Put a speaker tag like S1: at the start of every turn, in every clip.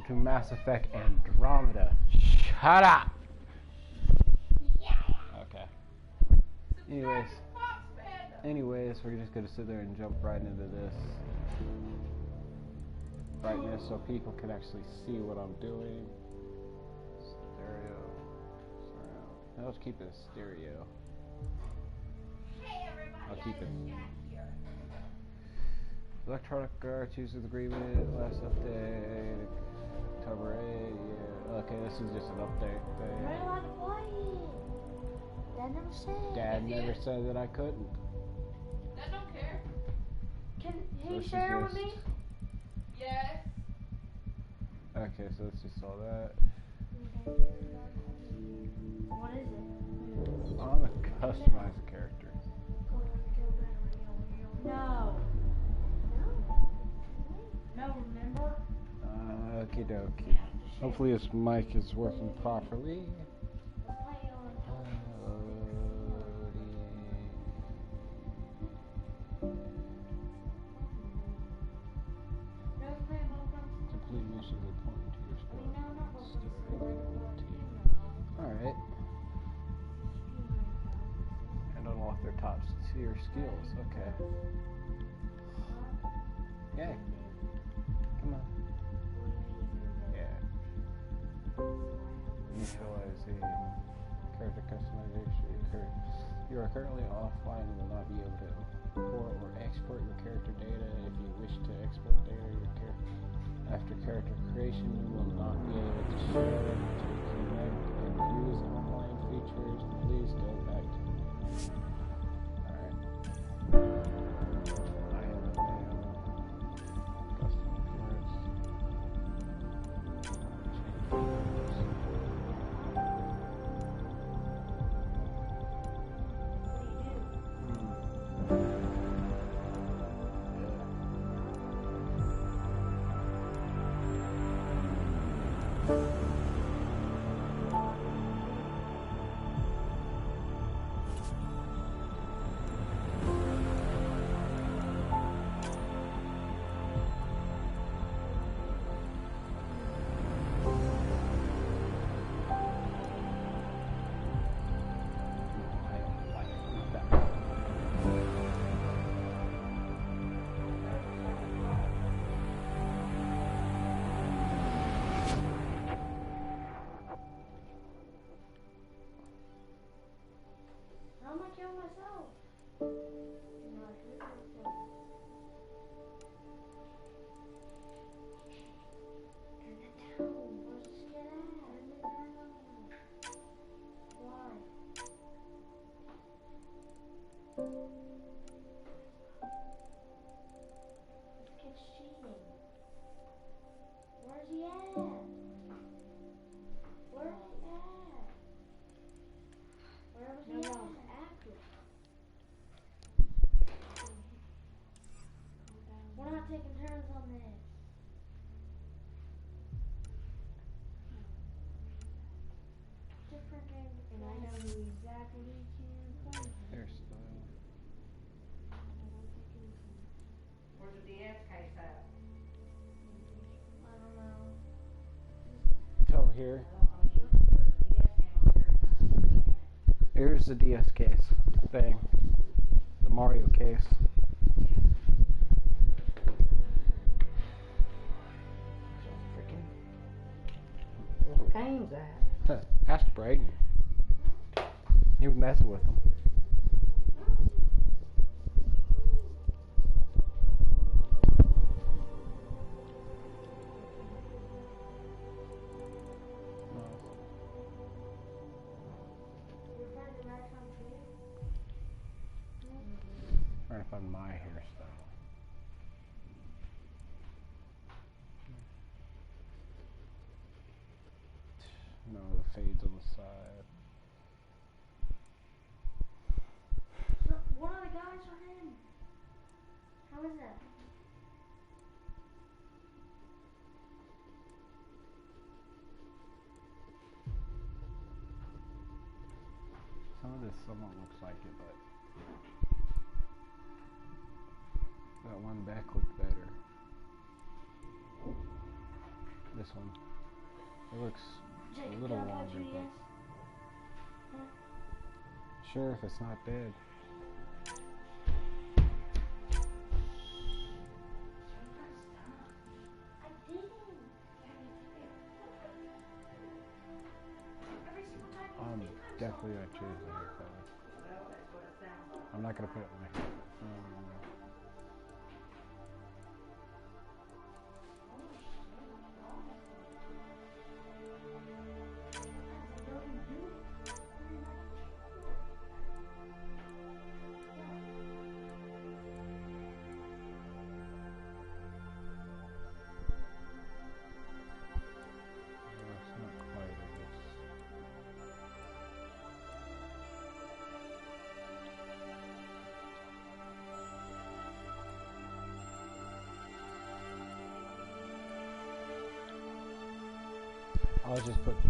S1: to Mass Effect Andromeda. Shut up! Okay. Anyways, we're just gonna sit there and jump right into this brightness so people can actually see what I'm doing. Stereo. Surround. Let's keep it stereo. I'll keep it. Electronic Arts uses agreement. Last update. October 8. Yeah. Okay, this is just an update thing.
S2: You're allowed to play it. Dad never said.
S1: Dad never said that I couldn't.
S2: Dad don't care. Can he share with me? Yes.
S1: Okay, so let's just saw that.
S2: What is it?
S1: I'm a customized character.
S2: No. No, remember?
S1: Okie dokie. Hopefully this mic is working properly. Complete missions important to your story. Alright. And unlock their top tier skills. Okay. Yay. Come on. Yeah. Initializing character customization. You are currently offline and will not be able to import or export your character data. If you wish to export data, after character creation, you will not be able to share it, to connect, and use online features. Please go back to Alright. I am custom appearance.
S2: I'm gonna kill myself. Why? This kid's cheating. Where's he at? Where's he at? Where was he at? We're not taking turns on this. Different game. And I know who exactly can play.
S1: Hairstyle.
S3: Where's the DS case at?
S2: I don't know.
S1: It's over here. Here's the DS case thing. The Mario case.
S3: What game's that?
S1: Ask Brayden. He was messing with them. Trying to find my hairstyle. No, the fades on the side.
S2: Look, one of the guys are in. How is that?
S1: Some of this somewhat looks like it, but that one back looked better. This one. It looks a little longer, but sure, if it's not dead. Definitely gonna choose the hair color. I'm not gonna put it in my hair. I'll just put the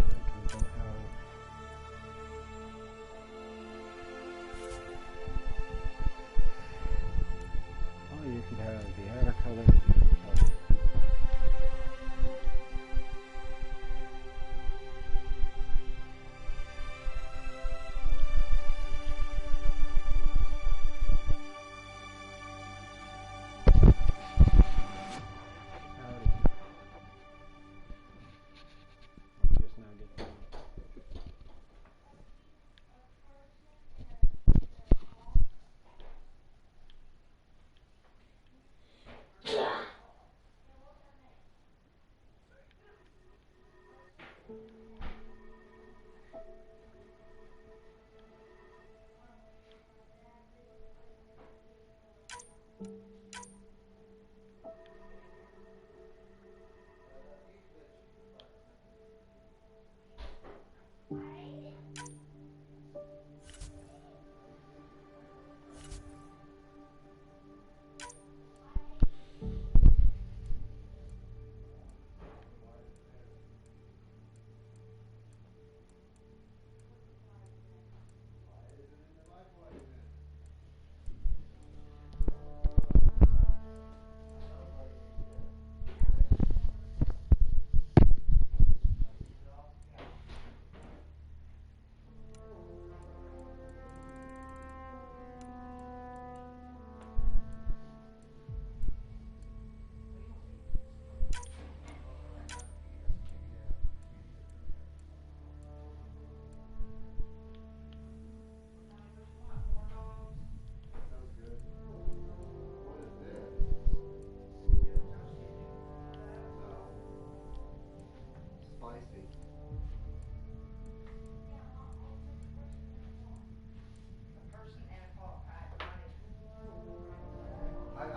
S1: oh, you could have the outer color.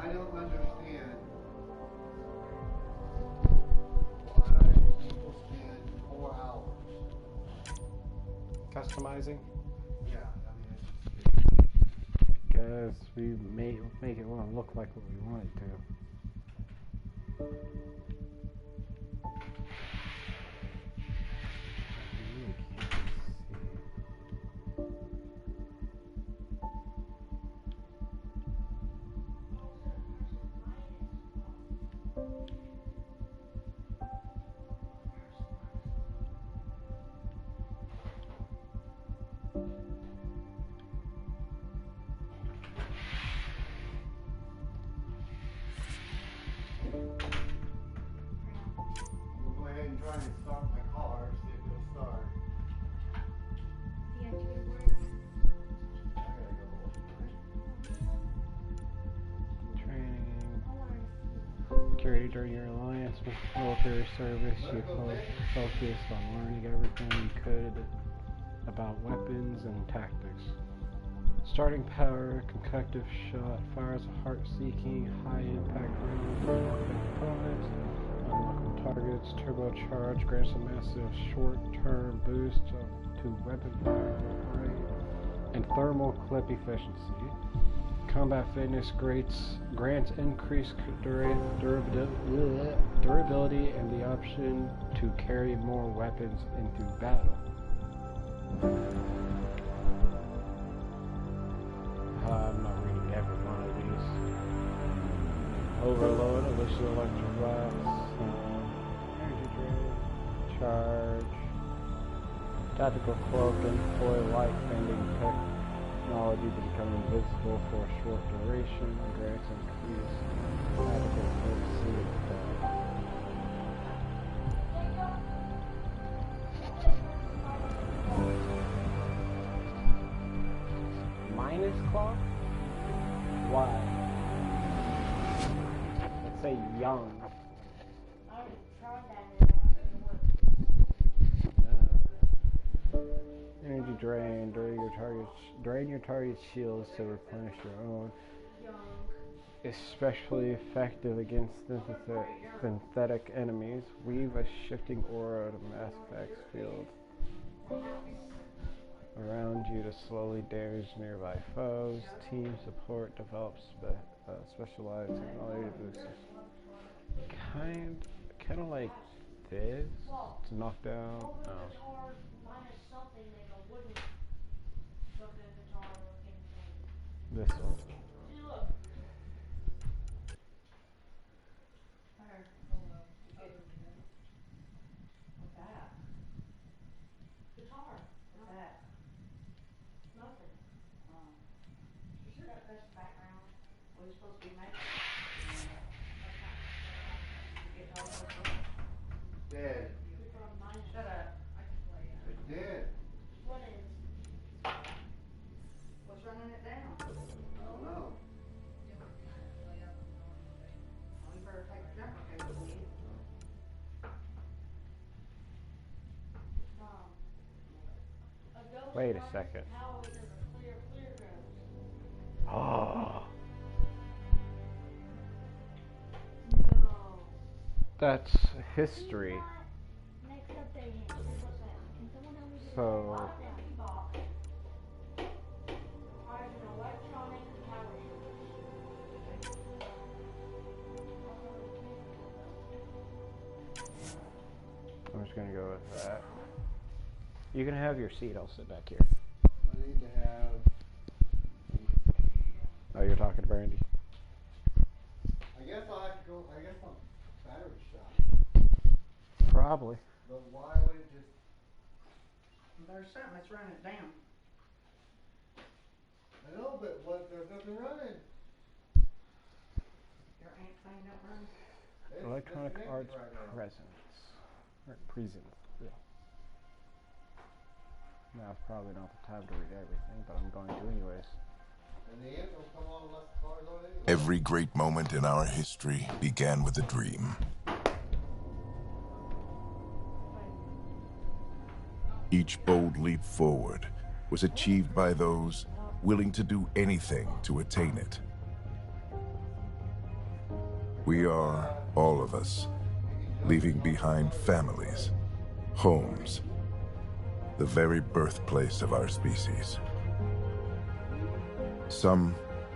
S4: I don't understand why people spend 4 hours
S1: Customizing?
S4: Yeah, I mean,
S1: Because we make it want to look like what we want it to.
S4: we'll go ahead and try and start my car, see if it'll start. I gotta go.
S1: Training. Security during your alliance with military service, you focused on learning everything you could about weapons and tactics. Starting power, concuctive shot, fires a heart-seeking, high-impact round, components, unlockable targets, turbocharge, grants a massive short-term boost to weapon fire rate, and thermal clip efficiency. Combat fitness grants increased durability and the option to carry more weapons into battle. I'm not reading every one of these. Overload, additional electric blast, energy Charge. Tactical cloak and employ light bending technology to become invisible for a short duration. Grants increased tactical cloak speed. Minus clock? Why? Let's say young.
S3: I already tried that and it didn't work.
S1: Energy drain. Drain your target's shields to replenish your own. Especially effective against synthetic enemies. Weave a shifting aura to Mass Effect's field around you to slowly damage nearby foes. Team support develops specialized technology to boost kind of like this to knock down. This one.
S3: What's that? Guitar. What's that? Nothing. You sure got best background? What are you supposed to be making?
S4: Dead.
S3: Shut up.
S4: It's dead.
S3: What is? What's running it down?
S4: I don't know.
S3: Well, you better take a jumper case with you.
S1: Wait a second. Oh. That's history. So I'm just gonna go with that. You can have your seat, I'll sit back here.
S4: I need to have.
S1: Oh, you're talking to Brandy?
S4: I guess I'll have to go. I guess my battery shot.
S1: Probably.
S4: But why would it just.
S3: There's something that's running it down.
S4: I know, but what? There's nothing running.
S3: Your aunt saying don't run?
S4: It's
S1: Electronic
S4: disconnected
S1: Arts
S4: right now.
S1: Presence. Or present. Yeah. Now it's probably not the time to read everything, but I'm going to anyways.
S4: And the end will come on unless the car's on anyway.
S5: Every great moment in our history began with a dream. Each bold leap forward was achieved by those willing to do anything to attain it. We are, all of us, leaving behind families, homes, the very birthplace of our species. Some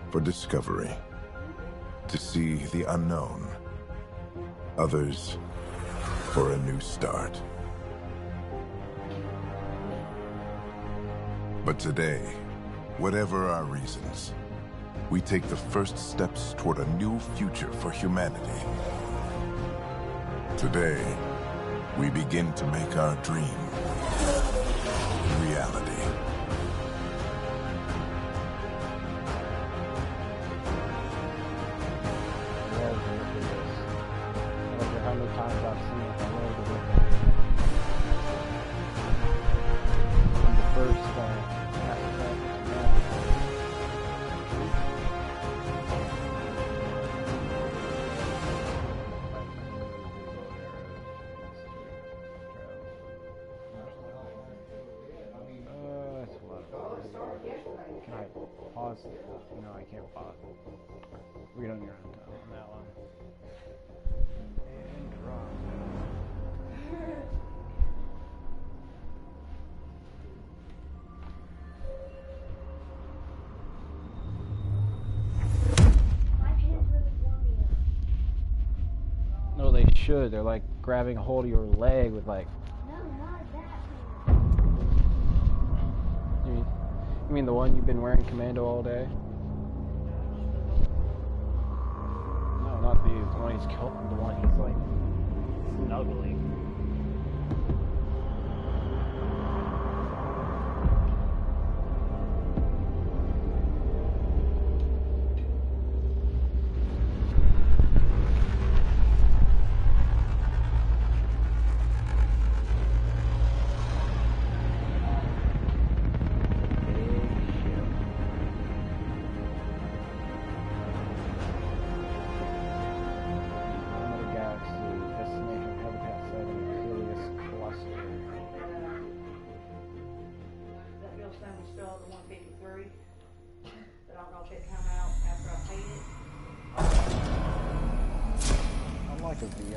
S5: for discovery, to see the unknown. Others for a new start. But today, whatever our reasons, we take the first steps toward a new future for humanity. Today, we begin to make our dream reality.
S1: How many times I've seen it all over the first aspect. That's a lot of Can I pause? No, I can't pause. We don't need to on that one. No, they should. They're like grabbing a hold of your leg with like.
S2: No, not that.
S1: You mean the one you've been wearing commando all day? No, not these. The one he's killed. The one he's like snuggling.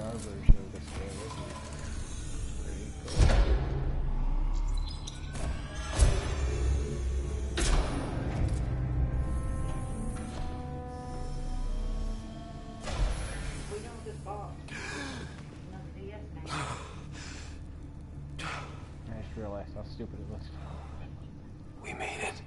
S1: our version of this game. Pretty cool.
S3: We know this box. Another DS name.
S1: I just realized how stupid it looks.
S6: We made it.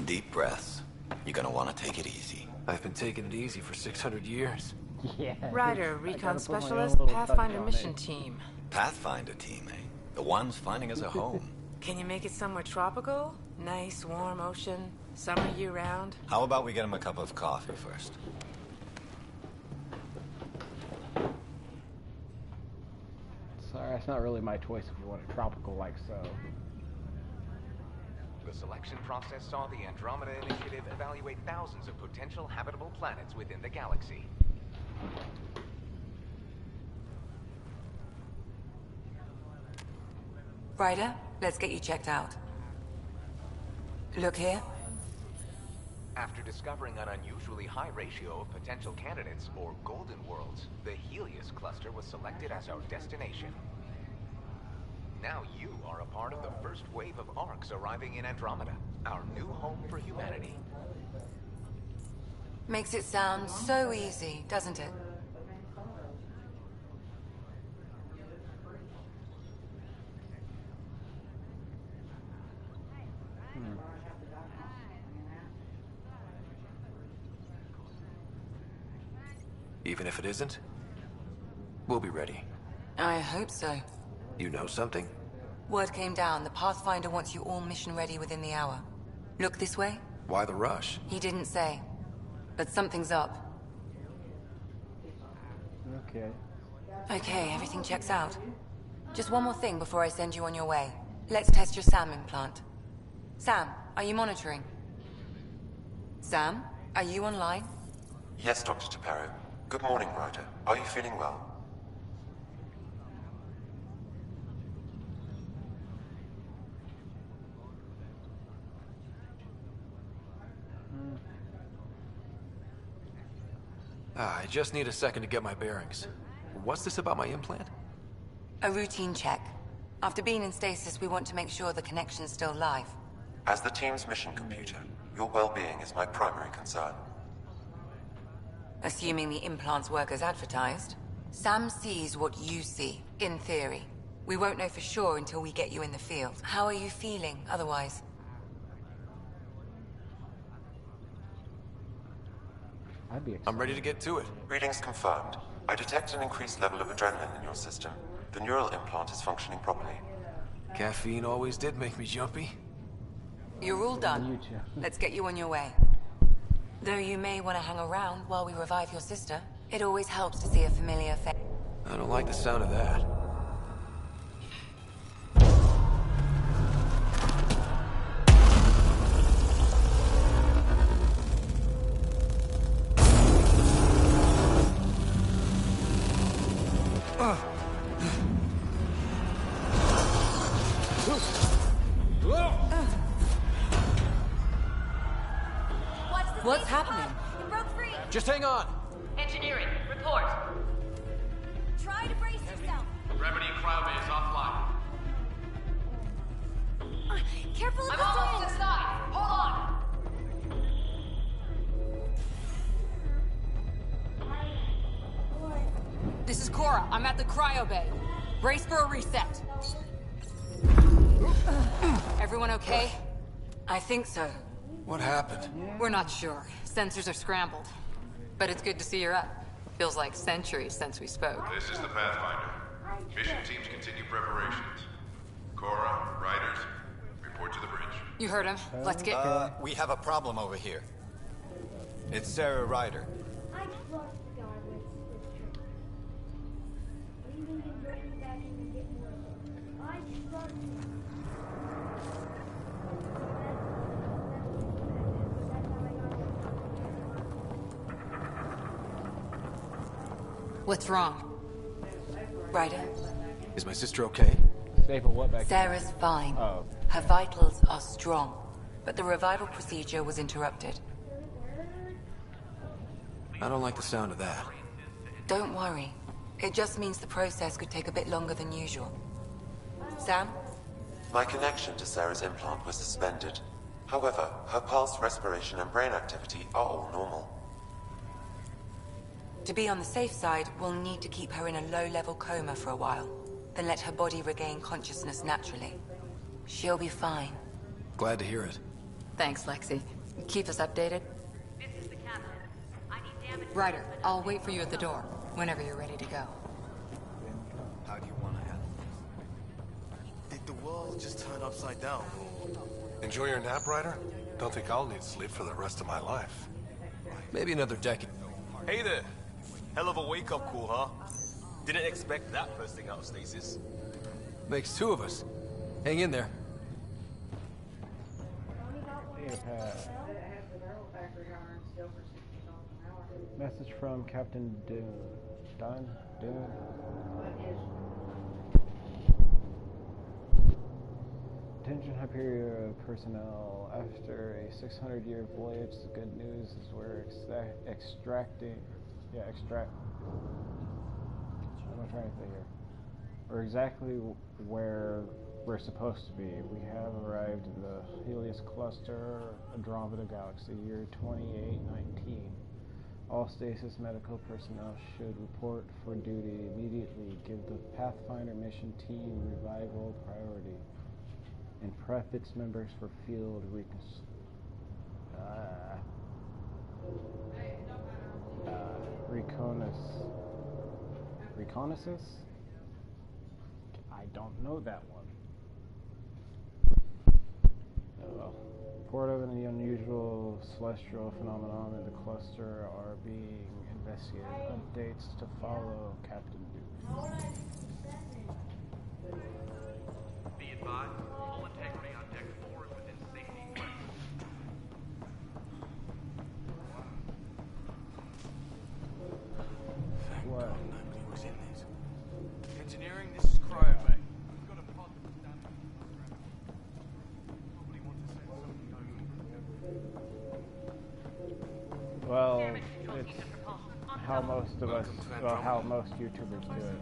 S6: Deep breaths. You're gonna want to take it easy.
S7: I've been taking it easy for 600 years.
S1: Yeah.
S8: Ryder,
S1: I
S8: recon
S1: gotta put my own
S8: specialist,
S1: little touch
S8: Pathfinder
S1: on
S8: mission
S1: it.
S8: team.
S6: Pathfinder team, eh? The ones finding us a home.
S8: Can you make it somewhere tropical? Nice, warm ocean, summer year-round?
S6: How about we get him a cup of coffee first?
S1: Sorry, that's not really my choice if you want it tropical like so.
S9: The selection process saw the Andromeda Initiative evaluate thousands of potential habitable planets within the galaxy.
S8: Ryder, let's get you checked out. Look here.
S9: After discovering an unusually high ratio of potential candidates, or golden worlds, the Helios cluster was selected as our destination. Now you are a part of the first wave of ARCs arriving in Andromeda, our new home for humanity.
S8: Makes it sound so easy, doesn't it?
S7: Even if it isn't, we'll be ready.
S8: I hope so.
S7: You know something?
S8: Word came down. The Pathfinder wants you all mission ready within the hour. Look this way?
S7: Why the rush?
S8: He didn't say. But something's up.
S1: Okay.
S8: Okay, everything checks out. Just one more thing before I send you on your way. Let's test your SAM implant. Sam, are you monitoring? Sam, are you online?
S10: Yes, Dr. Taparo. Good morning, Ryder. Are you feeling well?
S7: I just need a second to get my bearings. What's this about my implant?
S8: A routine check. After being in stasis, we want to make sure the connection's still live.
S10: As the team's mission computer, your well-being is my primary concern.
S8: Assuming the implants work as advertised. Sam sees what you see, in theory. We won't know for sure until we get you in the field. How are you feeling, otherwise?
S1: I'd be excited.
S7: I'm ready to get to it.
S10: Readings confirmed. I detect an increased level of adrenaline in your system. The neural implant is functioning properly.
S7: Caffeine always did make me jumpy.
S8: You're all done.
S1: You too.
S8: Let's get you on your way. Though you may want to hang around while we revive your sister. It always helps to see a familiar face.
S7: I don't like the sound of that.
S8: What's happening?
S2: It broke free.
S7: Just hang on.
S2: Engineering, report. Try to brace yourself.
S11: Gravity cryobay is offline.
S2: Careful of the
S9: almost inside. Hold on.
S8: This is Cora. I'm at the cryo bay. Brace for a reset. Everyone okay? I think so.
S7: What happened?
S8: We're not sure. Sensors are scrambled. But it's good to see you're up. Feels like centuries since we spoke.
S11: This is the Pathfinder. Mission teams continue preparations. Cora, Riders, report to the bridge.
S8: You heard him. Let's get...
S6: We have a problem over here. It's Sarah Ryder.
S2: I trust God with this trick. Leaving him going back and get more. I trust him.
S8: What's wrong? Ryder,
S7: Is my sister okay?
S1: Save a what back there?
S8: Sarah's fine.
S1: Oh.
S8: Her vitals are strong. But the revival procedure was interrupted.
S7: I don't like the sound of that.
S8: Don't worry. It just means the process could take a bit longer than usual. Sam?
S10: My connection to Sarah's implant was suspended. However, her pulse, respiration, and brain activity are all normal.
S8: To be on the safe side, we'll need to keep her in a low-level coma for a while, then let her body regain consciousness naturally. She'll be fine.
S7: Glad to hear it.
S12: Thanks, Lexi. Keep us updated.
S13: This is the captain. I need damage.
S12: Ryder, I'll wait for you at the door, whenever you're ready to go.
S14: How do you want to handle this? Did the world just turn upside down?
S15: Enjoy your nap, Ryder? Don't think I'll need sleep for the rest of my life.
S7: Maybe another decade.
S14: Hey there! Hell of a wake-up call, huh? Didn't expect that first thing out of stasis.
S7: Makes two of us. Hang in there.
S1: Message from Captain Dune. Dune? Attention Hyperion personnel. After a 600-year voyage, the good news is we're extracting. What am I trying to say here? We're exactly where we're supposed to be. We have arrived in the Helios Cluster, Andromeda Galaxy, year 2819. All stasis medical personnel should report for duty immediately. Give the Pathfinder mission team revival priority. And prep its members for field reconnaissance? I don't know that one. Oh well. Report of any unusual celestial phenomenon in the cluster are being investigated. Updates to follow, Captain Duke.
S16: Be advised, full integrity on deck 4 is within safety.
S1: What?
S14: Nobody was in this.
S16: Engineering, this is Cryo, mate. We've got a pod that's down in the Probably want to send something over.
S1: Well, it's how most of us, well, how most YouTubers do it.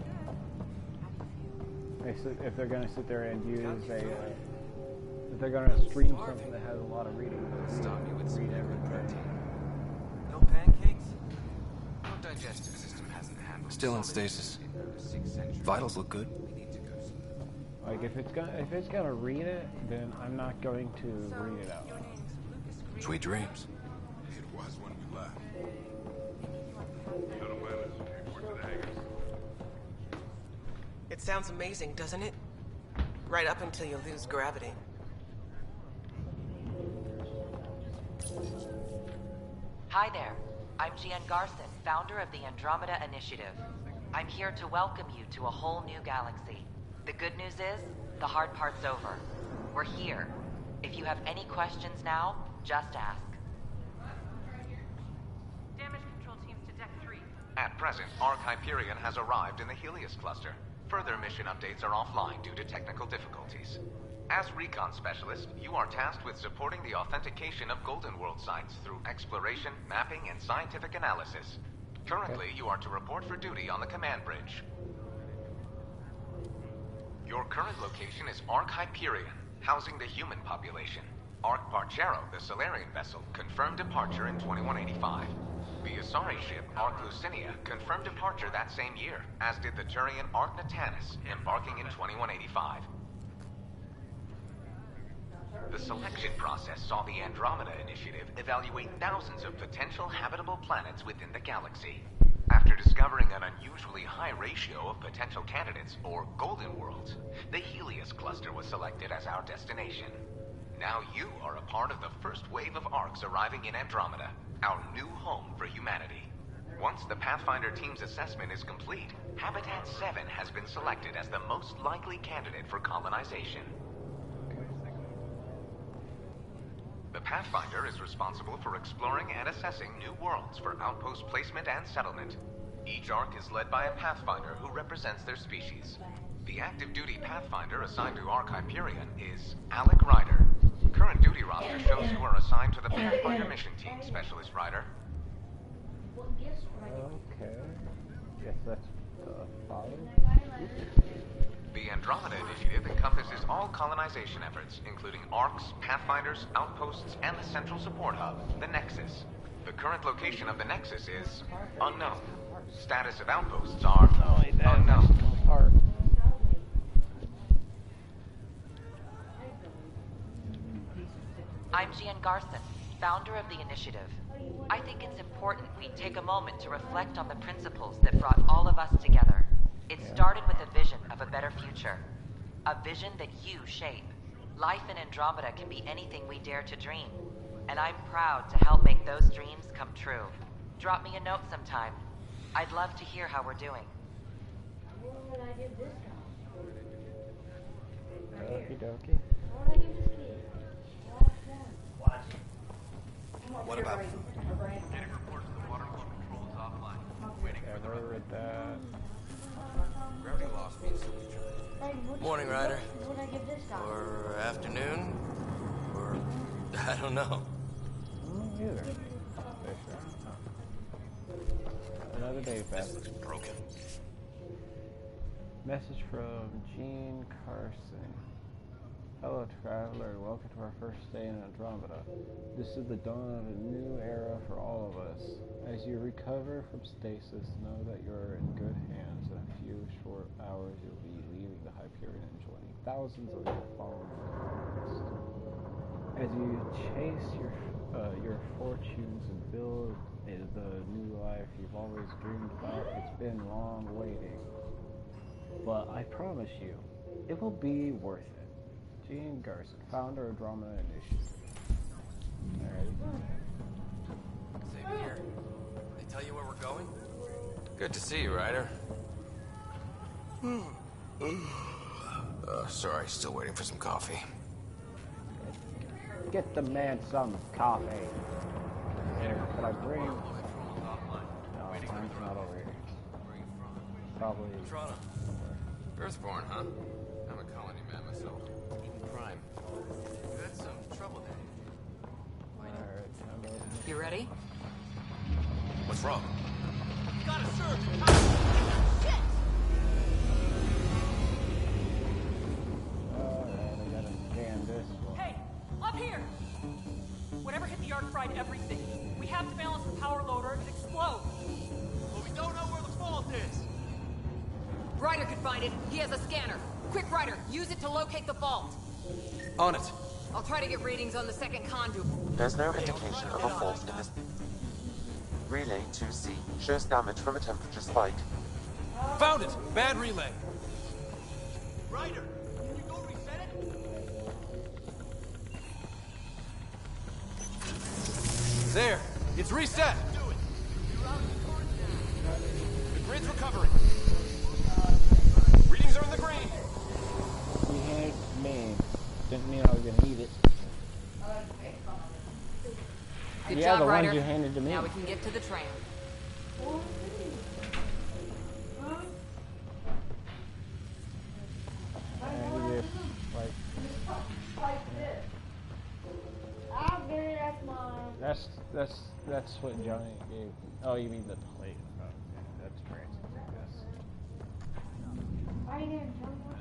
S1: If they're going to sit there and use if they're going to stream something that has a lot of reading, read everything.
S9: No pancakes? Your digestive system hasn't handled.
S7: Still in stasis. Vitals look good.
S1: Like if it's gonna read it, then I'm not going to read it out.
S7: Sweet dreams.
S11: It was when we left. Shuttle pilots, report to the hangars.
S17: It sounds amazing, doesn't it? Right up until you lose gravity.
S18: Hi there. I'm Gian Garson, founder of the Andromeda Initiative. I'm here to welcome you to a whole new galaxy. The good news is, the hard part's over. We're here. If you have any questions now, just ask.
S13: Damage control teams to deck 3.
S9: At present, Ark Hyperion has arrived in the Helios cluster. Further mission updates are offline due to technical difficulties. As recon specialist, you are tasked with supporting the authentication of Golden World sites through exploration, mapping, and scientific analysis. Currently, you are to report for duty on the command bridge. Your current location is Ark Hyperion, housing the human population. Ark Parchero, the Solarian vessel, confirmed departure in 2185. The Asari ship, Ark Lucinia, confirmed departure that same year, as did the Turian Ark Natanus, embarking in 2185. The selection process saw the Andromeda Initiative evaluate thousands of potential habitable planets within the galaxy. After discovering an unusually high ratio of potential candidates, or Golden Worlds, the Helios cluster was selected as our destination. Now you are a part of the first wave of Arks arriving in Andromeda, our new home for humanity. Once the Pathfinder team's assessment is complete, Habitat 7 has been selected as the most likely candidate for colonization. The Pathfinder is responsible for exploring and assessing new worlds for outpost placement and settlement. Each Ark is led by a Pathfinder who represents their species. The active duty Pathfinder assigned to Ark Hyperion is Alec Ryder. Current duty roster shows you are assigned to the Pathfinder mission team, Specialist Ryder.
S1: Okay. Guess that's the father.
S9: The Andromeda Initiative encompasses all colonization efforts, including ARCs, Pathfinders, outposts, and the central support hub, the Nexus. The current location of the Nexus is unknown. Status of outposts are unknown.
S18: I'm Jean Garson, founder of the initiative. I think it's important we take a moment to reflect on the principles that brought all of us together. It started with a vision of a better future. A vision that you shape. Life in Andromeda can be anything we dare to dream. And I'm proud to help make those dreams come true. Drop me a note sometime. I'd love to hear how we're doing.
S2: What would I give this guy?
S1: Okie dokie.
S2: What would I give this kid?
S15: What about food?
S16: Getting reports the water flow control is offline. Waiting for the
S1: Never read that.
S14: Gravity lost means to each other. Morning, Ryder.
S2: What would I give this guy?
S14: Or afternoon. Or I don't know.
S1: Either. Another day,
S14: This
S1: Beth.
S14: looks broken.
S1: Message from Jean Carson. Hello, traveler. Welcome to our first day in Andromeda. This is the dawn of a new era for all of us. As you recover from stasis, know that you're in good hands. In a few short hours, you'll be leaving the Hyperion and joining thousands of your fallen colonists. As you chase your fortunes and build the new life you've always dreamed about, it's been long waiting. But I promise you, it will be worth it. Jean Garson, founder of Andromeda Initiative. Alrighty.
S14: Same here. They tell you where we're going? Good to see you, Ryder. Sorry, still waiting for some coffee.
S1: Get the man some coffee. Here, could I bring... No, mine's not over here. Probably...
S14: Toronto. Earthborn, huh? I'm a colony man myself. Even crime. You had some trouble there.
S1: Alright,
S12: You ready?
S14: What's wrong?
S16: Gotta serve
S1: Alright, I gotta scan this one.
S13: Hey, up here! Whatever hit the arc fried everything. We have to balance the power load or it could explode.
S16: But we don't know where the fault is.
S12: Ryder could find it. He has a scanner. Quick, Ryder, use it to locate the fault.
S7: On it.
S12: I'll try to get readings on the second conduit.
S10: There's no indication of a fault in this. Relay 2C shows damage from a temperature spike.
S7: Found it! Bad relay.
S16: Ryder, can you go reset it?
S7: There! It's reset!
S16: Do it. You're out of the course now.
S7: The grid's recovering. Readings are in the green.
S1: You handed it to me. Didn't mean I was gonna eat it.
S12: Good
S1: Yeah,
S12: job,
S1: the
S12: Ryder.
S1: ones you handed to me.
S12: Now we can get to the tram.
S1: And you just, like,
S2: I'll get it as mine.
S1: that's what Johnny gave. Oh, you mean the plate? Oh, yeah, that's Francis, I guess.
S2: Are you gonna jump off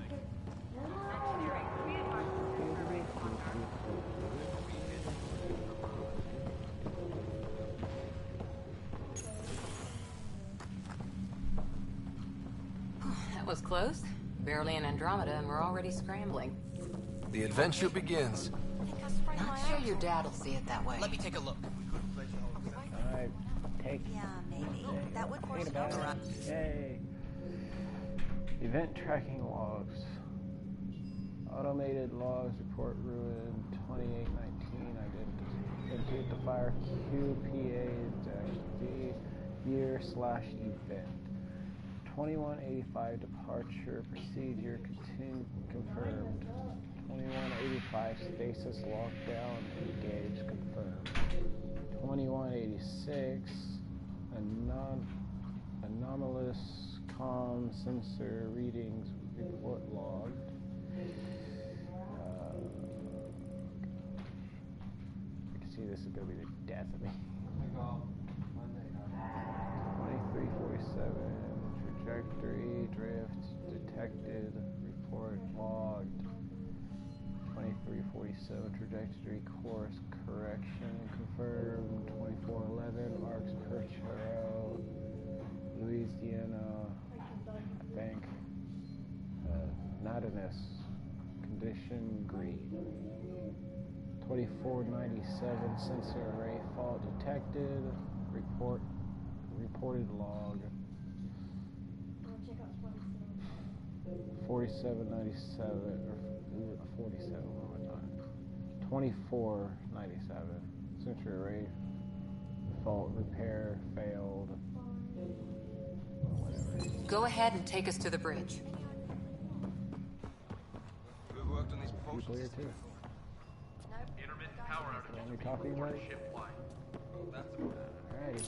S12: That was close. Barely in Andromeda and we're already scrambling.
S7: The adventure begins.
S12: Not sure your dad'll see it that way.
S14: Let me take a look.
S1: I take.
S19: Yeah, maybe. That would force an
S1: about
S19: overrun.
S1: Yay! Event tracking logs. Automated logs report ruin 2819. Identify the fire QPA-D year/event. 2185 departure procedure confirmed. 2185 stasis lockdown engaged confirmed. 2186 anomalous comm sensor readings report logged. You can see this is going to be the death of me. 2347 trajectory, drift, detected, report logged. 2347 trajectory, course correction, confirmed. 2411, arcs per channel, Louisiana, I think. Nothingness, condition green. 2497, sensor array fault detected, reported log. 4797 or 47, what am I talking? 2497, sensor array fault repair failed. Whatever.
S12: Go ahead and take us to the bridge.
S16: Who worked on these
S1: People here too.
S16: Intermittent power outages.
S1: Only talking about it.
S16: That's about it.
S1: Alrighty.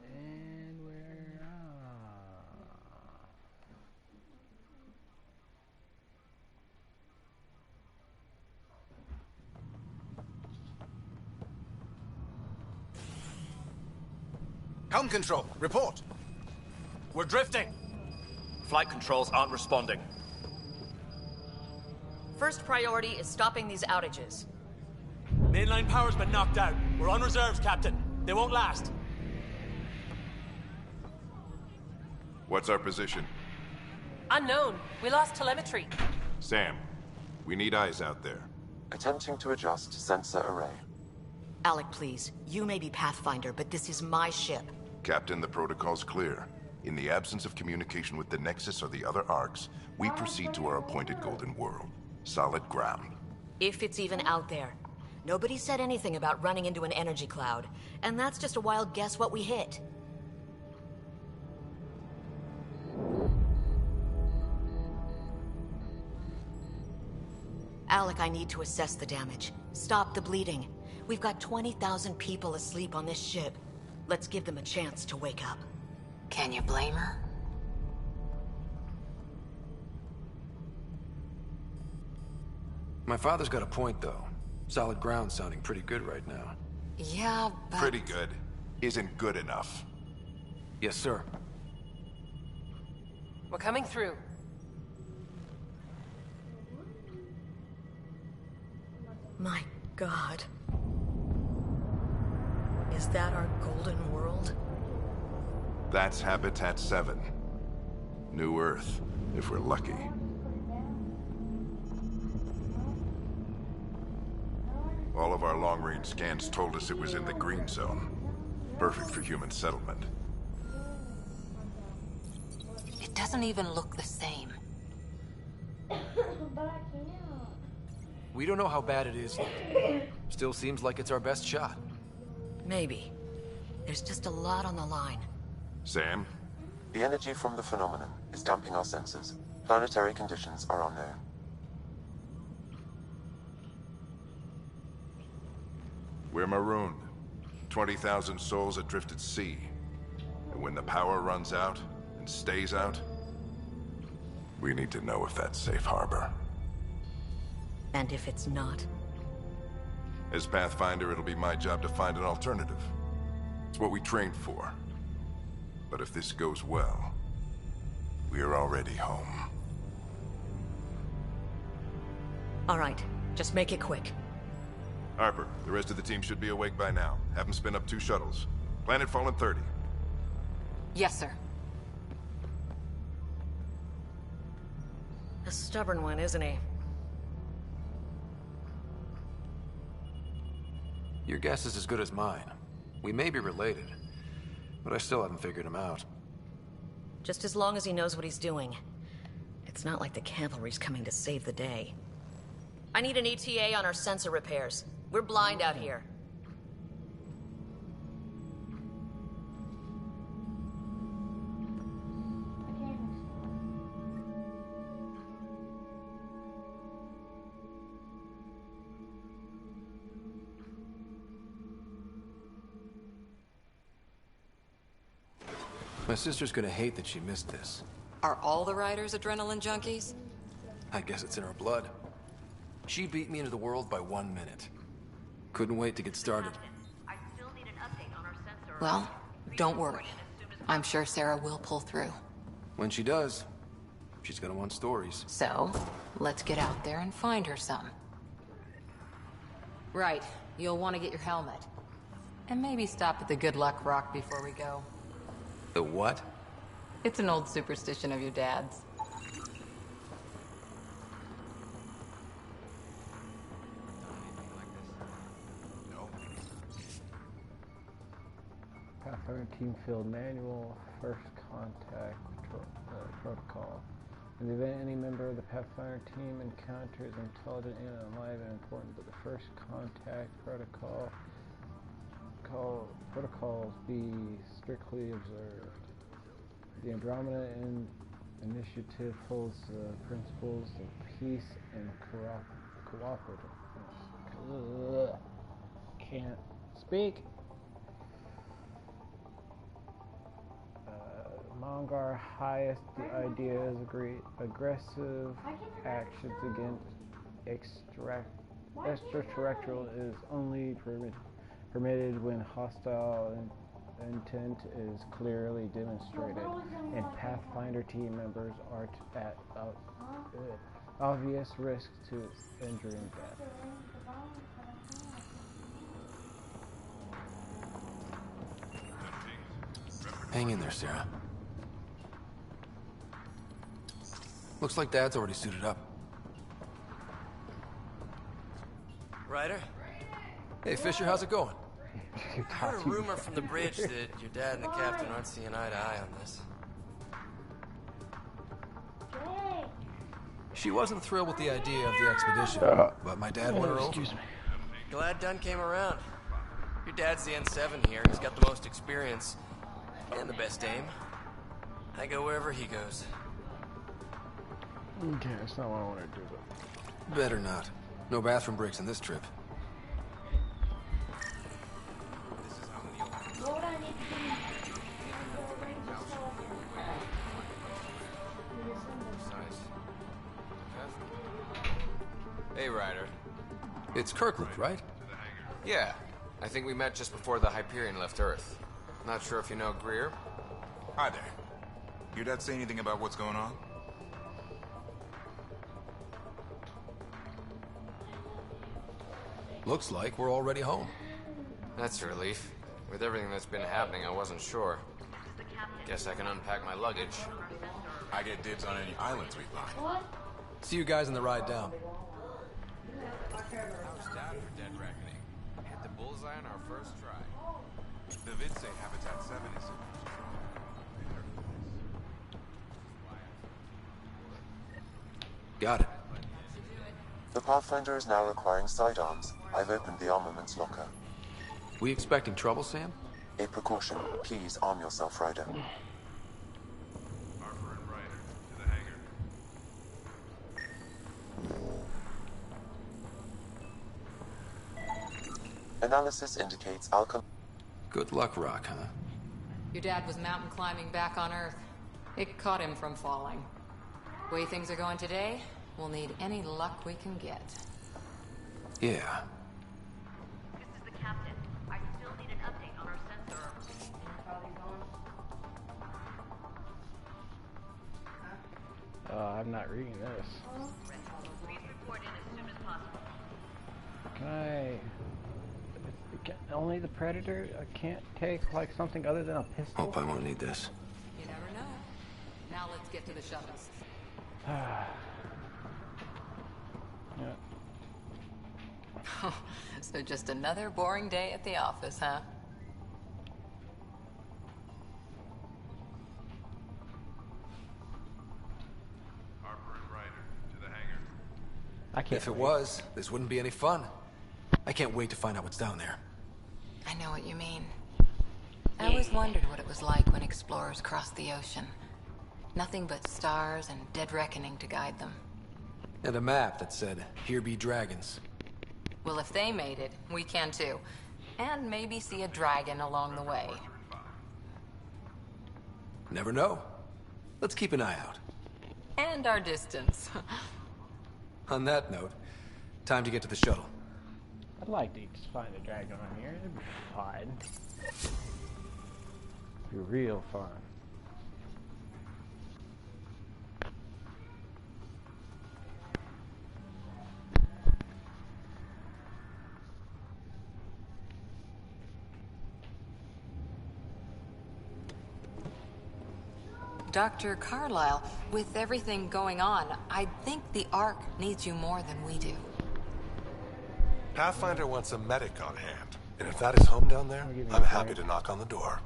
S1: And we're
S20: Helm control, report.
S21: We're drifting. Flight controls aren't responding.
S22: First priority is stopping these outages.
S21: Mainline power's been knocked out. We're on reserves, Captain. They won't last.
S11: What's our position?
S12: Unknown. We lost telemetry.
S11: Sam, we need eyes out there.
S10: Attempting to adjust sensor array.
S22: Alec, please. You may be Pathfinder, but this is my ship.
S11: Captain, the protocol's clear. In the absence of communication with the Nexus or the other arcs, we proceed to our appointed Golden World. Solid ground.
S22: If it's even out there. Nobody said anything about running into an energy cloud, and that's just a wild guess what we hit. Alec, I need to assess the damage. Stop the bleeding. We've got 20,000 people asleep on this ship. Let's give them a chance to wake up.
S8: Can you blame her?
S7: My father's got a point, though. Solid ground sounding pretty good right now.
S8: Yeah, but...
S11: Pretty good isn't good enough.
S7: Yes, sir.
S12: We're coming through.
S22: My God. Is that our Golden World?
S11: That's Habitat 7. New Earth, if we're lucky. All of our long-range scans told us it was in the green zone. Perfect for human settlement.
S8: It doesn't even look the same.
S7: We don't know how bad it is yet. Still seems like it's our best shot.
S22: Maybe. There's just a lot on the line.
S11: Sam?
S10: The energy from the phenomenon is damping our sensors. Planetary conditions are unknown.
S11: We're marooned. 20,000 souls adrift at sea. And when the power runs out, and stays out, we need to know if that's safe harbor.
S22: And if it's not?
S11: As Pathfinder, it'll be my job to find an alternative. It's what we trained for. But if this goes well, we're already home.
S22: All right, just make it quick.
S11: Harper, the rest of the team should be awake by now. Have them spin up 2 shuttles. Planet Fallen 30.
S12: Yes, sir.
S22: A stubborn one, isn't he?
S7: Your guess is as good as mine. We may be related, but I still haven't figured him out.
S22: Just as long as he knows what he's doing. It's not like the cavalry's coming to save the day. I need an ETA on our sensor repairs. We're blind out here.
S7: My sister's gonna hate that she missed this.
S8: Are all the riders adrenaline junkies?
S7: I guess it's in her blood. She beat me into the world by 1 minute. Couldn't wait to get started.
S8: Well, don't worry. I'm sure Sarah will pull through.
S7: When she does, she's gonna want stories.
S8: So, let's get out there and find her some. Right. You'll want to get your helmet. And maybe stop at the Good Luck Rock before we go.
S7: The what?
S8: It's an old superstition of your dad's.
S1: Pathfinder Team Field Manual, First Contact Protocol. In the event any member of the Pathfinder team encounters intelligent and alive and important, but the First Contact protocols be strictly observed. The Andromeda Initiative holds the principles of peace and cooperativeness. Can't speak. Mongar highest the ideas aggressive actions against extraterrestrial is only permitted when hostile intent is clearly demonstrated, and Pathfinder team members are at obvious risk to injury and death.
S7: Hang in there, Sarah. Looks like Dad's already suited up.
S14: Ryder?
S7: Hey, Fisher, how's it going?
S14: I heard a rumor from the bridge that your dad and the captain aren't seeing eye to eye on this.
S7: She wasn't thrilled with the idea of the expedition, but my dad won her over.
S14: Glad Dunn came around. Your dad's the N7 here. He's got the most experience and the best aim. I go wherever he goes.
S1: Okay, that's not what I want to do, but...
S7: Better not. No bathroom breaks on this trip.
S14: Hey, Ryder.
S7: It's Kirkland, right?
S14: Yeah. I think we met just before the Hyperion left Earth. Not sure if you know Greer.
S4: Hi there. Your dad say anything about what's going on?
S7: Looks like we're already home.
S14: That's a relief. With everything that's been happening, I wasn't sure. Guess I can unpack my luggage.
S4: I get dibs on any islands we find.
S7: See you guys on the ride down.
S14: How's Dad for dead reckoning? Hit the bullseye on our first try.
S4: The vids say Habitat 7 is...
S7: Got it.
S10: The Pathfinder is now requiring sidearms. I've opened the armaments locker.
S7: We expecting trouble, Sam?
S10: A precaution. Please arm yourself, Ryder.
S11: Harper and Ryder, to the hangar.
S10: Analysis indicates alkaline...
S7: Good luck, Rock, huh?
S8: Your dad was mountain climbing back on Earth. It caught him from falling. The way things are going today, we'll need any luck we can get.
S7: Yeah.
S18: This is the captain. I still need an update on our sensor.
S1: I'm not reading this.
S18: Please report in as soon as possible.
S1: Only the Predator? I can't take, like, something other than a pistol?
S7: Hope I won't need this.
S8: You never know. Now let's get to the shuttles.
S1: Yeah.
S8: So just another boring day at the office, huh?
S11: Harper and Ryder, to the hangar.
S7: If it was, this wouldn't be any fun. I can't wait to find out what's down there.
S8: I know what you mean. I always wondered what it was like when explorers crossed the ocean. Nothing but stars and dead reckoning to guide them.
S7: And a map that said, "Here be dragons."
S8: Well, if they made it, we can too. And maybe see a dragon along the way.
S7: Never know. Let's keep an eye out.
S8: And our distance.
S7: On that note, time to get to the shuttle.
S1: I'd like to just find a dragon on here. It'd be fun. It'd be real fun.
S8: Dr. Carlyle, with everything going on, I think the Ark needs you more than we do.
S15: Pathfinder wants a medic on hand. And if that is home down there, I'm happy to knock on the door.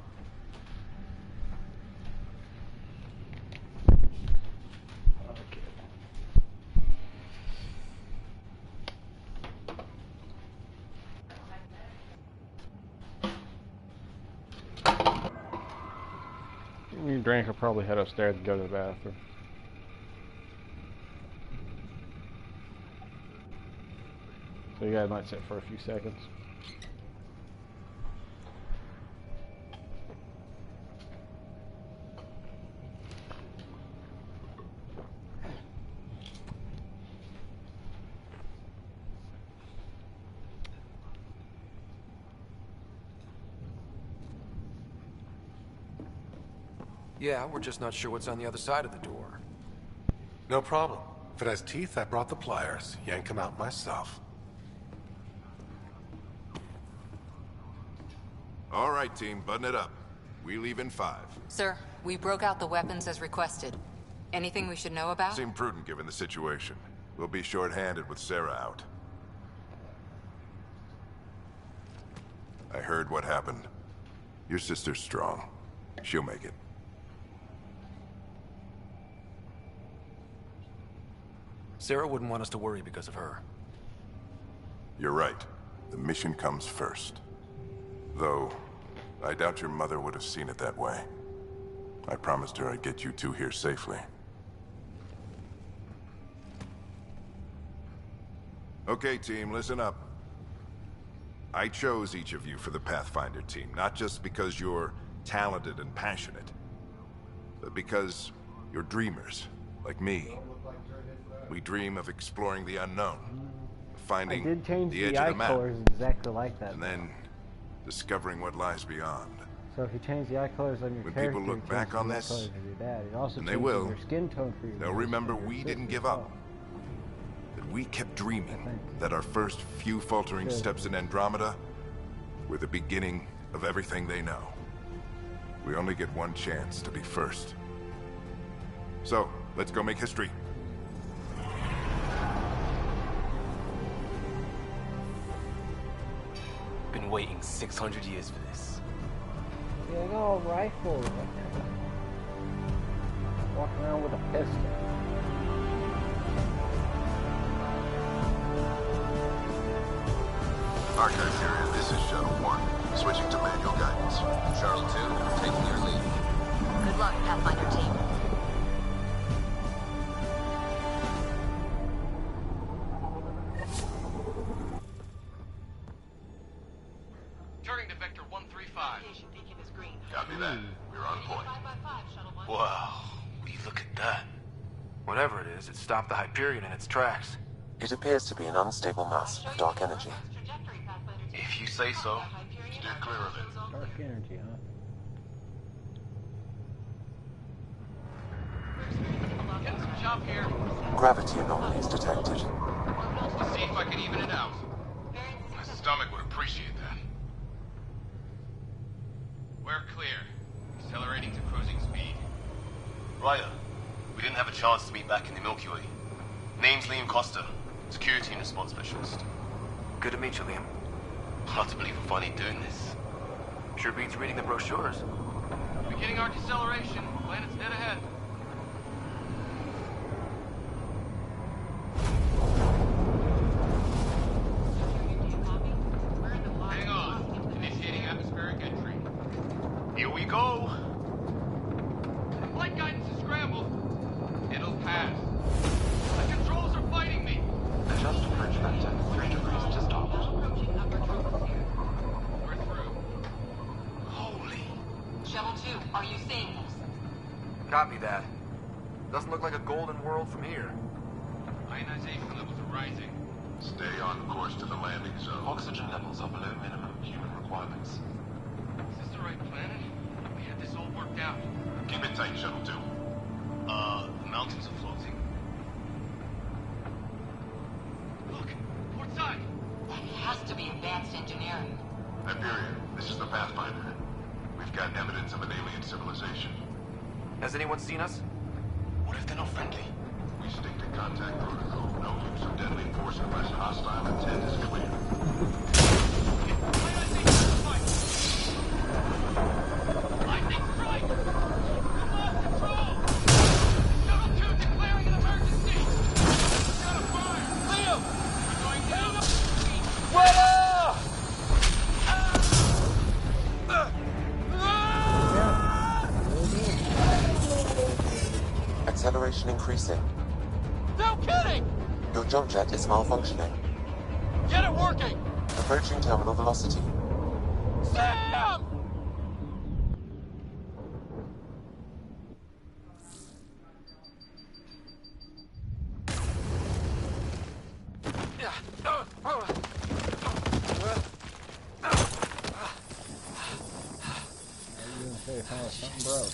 S1: You drink will probably head upstairs and go to the bathroom. So you guys might sit for a few seconds.
S7: Yeah, we're just not sure what's on the other side of the door.
S15: No problem. If it has teeth, I brought the pliers. Yank them out myself.
S11: All right, team, button it up. We leave in 5.
S8: Sir, we broke out the weapons as requested. Anything we should know about?
S11: Seemed prudent given the situation. We'll be short-handed with Sarah out. I heard what happened. Your sister's strong. She'll make it.
S7: Sarah wouldn't want us to worry because of her.
S11: You're right. The mission comes first. Though, I doubt your mother would have seen it that way. I promised her I'd get you two here safely. Okay, team, listen up. I chose each of you for the Pathfinder team, not just because you're talented and passionate, but because you're dreamers, like me. We dream of exploring the unknown, of finding
S1: I did change
S11: the edge
S1: the
S11: of
S1: eye
S11: the map,
S1: colors exactly like that.
S11: and then discovering what lies beyond.
S1: So if you change the eye colors on your
S11: When
S1: character,
S11: people look
S1: it
S11: back
S1: changes
S11: on
S1: the eye
S11: this,
S1: colors of your dad. It also
S11: and they
S1: changes
S11: will,
S1: your skin tone for your
S11: they'll
S1: dad
S11: remember
S1: and your
S11: we
S1: sister
S11: didn't
S1: as
S11: give
S1: well.
S11: up. That we kept dreaming, that our first few faltering
S1: Good.
S11: steps in Andromeda were the beginning of everything they know. We only get one chance to be first. So, let's go make history.
S3: Been waiting 600 years for this.
S1: Yeah, I got all rifles. Walking around with a pistol.
S11: Archive area, this is Shuttle 1. Switching to manual guidance.
S9: Shuttle 2, taking your lead.
S22: Good luck, Pathfinder team.
S16: Turning to Vector 135.
S11: Copy that. We're on point.
S21: Wow, will you look at that?
S7: Whatever it is, it stopped the Hyperion in its tracks.
S10: It appears to be an unstable mass of dark energy.
S21: If you say so.
S11: Steer clear of it.
S1: Dark energy, huh?
S16: Getting some chop here.
S10: Gravity anomalies detected.
S16: Let's see if I can even it out.
S11: My stomach would appreciate that.
S16: We're clear. Accelerating to cruising speed.
S21: Ryder, we didn't have a chance to meet back in the Milky Way. Name's Liam Costa, Security and Response Specialist.
S7: Good to meet you, Liam.
S21: Hard to believe we're finally doing this.
S7: Sure beats reading the brochures.
S16: Beginning our deceleration. Planet's dead ahead. Hang on. Initiating atmospheric entry.
S21: Here we go.
S16: Flight guidance is scrambled. It'll pass. The controls are fighting me.
S10: Adjust approach vector 3 degrees to starboard.
S16: We're through.
S21: Holy.
S8: Shuttle 2, are you seeing this?
S7: Copy that. Doesn't look like a golden world from here.
S16: Ionization levels are rising.
S11: Stay on course to the landing zone.
S10: Oxygen levels are below minimum human requirements.
S16: Is this the right planet? We had this all worked out.
S11: Keep it tight, Shuttle 2.
S21: The mountains are floating.
S16: Look, port side.
S8: That has to be advanced engineering.
S11: Hyperion, this is the Pathfinder. We've got evidence of an alien civilization.
S7: Has anyone seen us?
S21: What if they're not friendly?
S11: We stick to contact protocol. No use of deadly force unless hostile intent is clear.
S16: Lightning strike! We lost control! Shuttle 2 declaring an emergency! Got a fire! Leo! We're going down!
S10: Acceleration increasing.
S16: No kidding!
S10: Your jump jet is malfunctioning.
S16: Get it working!
S10: Approaching terminal velocity.
S16: Sam!
S1: Something broke.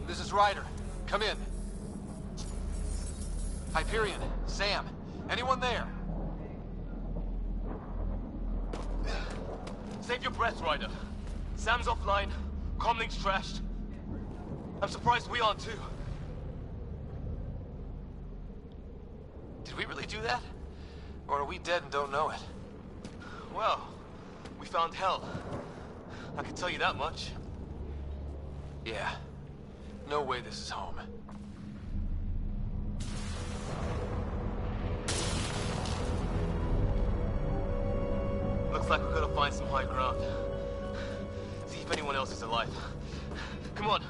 S7: This is Ryder. Come in. Hyperion, Sam, anyone there?
S3: Save your breath, Ryder. Sam's offline. Comlink's trashed. I'm surprised we aren't too.
S7: Did we really do that? Or are we dead and don't know it?
S3: Well, we found hell. I can tell you that much.
S7: Yeah. No way this is home.
S3: Looks like we've got to find some high ground. See if anyone else is alive. Come on.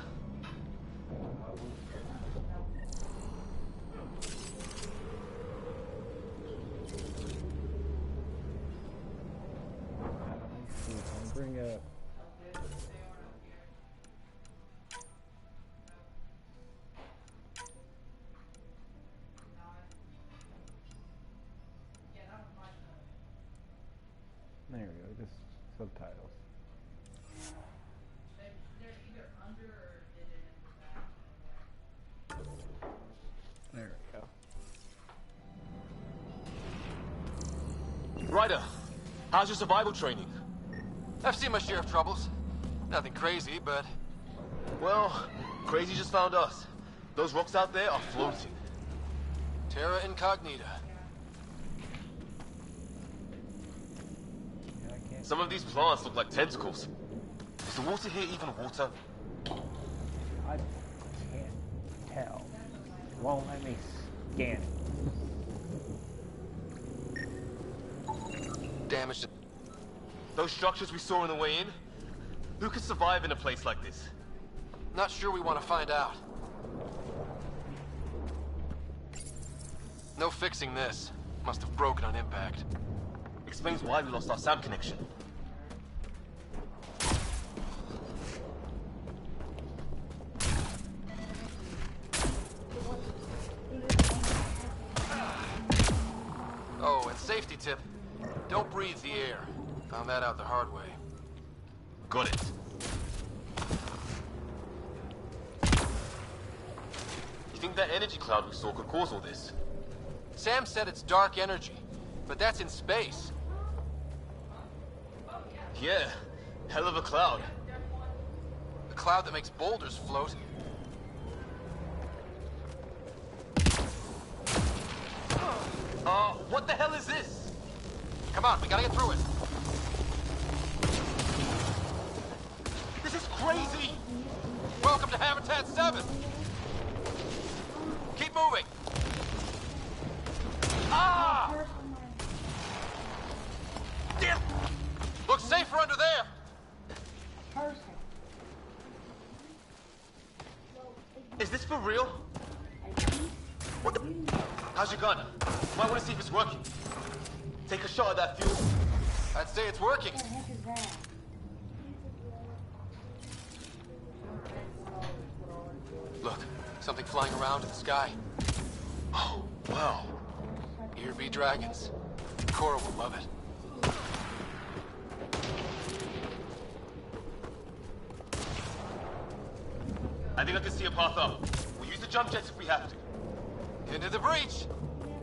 S1: Bring up. There we go, just subtitles. There we go.
S3: Ryder, how's your survival training?
S7: I've seen my share of troubles. Nothing crazy, but...
S3: Well, crazy just found us. Those rocks out there are floating.
S7: Terra Incognita.
S3: Some of these plants look like tentacles. Is the water here even water?
S1: I can't tell. It won't let me scan it.
S7: Damaged.
S3: Those structures we saw on the way in? Who could survive in a place like this?
S7: Not sure we want to find out. No fixing this. Must have broken on impact.
S3: Explains why we lost our SAM connection.
S7: Oh, and safety tip. Don't breathe the air. Found that out the hard way.
S3: Got it. You think that energy cloud we saw could cause all this?
S7: Sam said it's dark energy, but that's in space.
S3: Yeah, hell of a cloud.
S7: A cloud that makes boulders float.
S3: What the hell is this?
S7: Come on, we gotta get through it. Pad 7! Keep moving! Ah! Damn! Looks safer under there!
S3: Is this for real? What the? How's your gun? Might want to see if it's working. Take a shot at that fuel.
S7: I'd say it's working.
S2: What the heck is that?
S7: Look, something flying around in the sky. Oh, wow. Here be dragons. Cora will love it.
S3: I think I can see a path up. We'll use the jump jets if we have to.
S7: Into the breach!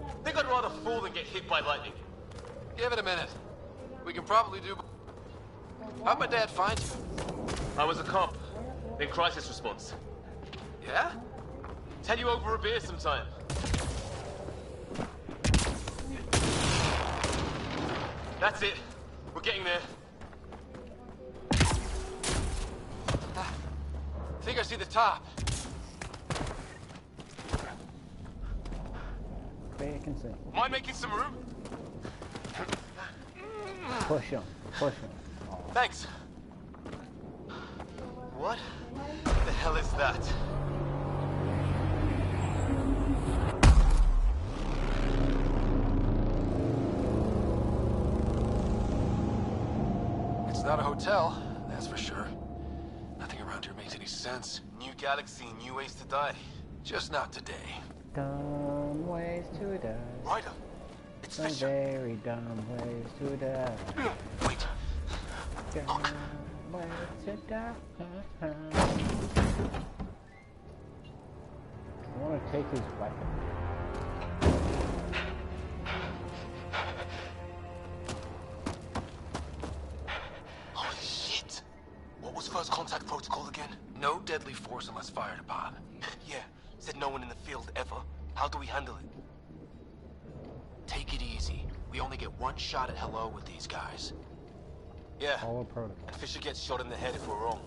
S3: I think I'd rather fall than get hit by lightning.
S7: Give it a minute. We can probably do... How'd my dad find you?
S3: I was a cop. Then crisis response.
S7: Yeah?
S3: Tell you over a beer sometime. That's it. We're getting there.
S7: I think I see the top.
S1: Back and simple.
S3: Mind making some room?
S1: Push him. Push him. Oh.
S3: Thanks. What the hell is that?
S7: It's not a hotel, that's for sure. Nothing around here makes any sense.
S3: New galaxy, new ways to die.
S7: Just not today.
S1: Dumb ways to die.
S3: Ryder, it's
S1: Some
S3: Fisher.
S1: very dumb ways to die.
S3: Wait.
S1: Dumb ways to die. I want to take his weapon.
S3: Holy shit! What was first contact protocol again?
S7: No deadly force unless fired upon.
S3: Yeah, said no one in the field ever. How do we handle it?
S7: Take it easy. We only get one shot at hello with these guys.
S3: Yeah.
S1: Follow protocol.
S3: And Fisher gets shot in the head if we're wrong.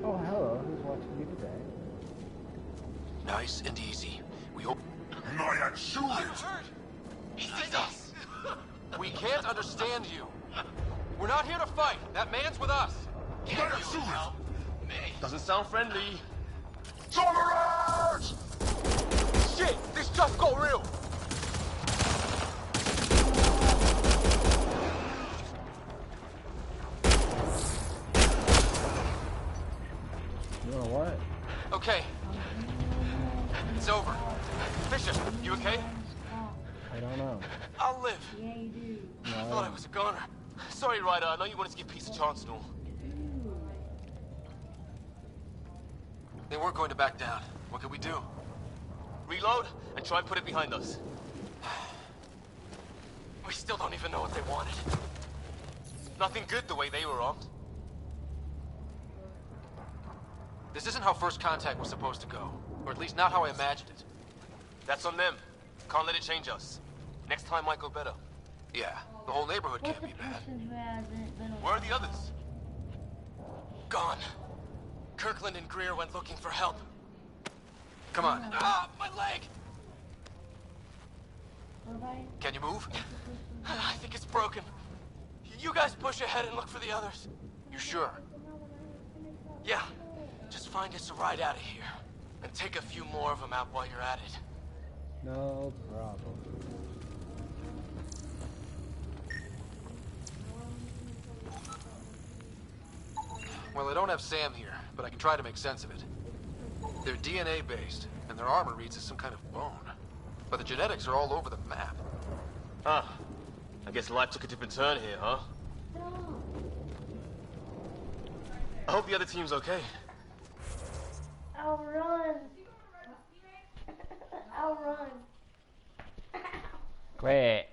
S1: Oh, hello. Who's watching me today?
S7: Nice and easy. We hope...
S11: Naya, shoot it!
S3: He sees us!
S7: We can't understand you. We're not here to fight. That man's with us.
S3: Can you help me? Doesn't sound friendly.
S11: Tolerance!
S3: Shit! This just got real!
S1: You know what?
S7: Okay. It's over.
S3: Fisher, you okay?
S1: I don't know.
S3: I'll live.
S2: Yeah, you do.
S3: I thought I was a goner. Sorry, Ryder. I know you wanted to give peace a chance and all.
S7: They weren't going to back down. What can we do?
S3: Reload and try and put it behind us.
S7: We still don't even know what they wanted.
S3: Nothing good the way they were armed.
S7: This isn't how first contact was supposed to go. Or at least not how I imagined it.
S3: That's on them. Can't let it change us. Next time might go better.
S7: Yeah, the whole neighborhood
S2: What's
S7: can't
S2: the
S7: be bad.
S2: person who hasn't been
S3: Where are the others?
S7: Gone. Kirkland and Greer went looking for help. Come on. Ah, my leg! Can you move?
S3: I think it's broken. You guys push ahead and look for the others.
S7: You sure?
S3: Yeah. Just find us a ride out of here. And take a few more of them out while you're at it.
S1: No problem.
S7: Well, I don't have Sam here, but I can try to make sense of it. They're DNA-based, and their armor reads as some kind of bone. But the genetics are all over the map.
S3: Ah. I guess life took a different turn here, huh? I hope the other team's okay.
S2: I'll run. I'll run.
S1: Great.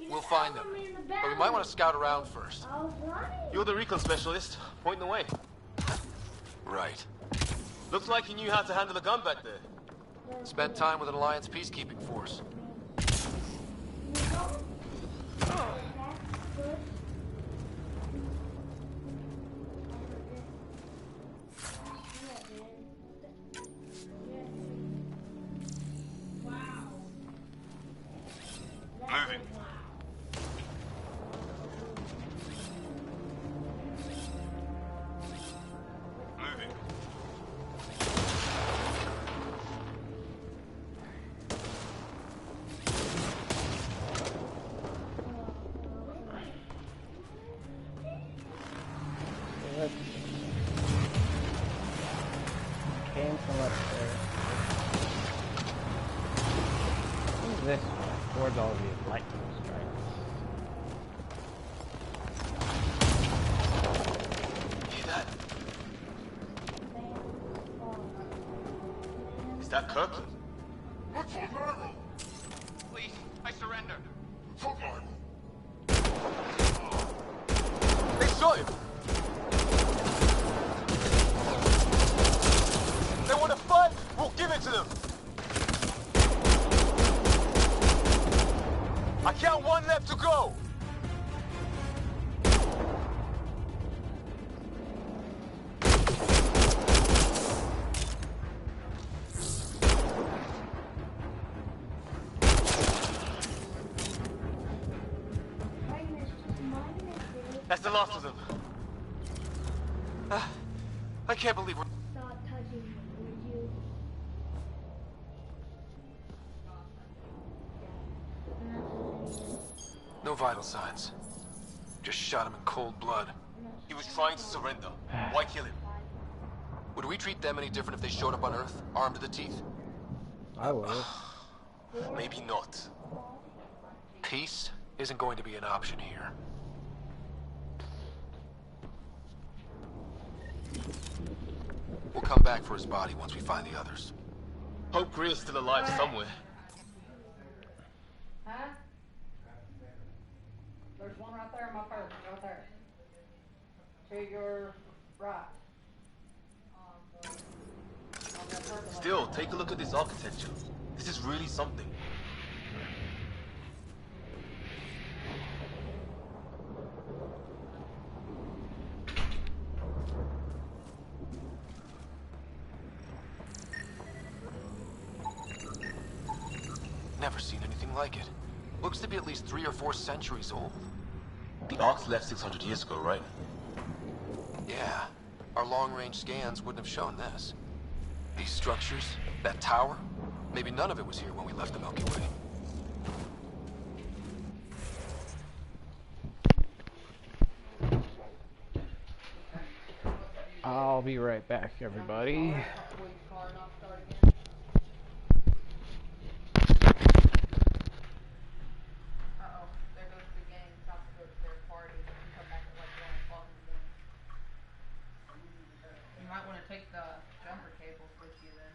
S7: We'll find them. But we might want to scout around first.
S3: You're the recon specialist. Point the way.
S7: Right.
S3: Looks like you knew how to handle a gun back there.
S7: Spent time with an Alliance peacekeeping force.
S1: came from upstairs. What is this? Towards all of these lightning strikes.
S21: Hear that? Is that Kirkland?
S16: What's the matter? Please, I surrender. Fotnight.
S7: They saw him! They want to fight? We'll give it to them! I count one left to go!
S21: That's the last of them.
S7: I can't believe we're...
S2: Stop touching me, would you?
S7: No vital signs. Just shot him in cold blood.
S21: He was trying to surrender. Why kill him?
S7: Would we treat them any different if they showed up on Earth, armed to the teeth?
S1: I would.
S21: Maybe not.
S7: Peace isn't going to be an option here. We'll come back for his body once we find the others.
S21: Hope Greer's still alive somewhere.
S5: Huh? There's one right there in my purse, right there. To your right.
S21: Still, take a look at this architecture. This is really something.
S7: Never seen anything like it. Looks to be at least 3 or 4 centuries old.
S21: The Ark's left 600 years ago, right?
S7: Yeah. Our long-range scans wouldn't have shown this. These structures, that tower, maybe none of it was here when we left the Milky Way.
S1: I'll be right back, everybody.
S5: You might want to take the jumper cables with you then.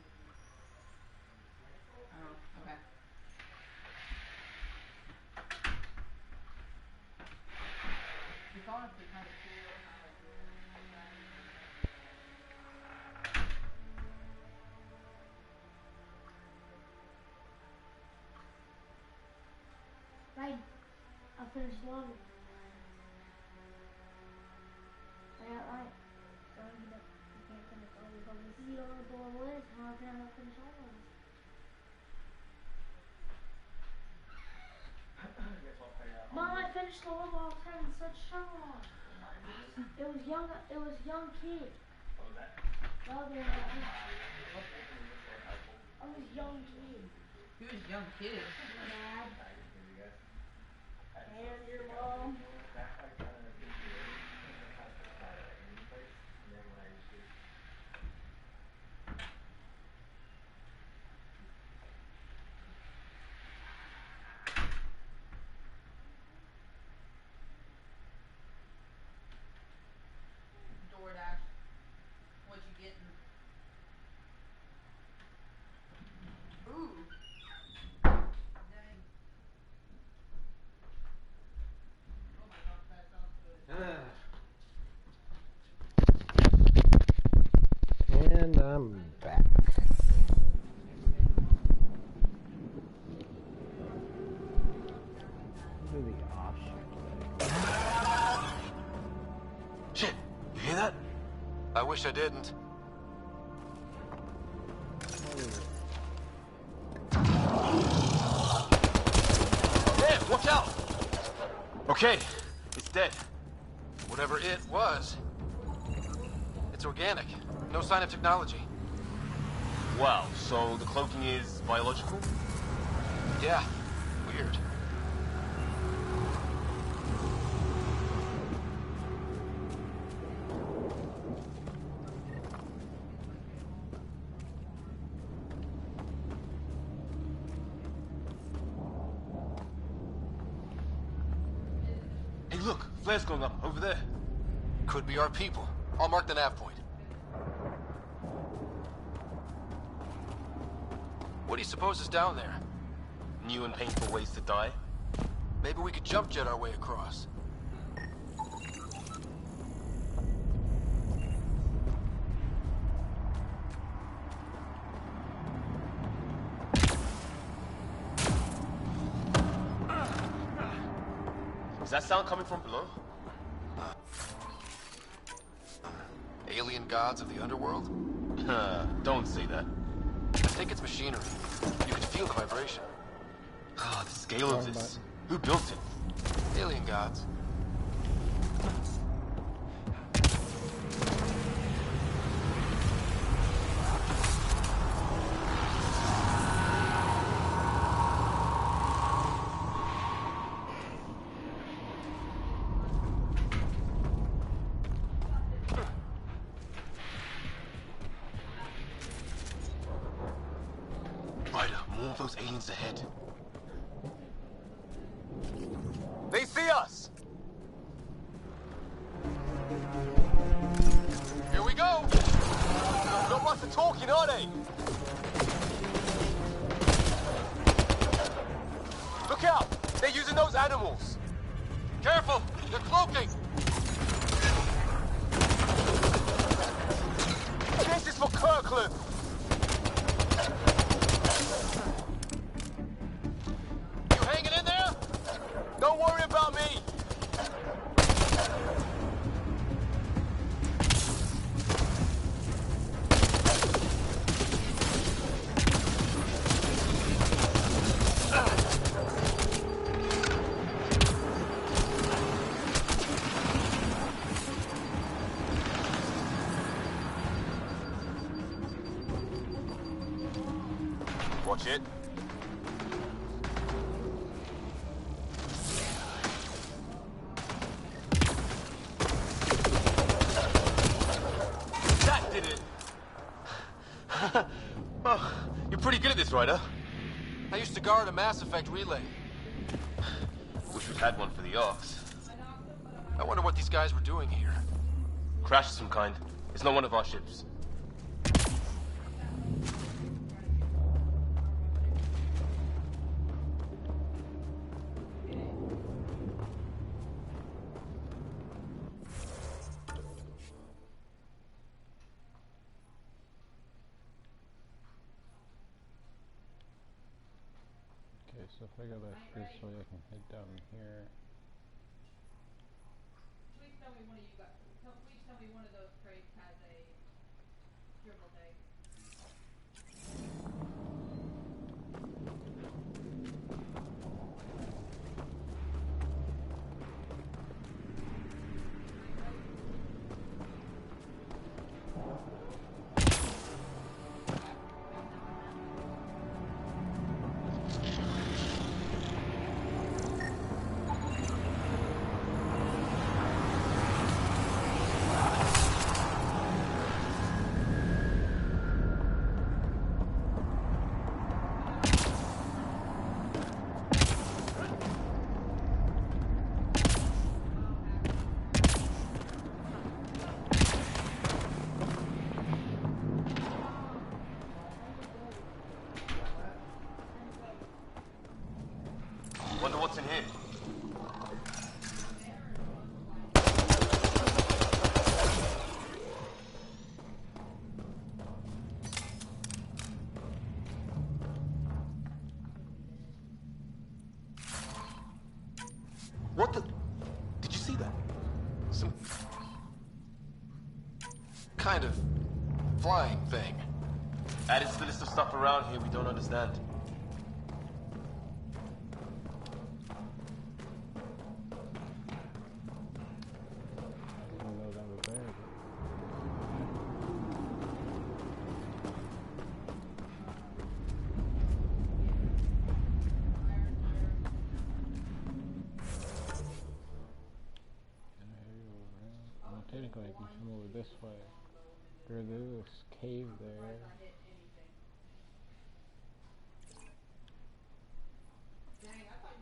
S5: Oh, okay. It's honestly kind of cool.
S2: Right. I finished one. I got right. So you can't finish all your bubbles. You don't know the one is. How can I not finish all of them? Mom, I finished the level. I was having such trouble. It was young kid. What was that? The other one. I was young kid.
S5: Who was young kid?
S2: Dad. And your mom.
S5: DoorDash. What you getting? Ooh. Dang. Oh my gosh, that sounds good.
S1: And I'm back. Do the offshoot.
S21: Shit, you hear that?
S7: I wish I didn't.
S21: There, watch out! Okay, it's dead.
S7: Whatever it was. It's organic. No sign of technology.
S21: Wow, so the cloaking is biological?
S7: Yeah, weird.
S3: Flare's going up, over there.
S7: Could be our people. I'll mark the nav point. What do you suppose is down there?
S3: New and painful ways to die?
S7: Maybe we could jump jet our way across.
S3: Is that sound coming from below?
S7: Alien gods of the underworld?
S3: Don't say that.
S7: I think it's machinery. You can feel the vibration.
S3: Ah, the scale of this. Who built it?
S7: Alien gods.
S3: Those aliens ahead.
S7: They see us! Here we go! Not much of talking, are they? Look out! They're using those animals! Careful! They're cloaking! This is for Kirkland! Don't worry about me!
S3: Watch it.
S7: Oh, you're pretty good at this, Ryder. I used to guard a Mass Effect relay.
S3: Wish we'd had one for the Arks.
S7: I wonder what these guys were doing here.
S3: Crash of some kind. It's not one of our ships.
S1: So if I go back this way, I can head down here.
S5: Please tell me one of those crates has a dribble tag.
S3: Wonder what's in here. What the? Did you see that?
S7: Some kind of flying thing.
S3: Added to the list of stuff around here we don't understand.
S1: Technically, I can come over this way. There's this cave there.
S5: Dang, I thought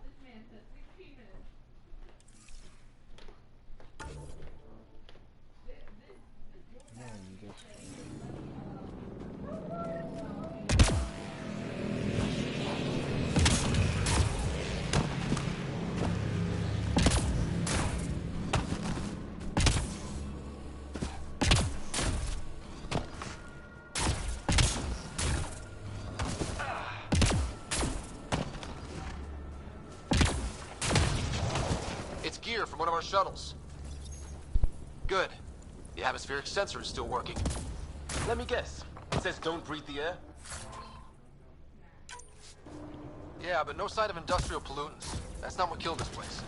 S5: this man said 16 minutes.
S7: shuttles. Good. The atmospheric sensor is still working.
S3: Let me guess. It says don't breathe the air?
S7: Yeah, but no sign of industrial pollutants. That's not what killed this place.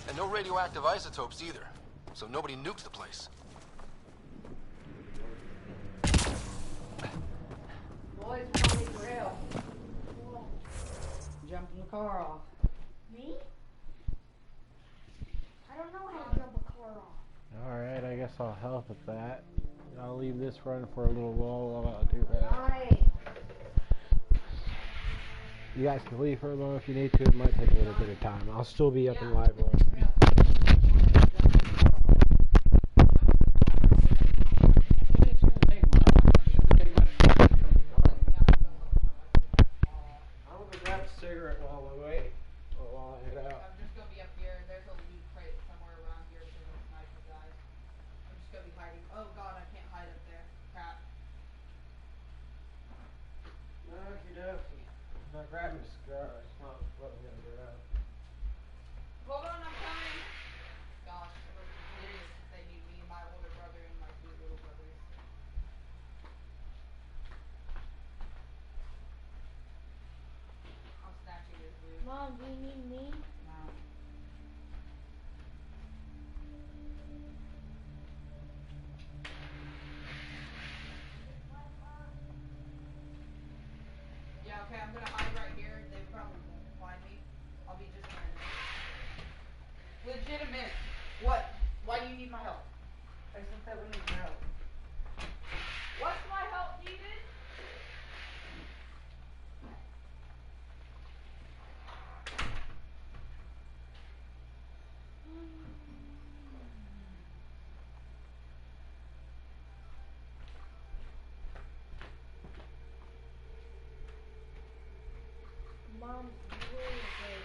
S7: And no radioactive isotopes either. So nobody nukes the place.
S5: Boys, we're on the grill. Jumping the car off.
S2: Me? I don't know how to jump a car off.
S1: Alright, I guess I'll help with that. I'll leave this run for a little while while I do that.
S2: Alright.
S1: You guys can leave for a moment if you need to. It might take a little bit of time. I'll still be up in live mode. I'm gonna grab a cigarette while I wait. While I head out.
S5: I'm just gonna be up here. There's a loot crate somewhere around here for those sniper guys. I'm just gonna be hiding. Oh god, I can't hide up there. Crap.
S1: Okie dokie. If I grab a cigar, it's not what I'm gonna grab.
S5: Hold on, I'm coming. Gosh, it was hilarious if they need me, my older brother, and my two little brothers. I'm snatching his loot.
S2: Mom, do you need me?
S5: No. Yeah, okay, I'm gonna hide right here. They probably won't find me. I'll be just a minute. Legitimate. What? Why do you need my help? I just said we need your help. What's my help needed?
S2: Mom's really big.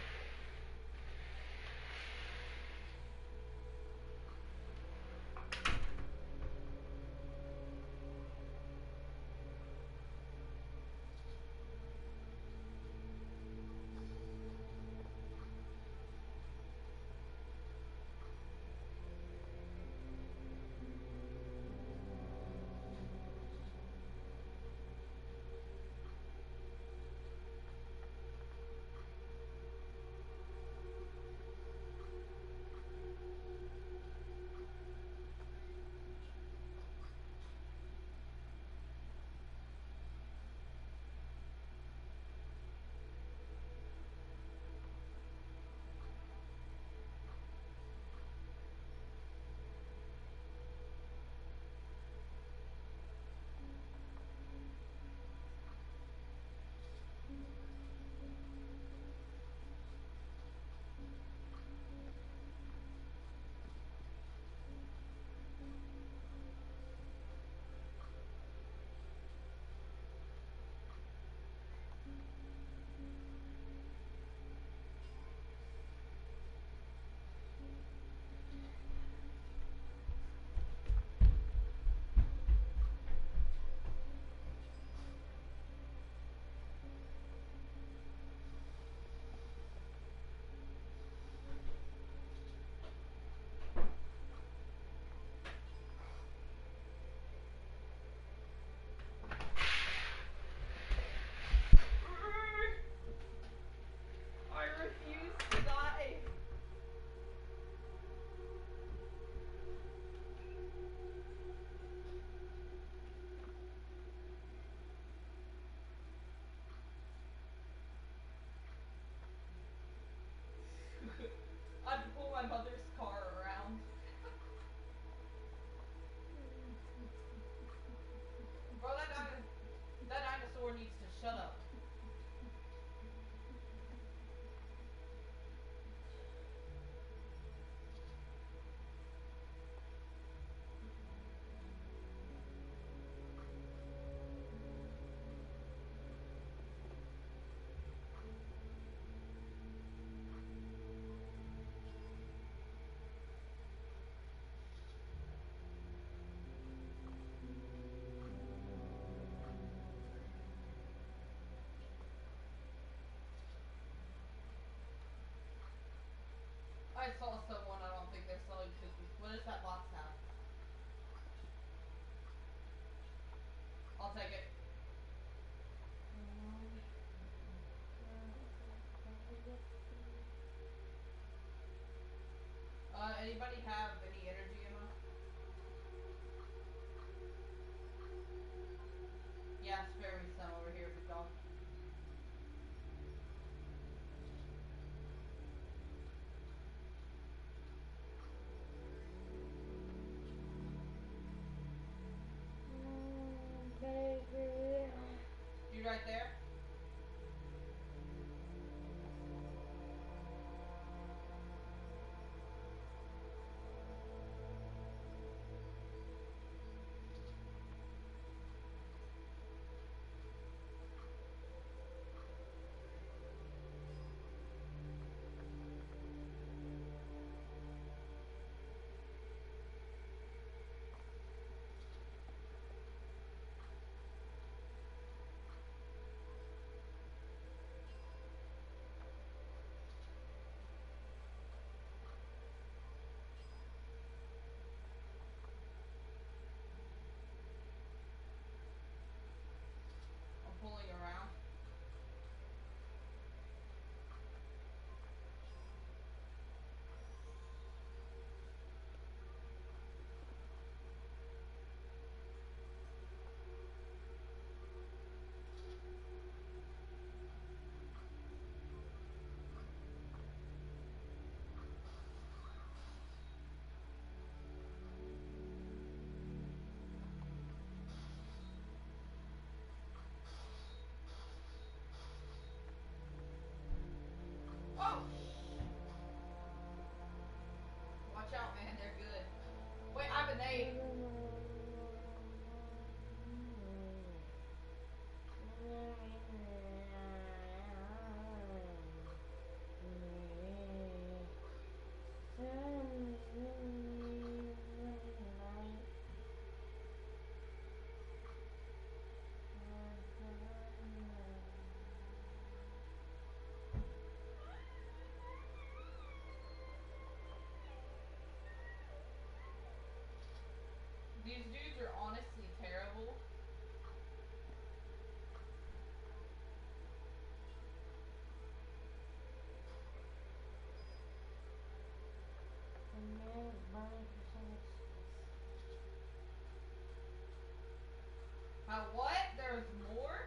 S5: How what? There's more?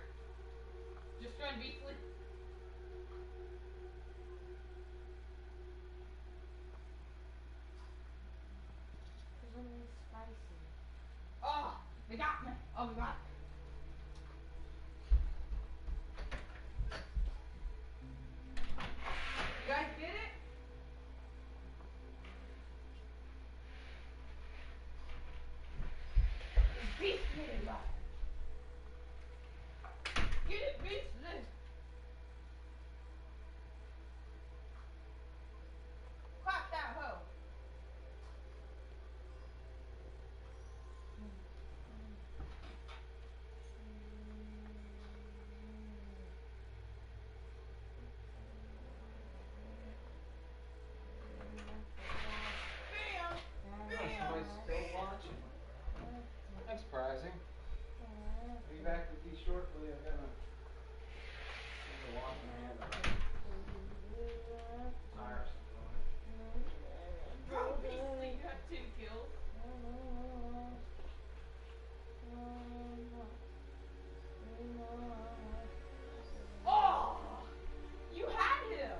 S5: Just trying to be slick.
S2: Something spicy.
S5: Oh, they got me. Oh my god. You guys get it? Beast it, love. Get it, beast it. Clap that hoe.
S1: Somebody's still watching. That's surprising. I'll be back with you shortly. I'm gonna wash my hands. Tiresome,
S5: Bro, beastly, you have 2 kills. Oh! You had him!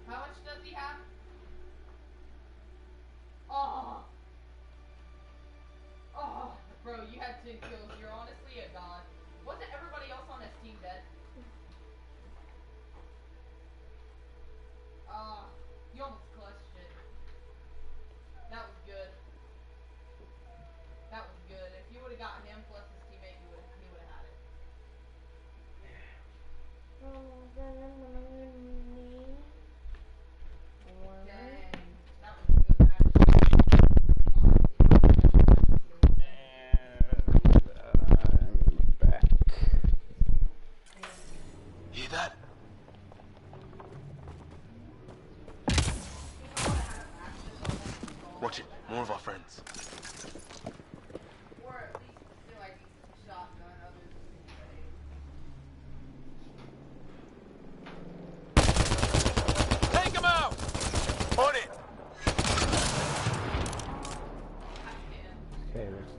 S5: How much does he have? Oh! Oh! Bro, you had 2 kills. You're honestly a god. Wasn't everybody else on his team dead? You almost clutched it. That was good. That was good. If you would have gotten him plus his teammate, he would have had it. Dang. That was good,
S1: I'm back.
S3: Hear that? Watch it. More of our friends.
S5: Or at least feel like he's shotgun others than
S3: Take him out! On it!
S1: Okay, there's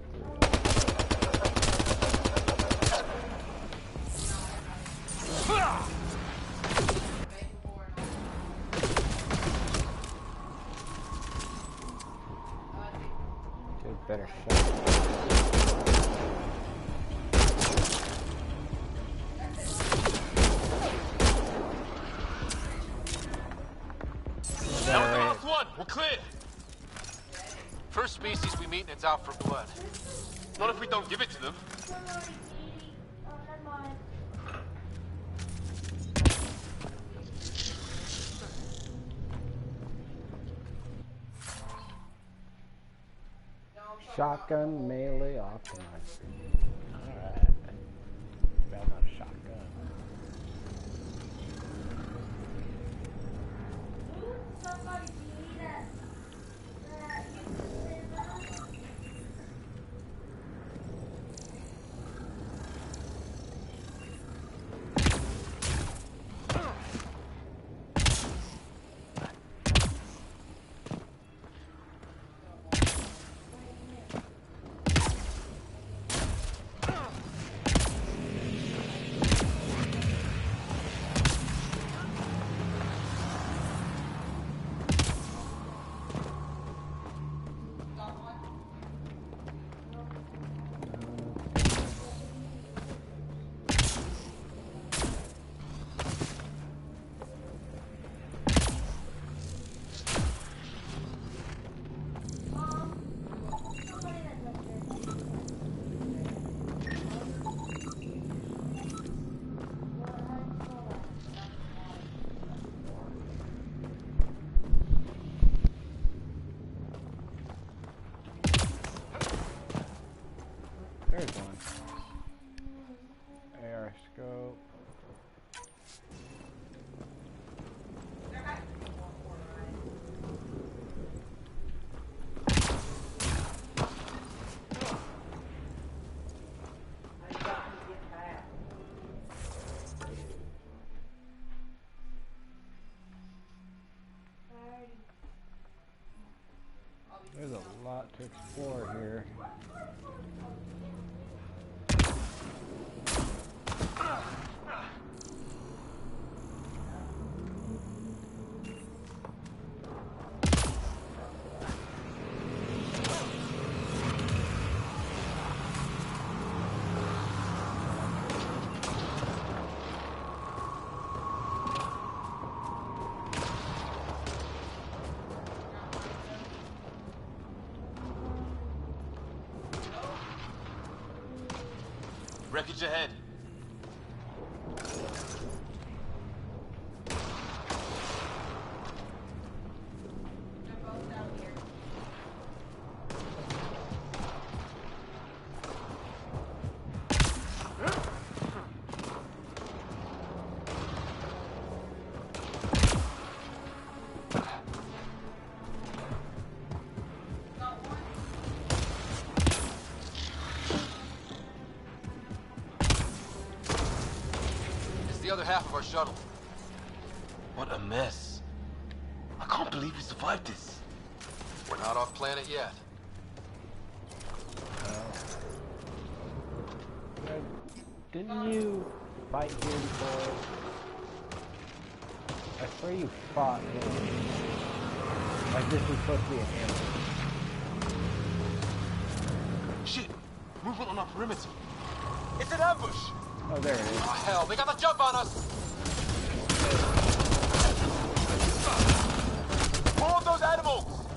S1: better shot.
S3: That was the last one. We're clear.
S7: First species we meet and it's out for blood.
S3: Not if we don't give it to them.
S1: Shotgun melee optimized. Alright. Bad not a shotgun.
S2: Somebody need it.
S1: There's one. AR scope. There's a lot to explore here.
S21: Wreckage ahead.
S7: The other half of our shuttle.
S21: What a mess. I can't believe we survived this.
S7: We're not off planet yet.
S1: Didn't you fight here before? I swear you fought here. Like this was supposed to be an ambush.
S21: Shit! Movement on our perimeter. It's an ambush!
S1: Oh, there it is.
S7: Oh, hell, they got the jump on us!
S21: More of those animals!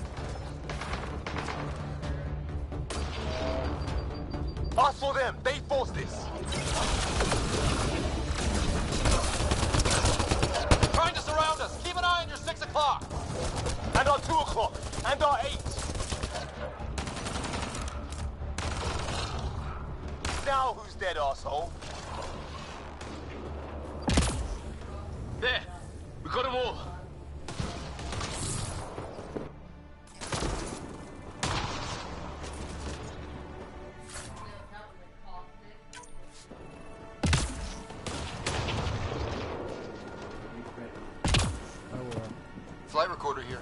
S21: Us or them, they forced this.
S7: Trying to surround us! Keep an eye on your 6 o'clock!
S21: And our 2 o'clock! And our 8! Now who's dead, arsehole? There! We got them all!
S7: Flight recorder here.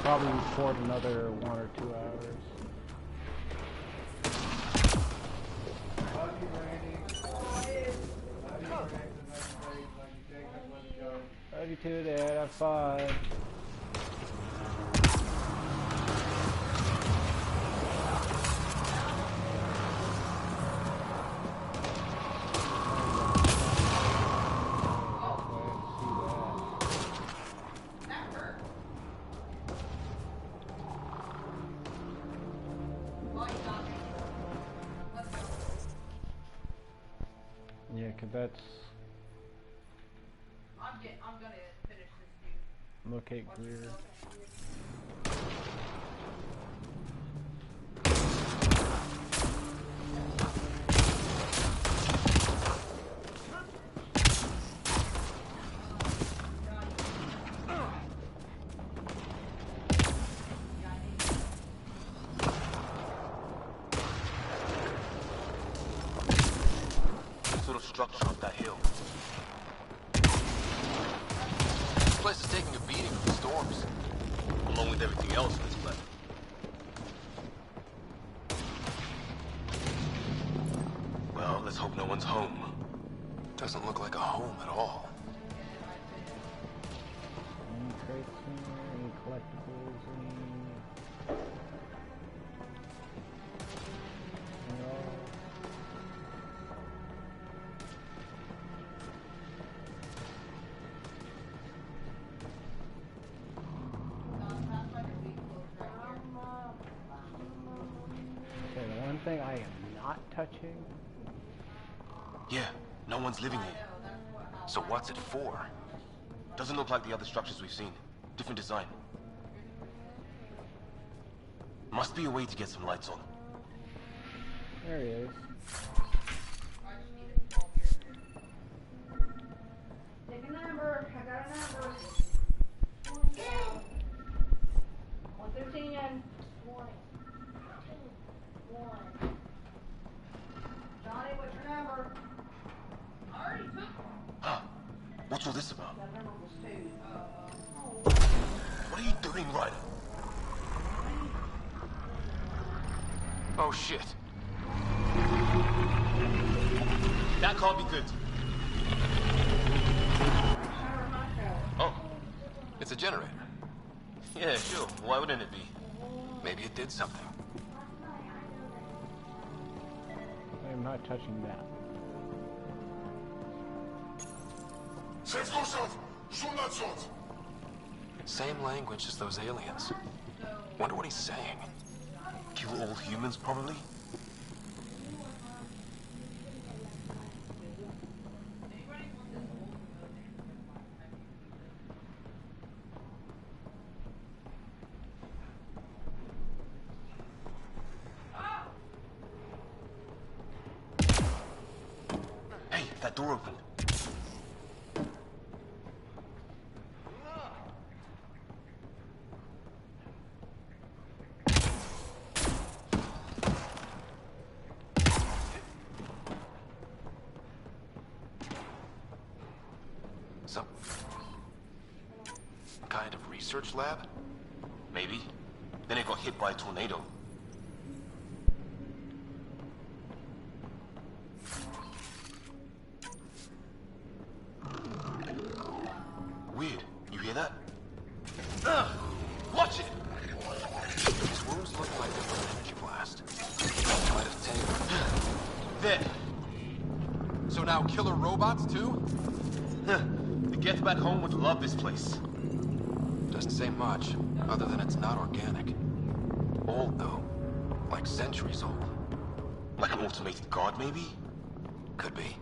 S1: Probably record another 1 or 2 hours. Love you too, Dad. Have fun. Yeah, 'cause that's
S5: I'm gonna finish this dude.
S1: locate Greer.
S21: Sort of structure up that hill.
S7: This place is taking a beating from the storms.
S21: Along with everything else on this planet. Well, let's hope no one's home.
S7: Doesn't look like a home at all.
S1: Any crates in there? Any collectibles? Any... Okay, the one thing I am not touching.
S21: Yeah, no one's living here. So what's it for? Doesn't look like the other structures we've seen. Different design. Must be a way to get some lights on.
S1: There he is.
S5: Take a number. I got a number. 113. 1. Johnny, what's your number? I already took one.
S21: Huh. What's all this about?
S5: That number was 2.
S21: What are you doing, Ryder?
S7: Oh, shit.
S21: That can't be good.
S7: Oh. It's a generator.
S21: Yeah, sure. Why wouldn't it be?
S7: Maybe it did something.
S1: I am not touching that.
S7: Same language as those aliens. Wonder what he's saying.
S21: Kill all humans, probably? Hey, that door opened.
S7: Some kind of research lab?
S21: Maybe. Then it got hit by a tornado. Weird. You hear that? Watch it!
S7: These wounds look like they're from an energy blast. Might have tangled.
S21: There.
S7: So now killer robots too?
S21: The Geth back home would love this place.
S7: Doesn't say much, other than it's not organic. Old though. Like centuries old.
S21: Like an automated guard, maybe?
S7: Could be.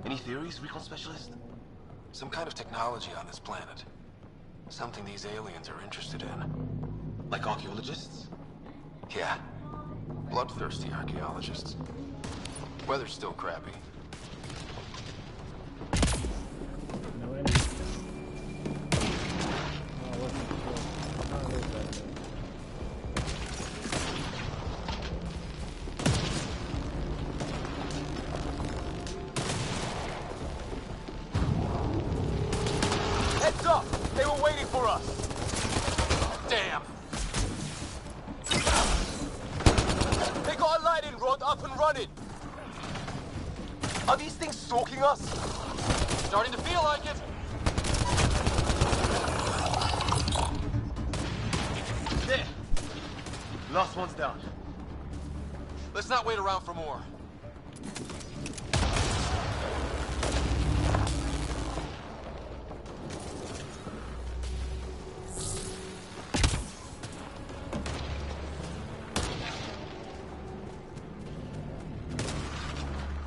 S21: Any theories, recon specialist?
S7: Some kind of technology on this planet. Something these aliens are interested in.
S21: Like archaeologists?
S7: Yeah. Bloodthirsty archaeologists. Weather's still crappy.
S1: No enemy. Oh, what's it? Oh, there's that.
S21: Heads up! They were waiting for us!
S7: Damn!
S21: They got a lightning rod up and running! Are these things stalking us?
S7: Starting to feel like it!
S21: There! Last one's down.
S7: Let's not wait around for more.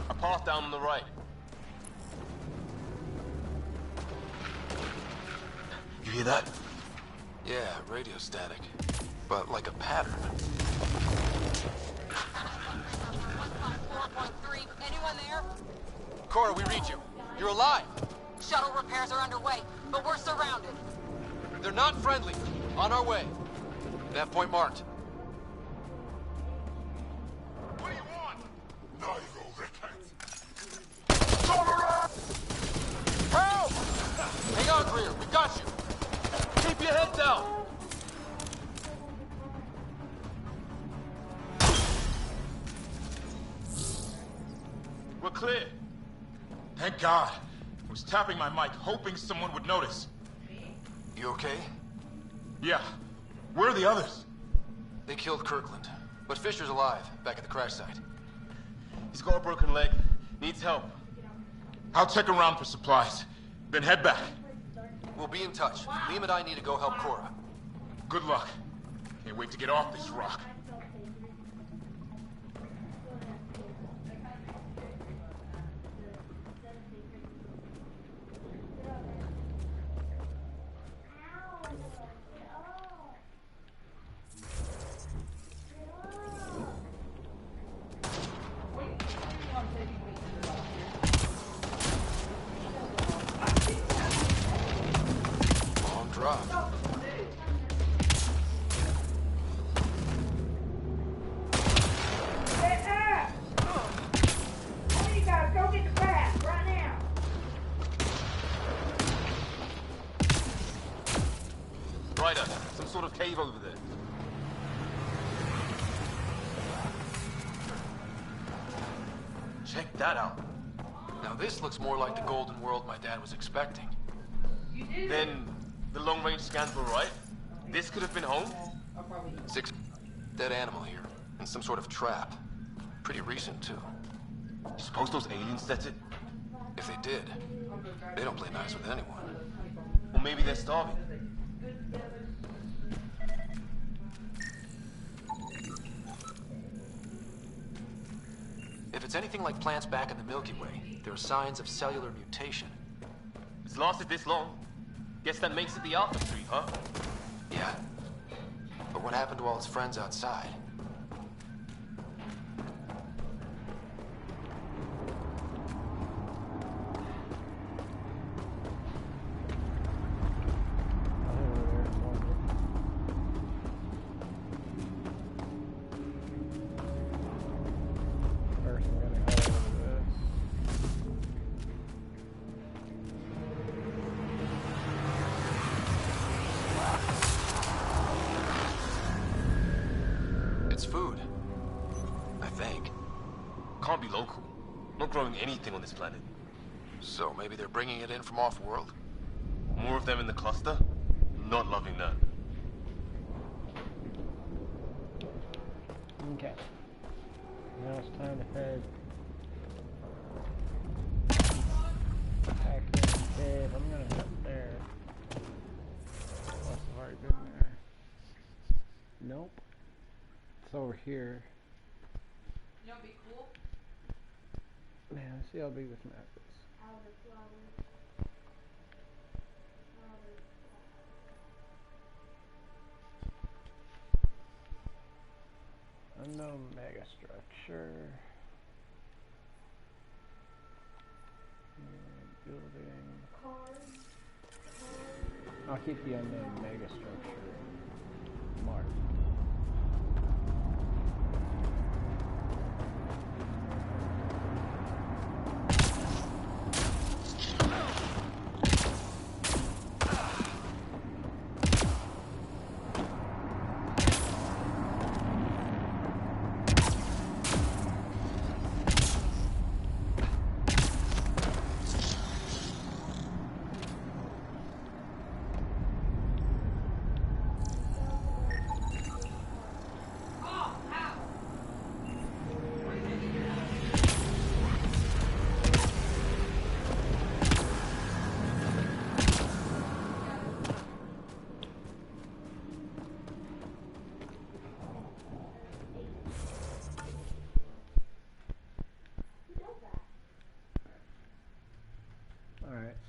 S21: A path down on the right. You hear that?
S7: Yeah, radio static. But like a pattern.
S12: 4.3. Anyone there?
S7: Cora, we read you. You're alive.
S12: Shuttle repairs are underway, but we're surrounded.
S7: They're not friendly. On our way. Nav point marked.
S11: What do you want? Now you go,
S7: Help! Hang on, Greer. We got you.
S21: Keep your head down!
S6: We're clear. Thank God. I was tapping my mic, hoping someone would notice.
S7: You okay?
S6: Yeah. Where are the others?
S7: They killed Kirkland. But Fisher's alive, back at the crash site.
S21: He's got a broken leg. Needs help.
S6: I'll check around for supplies. Then head back.
S7: We'll be in touch. Liam and I need to go help Cora.
S6: Good luck. Can't wait to get off this rock.
S7: Long drop.
S21: sort of cave over there. Check that out.
S7: Now this looks more like the golden world my dad was expecting.
S21: Then the long-range scans were right. This could have been home.
S7: 6 dead animal here, and some sort of trap. Pretty recent too.
S21: Suppose those aliens set it?
S7: If they did, they don't play nice with anyone.
S21: Or maybe they're starving.
S7: If it's anything like plants back in the Milky Way, there are signs of cellular mutation.
S21: It's lasted this long. Guess that makes it the Alpha tree, huh?
S7: Yeah. But what happened to all its friends outside?
S21: Anything on this planet.
S7: So maybe they're bringing it in from off-world?
S21: More of them in the cluster? Not loving that.
S1: Okay. Now it's time to head back in the cave. I'm gonna head there. Unless I've already been there. Nope. It's over here.
S5: You know what'd be cool?
S1: Man, let's see how big this map is. Unknown mega structure. Building. I'll keep the unknown mega structure marked.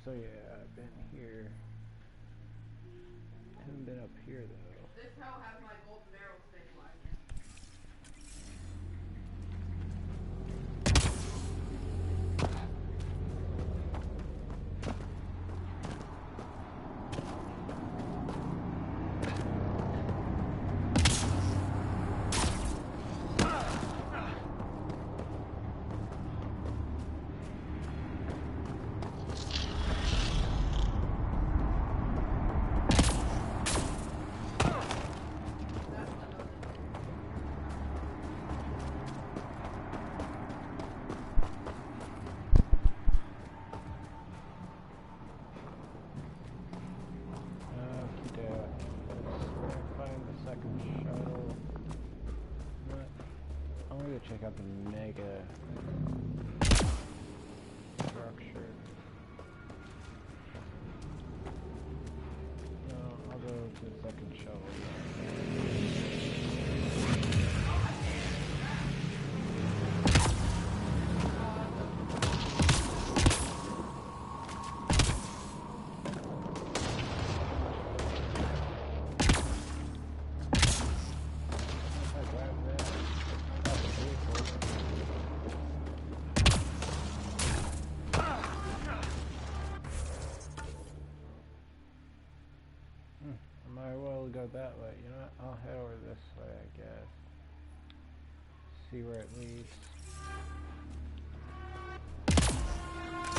S1: So yeah, I've been here. Haven't been up here though.
S5: This hell has my golden barrel stabilized.
S1: Check out the mega structure. No, I'll go to the second shuttle. Go that way, you know what? I'll head over this way, I guess. See where it leads.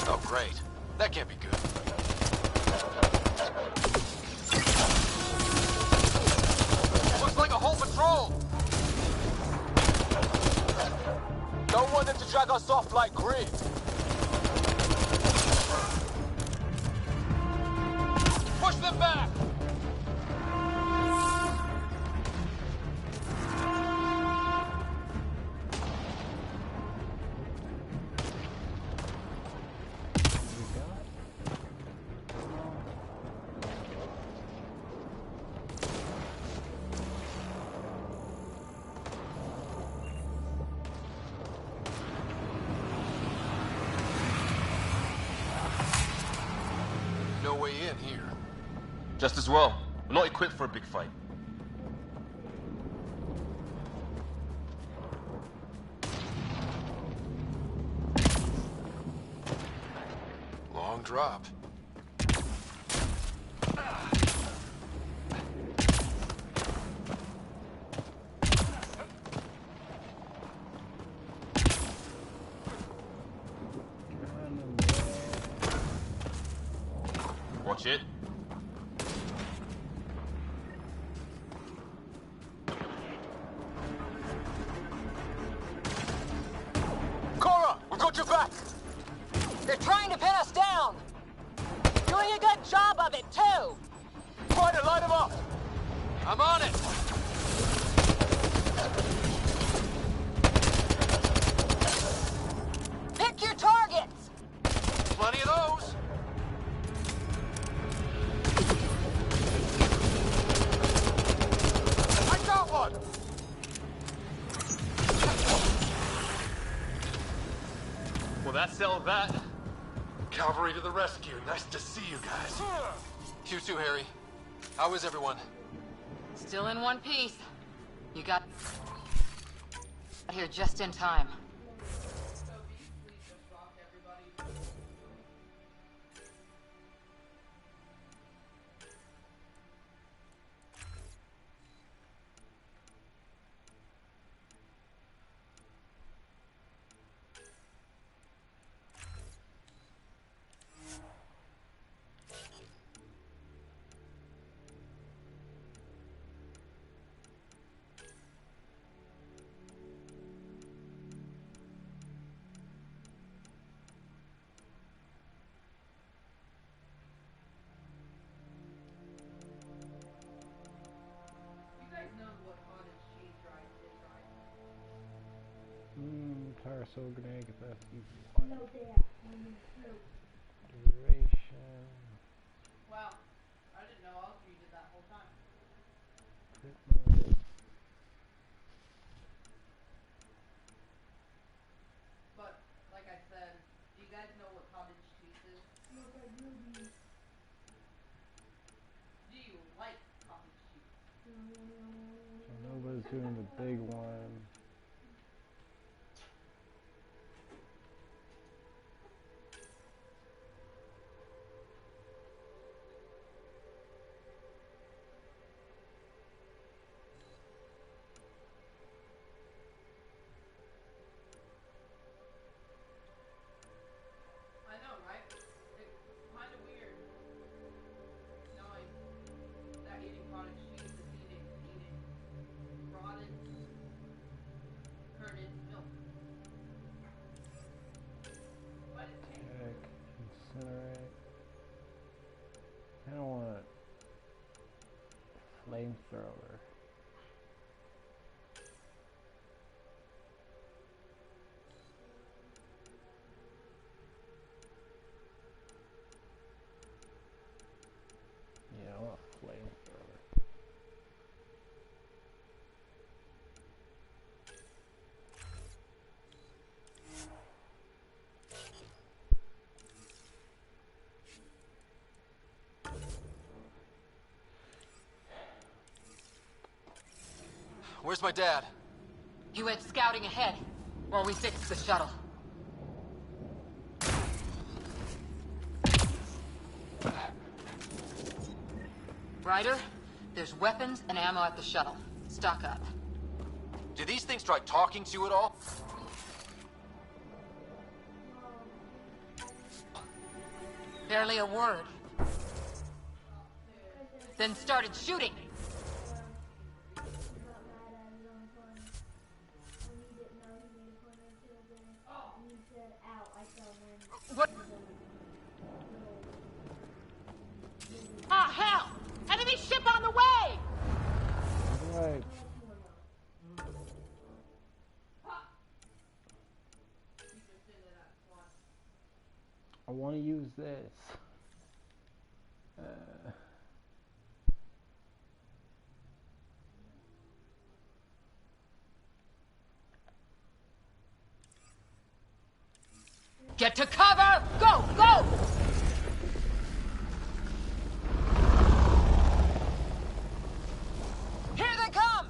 S7: Oh, great. That can't be good.
S3: control! Don't want them to drag us off like grid. Push them back!
S7: No way in here.
S21: Just as well. We're not equipped for a big fight.
S7: Long drop.
S21: Watch it.
S3: Cora, we've got your back!
S12: They're trying to pin us down! Doing a good job of it, too!
S3: Try to light them up!
S7: I'm on it!
S12: Pick your targets!
S7: Plenty of those!
S3: I got one!
S21: Well, that settled that.
S15: Cavalry to the rescue. Nice to see you guys.
S7: You too, Harry. How is everyone?
S18: Still in one piece. You got here just in time.
S1: Tire so grenade capacity.
S2: No, Dad.
S1: Duration.
S5: Wow. I didn't know Audrey did that whole time. But, like I said, do you guys know what cottage cheese is?
S2: No, but really.
S5: Do you like cottage cheese?
S1: So Nova's doing the big one.
S5: I know, right? It's kind of weird knowing that eating cottage cheese is eating rotten, curded milk. But it tastes
S1: Check. Incinerate. I don't want flamethrower. Yeah, I want flamethrower.
S7: Where's my dad?
S18: He went scouting ahead while we fixed the shuttle. Ryder, there's weapons and ammo at the shuttle. Stock up.
S7: Do these things try talking to you at all?
S18: Barely a word. Then started shooting.
S7: What?
S12: Ah, hell! Enemy ship on the way!
S1: Right. I want to use this.
S12: Get to cover! Go, go! Here they come!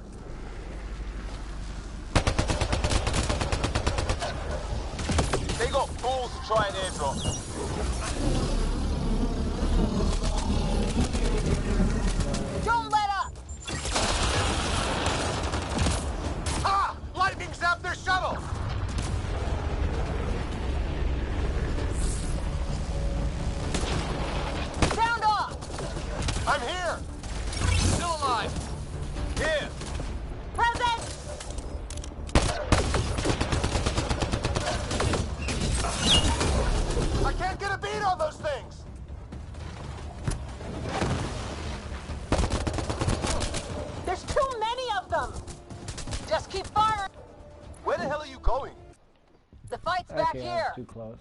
S3: They got balls to try an airdrop.
S12: Don't let up!
S20: Ah! Lightning zapped their shuttle!
S12: Sound off!
S20: I'm here!
S7: Still alive.
S3: Here.
S12: Present!
S20: I can't get a beat on those things!
S12: There's too many of them! Just keep firing!
S3: Where the hell are you going?
S12: The fight's back
S1: Okay, I
S12: here!
S1: was too close.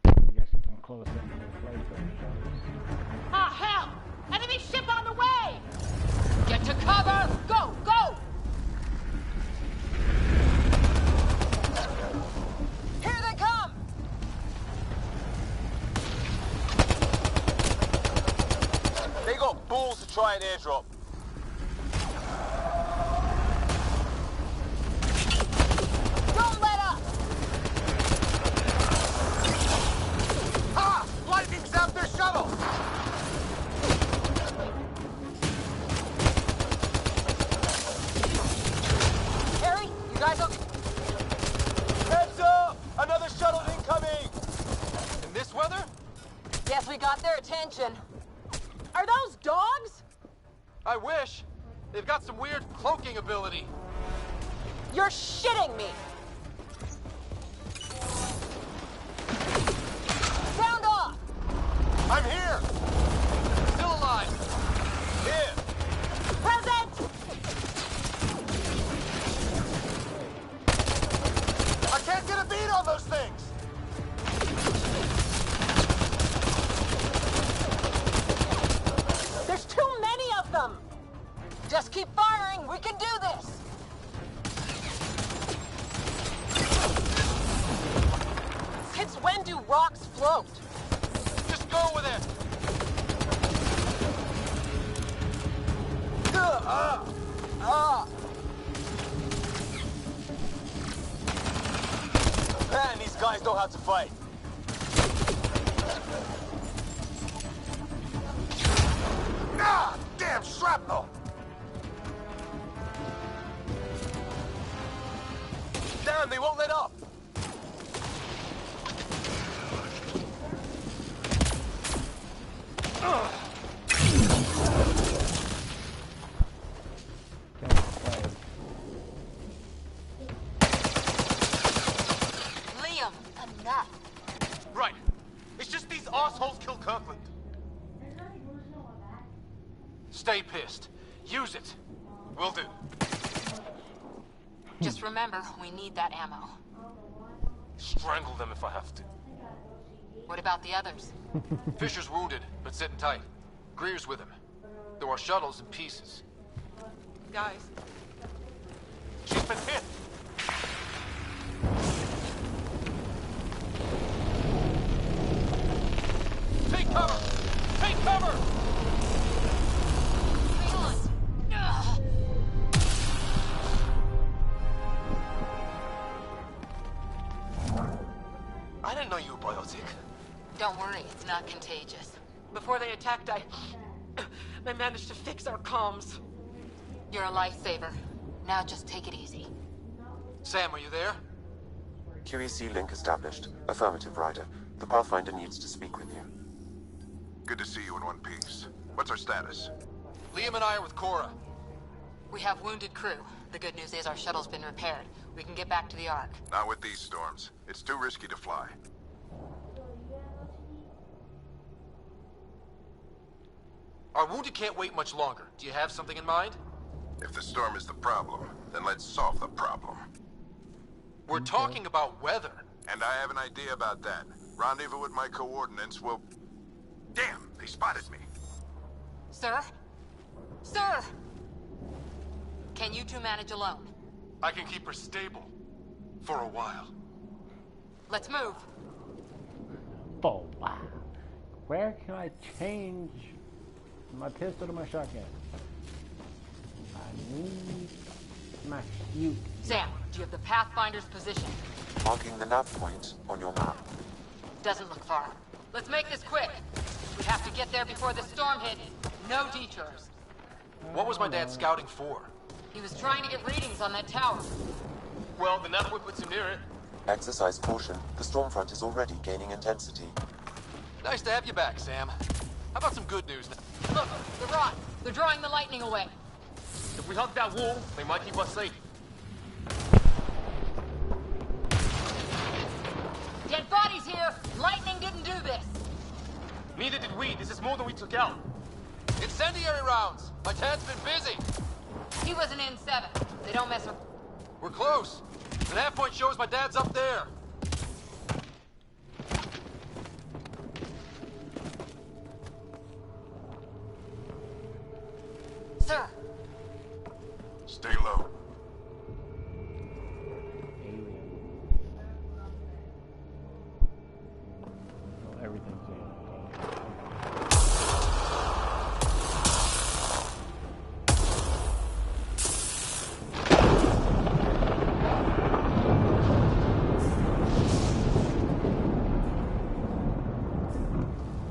S1: I'm guessing I'm close in to the flamethrower.
S12: Ah, hell! Enemy ship on the way! Get to cover! Go, go! Here they come!
S3: They got balls to try an airdrop.
S12: Don't let up!
S20: Ah! Lightning zapped their shuttle!
S12: Harry, you guys okay?
S3: Heads up! Another shuttle incoming!
S7: In this weather?
S12: Guess we got their attention. Are those dogs?
S7: I wish. They've got some weird cloaking ability.
S12: You're shitting me! Sound off!
S20: I'm here!
S7: Still alive.
S3: Here.
S12: Present!
S20: I can't get a beat on those things!
S12: There's too many of them! Just keep firing, we can do this! Since when do rocks float?
S7: Just go with it.
S3: Man, these guys know how to fight.
S20: Ah! Damn shrapnel!
S3: Damn, they won't let up.
S12: Liam, enough.
S3: Right. It's just these assholes killed Kirkland.
S7: Stay pissed. Use it.
S3: Will do.
S12: Just remember, we need that ammo.
S3: Strangle them if I have to.
S12: What about the others?
S7: Fisher's wounded, but sitting tight. Greer's with him. There are shuttles in pieces.
S12: Guys.
S3: She's been hit.
S7: Take cover! Take cover!
S3: I didn't know you were biotic.
S12: Don't worry, it's not contagious.
S13: Before they attacked, I managed to fix our comms.
S12: You're a lifesaver. Now just take it easy.
S7: Sam, are you there?
S10: QEC link established. Affirmative, Ryder. The Pathfinder needs to speak with you.
S11: Good to see you in one piece. What's our status?
S7: Liam and I are with Cora.
S12: We have wounded crew. The good news is our shuttle's been repaired. We can get back to the Ark.
S11: Not with these storms. It's too risky to fly.
S7: Our wounded can't wait much longer. Do you have something in mind?
S11: If the storm is the problem, then let's solve the problem.
S7: We're talking about weather.
S11: And I have an idea about that. Rendezvous with my coordinates will... Damn, they spotted me.
S12: Sir? Sir! Can you two manage alone?
S7: I can keep her stable. For a while.
S12: Let's move.
S1: Oh, wow. Where can I change my pistol to my shotgun? I need my shoot.
S12: Sam, do you have the Pathfinder's position?
S10: Marking the nav point on your map.
S12: Doesn't look far. Let's make this quick. We have to get there before the storm hits. No detours.
S7: What was my dad scouting for?
S12: He was trying to get readings on that tower.
S21: Well, the nav puts him near it.
S10: Exercise caution. The storm front is already gaining intensity.
S7: Nice to have you back, Sam. How about some good news now?
S12: Look, the rods. They're drawing the lightning away.
S21: If we hug that wall, they might keep us safe.
S12: Dead bodies here! Lightning didn't do this!
S21: Neither did we. This is more than we took out.
S7: Incendiary rounds! My dad's been busy!
S12: He was an N7. They don't mess with...
S7: We're close. The nav point shows my dad's up there.
S12: Sir!
S11: Stay low.
S1: Everything's in.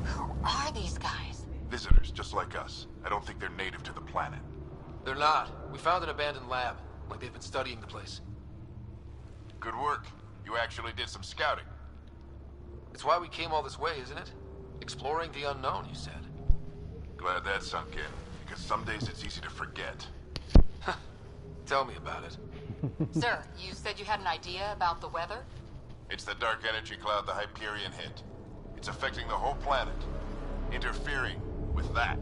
S12: Who are these guys?
S11: Visitors, just like us. I don't think they're native to the planet.
S7: They're not. We found an abandoned lab. Like they've been studying the place.
S11: Good work. You actually did some scouting.
S7: It's why we came all this way, isn't it? Exploring the unknown, you said.
S11: Glad that sunk in, because some days it's easy to forget.
S7: Tell me about it.
S12: Sir, you said you had an idea about the weather?
S11: It's the dark energy cloud the Hyperion hit. It's affecting the whole planet. Interfering with that.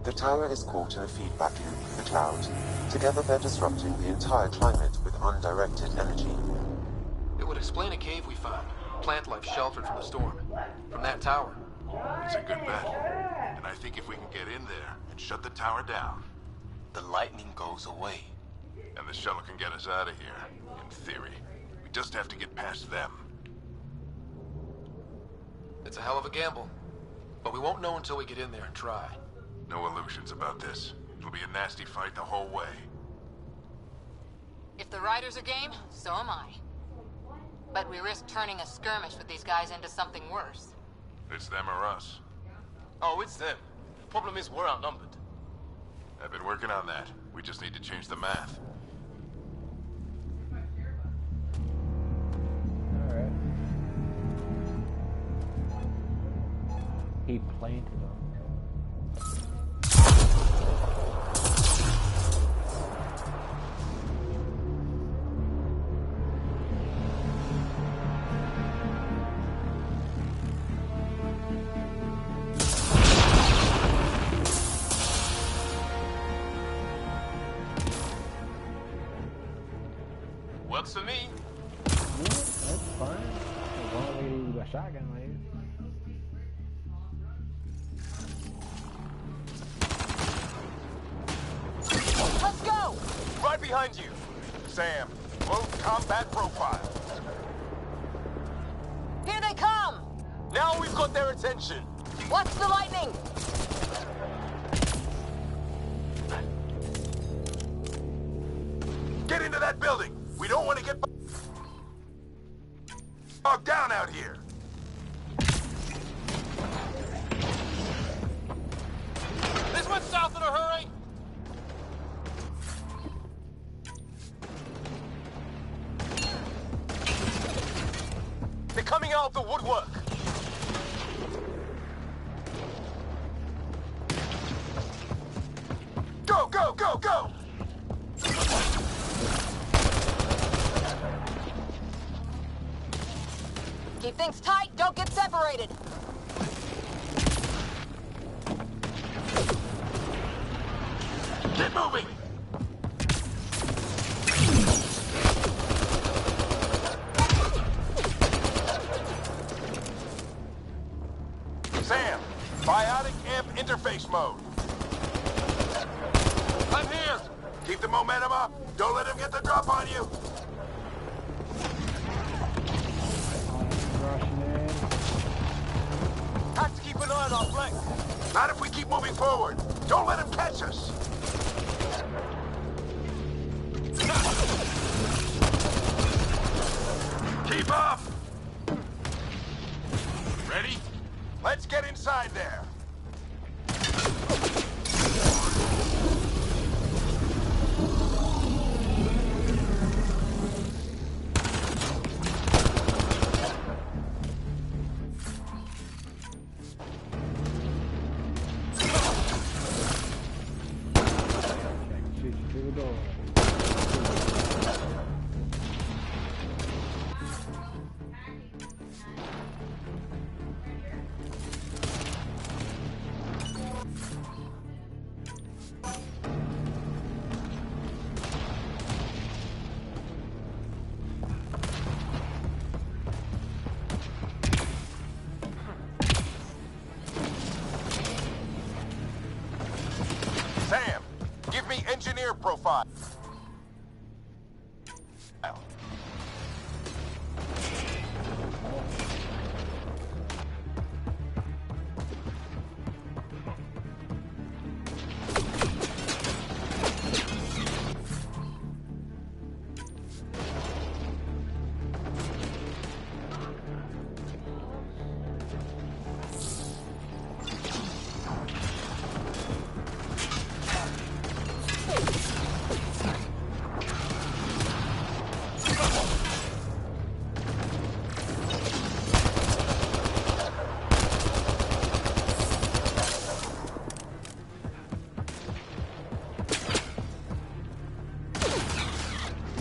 S10: The tower is caught in a feedback loop, the cloud. Together they're disrupting the entire climate with undirected energy.
S7: It would explain a cave we found. Plant life sheltered from the storm. From that tower.
S11: It's a good bet. And I think if we can get in there and shut the tower down...
S21: The lightning goes away.
S11: And the shuttle can get us out of here, in theory. We just have to get past them.
S7: It's a hell of a gamble. But we won't know until we get in there and try.
S11: No illusions about this. It'll be a nasty fight the whole way.
S12: If the riders are game, so am I. But we risk turning a skirmish with these guys into something worse.
S11: It's them or us.
S21: Oh, it's them. The problem is we're outnumbered.
S11: I've been working on that. We just need to change the math.
S1: Alright. He planted them.
S21: Works for me.
S1: Yeah, that's fine. As long as we use a shotgun, maybe.
S12: Let's go!
S21: Right behind you.
S11: Sam, load combat profile.
S12: Here they come!
S21: Now we've got their attention.
S12: Watch the lightning!
S11: Get into that building. We don't want to get bogged down out here.
S21: This one's south in a hurry. They're coming out of the woodwork.
S11: Go, go, go, go!
S12: Keep things tight, don't get separated.
S6: Keep moving! Sam, biotic amp interface mode. I'm here! Keep the momentum up. Don't let him get the drop on you. Have to keep an eye on our flank. Not if we keep moving forward. Don't let him catch us. Keep up! Ready? Let's get inside there. Sam, give me engineer profile.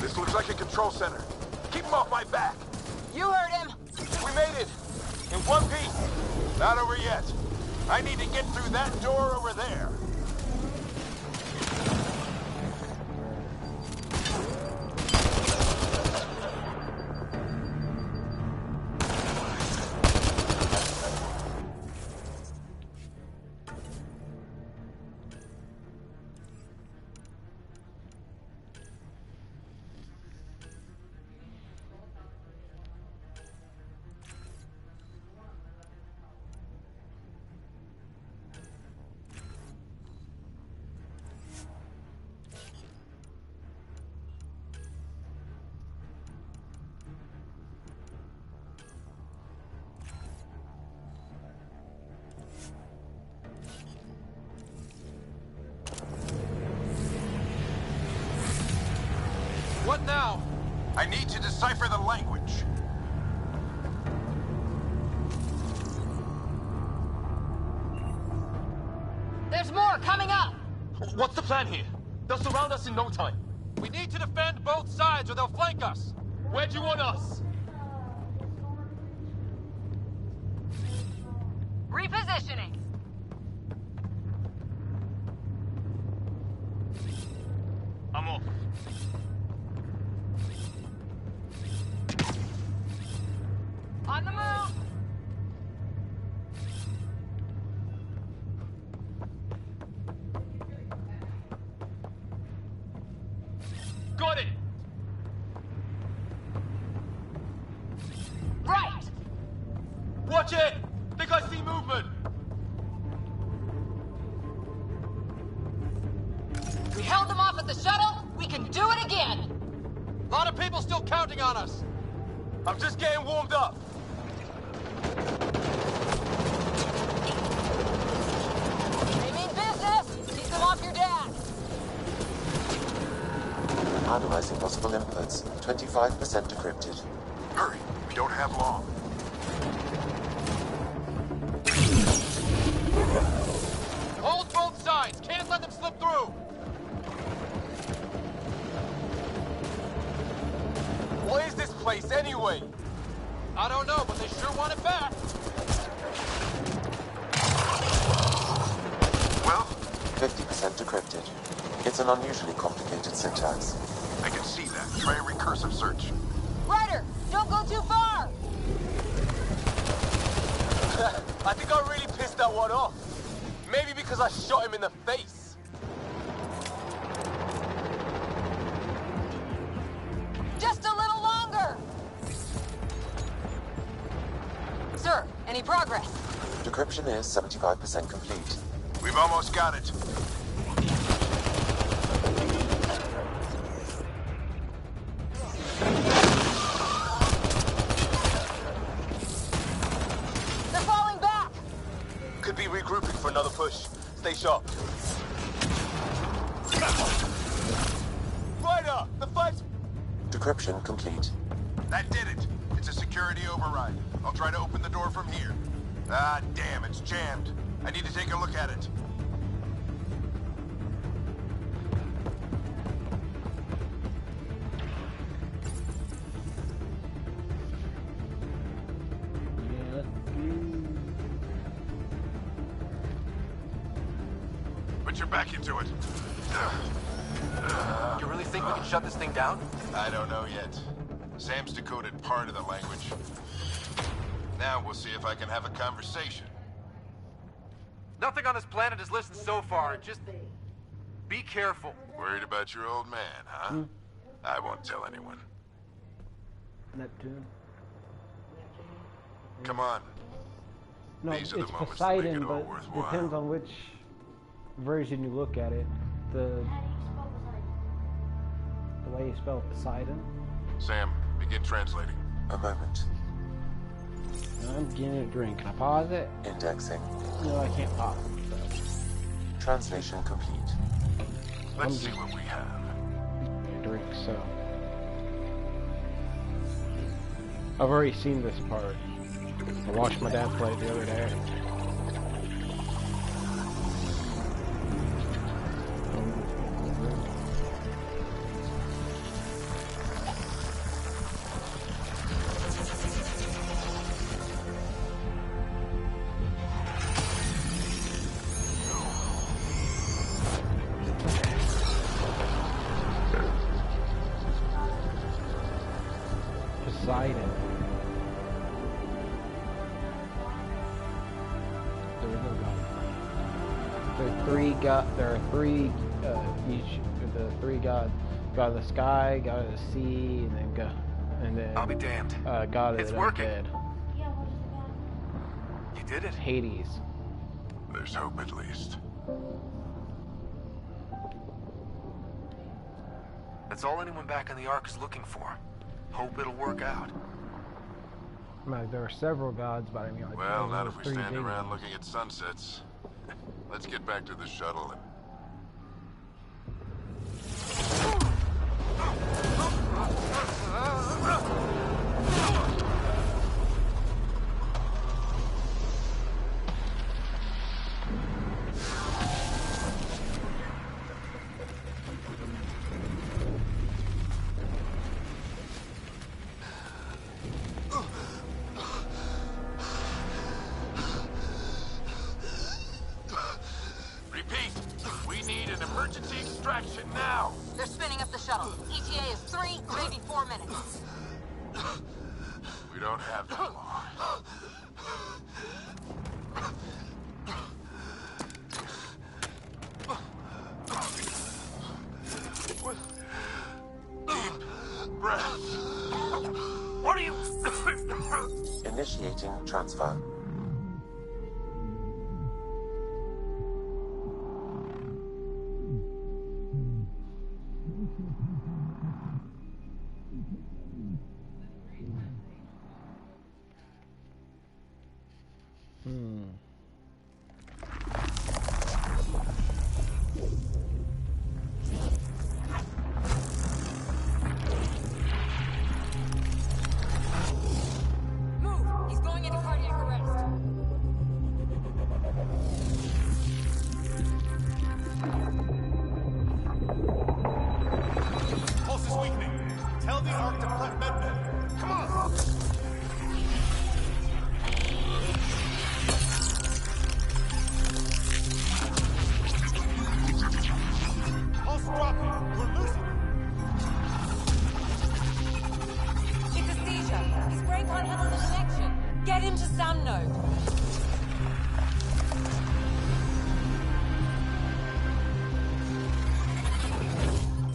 S6: This looks like a control center. Keep him off my back.
S12: You heard him.
S6: We made it. In one piece. Not over yet. I need to get through that door over there.
S7: What now?
S6: I need to decipher the language.
S12: There's more coming up.
S21: What's the plan here? They'll surround us in no time.
S7: We need to defend both sides or they'll flank us.
S21: Where do you want us?
S12: Repositioning.
S21: I'm off.
S12: On the move.
S21: Got it!
S12: Right.
S21: Watch it! Think I see movement!
S12: We held them off at the shuttle. We can do it again.
S7: A lot of people still counting on us.
S21: I'm just getting warmed up.
S12: They mean business. Keep them off your dad.
S10: Analyzing possible inputs. 25% decrypted.
S6: Hurry, we don't have long.
S7: Hold both sides. Can't let them slip through.
S21: What is this place anyway?
S7: I don't know, but they sure want it back.
S10: Well? 50% decrypted. It's an unusually complicated syntax.
S11: I can see that. Try a recursive search.
S12: Ryder, don't go too far!
S3: I think I really pissed that one off. Maybe because I shot him in the face.
S12: Just a little longer! Sir, any progress?
S10: Decryption is 75% complete.
S11: We've almost got it.
S12: They're falling back!
S3: Could be regrouping for another push. Stay sharp. Ryder, the fight's...
S10: Decryption complete.
S11: That did it. It's a security override. I'll try to open the door from here. Ah, damn, it's jammed. I need to take a look at it. Put your back into it.
S7: You really think we can shut this thing down?
S11: I don't know yet. Sam's decoded part of the language. Now we'll see if I can have a conversation.
S7: Nothing on this planet has listened so far. Just be careful.
S11: Worried about your old man, huh? I won't tell anyone.
S1: Neptune.
S11: Come on.
S1: No,
S11: These are the
S1: it's
S11: moments that make
S1: Poseidon,
S11: it all
S1: but
S11: worthwhile.
S1: depends on which version you look at it. The way you spell Poseidon.
S11: Sam, begin translating.
S10: A moment.
S1: I'm getting a drink. Can I pause it?
S10: Indexing.
S1: No, I can't pause it. So.
S10: Translation complete.
S11: Let's see what we have.
S1: Drink, so. I've already seen this part. I watched my dad play it the other day. Poseidon. There are three each. The three gods: God of the sky, God of the sea, and then
S7: I'll be damned.
S1: God of
S7: It's
S1: the
S7: working.
S1: dead.
S7: You did it.
S1: Hades.
S11: There's hope at least.
S7: That's all anyone back in the Ark is looking for. Hope it'll work out.
S1: Like, there are several gods, but I mean, like,
S11: Well,
S1: there's
S11: not
S1: those
S11: if we
S1: three
S11: stand
S1: big
S11: around
S1: ones.
S11: looking at sunsets. Let's get back to the shuttle and... Emergency extraction now!
S12: They're spinning up the shuttle. ETA is 3, maybe 4 minutes.
S11: We don't have that long. Deep breath. What are you...
S10: Initiating transfer.
S8: him to Sam node.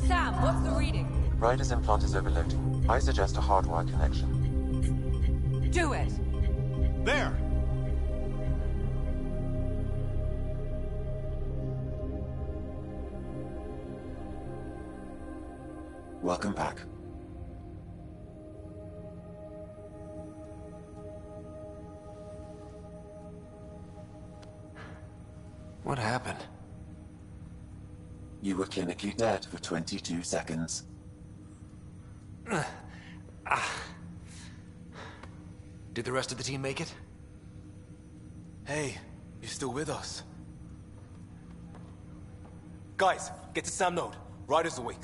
S8: Sam, what's the reading?
S10: Ryder's implant is overloading. I suggest a hardwire connection.
S8: Do it.
S3: There!
S10: Welcome back.
S7: What happened?
S10: You were clinically dead for 22 seconds.
S7: Did the rest of the team make it?
S3: Hey, you're still with us. Guys, get to Sam node. Ryder's awake.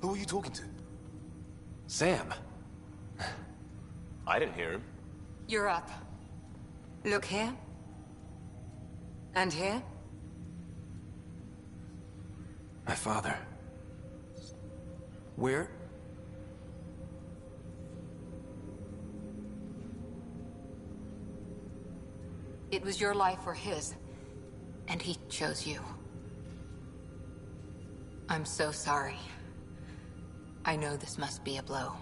S3: Who are you talking to?
S7: Sam.
S3: I didn't hear him.
S8: You're up. Look here. And here.
S7: My father. Where?
S12: It was your life or his, and he chose you. I'm so sorry. I know this must be a blow.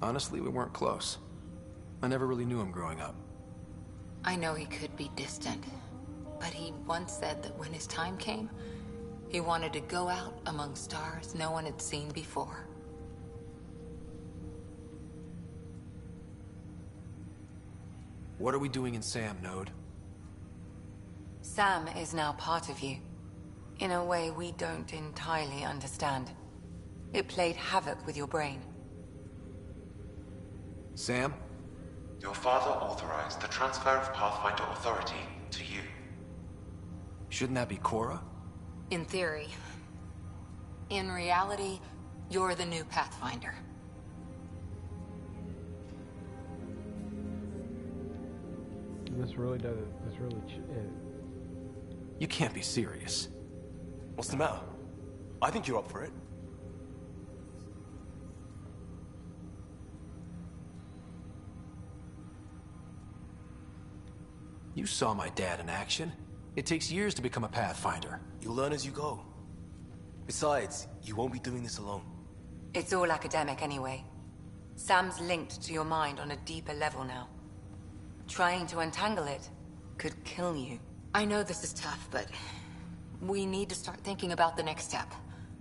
S7: Honestly, we weren't close. I never really knew him growing up.
S12: I know he could be distant, but he once said that when his time came, he wanted to go out among stars no one had seen before.
S7: What are we doing in Sam node?
S8: Sam is now part of you. In a way we don't entirely understand. It played havoc with your brain.
S7: Sam?
S10: Your father authorized the transfer of Pathfinder authority to you.
S7: Shouldn't that be Cora?
S12: In theory. In reality, you're the new Pathfinder.
S1: This really does it. This really.
S7: You can't be serious.
S3: What's the matter? I think you're up for it.
S7: You saw my dad in action. It takes years to become a Pathfinder.
S3: You'll learn as you go. Besides, you won't be doing this alone.
S8: It's all academic anyway. Sam's linked to your mind on a deeper level now. Trying to untangle it could kill you.
S12: I know this is tough, but we need to start thinking about the next step.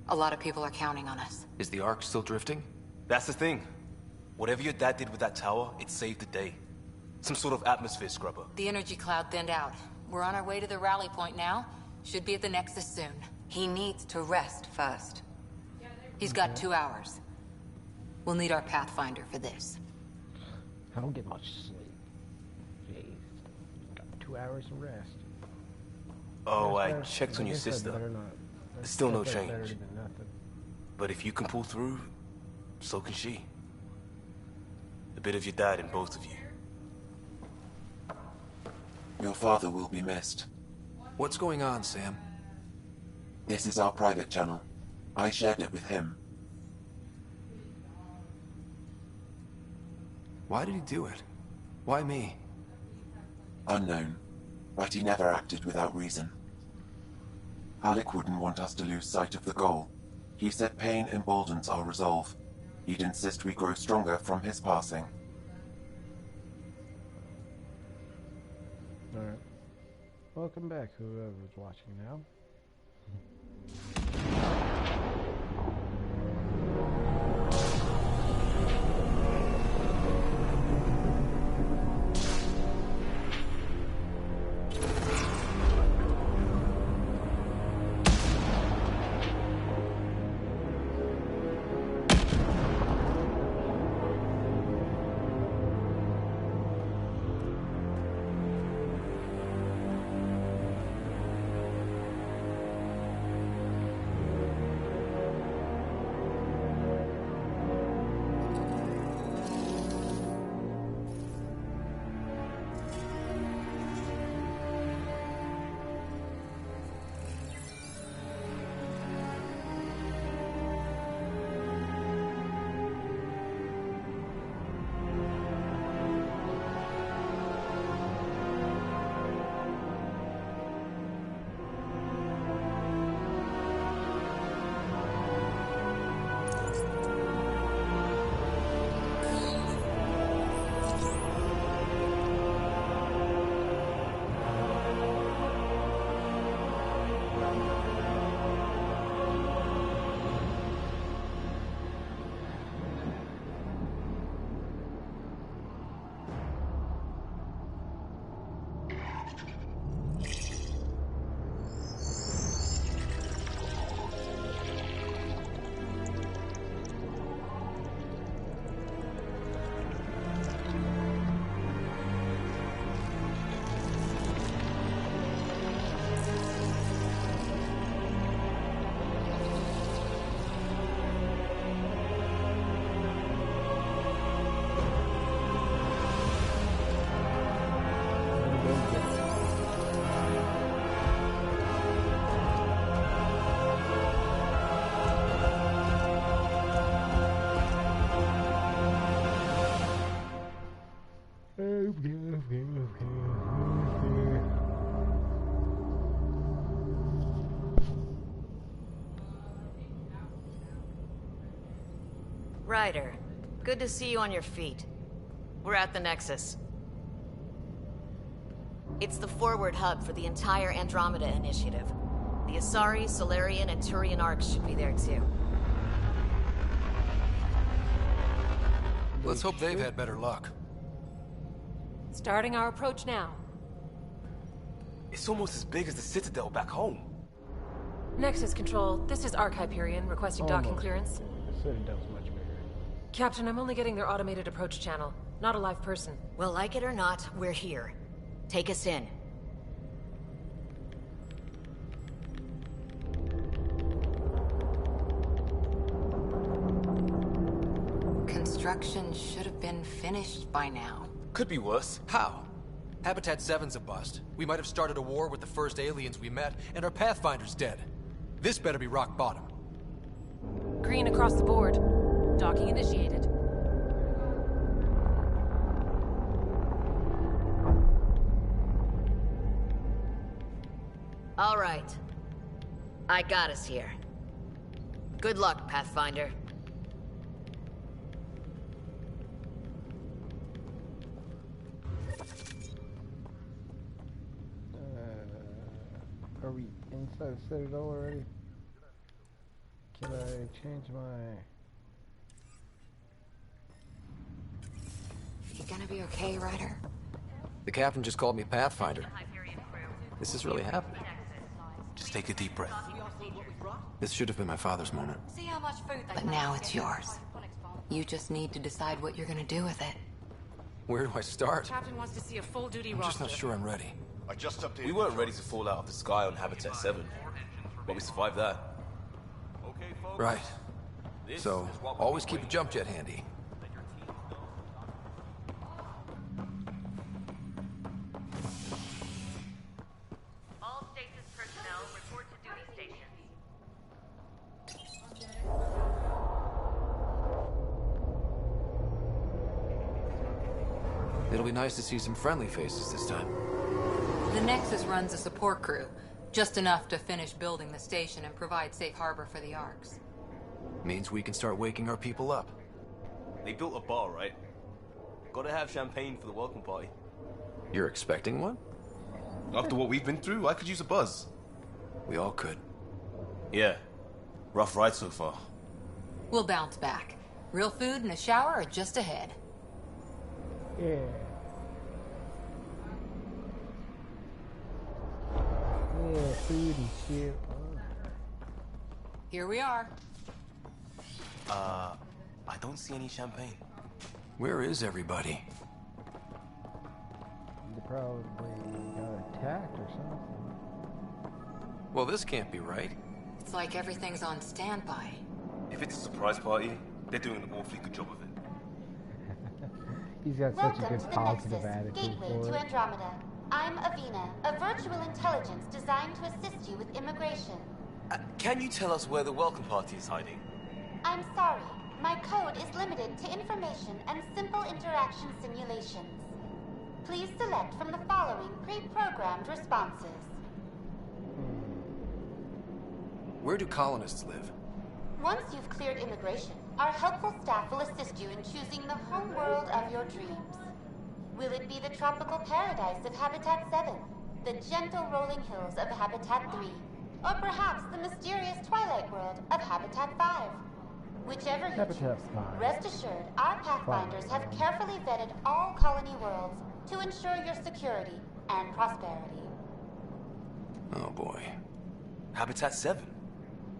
S12: A lot of people are counting on us.
S7: Is the Ark still drifting?
S3: That's the thing. Whatever your dad did with that tower, it saved the day. Some sort of atmosphere scrubber.
S12: The energy cloud thinned out. We're on our way to the rally point now. Should be at the Nexus soon.
S8: He needs to rest first.
S12: He's got 2 hours. We'll need our Pathfinder for this.
S1: I don't get much sleep. Jeez. Got 2 hours of rest.
S3: Oh, I checked on your sister. There's still no change.
S1: Better than nothing.
S3: But if you can pull through, so can she. A bit of your dad in both of you.
S10: Your father will be missed.
S7: What's going on, Sam?
S10: This is our private channel. I shared it with him.
S7: Why did he do it? Why me?
S10: Unknown, but he never acted without reason. Alec wouldn't want us to lose sight of the goal. He said pain emboldens our resolve. He'd insist we grow stronger from his passing.
S1: Alright. Welcome back, whoever's watching now.
S22: Ryder, good to see you on your feet. We're at the Nexus. It's the forward hub for the entire Andromeda initiative. The Asari, Solarian, and Turian arcs should be there too.
S7: Let's hope they've had better luck.
S17: Starting our approach now.
S21: It's almost as big as the Citadel back home.
S17: Nexus Control, this is Arc Hyperion requesting docking clearance.
S1: The Citadel's much bigger.
S17: Captain, I'm only getting their automated approach channel, not a live person.
S22: Well, like it or not, we're here. Take us in.
S12: Construction should have been finished by now.
S21: Could be worse.
S7: How? Habitat 7's a bust. We might have started a war with the first aliens we met, and our Pathfinder's dead. This better be rock bottom.
S17: Green across the board. Docking initiated.
S22: All right. I got us here. Good luck, Pathfinder.
S1: Are we inside the Citadel already? Can I change my...
S12: You gonna be okay, Ryder?
S7: The captain just called me Pathfinder. This is really happening.
S21: Just take a deep breath.
S7: This should have been my father's moment.
S12: See how much food they But now it's yours. You just need to decide what you're gonna do with it.
S7: Where do I start?
S17: Captain wants to see a full-duty
S7: I'm
S17: roster.
S7: just not sure I'm ready.
S21: I just updated. We weren't ready to fall out of the sky on Habitat 7, but we survived that.
S7: Right. So, always keep a jump jet handy.
S22: All stasis personnel report to duty stations.
S7: It'll be nice to see some friendly faces this time.
S12: The Nexus runs a support crew. Just enough to finish building the station and provide safe harbor for the arcs.
S7: Means we can start waking our people up.
S21: They built a bar, right? Gotta have champagne for the welcome party.
S7: You're expecting one?
S21: After what we've been through, I could use a buzz.
S7: We all could.
S21: Yeah. Rough ride so far.
S12: We'll bounce back. Real food and a shower are just ahead.
S1: Yeah. Yeah, food and shit.
S12: Here we are.
S21: I don't see any champagne.
S7: Where is everybody?
S1: They probably got attacked or something.
S7: Well, this can't be right.
S12: It's like everything's on standby.
S21: If it's a surprise party, they're doing an awfully good job of it.
S1: He's got such a good positive
S19: Nexus,
S1: attitude
S19: gateway
S1: for
S19: to
S1: it.
S19: Andromeda. I'm Avina, a virtual intelligence designed to assist you with immigration.
S21: Can you tell us where the welcome party is hiding?
S19: I'm sorry. My code is limited to information and simple interaction simulations. Please select from the following pre-programmed responses.
S7: Where do colonists live?
S19: Once you've cleared immigration, our helpful staff will assist you in choosing the home world of your dreams. Will it be the tropical paradise of Habitat 7, the gentle rolling hills of Habitat 3, or perhaps the mysterious twilight world of Habitat 5? Whichever you
S1: Habitat
S19: choose,
S1: 5.
S19: rest assured our Pathfinders have carefully vetted all colony worlds to ensure your security and prosperity.
S7: Oh boy.
S21: Habitat 7.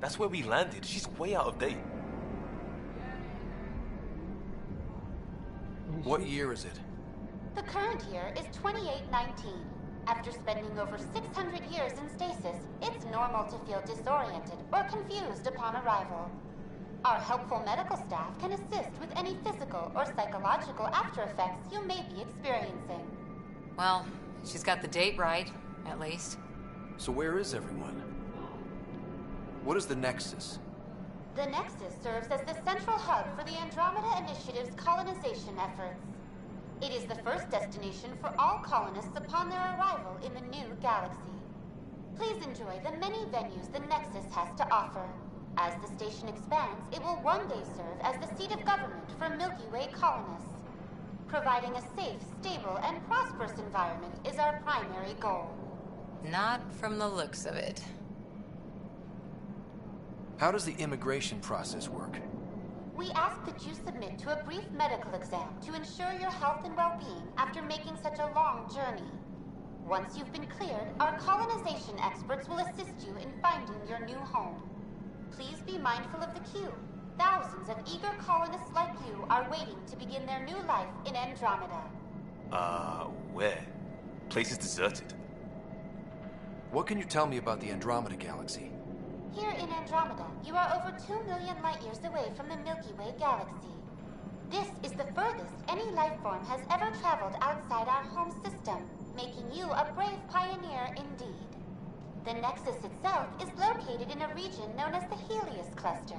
S21: That's where we landed. She's way out of date.
S7: What year is it?
S19: The current year is 2819. After spending over 600 years in stasis, it's normal to feel disoriented or confused upon arrival. Our helpful medical staff can assist with any physical or psychological after effects you may be experiencing.
S12: Well, she's got the date right, at least.
S7: So where is everyone? What is the Nexus?
S19: The Nexus serves as the central hub for the Andromeda Initiative's colonization efforts. It is the first destination for all colonists upon their arrival in the new galaxy. Please enjoy the many venues the Nexus has to offer. As the station expands, it will one day serve as the seat of government for Milky Way colonists. Providing a safe, stable, and prosperous environment is our primary goal.
S12: Not from the looks of it.
S7: How does the immigration process work?
S19: We ask that you submit to a brief medical exam to ensure your health and well-being after making such a long journey. Once you've been cleared, our colonization experts will assist you in finding your new home. Please be mindful of the queue. Thousands of eager colonists like you are waiting to begin their new life in Andromeda.
S21: Where? Place is deserted.
S7: What can you tell me about the Andromeda galaxy?
S19: Here in Andromeda, you are over 2 million light years away from the Milky Way galaxy. This is the furthest any life form has ever traveled outside our home system, making you a brave pioneer indeed. The Nexus itself is located in a region known as the Helios Cluster.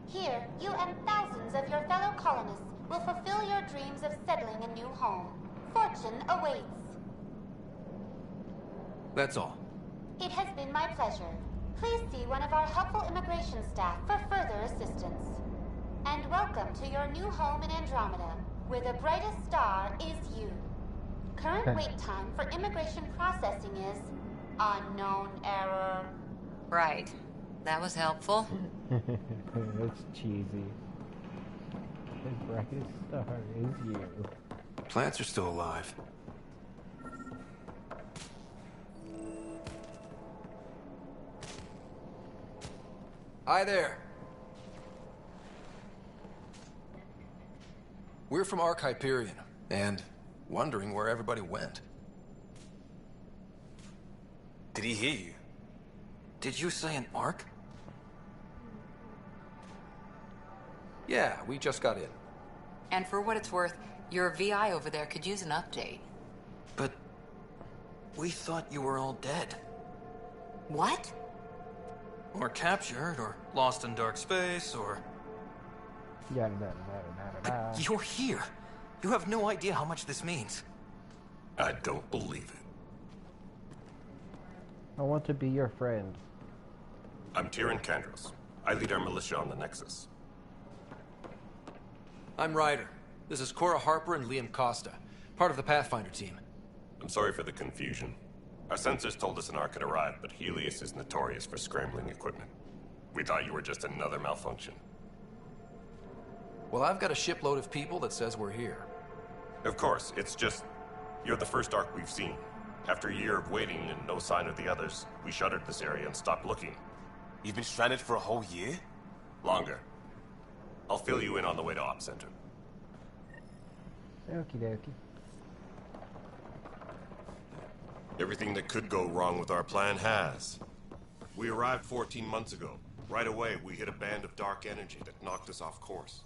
S19: Here, you and thousands of your fellow colonists will fulfill your dreams of settling a new home. Fortune awaits.
S7: That's all.
S19: It has been my pleasure. Please see one of our helpful immigration staff for further assistance. And welcome to your new home in Andromeda, where the brightest star is you. Current wait time for immigration processing is unknown error.
S12: Right. That was helpful.
S1: It's cheesy. The brightest star is you.
S7: Plants are still alive. Hi there. We're from Hyperion, and wondering where everybody went.
S21: Did he hear you?
S7: Did you say an Ark? Yeah, we just got in.
S12: And for what it's worth, your VI over there could use an update.
S7: But we thought you were all dead.
S12: What?
S4: Or captured, or lost in dark space, or...
S7: You're here. You have no idea how much this means.
S15: I don't believe it.
S1: I want to be your friend.
S15: I'm Tyrion Kandros. I lead our militia on the Nexus.
S7: I'm Ryder. This is Cora Harper and Liam Costa, part of the Pathfinder team.
S15: I'm sorry for the confusion. Our sensors told us an Ark had arrived, but Helios is notorious for scrambling equipment. We thought you were just another malfunction.
S7: Well, I've got a shipload of people that says we're here.
S15: Of course, it's just... you're the first Ark we've seen. After a year of waiting and no sign of the others, we shuttered this area and stopped looking.
S21: You've been stranded for a whole year?
S15: Longer. I'll fill you in on the way to Op Center.
S1: Okie dokie.
S15: Everything that could go wrong with our plan has. We arrived 14 months ago. Right away, we hit a band of dark energy that knocked us off course.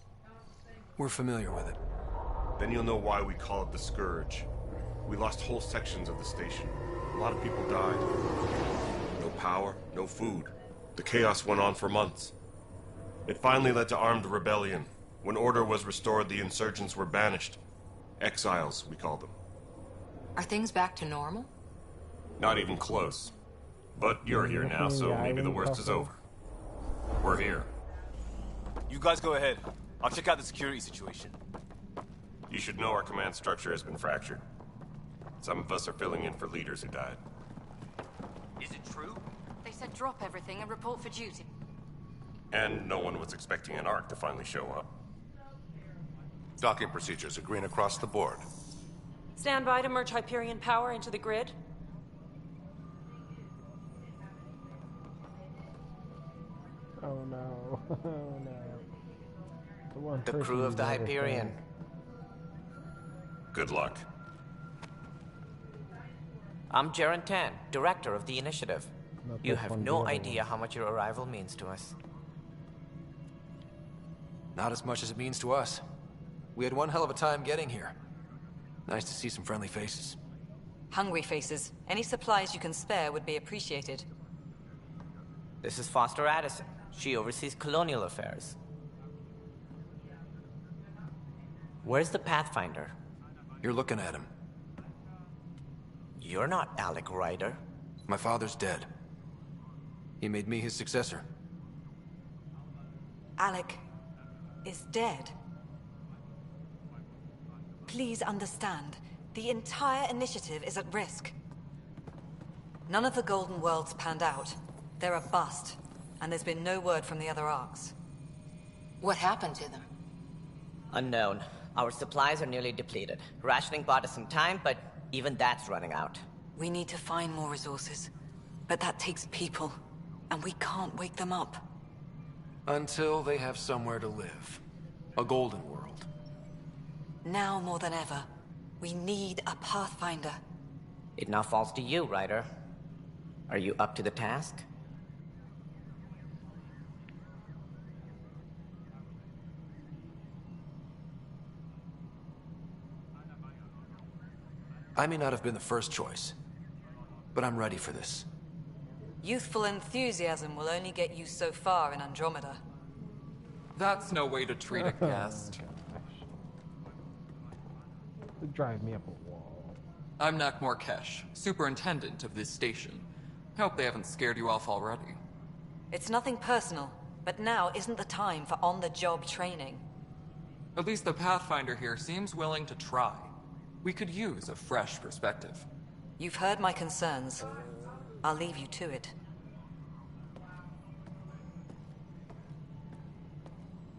S7: We're familiar with it.
S15: Then you'll know why we call it the Scourge. We lost whole sections of the station. A lot of people died. No power, no food. The chaos went on for months. It finally led to armed rebellion. When order was restored, the insurgents were banished. Exiles, we call them.
S12: Are things back to normal?
S15: Not even close. But you're here now, so maybe the worst is over. We're here.
S21: You guys go ahead. I'll check out the security situation.
S15: You should know our command structure has been fractured. Some of us are filling in for leaders who died.
S21: Is it true?
S17: They said drop everything and report for duty.
S15: And no one was expecting an Ark to finally show up.
S11: Docking procedures are green across the board.
S17: Stand by to merge Hyperion power into the grid.
S1: Oh no. Oh no.
S14: The crew of the Hyperion.
S15: Good luck.
S14: I'm Jaren Tan, director of the initiative. You have no idea how much your arrival means to us.
S7: Not as much as it means to us. We had one hell of a time getting here. Nice to see some friendly faces.
S8: Hungry faces. Any supplies you can spare would be appreciated.
S14: This is Foster Addison. She oversees colonial affairs. Where's the Pathfinder?
S7: You're looking at him.
S14: You're not Alec Ryder.
S7: My father's dead. He made me his successor.
S8: Alec is dead. Please understand, the entire initiative is at risk. None of the Golden Worlds panned out. They're a bust, and there's been no word from the other arcs.
S12: What happened to them?
S14: Unknown. Our supplies are nearly depleted. Rationing bought us some time, but even that's running out.
S8: We need to find more resources, but that takes people, and we can't wake them up.
S7: Until they have somewhere to live. A golden world.
S8: Now more than ever, we need a Pathfinder.
S14: It now falls to you, Ryder. Are you up to the task?
S7: I may not have been the first choice, but I'm ready for this.
S8: Youthful enthusiasm will only get you so far in Andromeda.
S9: That's no way to treat a guest.
S1: It drives me up a wall.
S9: I'm Nakmor Kesh, superintendent of this station. Hope they haven't scared you off already.
S8: It's nothing personal, but now isn't the time for on-the-job training.
S9: At least the Pathfinder here seems willing to try. We could use a fresh perspective.
S8: You've heard my concerns. I'll leave you to it.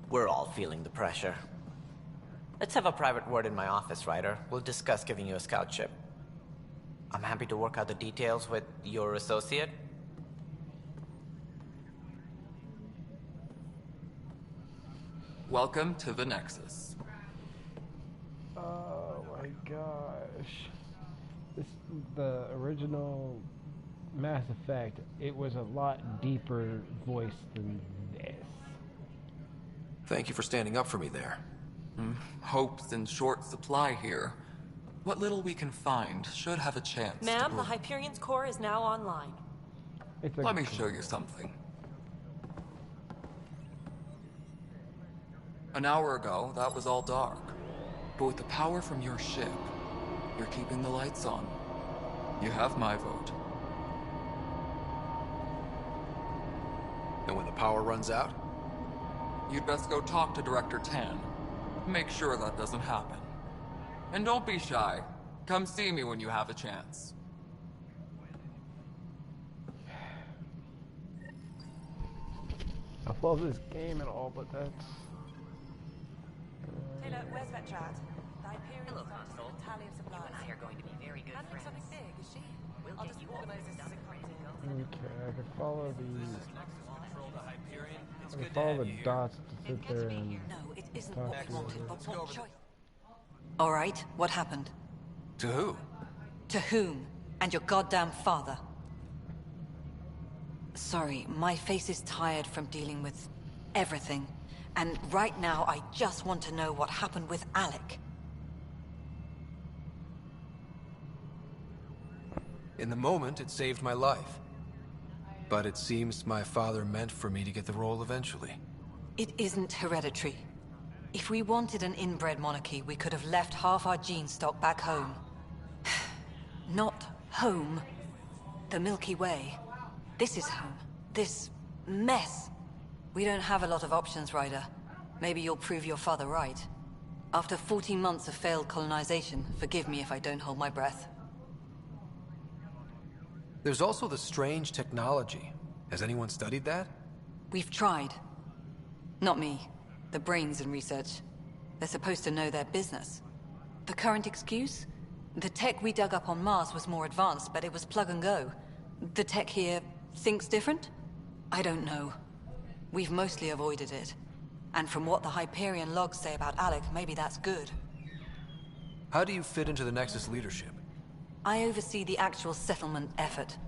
S14: We're all feeling the pressure. Let's have a private word in my office, Ryder. We'll discuss giving you a scout ship. I'm happy to work out the details with your associate.
S9: Welcome to the Nexus.
S1: Oh my gosh. The original Mass Effect, it was a lot deeper voice than this.
S7: Thank you for standing up for me there.
S9: Hope's in short supply here. What little we can find should have a chance to
S17: Ma'am, the Hyperion's core is now online.
S9: Let me show you something. An hour ago, that was all dark. But with the power from your ship, you're keeping the lights on. You have my vote.
S7: And when the power runs out?
S9: You'd best go talk to Director Tan. Make sure that doesn't happen. And don't be shy. Come see me when you have a chance.
S1: I love this game and all, but that's...
S16: Taylor, where's Vetrat? The Hyperion started a tally of supplies.
S22: You and I are going to be very good friends.
S16: Something big, is she?
S22: We'll
S16: I'll
S22: get
S16: just
S22: you all
S16: organize
S22: this
S16: this
S22: stuff
S16: as it comes in.
S1: Okay, I can follow the dots to sit there and
S8: No, it isn't
S1: talk
S8: what we
S1: to
S8: wanted, but what choice? All right, what happened?
S7: To who?
S8: To whom? And your goddamn father. Sorry, my face is tired from dealing with everything. And right now, I just want to know what happened with Alec.
S7: In the moment, it saved my life. But it seems my father meant for me to get the role eventually.
S8: It isn't hereditary. If we wanted an inbred monarchy, we could have left half our gene stock back home. Not home. The Milky Way. This is home. This mess. We don't have a lot of options, Ryder. Maybe you'll prove your father right. After 14 months of failed colonization, forgive me if I don't hold my breath.
S7: There's also the strange technology. Has anyone studied that?
S8: We've tried. Not me. The brains in research. They're supposed to know their business. The current excuse? The tech we dug up on Mars was more advanced, but it was plug and go. The tech here thinks different? I don't know. We've mostly avoided it. And from what the Hyperion logs say about Alec, maybe that's good.
S7: How do you fit into the Nexus leadership?
S8: I oversee the actual settlement effort.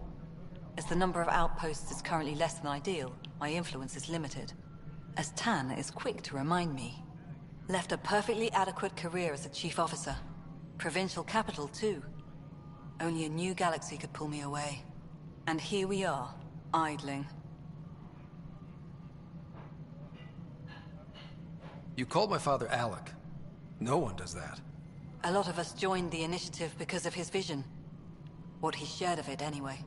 S8: As the number of outposts is currently less than ideal, my influence is limited. As Tan is quick to remind me. Left a perfectly adequate career as a chief officer. Provincial capital, too. Only a new galaxy could pull me away. And here we are, idling.
S7: You called my father Alec. No one does that.
S8: A lot of us joined the initiative because of his vision. What he shared of it, anyway.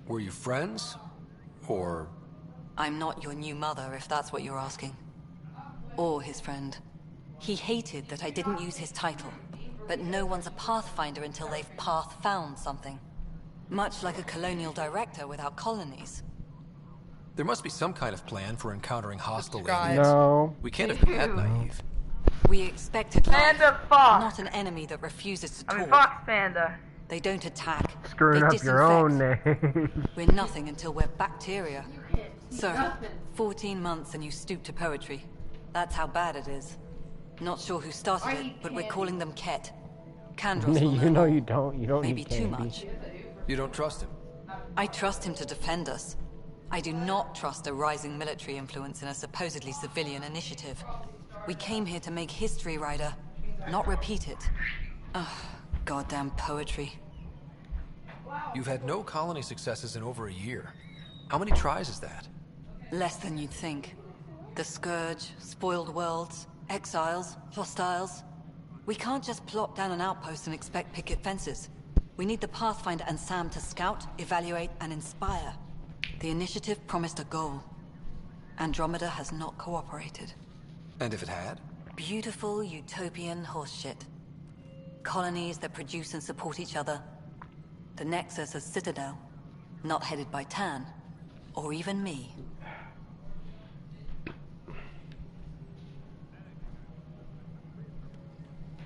S7: Were you friends? Or
S8: I'm not your new mother, if that's what you're asking. Or his friend. He hated that I didn't use his title. But no one's a pathfinder until they've path-found something. Much like a colonial director without colonies.
S2: There must be some kind of plan for encountering hostile
S1: Subscribe.
S2: aliens.
S1: No.
S2: We can't have been that naive.
S8: We expected life,
S13: Panda Fox.
S8: not an enemy that refuses to talk.
S13: Fox Panda.
S8: They don't attack.
S1: Screwing
S8: they
S1: up
S8: disinfect.
S1: your own name.
S8: We're nothing until we're bacteria. Sir, 14 months and you stoop to poetry. That's how bad it is. Not sure who started it, but we're calling them Ket. Kandros will
S1: You
S8: know
S1: know you don't. You don't
S8: Maybe
S1: need
S8: too
S1: candy.
S8: much.
S2: You don't trust him?
S8: I trust him to defend us. I do not trust a rising military influence in a supposedly civilian initiative. We came here to make history, Ryder, not repeat it. Ugh, goddamn poetry.
S2: You've had no colony successes in over a year. How many tries is that?
S8: Less than you'd think. The Scourge, spoiled worlds, exiles, hostiles. We can't just plop down an outpost and expect picket fences. We need the Pathfinder and Sam to scout, evaluate, and inspire. The initiative promised a goal. Andromeda has not cooperated.
S2: And if it had?
S8: Beautiful utopian horseshit. Colonies that produce and support each other. The Nexus as Citadel, not headed by Tan, or even me.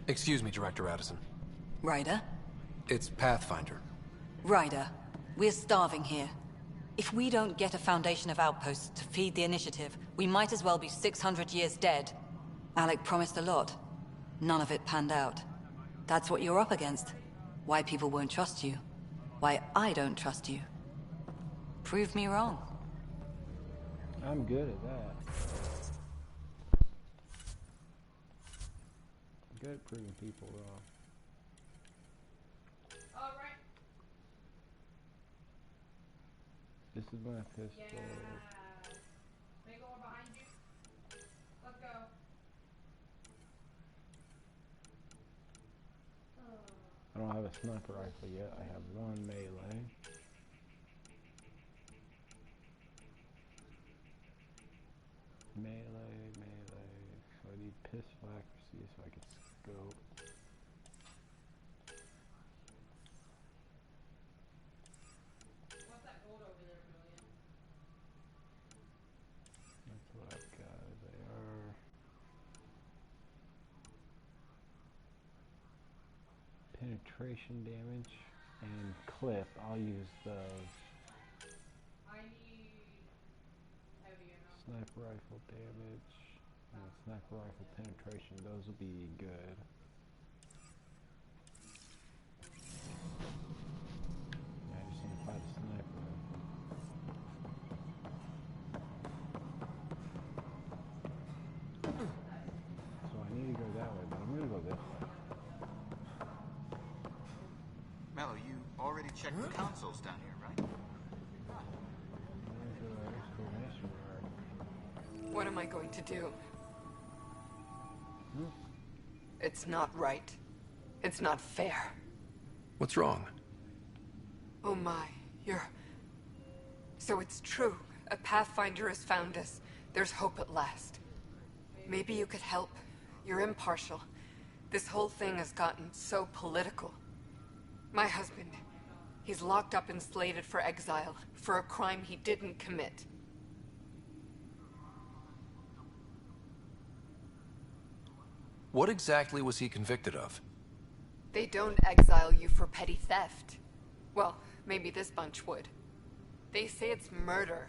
S2: Excuse me, Director Addison.
S8: Ryder?
S2: It's Pathfinder.
S8: Ryder, we're starving here. If we don't get a foundation of outposts to feed the initiative, we might as well be 600 years dead. Alec promised a lot. None of it panned out. That's what you're up against. Why people won't trust you. Why I don't trust you. Prove me wrong.
S1: I'm good at that. I'm good at proving people wrong. This is my pistol. I don't have a sniper rifle yet. I have one melee. Melee. So I need pistol accuracy so I can scope. That's what I've got. They are penetration damage and clip. I'll use those. Sniper rifle damage and sniper rifle penetration. Those will be good. I just need to find a sniper rifle. So I need to go that way, but I'm gonna go this way.
S5: Mello, you already checked the consoles down here, right?
S23: What am I going to do? It's not right. It's not fair.
S2: What's wrong?
S23: Oh my, So it's true. A Pathfinder has found us. There's hope at last. Maybe you could help. You're impartial. This whole thing has gotten so political. My husband, he's locked up and slated for exile for a crime he didn't commit.
S2: What exactly was he convicted of?
S23: They don't exile you for petty theft. Well, maybe this bunch would. They say it's murder.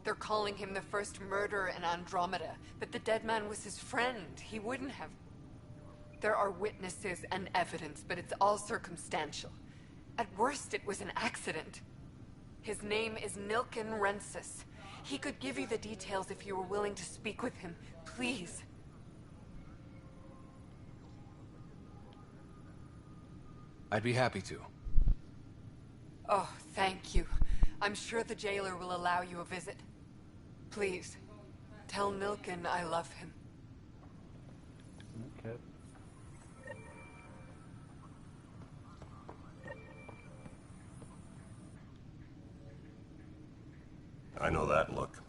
S23: They're calling him the first murderer in Andromeda, but the dead man was his friend. He wouldn't have. There are witnesses and evidence, but it's all circumstantial. At worst, it was an accident. His name is Nilken Rensis. He could give you the details if you were willing to speak with him. Please.
S2: I'd be happy to.
S23: Oh, thank you. I'm sure the jailer will allow you a visit. Please, tell Nilken I love him.
S1: Okay.
S15: I know that look.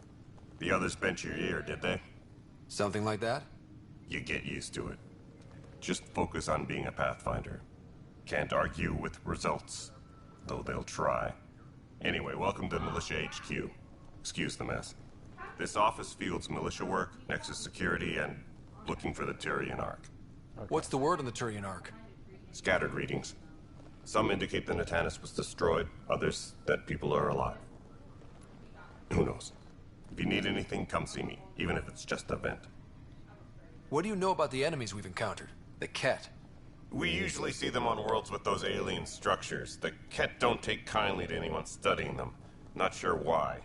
S15: The others bent your ear, did they?
S2: Something like that?
S15: You get used to it. Just focus on being a Pathfinder. Can't argue with results, though they'll try. Anyway, welcome to Militia HQ. Excuse the mess. This office fields militia work, Nexus security, and looking for the Turian Ark.
S2: Okay. What's the word on the Turian Ark?
S15: Scattered readings. Some indicate the Natanus was destroyed, others that people are alive. Who knows? If you need anything, come see me, even if it's just a vent.
S2: What do you know about the enemies we've encountered? The Ket?
S15: We usually see them on worlds with those alien structures. The Ket don't take kindly to anyone studying them. Not sure why.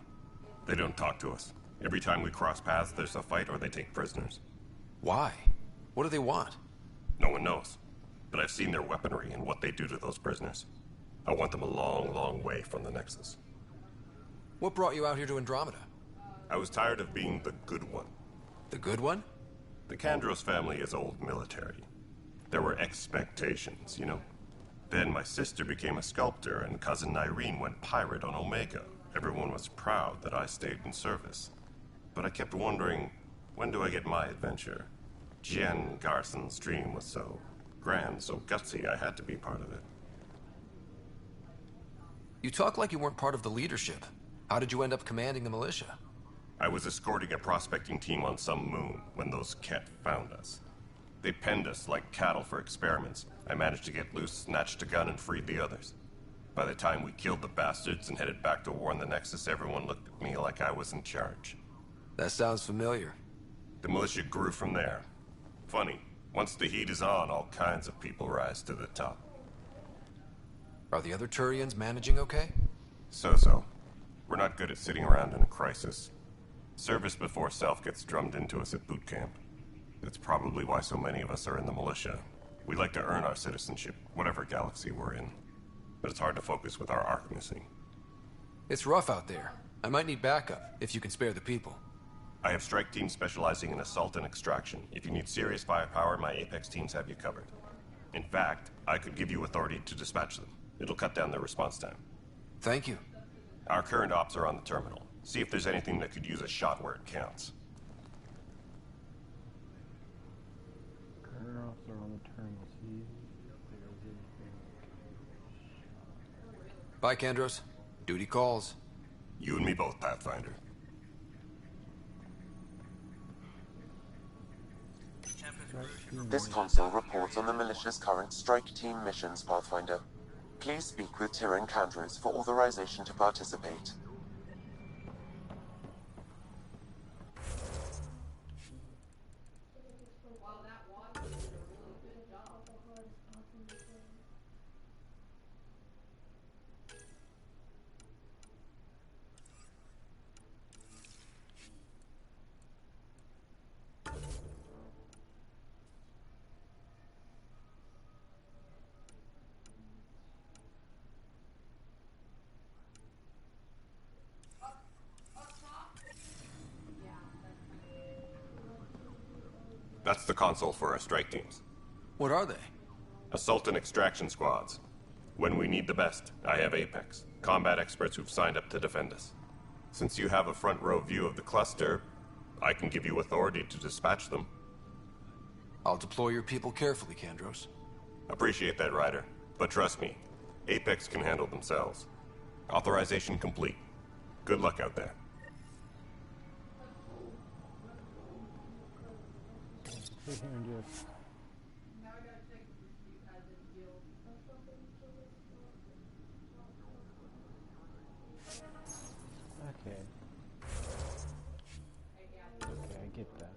S15: They don't talk to us. Every time we cross paths, there's a fight or they take prisoners.
S2: Why? What do they want?
S15: No one knows. But I've seen their weaponry and what they do to those prisoners. I want them a long, long way from the Nexus.
S2: What brought you out here to Andromeda?
S15: I was tired of being the good one.
S2: The good one?
S15: The Kandros family is old military. There were expectations, you know. Then my sister became a sculptor and cousin Irene went pirate on Omega. Everyone was proud that I stayed in service. But I kept wondering, when do I get my adventure? Jen Garson's dream was so grand, so gutsy, I had to be part of it.
S2: You talk like you weren't part of the leadership. How did you end up commanding the militia?
S15: I was escorting a prospecting team on some moon when those Ket found us. They penned us like cattle for experiments. I managed to get loose, snatched a gun, and freed the others. By the time we killed the bastards and headed back to warn the Nexus, everyone looked at me like I was in charge.
S2: That sounds familiar.
S15: The militia grew from there. Funny, once the heat is on, all kinds of people rise to the top.
S2: Are the other Turians managing okay?
S15: So-so. We're not good at sitting around in a crisis. Service before self gets drummed into us at boot camp. That's probably why so many of us are in the militia. We like to earn our citizenship, whatever galaxy we're in. But it's hard to focus with our arc missing.
S2: It's rough out there. I might need backup, if you can spare the people.
S15: I have strike teams specializing in assault and extraction. If you need serious firepower, my Apex teams have you covered. In fact, I could give you authority to dispatch them. It'll cut down their response time.
S2: Thank you.
S15: Our current ops are on the terminal. See if there's anything that could use a shot where it counts.
S1: Current ops are on the terminal. See if there's anything.
S2: Bye, Kandros. Duty calls.
S15: You and me both, Pathfinder.
S10: This console reports on the militia's current strike team missions, Pathfinder. Please speak with Tyrion Kandros for authorization to participate.
S15: That's the console for our strike teams.
S2: What are they?
S15: Assault and extraction squads. When we need the best, I have Apex, combat experts who've signed up to defend us. Since you have a front row view of the cluster, I can give you authority to dispatch them.
S2: I'll deploy your people carefully, Kandros.
S15: Appreciate that, Ryder. But trust me, Apex can handle themselves. Authorization complete. Good luck out there.
S1: Sit here and just... Okay. Okay, I get that.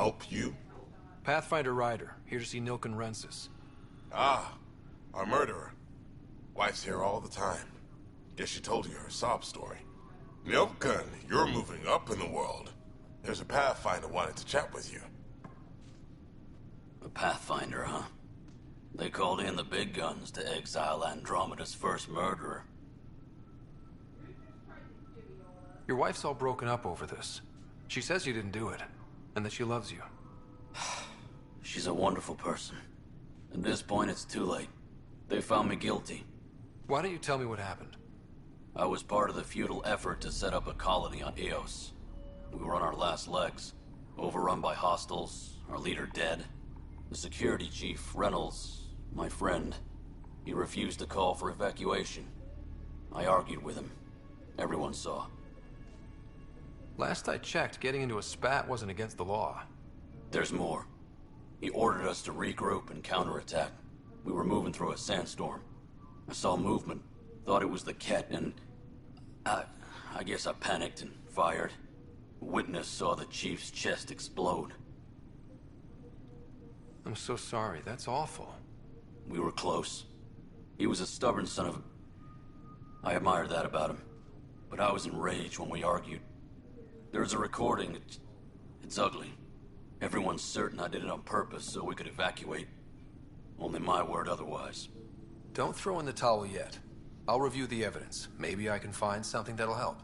S11: Help you?
S2: Pathfinder Ryder, here to see Nilken Rensis.
S11: Ah, our murderer. Wife's here all the time. Guess she told you her sob story. Nilken, you're moving up in the world. There's a Pathfinder wanted to chat with you.
S6: A Pathfinder, huh? They called in the big guns to exile Andromeda's first murderer.
S2: Your wife's all broken up over this. She says you didn't do it, and that she loves you.
S6: She's a wonderful person. At this point, it's too late. They found me guilty.
S2: Why don't you tell me what happened?
S6: I was part of the futile effort to set up a colony on Eos. We were on our last legs, overrun by hostiles, our leader dead. The security chief, Reynolds, my friend, he refused to call for evacuation. I argued with him. Everyone saw.
S2: Last I checked, getting into a spat wasn't against the law.
S6: There's more. He ordered us to regroup and counterattack. We were moving through a sandstorm. I saw movement, thought it was the Ket, and I guess I panicked and fired. A witness saw the chief's chest explode.
S2: I'm so sorry, that's awful.
S6: We were close. He was a stubborn son of a... I admired that about him. But I was enraged when we argued. There's a recording. It's ugly. Everyone's certain I did it on purpose so we could evacuate. Only my word otherwise.
S2: Don't throw in the towel yet. I'll review the evidence. Maybe I can find something that'll help.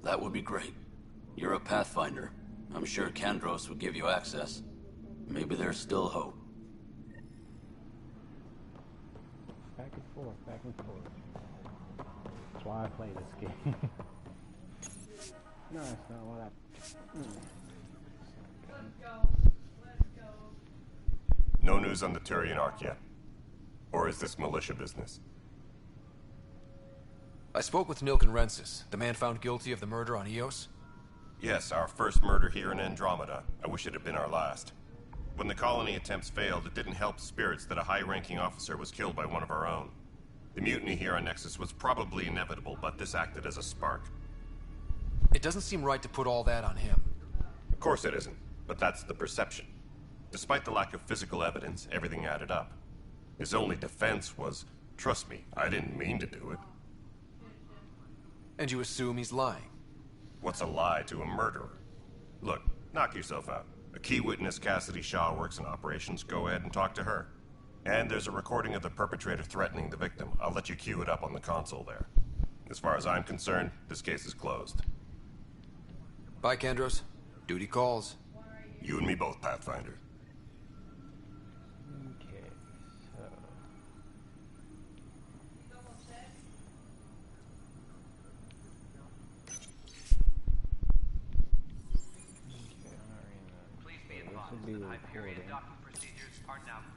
S6: That would be great. You're a Pathfinder. I'm sure Kandros would give you access. Maybe there's still hope.
S1: Back and forth, back and forth. That's why I play this game. No, that's not what I...
S15: No news on the Turian Ark yet? Or is this militia business?
S2: I spoke with Nilken Rensis, the man found guilty of the murder on Eos.
S15: Yes, our first murder here in Andromeda. I wish it had been our last. When the colony attempts failed, it didn't help spirits that a high-ranking officer was killed by one of our own. The mutiny here on Nexus was probably inevitable, but this acted as a spark.
S2: It doesn't seem right to put all that on him.
S15: Of course it isn't, but that's the perception. Despite the lack of physical evidence, everything added up. His only defense was, trust me, I didn't mean to do it.
S2: And you assume he's lying?
S15: What's a lie to a murderer? Look, knock yourself out. A key witness, Cassidy Shaw, works in operations. Go ahead and talk to her. And there's a recording of the perpetrator threatening the victim. I'll let you cue it up on the console there. As far as I'm concerned, this case is closed.
S2: Bye, Kandros. Duty calls.
S15: You and me both, Pathfinder.
S1: Okay, so...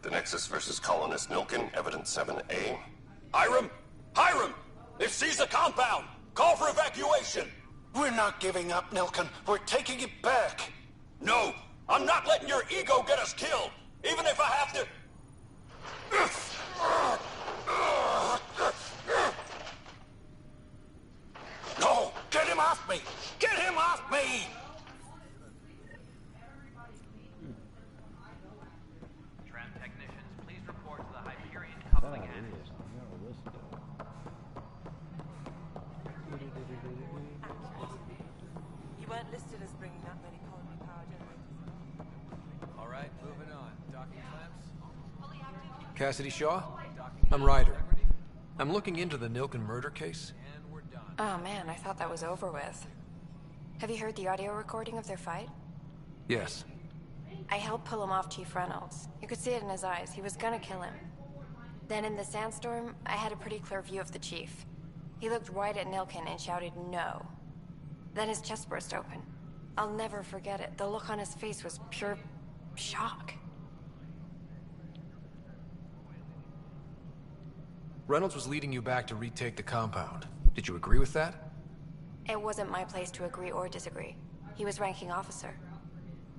S15: The Nexus versus Colonist Nilken, Evidence 7A.
S18: Hiram! Hiram! They've seized the compound! Call for evacuation!
S20: We're not giving up, Nilken. We're taking it back.
S18: No! I'm not letting your ego get us killed! Even if I have to...
S20: No! Get him off me! Get him off me!
S24: Tram technicians, please report to the Hyperion coupling end.
S16: You weren't listed as bringing that many colony power generators.
S2: All right, moving on. Docking clamps. Cassidy Shaw? I'm Ryder. I'm looking into the Nilken murder case.
S25: Oh man, I thought that was over with. Have you heard the audio recording of their fight?
S2: Yes.
S25: I helped pull him off Chief Reynolds. You could see it in his eyes. He was gonna kill him. Then in the sandstorm, I had a pretty clear view of the chief. He looked right at Nilken and shouted no. Then his chest burst open. I'll never forget it. The look on his face was pure shock.
S2: Reynolds was leading you back to retake the compound. Did you agree with that?
S25: It wasn't my place to agree or disagree. He was ranking officer.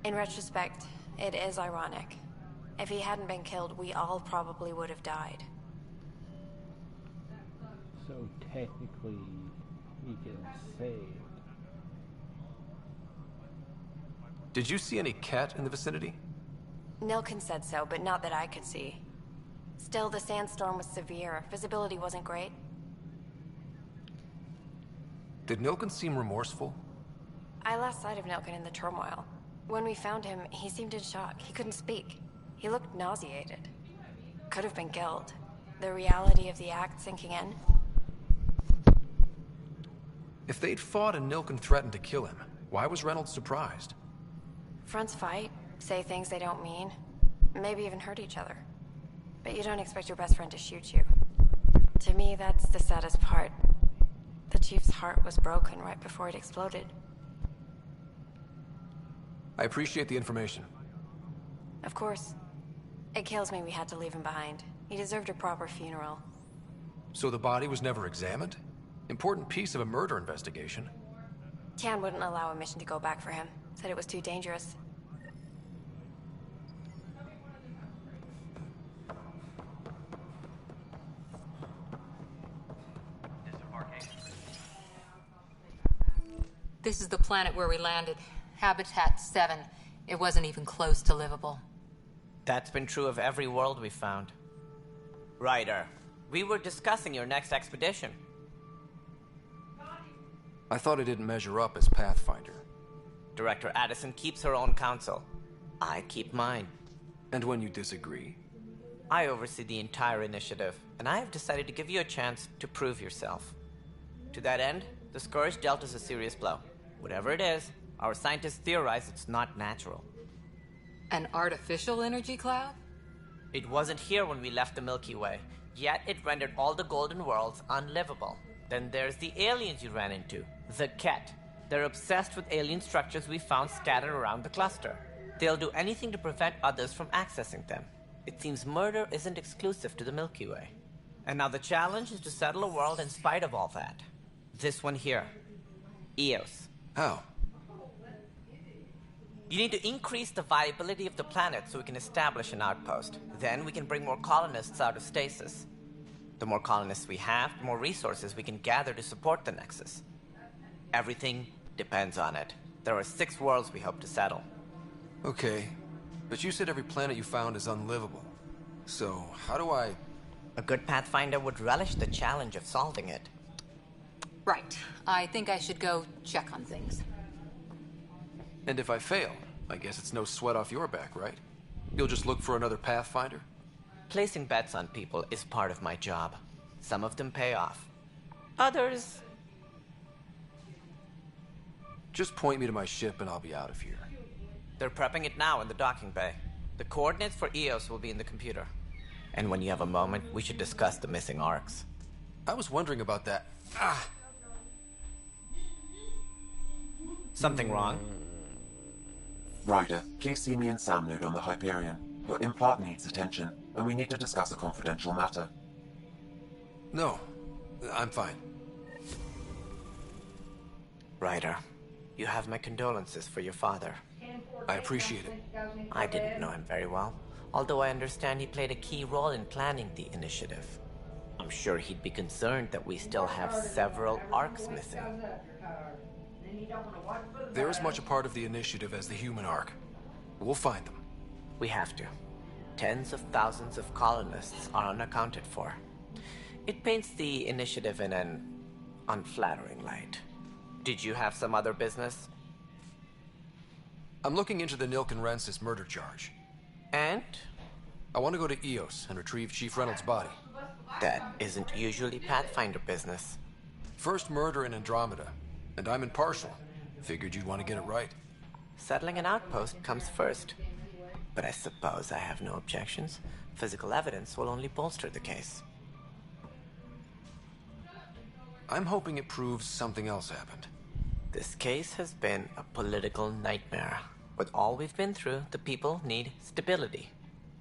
S25: In retrospect, it is ironic. If he hadn't been killed, we all probably would have died.
S1: So technically, he gets saved.
S2: Did you see any cat in the vicinity?
S25: Nilkin said so, but not that I could see. Still, the sandstorm was severe. Visibility wasn't great.
S2: Did Nilkin seem remorseful?
S25: I lost sight of Nilkin in the turmoil. When we found him, he seemed in shock. He couldn't speak. He looked nauseated. Could have been guilt. The reality of the act sinking in.
S2: If they'd fought and Nilkin threatened to kill him, why was Reynolds surprised?
S25: Fronts fight, say things they don't mean, maybe even hurt each other. But you don't expect your best friend to shoot you. To me, that's the saddest part. The Chief's heart was broken right before it exploded.
S2: I appreciate the information.
S25: Of course. It kills me we had to leave him behind. He deserved a proper funeral.
S2: So the body was never examined? Important piece of a murder investigation.
S25: Tian wouldn't allow a mission to go back for him. Said it was too dangerous.
S3: This is the planet where we landed. Habitat 7. It wasn't even close to livable.
S14: That's been true of every world we found. Ryder, we were discussing your next expedition.
S2: I thought it didn't measure up as Pathfinder.
S14: Director Addison keeps her own counsel. I keep mine.
S2: And when you disagree?
S14: I oversee the entire initiative, and I have decided to give you a chance to prove yourself. To that end, the Scourge dealt us a serious blow. Whatever it is, our scientists theorize it's not natural.
S3: An artificial energy cloud?
S14: It wasn't here when we left the Milky Way, yet it rendered all the golden worlds unlivable. Then there's the aliens you ran into, the Ket. They're obsessed with alien structures we found scattered around the cluster. They'll do anything to prevent others from accessing them. It seems murder isn't exclusive to the Milky Way. And now the challenge is to settle a world in spite of all that. This one here. Eos.
S2: How?
S14: You need to increase the viability of the planet so we can establish an outpost. Then we can bring more colonists out of stasis. The more colonists we have, the more resources we can gather to support the Nexus. Everything depends on it. There are 6 worlds we hope to settle.
S2: Okay, but you said every planet you found is unlivable. So, how do I...
S14: A good Pathfinder would relish the challenge of solving it.
S3: Right. I think I should go check on things.
S2: And if I fail, I guess it's no sweat off your back, right? You'll just look for another Pathfinder?
S14: Placing bets on people is part of my job. Some of them pay off. Others...
S2: Just point me to my ship and I'll be out of here.
S14: They're prepping it now in the docking bay. The coordinates for Eos will be in the computer. And when you have a moment, we should discuss the missing arcs.
S2: I was wondering about that.
S14: Something wrong?
S10: Ryder, please see me and Sam node on the Hyperion. Your implant needs attention, and we need to discuss a confidential matter.
S2: No, I'm fine.
S14: Ryder, you have my condolences for your father.
S2: I appreciate it.
S14: I didn't know him very well, although I understand he played a key role in planning the initiative. I'm sure he'd be concerned that we still have several arcs missing.
S2: They're as much a part of the initiative as the human arc. We'll find them.
S14: We have to. Tens of thousands of colonists are unaccounted for. It paints the initiative in an unflattering light. Did you have some other business?
S2: I'm looking into the Nilkin Rensis murder charge.
S14: And?
S2: I want to go to Eos and retrieve Chief Reynolds' body.
S14: That isn't usually Pathfinder business.
S2: First murder in Andromeda, and I'm impartial. Figured you'd want to get it right.
S14: Settling an outpost comes first. But I suppose I have no objections. Physical evidence will only bolster the case.
S2: I'm hoping it proves something else happened.
S14: This case has been a political nightmare. With all we've been through, the people need stability.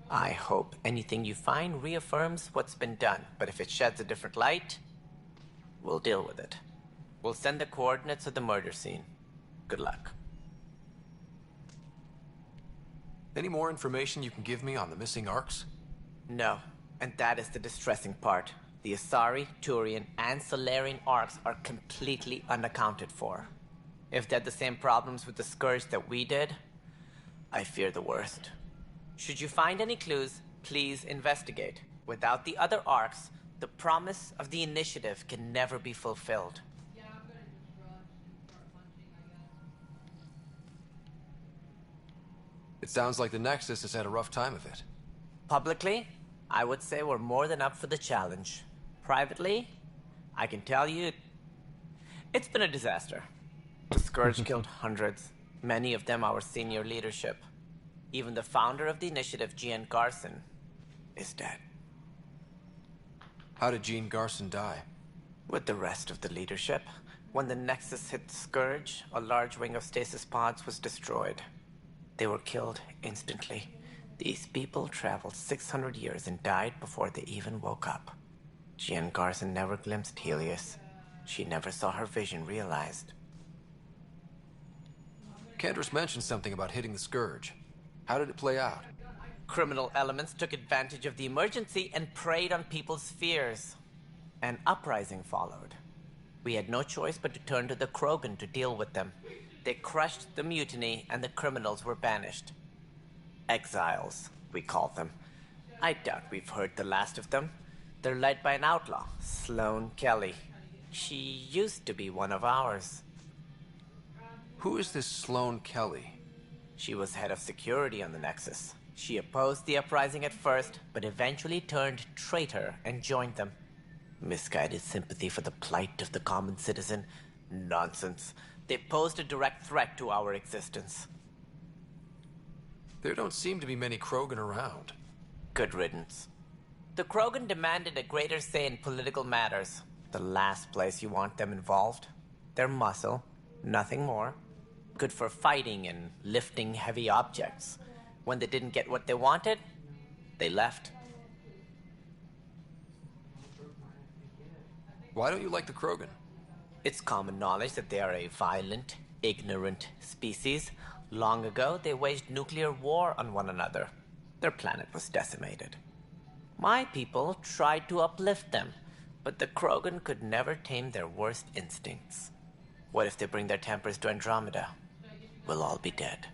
S14: I hope anything you find reaffirms what's been done, but if it sheds a different light, we'll deal with it. We'll send the coordinates of the murder scene. Good luck.
S2: Any more information you can give me on the missing arcs?
S14: No, and that is the distressing part. The Asari, Turian, and Solarian arcs are completely unaccounted for. If they had the same problems with the Scourge that we did, I fear the worst. Should you find any clues, please investigate. Without the other arcs, the promise of the initiative can never be fulfilled.
S2: It sounds like the Nexus has had a rough time of it.
S14: Publicly, I would say we're more than up for the challenge. Privately, I can tell you, it's been a disaster. The Scourge killed hundreds, many of them our senior leadership. Even the founder of the initiative, Jean Garson, is dead.
S2: How did Jean Garson die?
S14: With the rest of the leadership. When the Nexus hit the Scourge, a large wing of stasis pods was destroyed. They were killed instantly. These people traveled 600 years and died before they even woke up. Jean Garson never glimpsed Helios. She never saw her vision realized.
S2: Cantor's mentioned something about hitting the Scourge. How did it play out?
S14: Criminal elements took advantage of the emergency and preyed on people's fears. An uprising followed. We had no choice but to turn to the Krogan to deal with them. They crushed the mutiny and the criminals were banished. Exiles, we call them. I doubt we've heard the last of them. They're led by an outlaw, Sloane Kelly. She used to be one of ours.
S2: Who is this Sloane Kelly?
S14: She was head of security on the Nexus. She opposed the uprising at first, but eventually turned traitor and joined them. Misguided sympathy for the plight of the common citizen? Nonsense. They posed a direct threat to our existence.
S2: There don't seem to be many Krogan around.
S14: Good riddance. The Krogan demanded a greater say in political matters. The last place you want them involved. They're muscle, nothing more. Good for fighting and lifting heavy objects. When they didn't get what they wanted, they left.
S2: Why don't you like the Krogan?
S14: It's common knowledge that they are a violent, ignorant species. Long ago, they waged nuclear war on one another. Their planet was decimated. My people tried to uplift them, but the Krogan could never tame their worst instincts. What if they bring their tempers to Andromeda? We'll all be dead.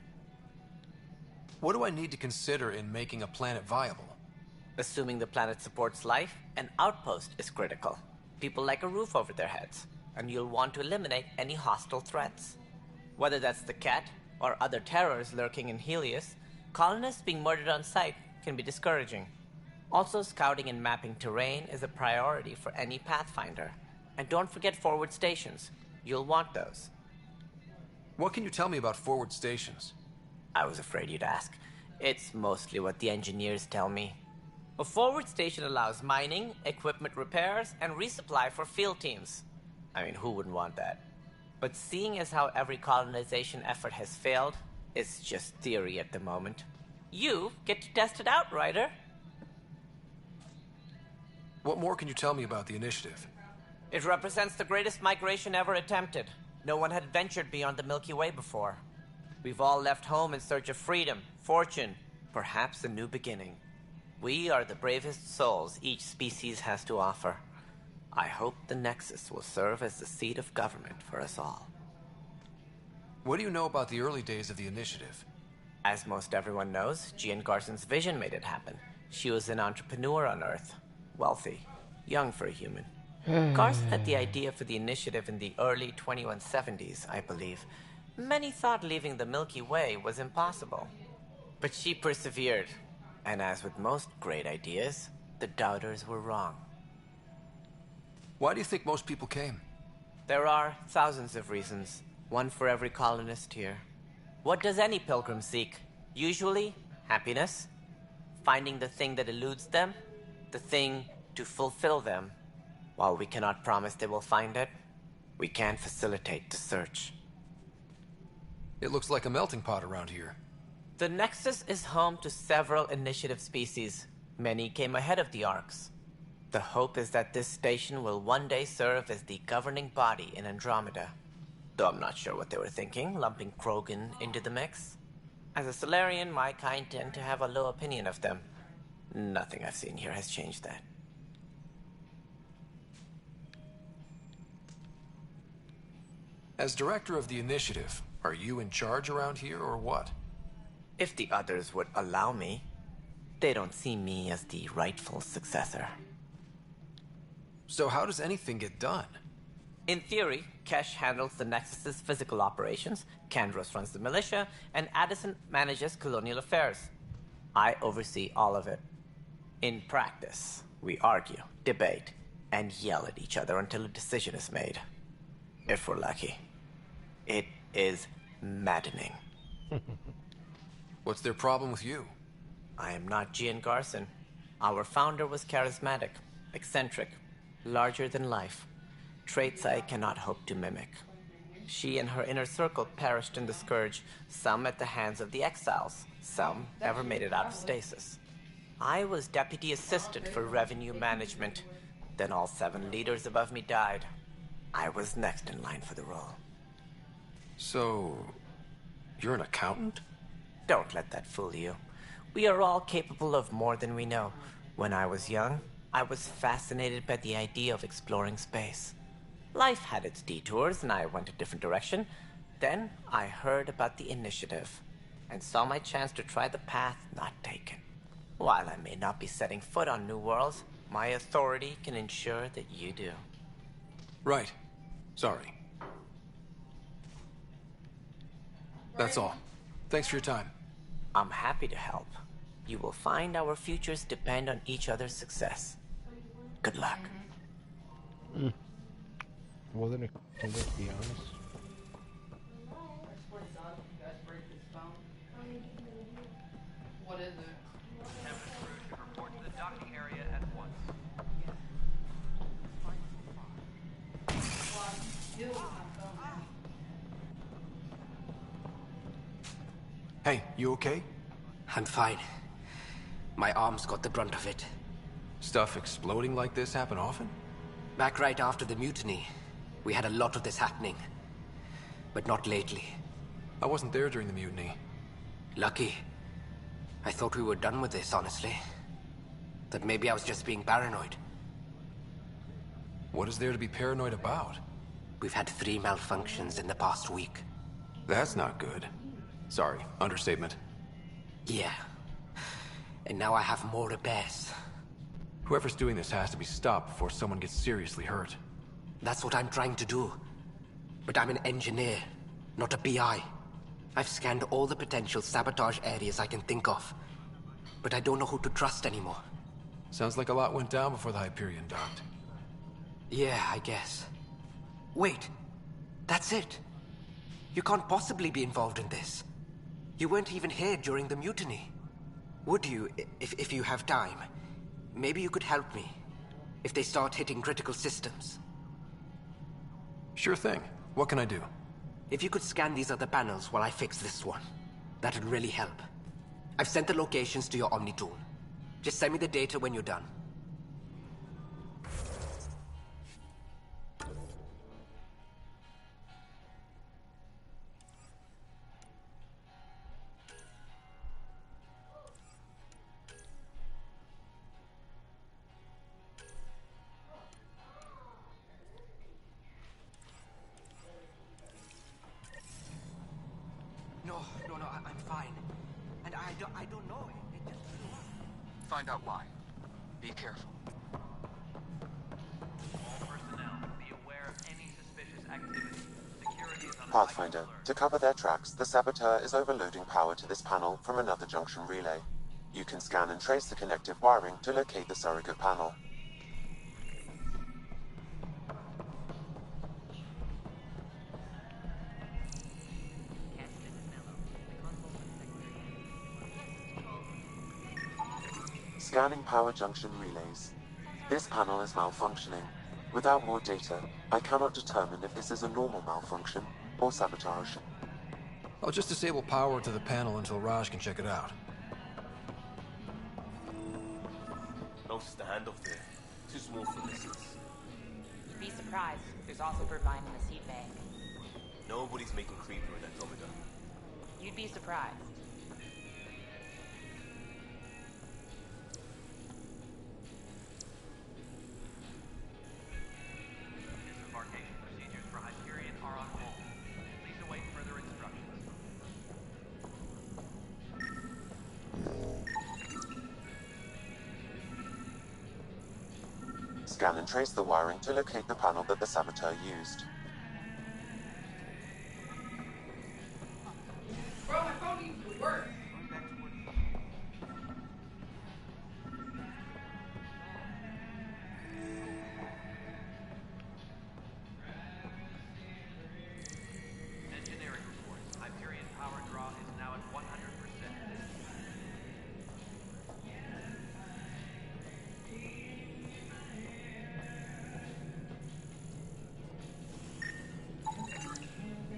S2: What do I need to consider in making a planet viable?
S14: Assuming the planet supports life, an outpost is critical. People like a roof over their heads, and you'll want to eliminate any hostile threats. Whether that's the Cat or other terrors lurking in Helios, colonists being murdered on sight can be discouraging. Also, scouting and mapping terrain is a priority for any Pathfinder. And don't forget forward stations. You'll want those.
S2: What can you tell me about forward stations?
S14: I was afraid you'd ask. It's mostly what the engineers tell me. A forward station allows mining, equipment repairs, and resupply for field teams. I mean, who wouldn't want that? But seeing as how every colonization effort has failed, it's just theory at the moment. You get to test it out, Ryder.
S2: What more can you tell me about the initiative?
S14: It represents the greatest migration ever attempted. No one had ventured beyond the Milky Way before. We've all left home in search of freedom, fortune, perhaps a new beginning. We are the bravest souls each species has to offer. I hope the Nexus will serve as the seat of government for us all.
S2: What do you know about the early days of the initiative?
S14: As most everyone knows, Jean Garson's vision made it happen. She was an entrepreneur on Earth. Wealthy. Young for a human. Garson had the idea for the initiative in the early 2170s, I believe. Many thought leaving the Milky Way was impossible. But she persevered. And as with most great ideas, the doubters were wrong.
S2: Why do you think most people came?
S14: There are thousands of reasons, one for every colonist here. What does any pilgrim seek? Usually, happiness. Finding the thing that eludes them, the thing to fulfill them. While we cannot promise they will find it, we can facilitate the search.
S2: It looks like a melting pot around here.
S14: The Nexus is home to several initiative species. Many came ahead of the Arks. The hope is that this station will one day serve as the governing body in Andromeda. Though I'm not sure what they were thinking, lumping Krogan into the mix. As a Solarian, my kind tend to have a low opinion of them. Nothing I've seen here has changed that.
S2: As director of the initiative, are you in charge around here or what?
S14: If the others would allow me. They don't see me as the rightful successor.
S2: So how does anything get done?
S14: In theory, Kesh handles the Nexus's physical operations, Kandros runs the militia, and Addison manages colonial affairs. I oversee all of it. In practice, we argue, debate, and yell at each other until a decision is made. If we're lucky. It is maddening.
S2: What's their problem with you?
S14: I am not Gian Garson. Our founder was charismatic, eccentric, larger than life. Traits I cannot hope to mimic. She and her inner circle perished in the Scourge, some at the hands of the Exiles, some never made it out of stasis. I was deputy assistant for revenue management. Then all 7 leaders above me died. I was next in line for the role.
S2: So, you're an accountant?
S14: Don't let that fool you. We are all capable of more than we know. When I was young, I was fascinated by the idea of exploring space. Life had its detours, and I went a different direction. Then I heard about the initiative, and saw my chance to try the path not taken. While I may not be setting foot on new worlds, my authority can ensure that you do.
S2: Right. Sorry. That's all. Thanks for your time.
S14: I'm happy to help. You will find our futures depend on each other's success. Good luck.
S1: Wasn't expecting it, to be honest.
S4: What is it?
S24: Captain crew should report to the docking area at once.
S2: Hey, you okay?
S12: I'm fine. My arms got the brunt of it.
S2: Stuff exploding like this happen often?
S12: Back right after the mutiny, we had a lot of this happening. But not lately.
S2: I wasn't there during the mutiny.
S12: Lucky. I thought we were done with this, honestly. That maybe I was just being paranoid.
S2: What is there to be paranoid about?
S12: We've had 3 malfunctions in the past week.
S2: That's not good. Sorry, understatement.
S12: Yeah. And now I have more repairs.
S2: Whoever's doing this has to be stopped before someone gets seriously hurt.
S12: That's what I'm trying to do. But I'm an engineer, not a PI. I've scanned all the potential sabotage areas I can think of. But I don't know who to trust anymore.
S2: Sounds like a lot went down before the Hyperion docked.
S12: Yeah, I guess. Wait. That's it. You can't possibly be involved in this. You weren't even here during the mutiny. Would you, if you have time? Maybe you could help me. If they start hitting critical systems.
S2: Sure thing. What can I do?
S12: If you could scan these other panels while I fix this one, that'd really help. I've sent the locations to your Omni tool. Just send me the data when you're done. No, I'm fine. And I don't know. It just blew up.
S7: Find out why. Be careful.
S24: All personnel, be aware of any suspicious activity. Security is on
S10: Pathfinder, to cover their tracks, the saboteur is overloading power to this panel from another junction relay. You can scan and trace the connective wiring to locate the surrogate panel. Scanning power junction relays. This panel is malfunctioning. Without more data, I cannot determine if this is a normal malfunction or sabotage.
S2: I'll just disable power to the panel until Raj can check it out.
S17: No standoff there. Too small for missiles.
S19: You'd be surprised. There's also Birdvine in the seed bank.
S17: Nobody's making creeper in Andromeda.
S19: You'd be surprised.
S24: Disembarkation procedures for Hyperion are on hold. Please await further instructions.
S10: Scan and trace the wiring to locate the panel that the saboteur used.
S4: Bro, my phone needs to work.
S24: Engineering reports. Hyperion power draw is now at 100%.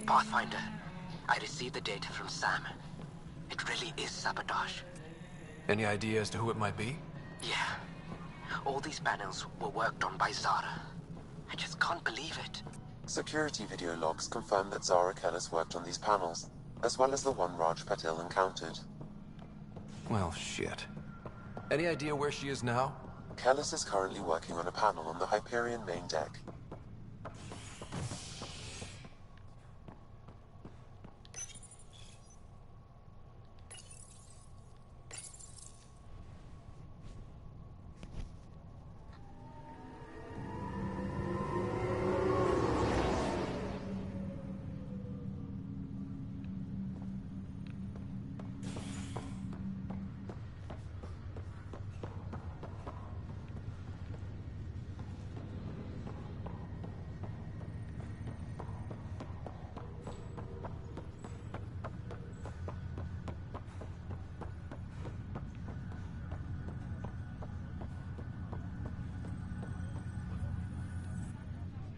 S12: Pathfinder, I received the data from Sam. It really is sabotage.
S2: Any idea as to who it might be?
S12: Yeah. All these panels were worked on by Zara. I just can't believe it.
S10: Security video logs confirm that Zara Kellis worked on these panels, as well as the one Raj Patil encountered.
S2: Well, shit. Any idea where she is now?
S10: Kellis is currently working on a panel on the Hyperion main deck.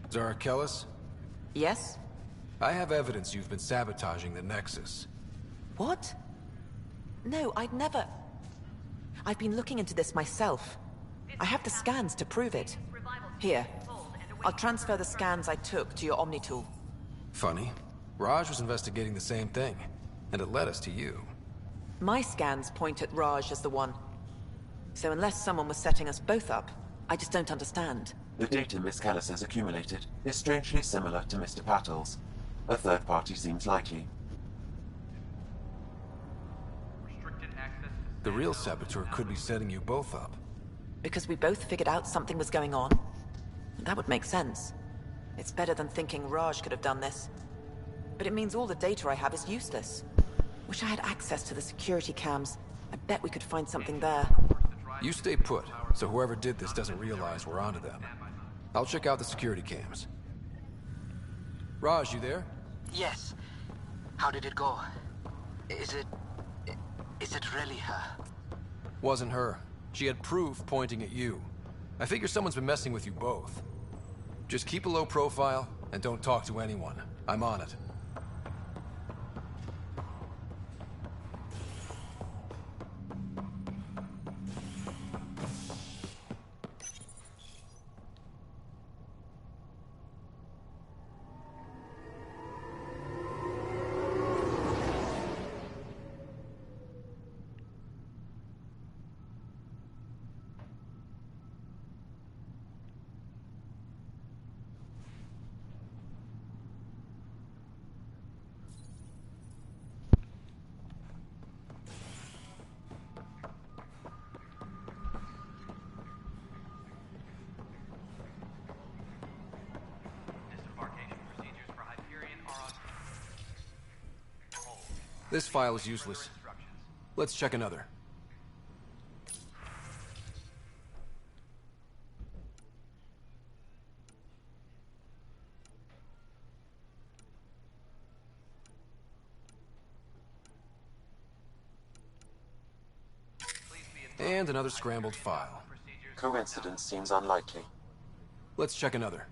S2: Zara Kellis?
S8: Yes?
S2: I have evidence you've been sabotaging the Nexus.
S8: What? No, I'd never... I've been looking into this myself. I have the scans to prove it. Here. I'll transfer the scans I took to your Omni tool.
S2: Funny. Raj was investigating the same thing, and it led us to you.
S8: My scans point at Raj as the one. So unless someone was setting us both up, I just don't understand.
S10: The data Miss Kellis has accumulated is strangely similar to Mr. Patil's. A third party seems likely.
S2: The real saboteur could be setting you both up.
S8: Because we both figured out something was going on? That would make sense. It's better than thinking Raj could have done this. But it means all the data I have is useless. Wish I had access to the security cams. I bet we could find something there.
S2: You stay put, so whoever did this doesn't realize we're onto them. I'll check out the security cams. Raj, you there?
S12: Yes. How did it go? Is it really her?
S2: Wasn't her. She had proof pointing at you. I figure someone's been messing with you both. Just keep a low profile, and don't talk to anyone. I'm on it. This file is useless. Let's check another. And another scrambled file.
S10: Coincidence seems unlikely.
S2: Let's check another.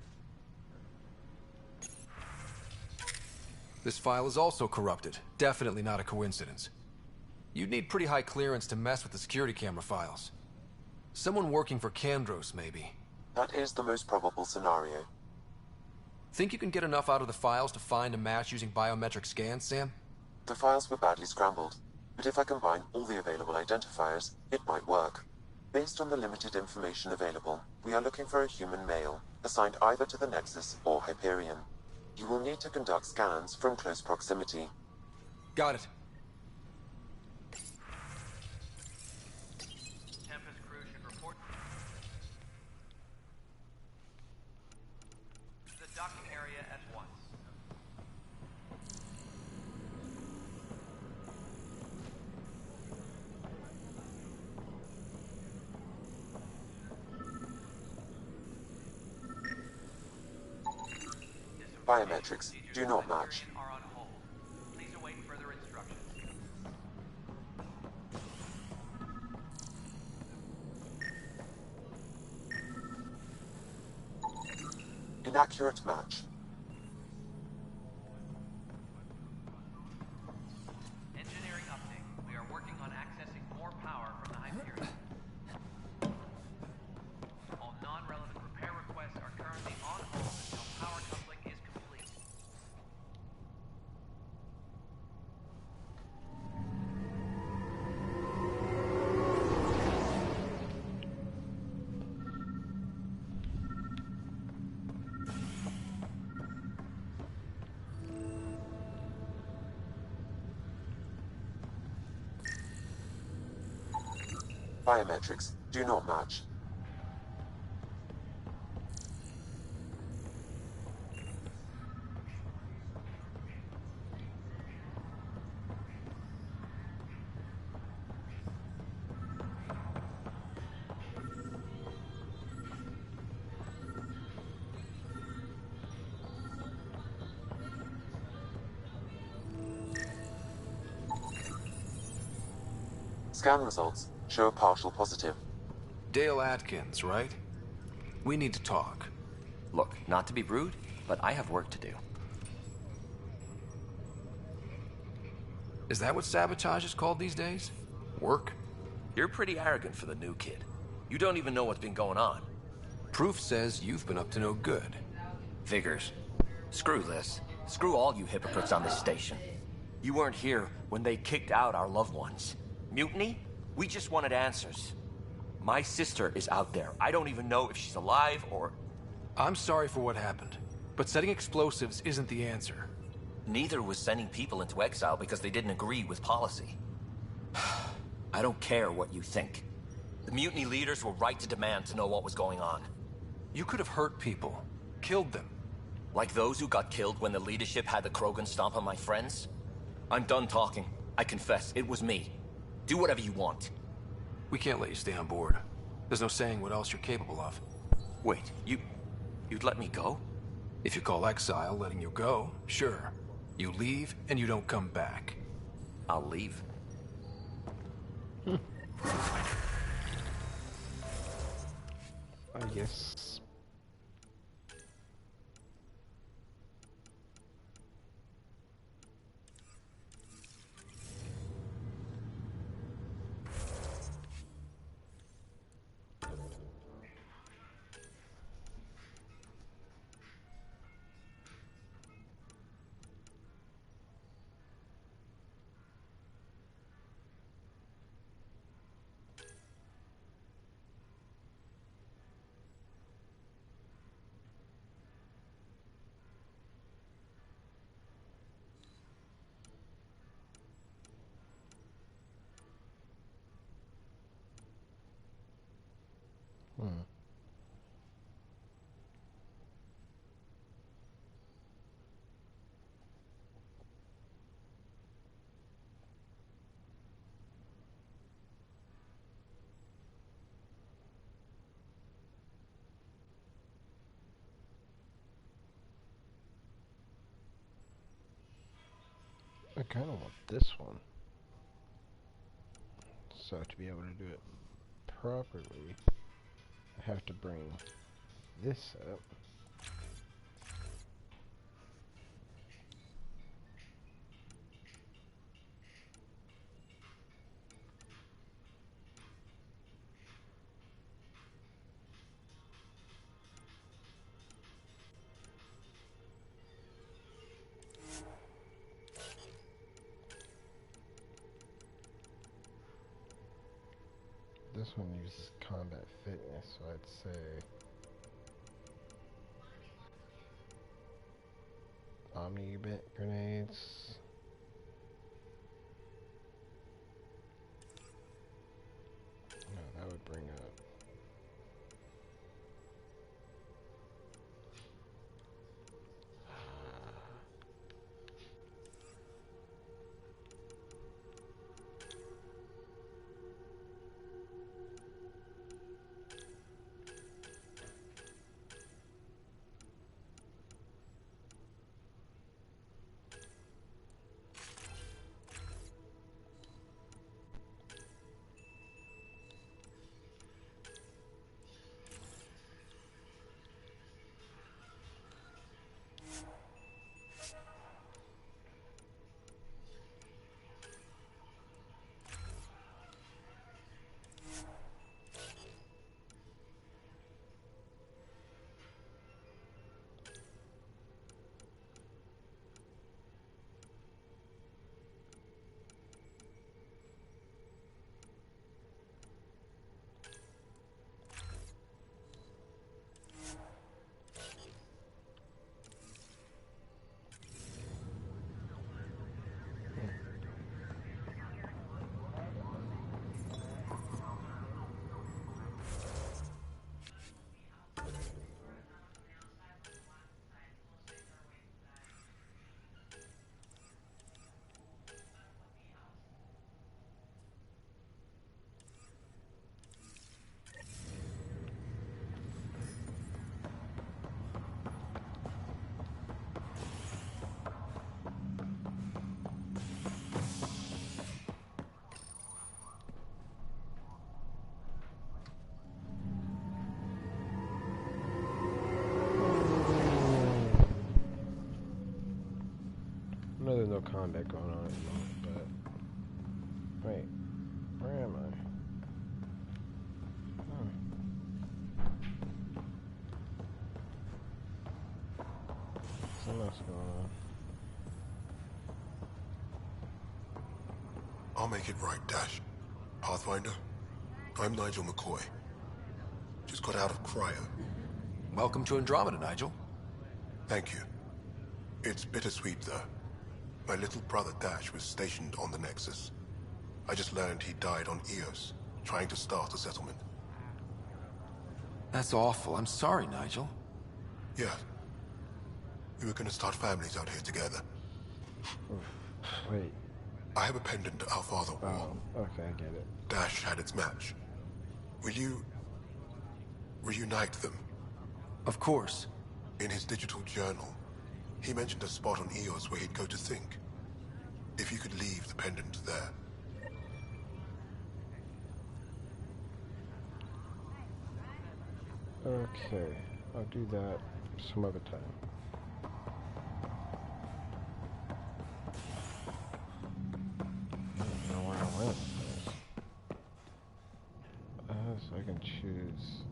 S2: This file is also corrupted. Definitely not a coincidence. You'd need pretty high clearance to mess with the security camera files. Someone working for Kandros, maybe.
S10: That is the most probable scenario.
S2: Think you can get enough out of the files to find a match using biometric scans, Sam?
S10: The files were badly scrambled, but if I combine all the available identifiers, it might work. Based on the limited information available, we are looking for a human male, assigned either to the Nexus or Hyperion. You will need to conduct scans from close proximity.
S2: Got it.
S24: Tempest crew should report.
S10: Biometrics do not match.
S24: Are on hold. Please await further instructions.
S10: Inaccurate match.
S24: Engineering update. We are working on accessing more power from the Hyperion. All non-relevant repair requests are currently on hold until power coupling is complete.
S10: Biometrics do not match. Scan results show partial positive.
S2: Dale Atkins, right? We need to talk.
S5: Look, not to be rude, but I have work to do.
S2: Is that what sabotage is called these days? Work?
S5: You're pretty arrogant for the new kid. You don't even know what's been going on.
S2: Proof says you've been up to no good.
S5: Figures. Screw this. Screw all you hypocrites on this station. You weren't here when they kicked out our loved ones. Mutiny? We just wanted answers. My sister is out there. I don't even know if she's alive or...
S2: I'm sorry for what happened, but setting explosives isn't the answer.
S5: Neither was sending people into exile because they didn't agree with policy. I don't care what you think. The mutiny leaders were right to demand to know what was going on.
S2: You could have hurt people, killed them.
S5: Like those who got killed when the leadership had the Krogan stomp on my friends? I'm done talking. I confess, it was me. Do whatever you want.
S2: We can't let you stay on board. There's no saying what else you're capable of.
S5: Wait, you'd let me go?
S2: If you call exile letting you go, sure. You leave and you don't come back.
S5: I'll leave.
S1: I guess. I kind of want this one. So to be able to do it properly, I have to bring this up. This one uses combat fitness, so I'd say Omni-Bit grenades. No, that would bring up. no combat going on at the moment, but wait, where am I? Something else going on.
S9: I'll make it right, Dash. Pathfinder, I'm Nigel McCoy. Just got out of cryo.
S2: Welcome to Andromeda, Nigel.
S9: Thank you. It's bittersweet, though. My little brother Dash was stationed on the Nexus. I just learned he died on Eos, trying to start a settlement.
S2: That's awful. I'm sorry, Nigel.
S9: Yeah. We were gonna start families out here together.
S1: Wait.
S9: I have a pendant our father wore.
S1: Oh, okay, I get it.
S9: Dash had its match. Will you reunite them?
S2: Of course.
S9: In his digital journal, he mentioned a spot on Eos where he'd go to think. If you could leave the pendant there.
S1: Okay, I'll do that some other time. I don't know where I went. So I can choose.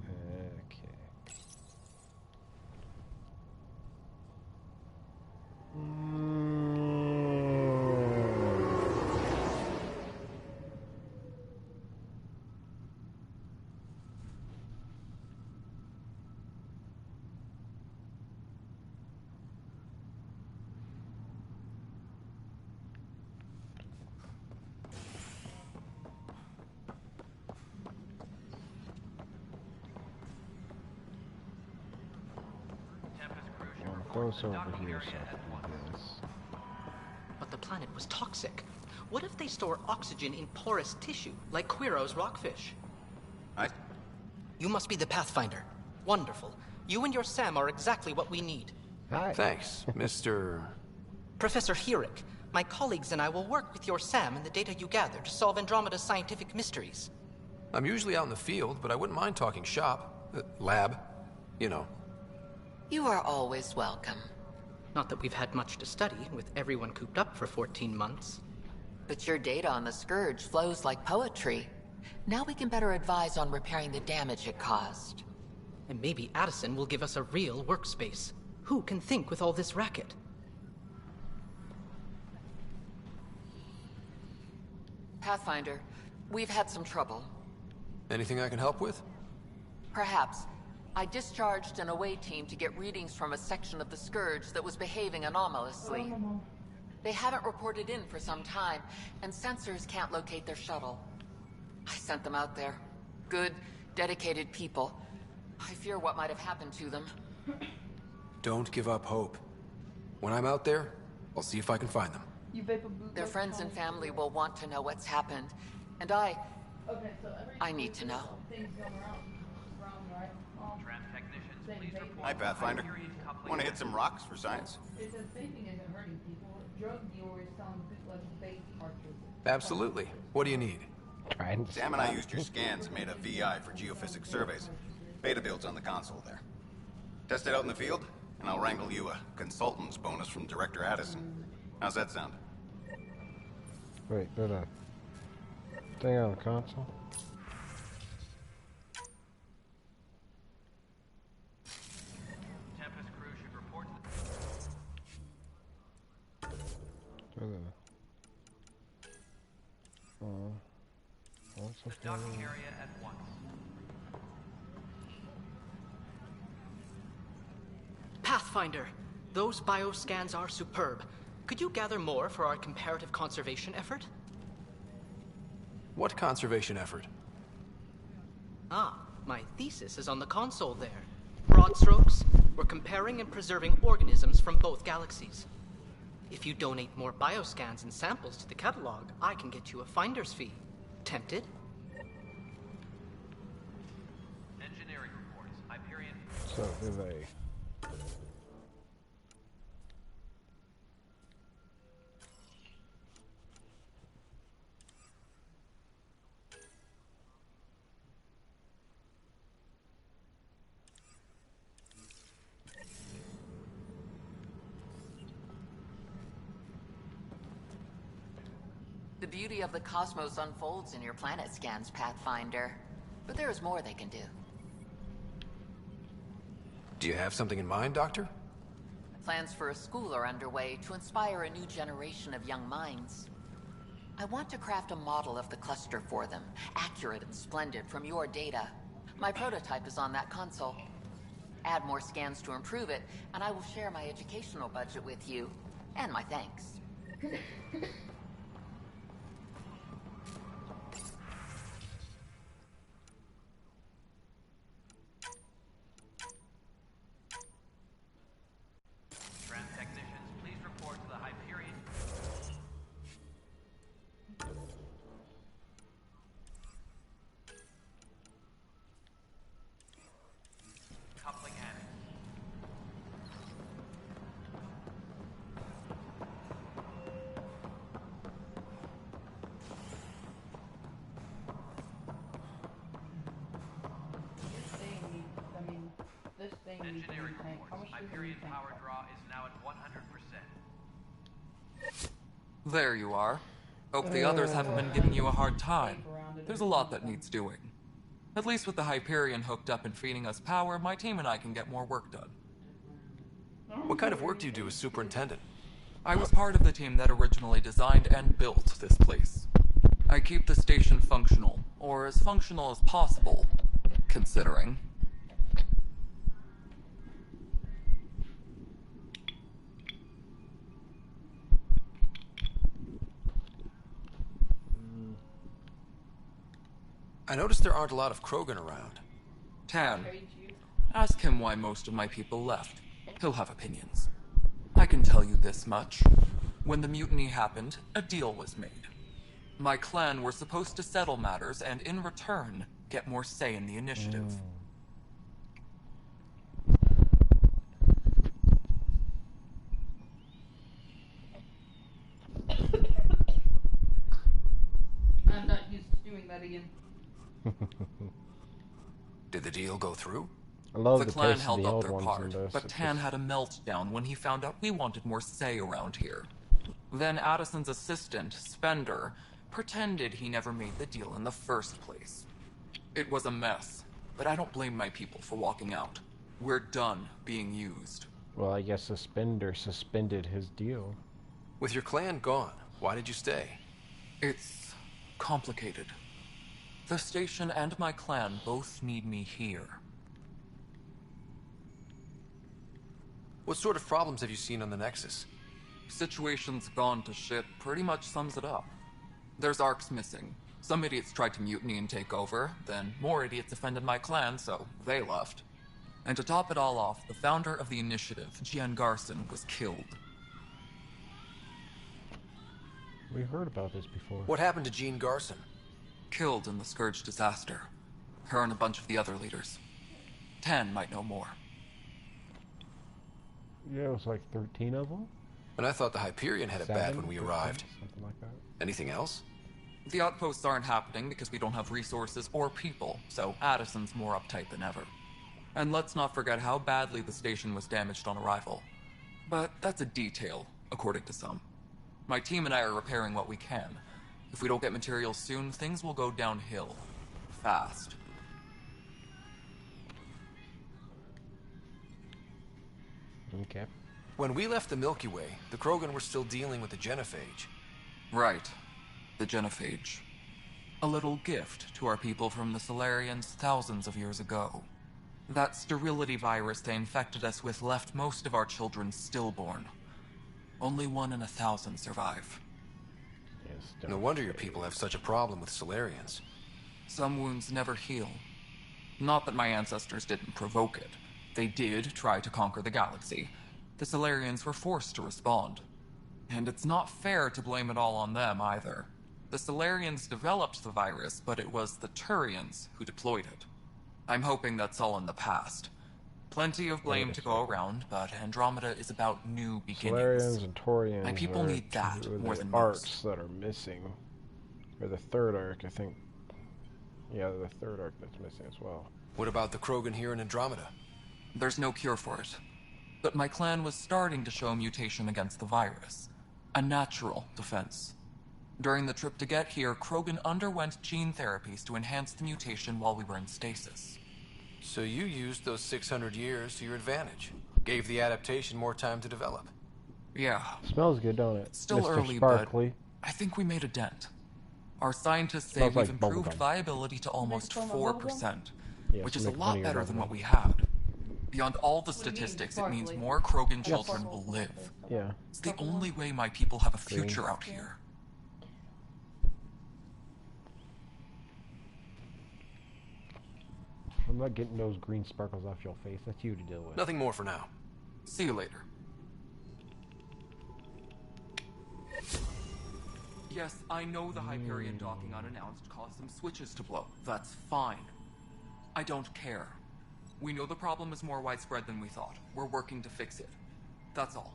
S1: Okay. Close over here, so I can do this.
S13: But the planet was toxic. What if they store oxygen in porous tissue, like Quiro's rockfish? You must be the Pathfinder. Wonderful. You and your Sam are exactly what we need.
S1: Hi.
S2: Thanks, Mr.
S13: Professor Herrick. My colleagues and I will work with your Sam and the data you gather to solve Andromeda's scientific mysteries.
S2: I'm usually out in the field, but I wouldn't mind talking shop. Lab. You know.
S3: You are always welcome.
S13: Not that we've had much to study, with everyone cooped up for 14 months.
S3: But your data on the Scourge flows like poetry. Now we can better advise on repairing the damage it caused.
S13: And maybe Addison will give us a real workspace. Who can think with all this racket?
S3: Pathfinder, we've had some trouble.
S2: Anything I can help with?
S3: Perhaps. I discharged an away team to get readings from a section of the Scourge that was behaving anomalously. They haven't reported in for some time, and sensors can't locate their shuttle. I sent them out there. Good, dedicated people. I fear what might have happened to them.
S2: Don't give up hope. When I'm out there, I'll see if I can find them.
S3: Their friends and family will want to know what's happened, and I need to know.
S21: Hi, Pathfinder. Want to hit some rocks for science?
S2: Absolutely. What do you need?
S21: Sam and I used your scans and made a VI for geophysics surveys. Beta builds on the console there. Test it out in the field, and I'll wrangle you a consultant's bonus from Director Addison. How's that sound?
S1: Wait, there's a thing on the console?
S24: The docking area at once.
S13: Pathfinder, those bioscans are superb. Could you gather more for our comparative conservation effort?
S2: What conservation effort?
S13: Ah, my thesis is on the console there. Broad strokes, we're comparing and preserving organisms from both galaxies. If you donate more bioscans and samples to the catalog, I can get you a finder's fee. Tempted?
S24: Engineering reports. Hyperion.
S1: So, do they?
S3: The beauty of the cosmos unfolds in your planet scans, Pathfinder. But there is more they can do.
S2: Do you have something in mind, Doctor?
S3: Plans for a school are underway to inspire a new generation of young minds. I want to craft a model of the cluster for them, accurate and splendid from your data. My prototype is on that console. Add more scans to improve it, and I will share my educational budget with you, and my thanks.
S24: Tram technicians, please report to the Hyperion. Coupling annex. Engineering reports. Hyperion power draw is now at 100%.
S6: There you are. Hope the others haven't been giving you a hard time. There's a lot that needs doing. At least with the Hyperion hooked up and feeding us power, my team and I can get more work done.
S2: What kind of work do you do as superintendent?
S6: I was part of the team that originally designed and built this place. I keep the station functional, or as functional as possible, considering.
S2: I noticed there aren't a lot of Krogan around.
S6: Tan, ask him why most of my people left. He'll have opinions. I can tell you this much. When the mutiny happened, a deal was made. My clan were supposed to settle matters and, in return, get more say in the initiative.
S11: I'm not used to doing that again.
S2: Did the deal go through?
S1: I love
S6: the clan
S1: pace of
S6: held
S1: the
S6: up
S1: old
S6: their
S1: ones
S6: part,
S1: in this.
S6: but
S1: It's
S6: Tan
S1: just-
S6: had a meltdown when he found out we wanted more say around here. Then Addison's assistant, Spender, pretended he never made the deal in the first place. It was a mess, but I don't blame my people for walking out. We're done being used.
S1: Well, I guess Suspender suspended his deal.
S2: With your clan gone, why did you stay?
S6: It's complicated. The station and my clan both need me here.
S2: What sort of problems have you seen on the Nexus?
S6: Situation's gone to shit pretty much sums it up. There's arcs missing. Some idiots tried to mutiny and take over, then more idiots offended my clan, so they left. And to top it all off, the founder of the initiative, Gian Garson, was killed.
S1: We heard about this before.
S2: What happened to Jean Garson?
S6: Killed in the Scourge disaster. Her and a bunch of the other leaders. Tan might know more.
S1: Yeah, it was like 13 of them.
S2: And I thought the Hyperion had it bad when we
S1: 13,
S2: arrived.
S1: Something like that.
S2: Anything else?
S6: The outposts aren't happening because we don't have resources or people, so Addison's more uptight than ever. And let's not forget how badly the station was damaged on arrival. But that's a detail, according to some. My team and I are repairing what we can. If we don't get materials soon, things will go downhill. Fast.
S1: Okay.
S2: When we left the Milky Way, the Krogan were still dealing with the genophage.
S6: Right. The genophage. A little gift to our people from the Solarians thousands of years ago. That sterility virus they infected us with left most of our children stillborn. Only 1 in 1,000 survive.
S1: Yes,
S2: No wonder your people have such a problem with Solarians.
S6: Some wounds never heal. Not that my ancestors didn't provoke it. They did try to conquer the galaxy. The Solarians were forced to respond. And it's not fair to blame it all on them, either. The Solarians developed the virus, but it was the Turians who deployed it. I'm hoping that's all in the past. Plenty of blame to go around, but Andromeda is about new beginnings.
S1: Solarians and Taurians.
S6: My people
S1: are
S6: need that
S1: two of
S6: more
S1: the
S6: than
S1: arcs
S6: most.
S1: that are missing. Or the third arc, I think. Yeah, the third arc that's missing as well.
S2: What about the Krogan here in Andromeda?
S6: There's no cure for it. But my clan was starting to show mutation against the virus. A natural defense. During the trip to get here, Krogan underwent gene therapies to enhance the mutation while we were in stasis.
S2: So you used those 600 years to your advantage. Gave the adaptation more time to develop.
S6: Yeah.
S1: Smells good, don't it?
S6: Still
S1: Mr.
S6: early,
S1: Sparkly.
S6: but I think we made a dent. Our scientists say
S1: Smells
S6: we've
S1: like
S6: improved
S1: bubblegum.
S6: viability to almost 4%,
S1: Yeah,
S6: which
S1: so
S6: is a
S1: make
S6: lot
S1: money
S6: better
S1: or
S6: than what
S1: bubblegum.
S6: we had. Beyond all the statistics, it means more Krogan children will live.
S1: Yeah.
S6: It's the only way my people have a future
S1: Green.
S6: out here.
S1: I'm not getting those green sparkles off your face. That's you to deal with.
S2: Nothing more for now.
S6: See you later. Yes, I know the Hyperion docking unannounced caused some switches to blow. That's fine. I don't care. We know the problem is more widespread than we thought. We're working to fix it. That's all.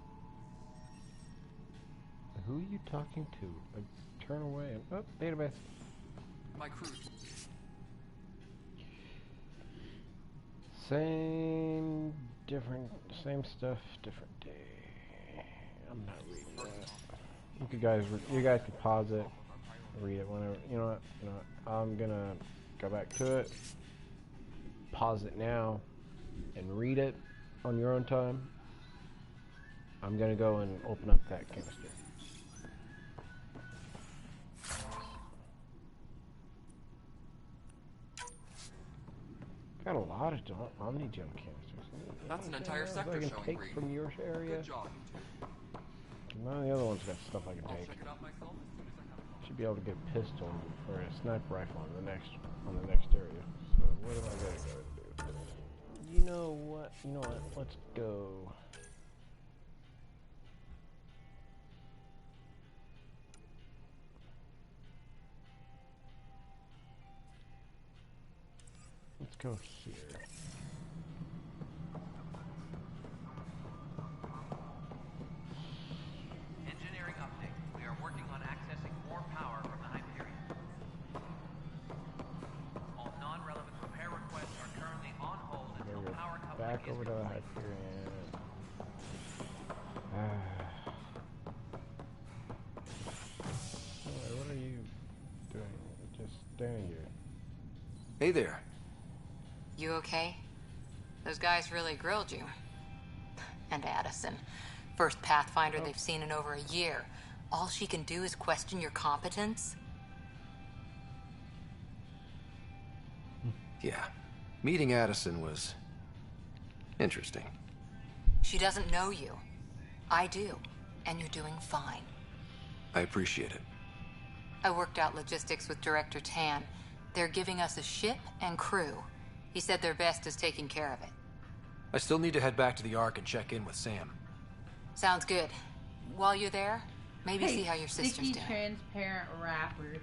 S1: Who are you talking to? Turn away and... Oh, database.
S6: My crew.
S1: Same stuff, different day. I'm not reading that. You guys can pause it, read it whenever. You know what? I'm gonna go back to it, pause it now, and read it on your own time. I'm gonna go and open up that canister. Got a lot of omni-gem canisters.
S6: That's an entire sector
S1: I can
S6: showing
S1: take
S6: green.
S1: from your area.
S6: Good job.
S1: None of the other ones got stuff I can take. Should be able to get a pistol or a sniper rifle on the next area. So what am I gonna go do? You know what? Let's go. Let's go here.
S24: Engineering update. We are working on accessing more power from the Hyperion. All non-relevant repair requests are currently on hold until power coupling
S1: Back
S24: is
S1: over to the
S24: complete.
S1: Hyperion. What are you doing? Just standing here.
S2: Hey there.
S3: You okay? Those guys really grilled you. And Addison. First Pathfinder they've seen in over a year. All she can do is question your competence?
S2: Yeah. Meeting Addison was interesting.
S3: She doesn't know you. I do. And you're doing fine.
S2: I appreciate it.
S3: I worked out logistics with Director Tan. They're giving us a ship and crew. He said their best is taking care of it.
S2: I still need to head back to the Ark and check in with Sam.
S3: Sounds good. While you're there, maybe
S11: Hey,
S3: see how your sister's
S11: sticky,
S3: doing.
S11: transparent wrapper.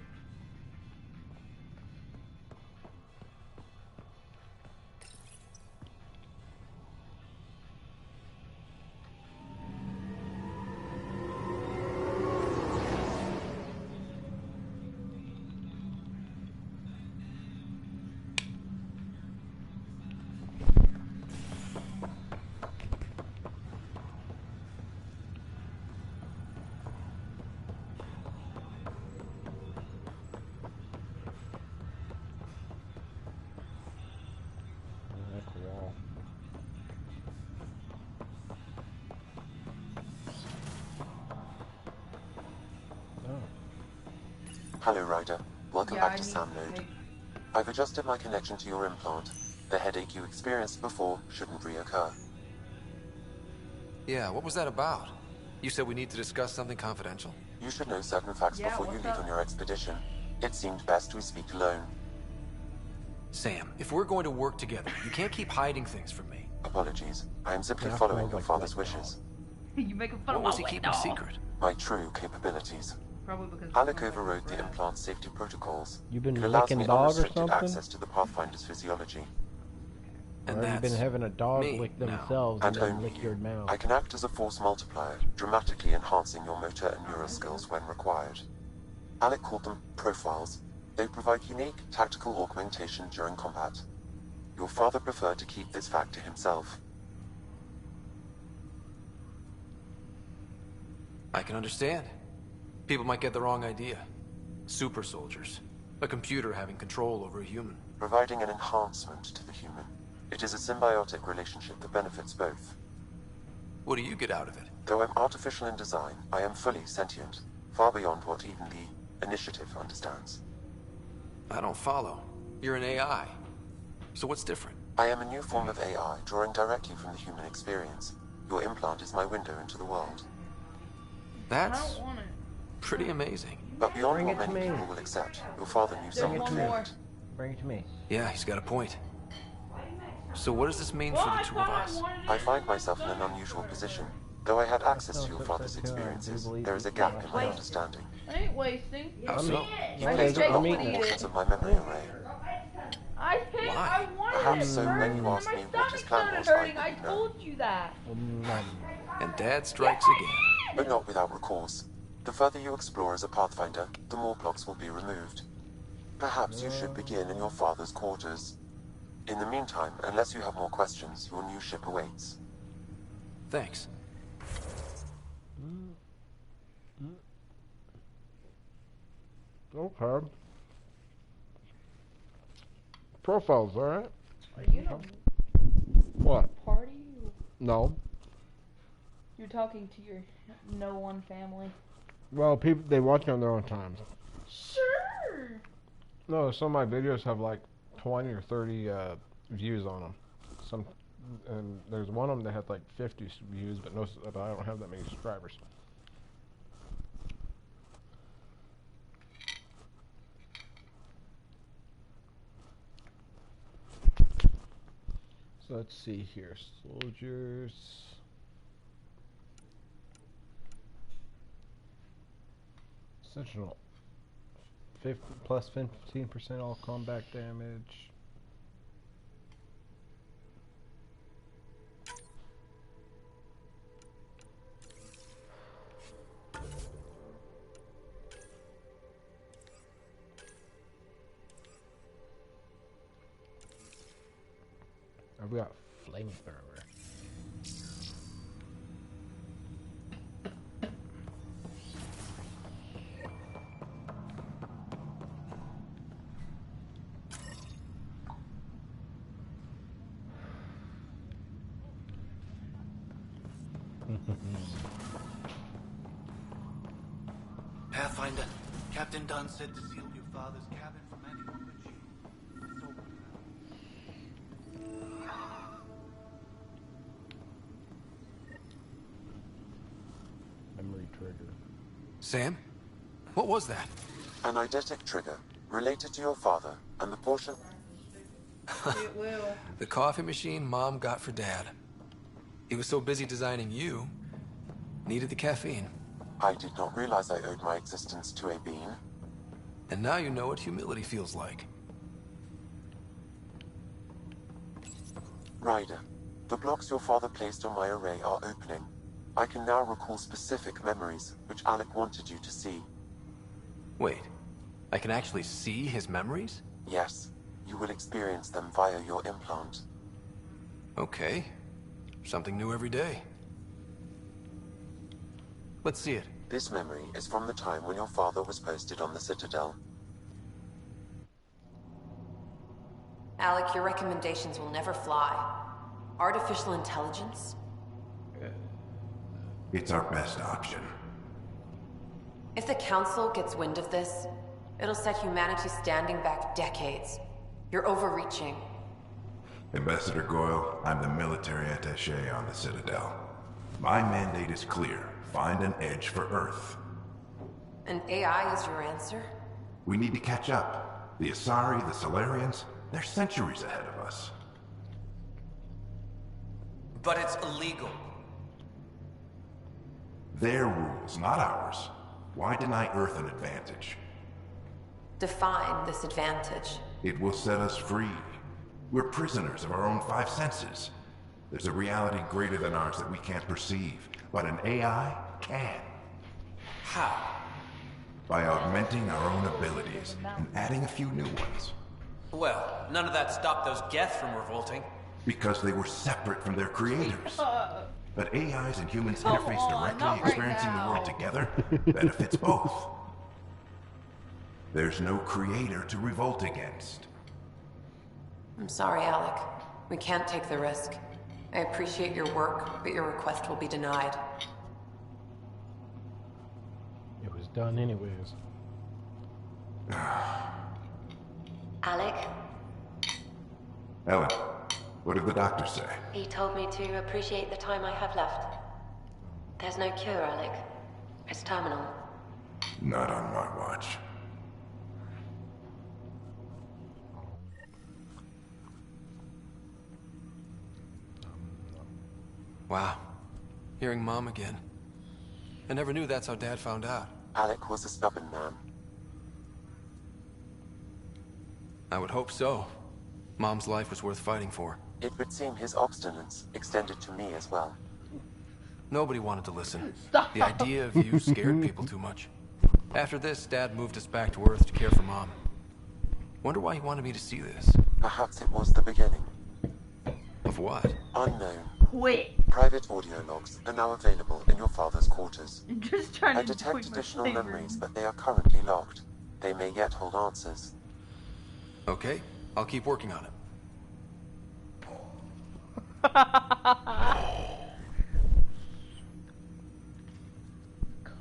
S10: Hello, Ryder. Welcome
S11: Yeah,
S10: back
S11: I
S10: to
S11: need
S10: Sam
S11: to
S10: Node.
S11: take-
S10: I've adjusted my connection to your implant. The headache you experienced before shouldn't reoccur.
S2: Yeah, what was that about? You said we need to discuss something confidential?
S10: You should know certain facts
S11: Yeah,
S10: before you
S11: what's
S10: leave
S11: up?
S10: on your expedition. It seemed best we speak alone.
S2: Sam, if we're going to work together, you can't keep hiding things from me.
S10: Apologies. I am simply
S1: Yeah,
S10: following
S1: sounds
S10: your
S1: like
S10: father's
S1: blackmail.
S10: wishes.
S11: You making fun
S2: What
S11: of
S2: was
S11: my
S2: he
S11: wet
S2: keeping
S11: dog.
S2: secret?
S10: My true capabilities.
S11: Probably because
S10: Alec overrode the implant's safety protocols.
S1: You been
S10: It allows
S1: licking
S10: me
S1: dog or
S10: unrestricted
S1: something?
S10: access to the Pathfinder's physiology.
S2: And
S1: Or have you been
S2: that's
S1: having a dog
S2: me
S1: lick
S2: now.
S1: themselves
S10: And
S1: and then
S10: only
S1: lick your mouth?
S10: I can act as a force multiplier, dramatically enhancing your motor and neural skills when required. Alec called them profiles. They provide unique tactical augmentation during combat. Your father preferred to keep this fact to himself.
S2: I can understand. People might get the wrong idea. Super soldiers. A computer having control over a human.
S10: Providing an enhancement to the human. It is a symbiotic relationship that benefits both.
S2: What do you get out of it?
S10: Though I'm artificial in design, I am fully sentient. Far beyond what even the Initiative understands.
S2: I don't follow. You're an AI. So what's different?
S10: I am a new form of AI, drawing directly from the human experience. Your implant is my window into the world.
S2: That's pretty amazing.
S10: But beyond what many people will accept, your father knew something to it.
S1: Bring it to me.
S2: Yeah, he's got a point. So what does this mean for the two of us?
S10: I find myself in an unusual position. Though I had access to your father's experiences, there is a gap in my understanding.
S11: I ain't wasting.
S2: How so?
S11: I just take
S10: Portions of my memory array.
S11: I picked. I wanted
S10: Perhaps
S11: it
S10: so
S11: first.
S10: when you ask
S11: My
S10: me what his
S11: stomach
S10: plan
S11: started
S10: was,
S11: hurting.
S10: I
S11: I
S10: didn't know.
S11: told you that.
S2: And Dad strikes again.
S10: But not without recourse. The further you explore as a Pathfinder, the more blocks will be removed. Perhaps you should begin in your father's quarters. In the meantime, unless you have more questions, your new ship awaits.
S2: Thanks.
S15: Okay. Profiles, alright?
S11: Are you in a
S15: What?
S11: party?
S15: No.
S11: You're talking to your no one family.
S15: Well, people, they watch on their own time.
S11: Sure.
S15: No, some of my videos have like 20 or 30 views on them. And there's one of them that had like 50 views, but I don't have that many subscribers. So let's see here, soldiers. Sentinel. Plus 15% all combat damage. We got flamethrower.
S18: Pathfinder, Captain Dunn said to seal your father's cabin from anyone but you.
S15: Memory trigger.
S2: Sam? What was that?
S10: An eidetic trigger, related to your father, and the portion...
S11: It will.
S2: The coffee machine Mom got for Dad. He was so busy designing you, needed the caffeine.
S10: I did not realize I owed my existence to a bean.
S2: And now you know what humility feels like.
S10: Ryder, the blocks your father placed on my array are opening. I can now recall specific memories, which Alec wanted you to see.
S2: Wait, I can actually see his memories?
S10: Yes, you will experience them via your implant.
S2: Okay, something new every day. Let's see it.
S10: This memory is from the time when your father was posted on the Citadel.
S8: Alec, your recommendations will never fly. Artificial intelligence?
S20: It's our best option.
S8: If the Council gets wind of this, it'll set humanity standing back decades. You're overreaching.
S20: Ambassador Goyle, I'm the military attaché on the Citadel. My mandate is clear. Find an edge for Earth.
S8: And AI is your answer?
S20: We need to catch up. The Asari, the Solarians, they're centuries ahead of us.
S18: But it's illegal.
S20: Their rules, not ours. Why deny Earth an advantage?
S8: Define this advantage.
S20: It will set us free. We're prisoners of our own five senses. There's a reality greater than ours that we can't perceive, but an AI can.
S18: How?
S20: By augmenting our own abilities and adding a few new ones.
S18: Well, none of that stopped those Geth from revolting.
S20: Because they were separate from their creators. But AIs and humans interface directly, experiencing the world together benefits both. There's no creator to revolt against.
S8: I'm sorry, Alec. We can't take the risk. I appreciate your work, but your request will be denied.
S15: It was done anyways.
S14: Alec?
S20: Ellen, what did the doctor say?
S14: He told me to appreciate the time I have left. There's no cure, Alec. It's terminal.
S20: Not on my watch.
S2: Wow. Hearing Mom again. I never knew that's how Dad found out.
S10: Alec was a stubborn man.
S2: I would hope so. Mom's life was worth fighting for.
S10: It would seem his obstinance extended to me as well.
S2: Nobody wanted to listen. The idea of you scared people too much. After this, Dad moved us back to Earth to care for Mom. Wonder why he wanted me to see this.
S10: Perhaps it was the beginning.
S2: Of what?
S10: Unknown.
S11: Quit.
S10: Private audio logs are now available in your father's quarters.
S11: I'm just trying to
S10: I detect
S11: tweak my
S10: additional
S11: flavor.
S10: memories, but they are currently locked. They may yet hold answers.
S2: Okay, I'll keep working on it.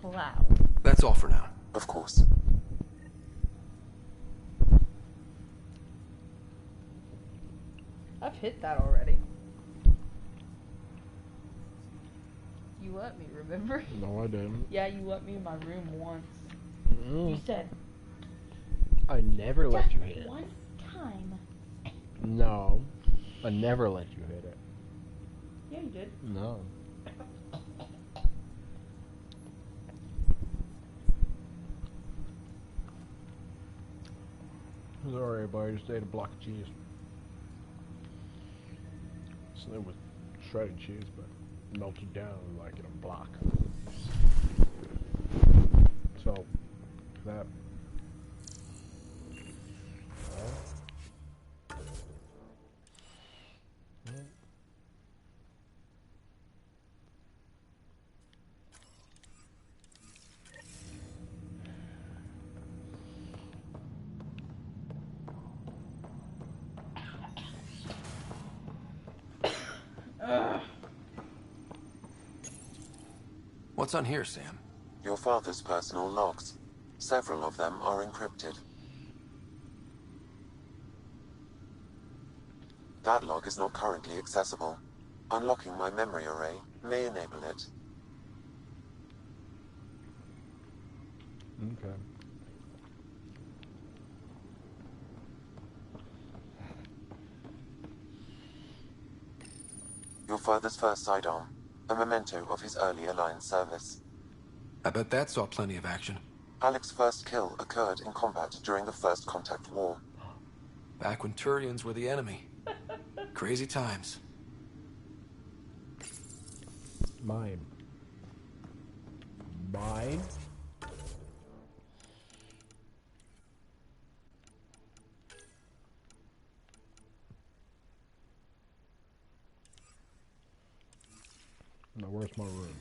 S11: Cloud.
S2: That's all for now.
S10: Of course.
S11: I've hit that already. You let me, remember?
S15: No, I didn't.
S11: Yeah, you let me in my room once. You said,
S15: I never let you hit it.
S11: one time.
S15: No, I never let you hit it.
S11: Yeah, you did.
S15: No. Sorry, everybody, I just ate a block of cheese. So it was shredded cheese, but melted down like in a block. So, that.
S2: What's on here, Sam?
S10: Your father's personal logs. Several of them are encrypted. That log is not currently accessible. Unlocking my memory array may enable it.
S15: Okay.
S10: Your father's first sidearm, a memento of his early Alliance service.
S2: I bet that saw plenty of action.
S10: Alec's first kill occurred in combat during the First Contact War.
S2: Back when Turians were the enemy. Crazy times.
S15: Mine. Mine? Now, where's my room?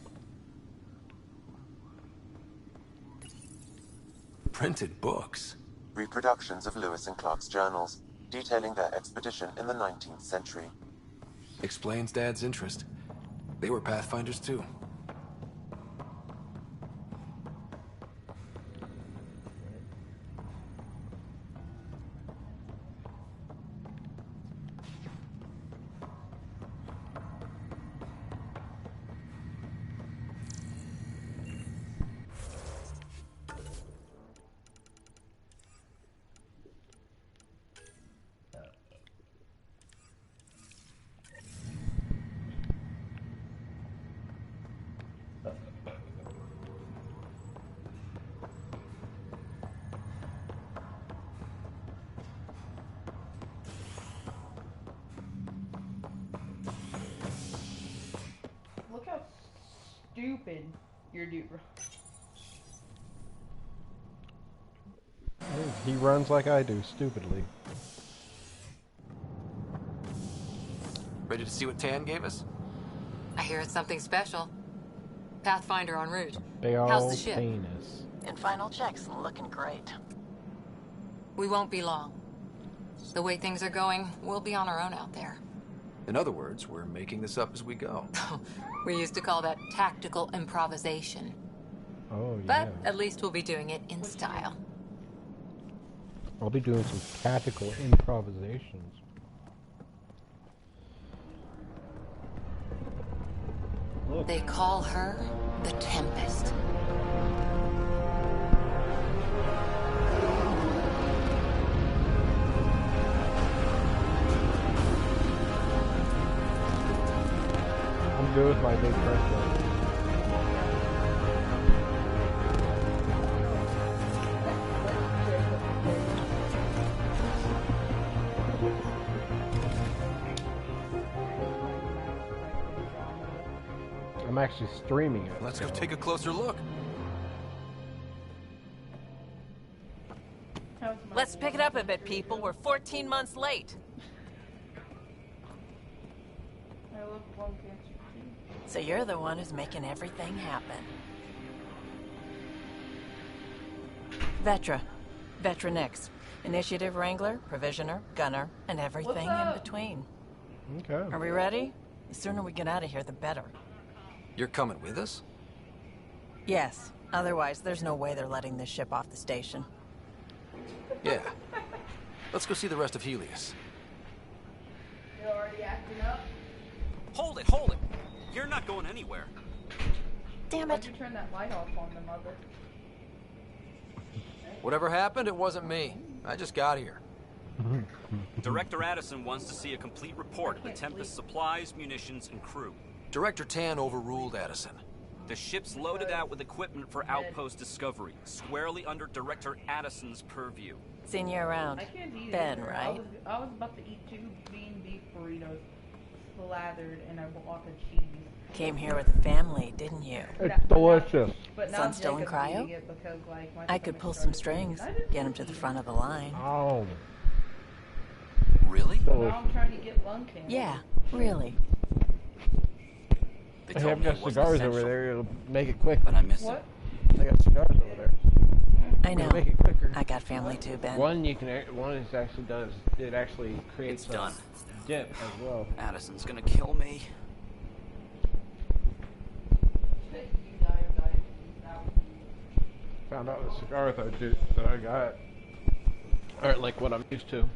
S2: Printed books.
S10: Reproductions of Lewis and Clark's journals, detailing their expedition in the 19th century.
S2: Explains Dad's interest. They were Pathfinders too.
S11: Look how stupid your dude.
S15: He runs like I do, stupidly.
S2: Ready to see what Tan gave us?
S3: I hear it's something special. Pathfinder en route.
S15: Big
S3: How's the
S15: old
S3: ship?
S15: penis.
S8: In final checks, looking great.
S3: We won't be long. The way things are going, we'll be on our own out there.
S2: In other words, we're making this up as we go.
S3: We used to call that tactical improvisation.
S15: Oh, yeah.
S3: But at least we'll be doing it in style.
S15: I'll be doing some tactical improvisations.
S3: They call her the Tempest.
S15: I'm good with my big press though. I'm actually streaming it.
S2: Let's go take a closer look.
S7: Let's pick it up a bit, people. We're 14 months late.
S8: So you're the one who's making everything happen. Vetra. Vetra Nix. Initiative Wrangler, Provisioner, Gunner, and everything in between.
S15: Okay.
S8: Are we ready? The sooner we get out of here, the better.
S2: You're coming with us?
S8: Yes. Otherwise, there's no way they're letting this ship off the station.
S2: Yeah. Let's go see the rest of Helios.
S11: You're already acting up?
S16: Hold it, hold it! You're not going anywhere.
S8: Damn
S11: Why'd you turn that light off on the mother?
S2: Whatever happened, it wasn't me. I just got here.
S16: Director Addison wants to see a complete report of the Tempest supplies, munitions, and crew.
S2: Director Tan overruled Addison.
S16: The ship's loaded out with equipment for outpost discovery, squarely under Director Addison's purview.
S8: Seen you around.
S11: I can't eat
S8: Ben,
S11: it.
S8: right?
S11: I was about to eat 2 bean beef burritos slathered in a block of cheese.
S8: Came here with a family, didn't you?
S15: It's delicious.
S11: But now
S8: Son still in
S11: Jacob's eating
S8: cryo?
S11: it because, like, my
S8: I could
S11: stomach
S8: pull
S11: started
S8: some strings,
S11: hurting.
S8: get him to the front of the line.
S15: Oh.
S16: Really?
S11: Now I'm trying to get lung cancer.
S8: Yeah, really.
S15: I have got cigars over there. It'll make it quick.
S16: But I miss
S11: What?
S15: I got cigars over there.
S8: I know.
S15: It'll make it quicker.
S8: I got family too, Ben.
S15: One you can. One is actually does. It actually creates
S16: It's done.
S15: dip as well.
S16: Addison's gonna kill me.
S15: Found out the cigars that I got aren't like what I'm used to.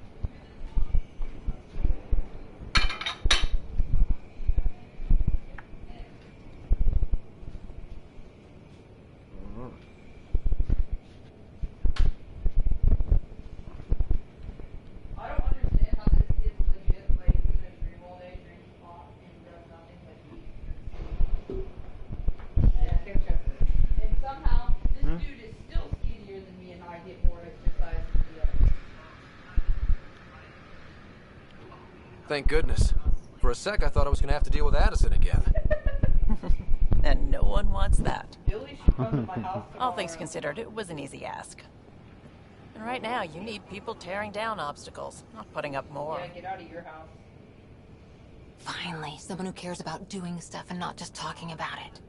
S11: I don't understand how this kid's legit, like, he's in a dream all day, drinks pot, and does nothing but eat. Yeah, and somehow, this dude is still skinnier than me, and I get more exercise than he does.
S2: Thank goodness. For a sec, I thought I was going to have to deal with Addison again.
S8: And no one wants that.
S11: Billy should come to my house
S8: All things considered, it was an easy ask. And right now, you need people tearing down obstacles, not putting up more.
S11: Yeah, get out of your house.
S3: Finally, someone who cares about doing stuff and not just talking about it.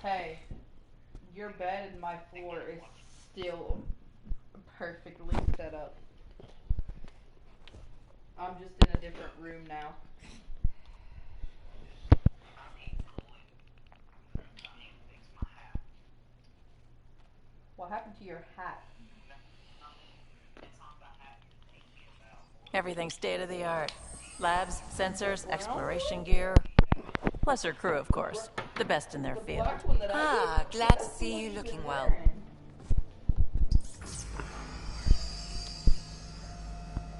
S11: Hey, your bed and my floor is still perfectly set up. I'm just in a different room now. What happened to your hat?
S8: Everything state of the art. Labs, sensors, exploration gear. Plus her crew, of course. The best in their field.
S3: Ah, glad to see you looking well.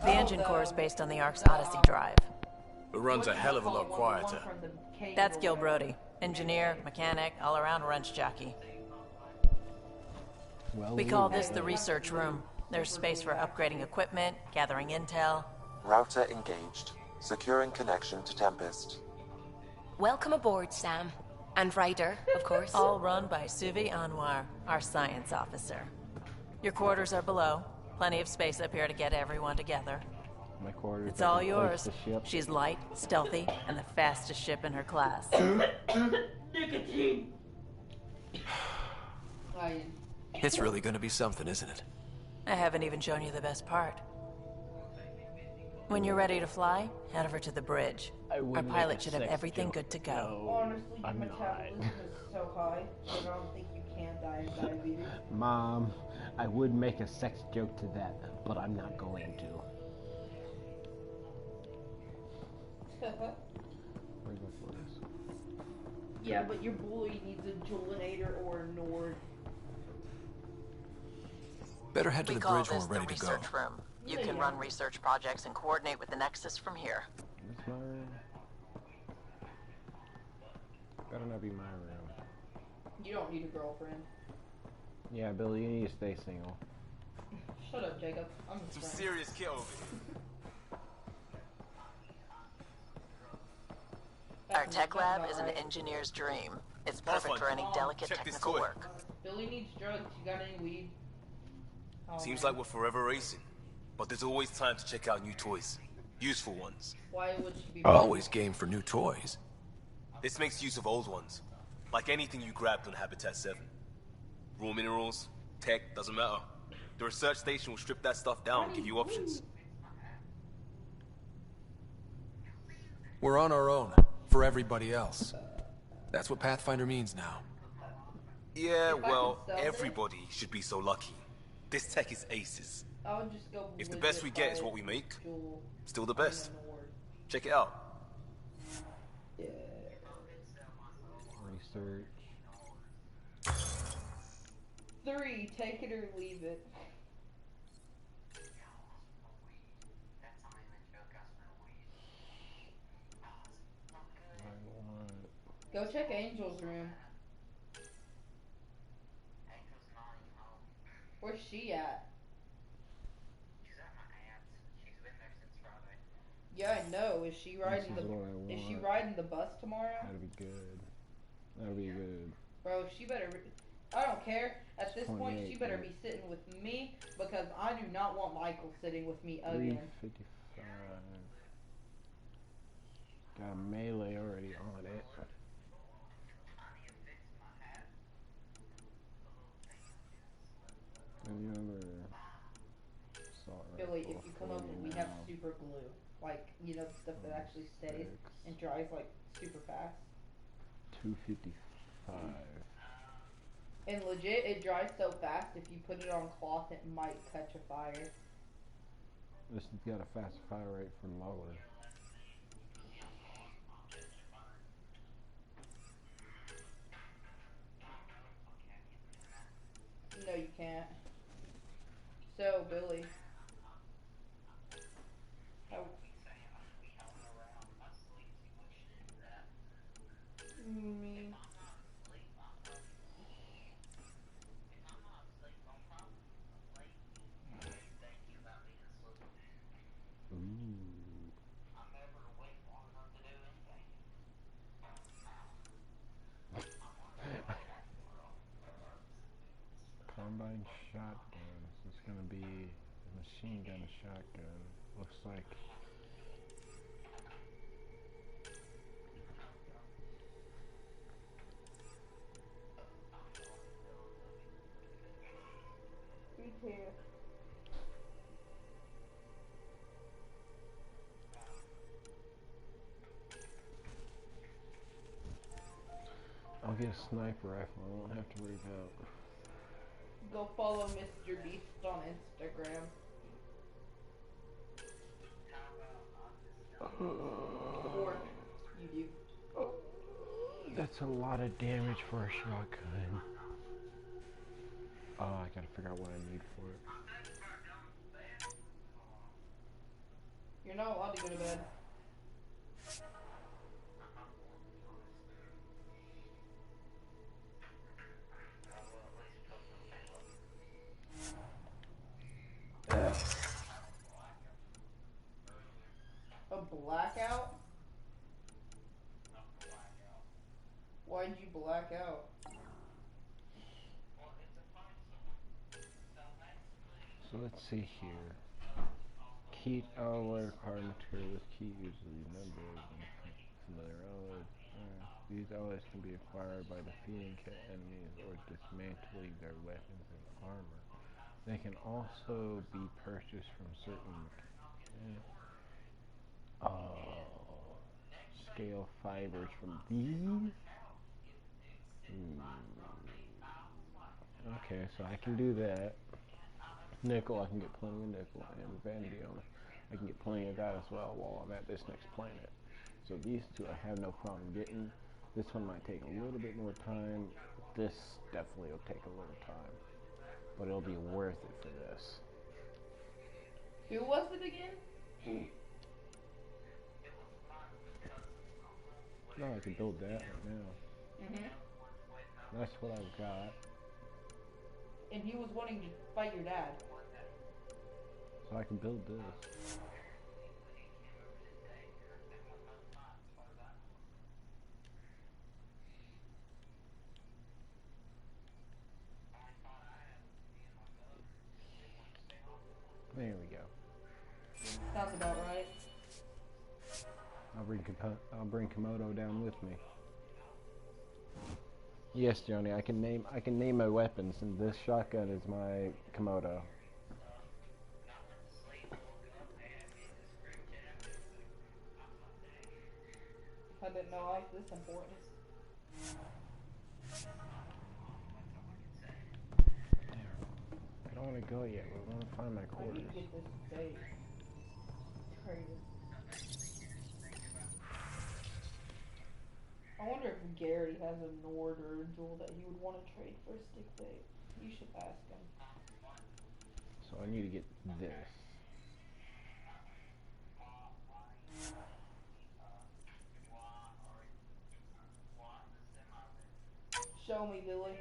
S8: The engine core is based on the Ark's Odyssey drive.
S17: It runs a hell of a lot quieter.
S8: That's Gil Brody. Engineer, mechanic, all-around wrench jockey. We call this the research room. There's space for upgrading equipment, gathering intel.
S10: Router engaged. Securing connection to Tempest.
S14: Welcome aboard, Sam.
S4: And Ryder, of course.
S7: All run by Suvi Anwar, our science officer. Your quarters are below. Plenty of space up here to get everyone together.
S1: My quarters.
S7: It's all yours. She's light, stealthy, and the fastest ship in her class.
S11: Nicotine.
S2: It's really gonna be something, isn't it?
S7: I haven't even shown you the best part. When you're ready to fly, head over to the bridge. Our pilot should have everything good to go.
S11: Honestly, my metabolism is so high, I don't think you can die of diabetes.
S1: Mom, I would make a sex joke to that, but I'm not going to. Where's my photos?
S11: Yeah, but your bully needs a Julinator or a Nord.
S2: Better head to the bridge when we're ready to go.
S7: Research room. You can run research projects and coordinate with the Nexus from here.
S1: This my room? Better not be my room.
S11: You don't need a girlfriend.
S1: Yeah, Billy, you need to stay single.
S11: Shut up, Jacob. I'm his
S17: Some
S11: friend.
S17: serious kid over here.
S7: Our tech lab is an engineer's dream. It's perfect for any delicate technical work.
S11: Billy needs drugs. You got any weed? Oh,
S17: Seems
S11: man.
S17: like we're forever racing, but there's always time to check out new toys. Useful ones.
S11: Why would she be?
S2: Always game for new toys.
S17: This makes use of old ones. Like anything you grabbed on Habitat 7. Raw minerals, tech, doesn't matter. The research station will strip that stuff down and give you options.
S2: We're on our own, for everybody else. That's what Pathfinder means now.
S17: Yeah, well, everybody should be so lucky. This tech is aces.
S11: I would just go.
S17: If the best we get is what we make, still the best. Check it out.
S11: Yeah.
S1: Research.
S11: 3, take it or leave it. Go check Angel's room. Where's she at? Yeah, I know. Is she riding Is she riding the bus tomorrow?
S1: That'll be good. That'll be good.
S11: Bro, she better. I don't care. At this point, she better be sitting with me because I do not want Michael sitting with me again.
S1: 355. Got a melee already on it. Any other assault
S11: Billy,
S1: rifle,
S11: if you come over, we
S1: 40
S11: have
S1: now.
S11: super glue. Like, you know, the stuff that actually stays and dries like super fast.
S1: 255.
S11: And legit, it dries so fast, if you put it on cloth, it might catch a fire.
S1: This has got a fast fire rate for lower.
S11: No, you can't. So, Billy. Me.
S1: Combine shotgun. So it's gonna be a machine gun shotgun. Looks like. I'll get a sniper rifle. I won't have to worry about.
S11: Go follow Mr. Beast on Instagram. Or you do.
S1: That's a lot of damage for a shotgun. Oh, I gotta figure out what I need for it.
S11: You're not allowed to go to bed. A blackout? Why'd you black out.
S1: So let's see here. Key alloy required materials. Key usually numbers and familiar alloys. These alloys can be acquired by defeating enemies or dismantling their weapons and armor. They can also be purchased from certain scale fibers from these. Okay, so I can do that. Nickel, I can get plenty of nickel, and vanadium, I can get plenty of that as well while I'm at this next planet. So these two I have no problem getting. This one might take a little bit more time. This definitely will take a little time, but it'll be worth it for this.
S11: Who was it again?
S1: No, I can build that right now. That's what I've got.
S11: And he was wanting to fight your dad.
S1: So I can build this. There we go.
S11: Sounds about right.
S1: I'll bring Komodo down with me. Yes, Joni, I can name my weapons, and this shotgun is my Komodo.
S11: I didn't know I was this important.
S1: I don't want to go yet. We want to find my quarters.
S11: I need to get this bait. Crazy. I wonder if Gary has a Nord or a Jewel that he would want to trade for a stick bait. You should ask him.
S1: So I need to get this.
S11: Show me, Billy.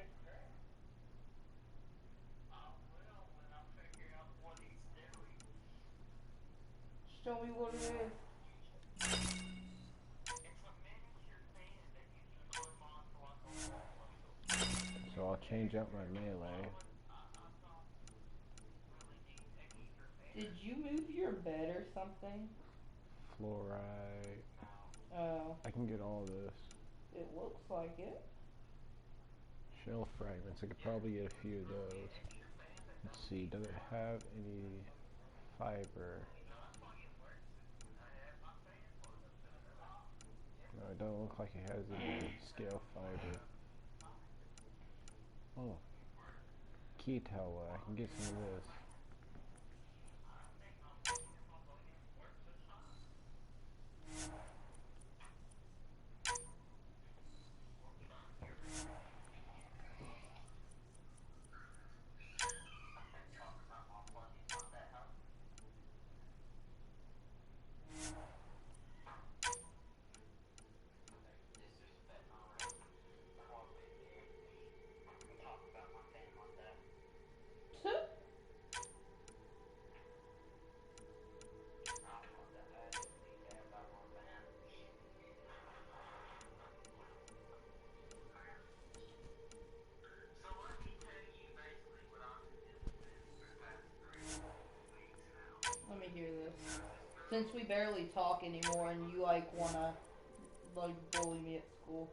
S11: Show me what it is.
S1: So I'll change out my melee.
S11: Did you move your bed or something?
S1: Fluorite.
S11: Oh.
S1: I can get all this.
S11: It looks like it.
S1: Shell fragments. I could probably get a few of those. Let's see. Does it have any fiber? No, it doesn't look like it has any scale fiber. Oh. Key tower. I can get some of this.
S11: Let me hear this. Since we barely talk anymore and you like wanna like bully me at school.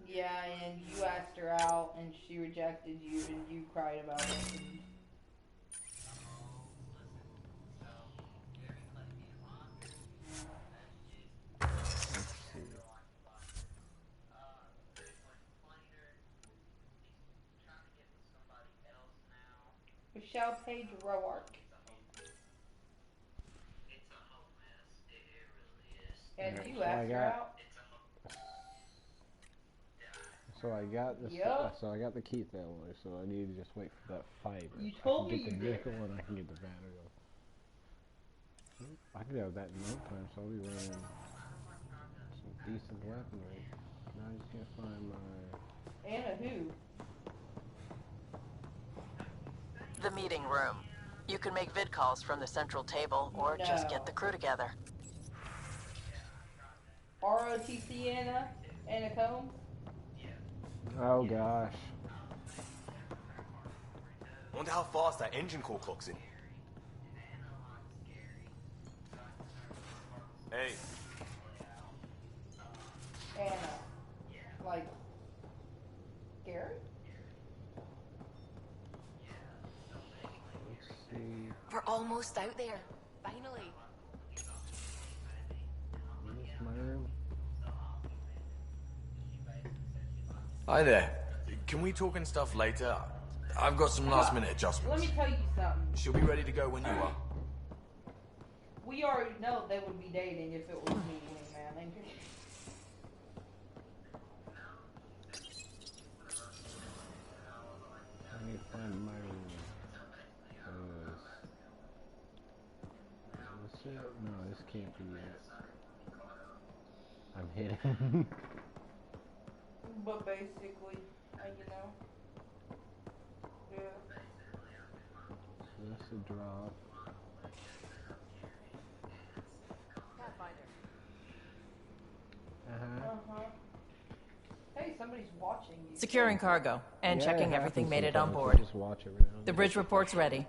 S11: Yeah, and you asked her out and she rejected you and you cried about it. Michelle Page Roark. And you asked her out?
S1: So I got this.
S11: Yep.
S1: So I got the Keith alloy. So I need to just wait for that fiber.
S11: You told me
S1: I can get
S11: you
S1: the
S11: did.
S1: nickel and I can get the vanadium. I could have that in no time. So I'll be running some decent weaponry. Now I just can't find my.
S11: Anna who?
S7: the meeting room. You can make vid calls from the central table, or just get the crew together.
S11: ROTC Anna Combs?
S1: Oh gosh.
S17: Wonder how fast that engine core clocks in. Hey.
S11: Anna. Like, Gary?
S1: Let's see.
S4: We're almost out there. Finally.
S1: Is this my room?
S2: Hi there. Can we talk and stuff later? I've got some last minute adjustments.
S11: Let me tell you something.
S2: She'll be ready to go when you are.
S11: We already know they would be dating if it was me, man.
S1: I need to find my room. What's it? No, this can't be it. I'm hidden.
S11: But basically, you know. Yeah.
S1: So that's a drop.
S11: Hey, somebody's watching you.
S7: Securing cargo and
S1: Yeah,
S7: checking
S1: it
S7: everything
S1: happens
S7: made it on
S1: sometimes.
S7: board.
S1: Just watch every now and
S7: The
S1: then.
S7: bridge report's ready.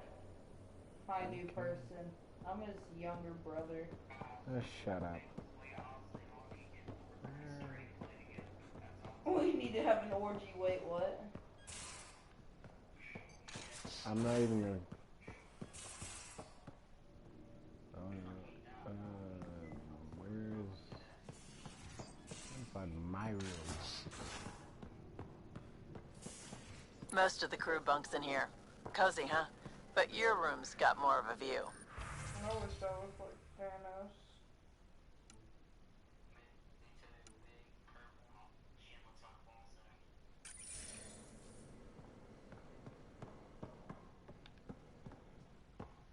S11: Hi, new person. I'm his younger brother.
S1: Shut up.
S11: We need to have an orgy. Wait, what?
S1: I'm not even gonna. Where's? Find my room.
S7: Most of the crew bunks in here. Cozy, huh? But your room's got more of a view.
S11: I wish I was like Thanos.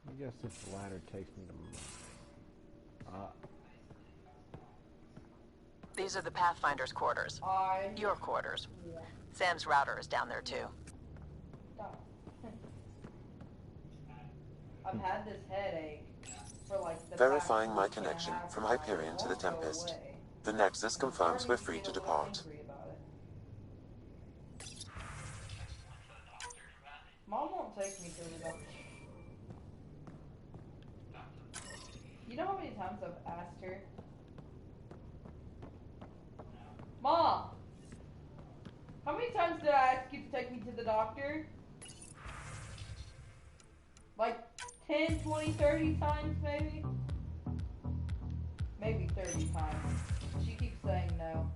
S1: I guess this ladder takes me to mine.
S7: These are the Pathfinder's quarters. Your quarters. Sam's router is down there too.
S11: I've had this headache for like the
S10: Verifying my
S11: past week and a
S10: connection
S11: half,
S10: from
S11: and I
S10: Hyperion to the
S11: won't go
S10: Tempest.
S11: away.
S10: The Nexus confirms
S11: I'm
S10: we're
S11: starting
S10: free
S11: to
S10: to
S11: feel a little
S10: depart.
S11: angry about it. Mom won't take me to the doctor. You know how many times I've asked her? Mom! How many times did I ask you to take me to the doctor? Like 10, 20, 30 times maybe? Maybe 30 times. She keeps saying no.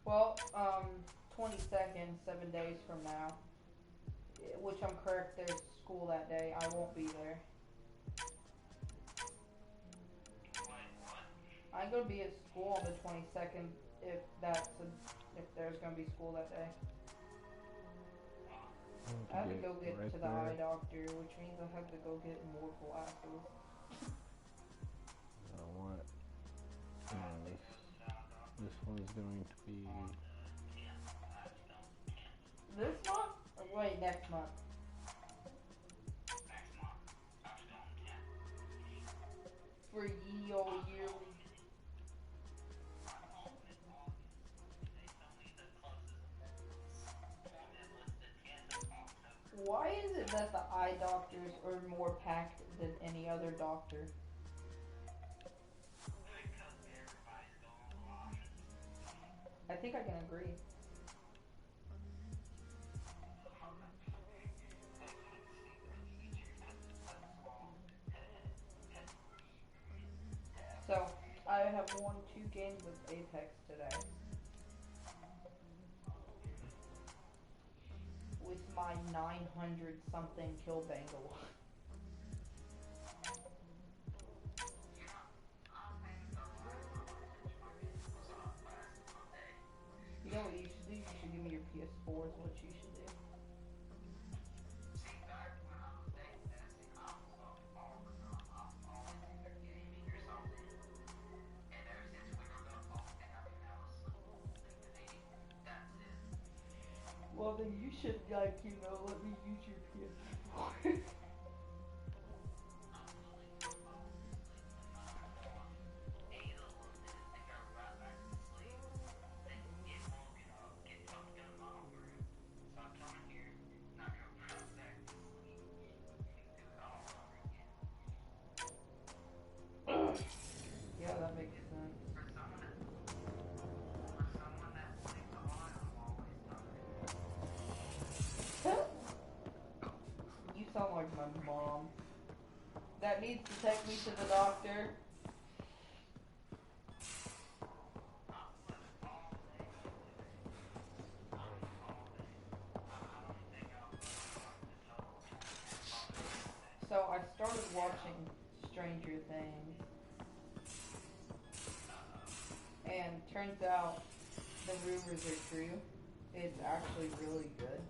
S11: Well, 22nd, 7 days from now, which I'm correct, there's school that day. I won't be there. I'm gonna be at school on the 22nd if there's gonna be school that day. I have to go get
S1: right
S11: to the
S1: there.
S11: eye doctor, which means I have to go get more glasses.
S1: I want. This one's going to be.
S11: This month? Or wait, next month. For ye old yearly. Why is it that the eye doctors are more packed than any other doctor? I think I can agree. So, I have won 2 games of Apex today. With my 900 something kill bangle. You know what you should do? You should give me your PS4 is what you should do. then you should, like, you know, let me use your PS4. Yeah, that makes sense. You sound like my mom. That needs to take me to the doctor. So I started watching Stranger Things. And turns out the rumors are true. It's actually really good.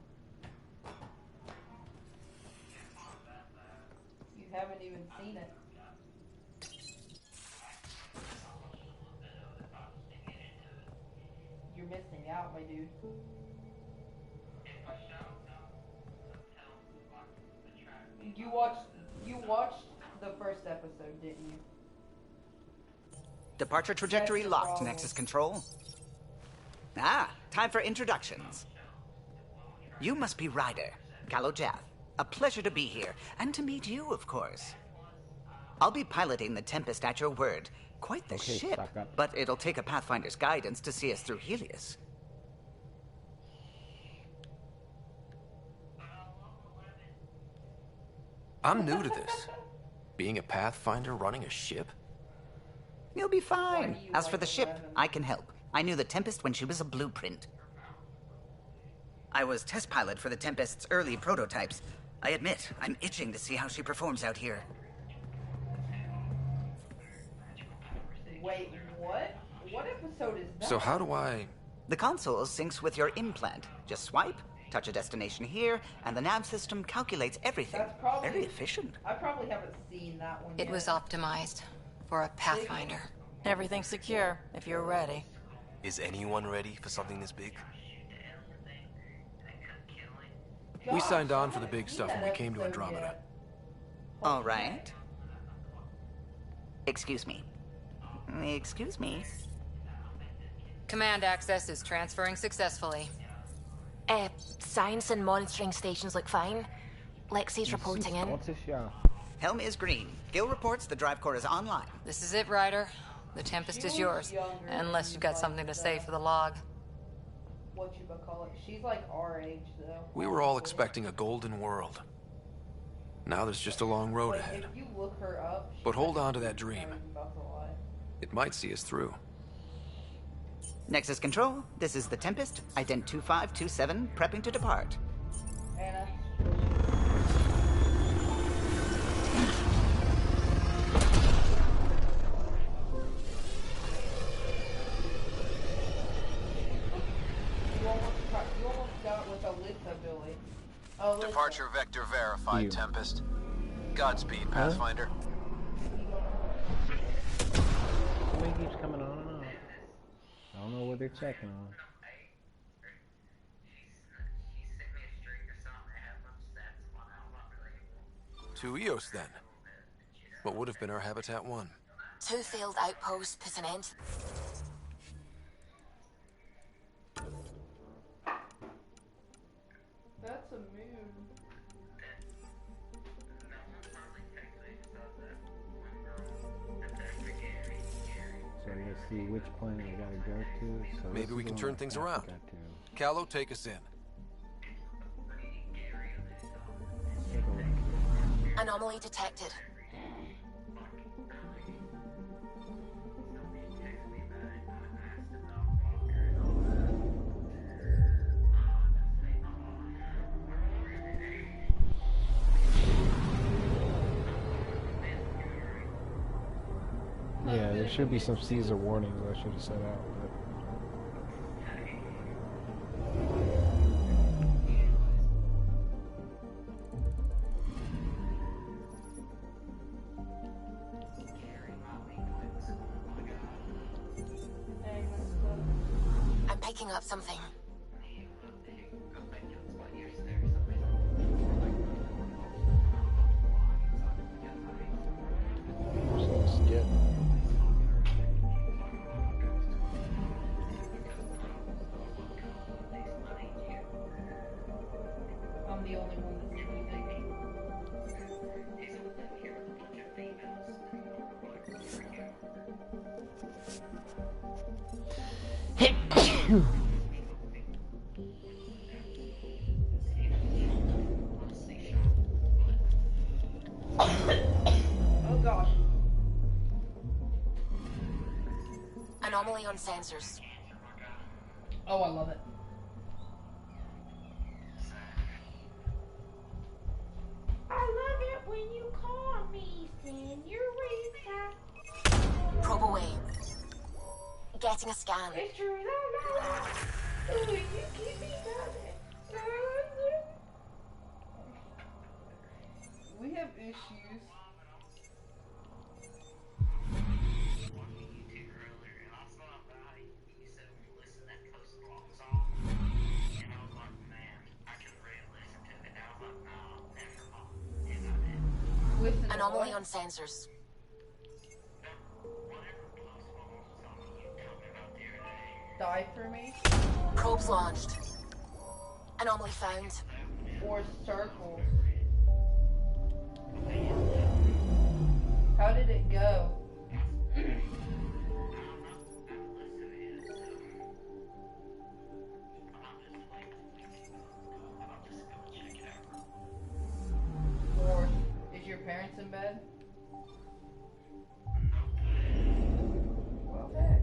S11: You haven't even seen it. You're missing out, my dude. You watched the first episode, didn't you?
S12: Departure trajectory locked, Nexus Control. Ah, time for introductions. You must be Ryder, Kalojath. A pleasure to be here, and to meet you, of course. I'll be piloting the Tempest at your word. Quite the ship, but it'll take a Pathfinder's guidance to see us through Helios.
S2: I'm new to this. Being a Pathfinder running a ship?
S12: You'll be fine. As for the ship, I can help. I knew the Tempest when she was a blueprint. I was test pilot for the Tempest's early prototypes. I admit, I'm itching to see how she performs out here.
S11: Wait, what? What episode is that?
S2: So how do I...
S12: The console syncs with your implant. Just swipe, touch a destination here, and the nav system calculates everything.
S11: That's probably
S12: very efficient.
S11: I probably haven't seen that one
S3: It
S11: yet.
S3: was optimized for a Pathfinder.
S7: Everything's secure, if you're ready.
S17: Is anyone ready for something this big?
S2: We signed on for the big stuff when we came to Andromeda.
S12: All right. Excuse me. Excuse me.
S19: Command access is transferring successfully.
S4: Science and monitoring stations look fine. Lexi's reporting in.
S12: Helm is green. Gil reports the drive core is online.
S19: This is it, Ryder. The Tempest is yours, unless you've got something to say for the log.
S11: What you call it? She's like our age, though.
S2: We were all expecting a golden world. Now there's just a long road ahead.
S11: If you look her up,
S2: But hold on to that dream. It might see us through.
S12: Nexus Control, this is the Tempest, ident 2527, prepping to depart.
S11: Anna. You almost got with Alyssa, Billy. Alyssa.
S22: Departure vector verified, Tempest. Godspeed, Pathfinder.
S1: Somebody keeps coming on and off. I don't know what they're checking on.
S2: To Eos, then. What would have been our Habitat 1?
S4: 2 failed outposts put an end.
S11: That's a moon.
S1: So let's see which planet we gotta go to. So
S2: Maybe we can turn things around. Callow, take us in.
S4: Anomaly detected.
S1: Yeah, there should be some Caesar warnings I should have set out, but...
S4: I'm picking up something.
S11: Oh gosh.
S4: Anomaly on sensors.
S11: Oh, I love it. I love it when you call me Senorita.
S4: Probe away. Getting a scan.
S11: It's true. Ooh, you keep me coming. We have issues.
S4: Anomaly on sensors.
S11: Die for me?
S4: Probes launched. Anomaly found.
S11: Or circles. How did it go? Or is your parents in bed? Well, heck.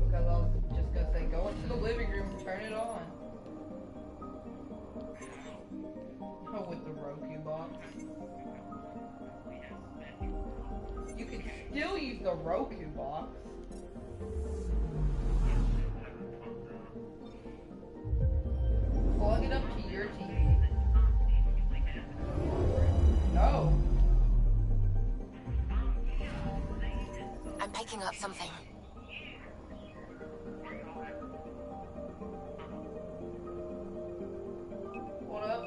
S11: Because I was just gonna say, go into the living room and turn it on. Oh, with the Roku box. You can still use the Roku box. Plug it up to your TV. No.
S4: I'm picking up something.
S11: What up?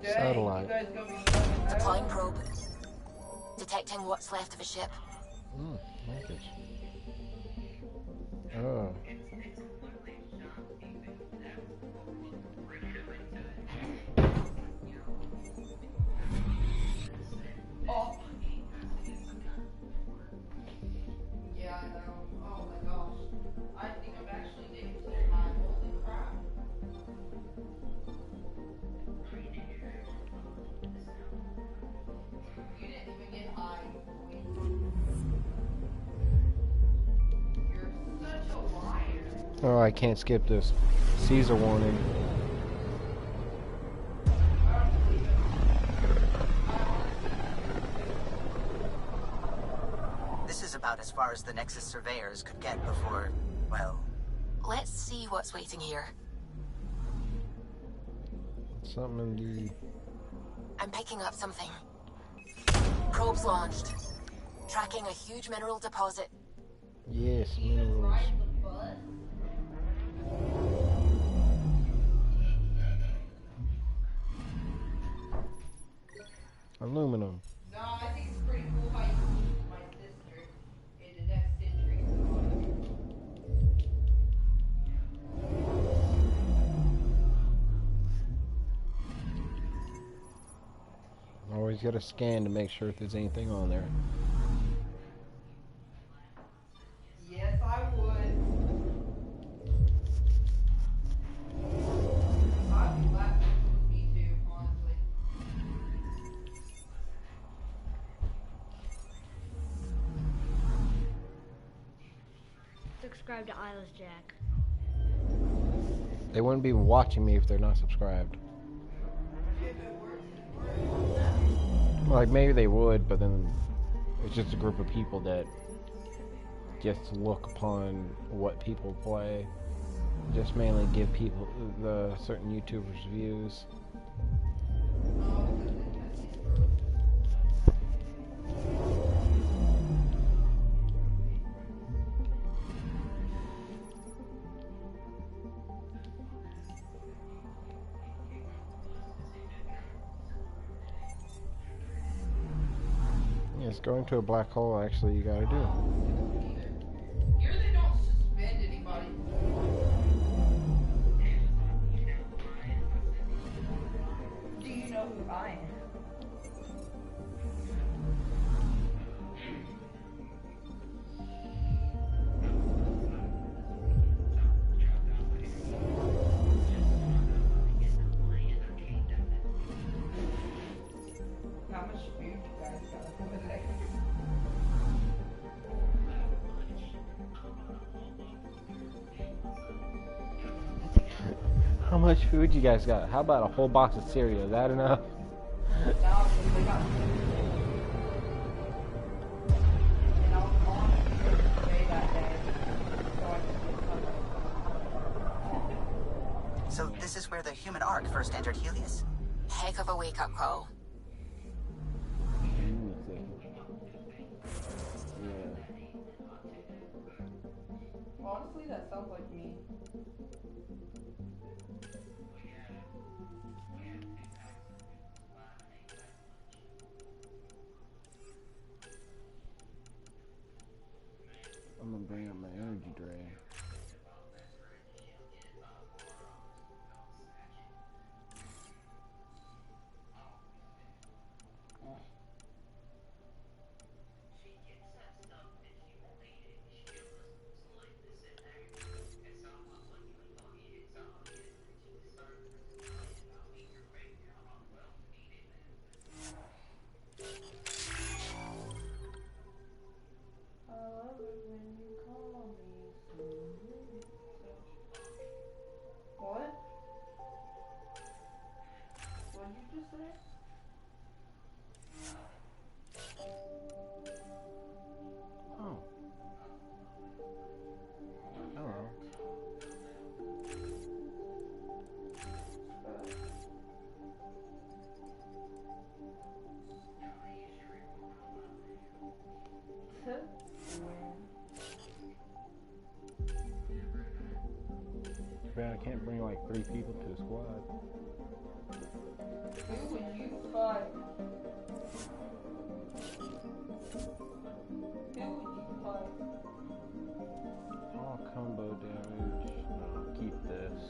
S11: Dang,
S15: Satellite.
S11: you guys gonna be plugging that
S4: Deploying
S11: up?
S4: probe. Detecting what's left of a ship.
S15: Linkage. Oh.
S11: Oh. Yeah, I know. Oh my gosh. I think I'm actually getting to time. Holy crap. You didn't even get high. You're such a liar.
S15: Oh, I can't skip this. Caesar warning.
S12: This is about as far as the Nexus surveyors could get before, well...
S4: Let's see what's waiting here.
S15: Something in the...
S4: I'm picking up something. Probes launched. Tracking a huge mineral deposit.
S15: Yes, minerals. Aluminum.
S11: No, I think it's pretty cool how you moved my sister in the next century.
S15: Always got to scan to make sure if there's anything on there.
S11: Yes, I would. I'd be laughing. Me too, honestly.
S5: Subscribe to Isla's Jack.
S15: They wouldn't be watching me if they're not subscribed. Like, maybe they would, but then it's just a group of people that just look upon what people play. Just mainly give people, the certain YouTubers, views. Yes, going to a black hole, actually, you gotta do.
S11: Here they don't suspend anybody. Do you know who I am?
S15: How much food you guys got? How about a whole box of cereal? Is that enough?
S12: So this is where the human Ark first entered Helios?
S4: Heck of a wake-up call.
S11: Honestly, that sounds like me.
S15: I'm gonna bring up my energy drain.
S11: What? What did you just say?
S15: Oh. Hello. Man, I can't bring like 3 people to the squad.
S11: Who would you fight? Who would you fight?
S15: All combo damage. Keep this.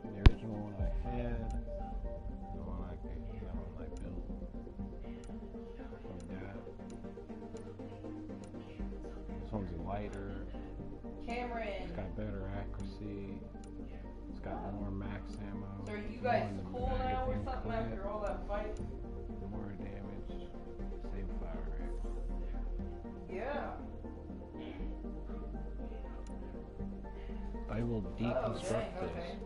S15: The original one I had, the one I built from that. This one's lighter.
S11: Cameron.
S15: It's got better accuracy. It's got more max ammo.
S11: So are you guys cool now or something
S15: clip,
S11: after all that fight?
S15: more damage. Same fire rate.
S11: Yeah.
S15: I will deconstruct this.
S11: Okay.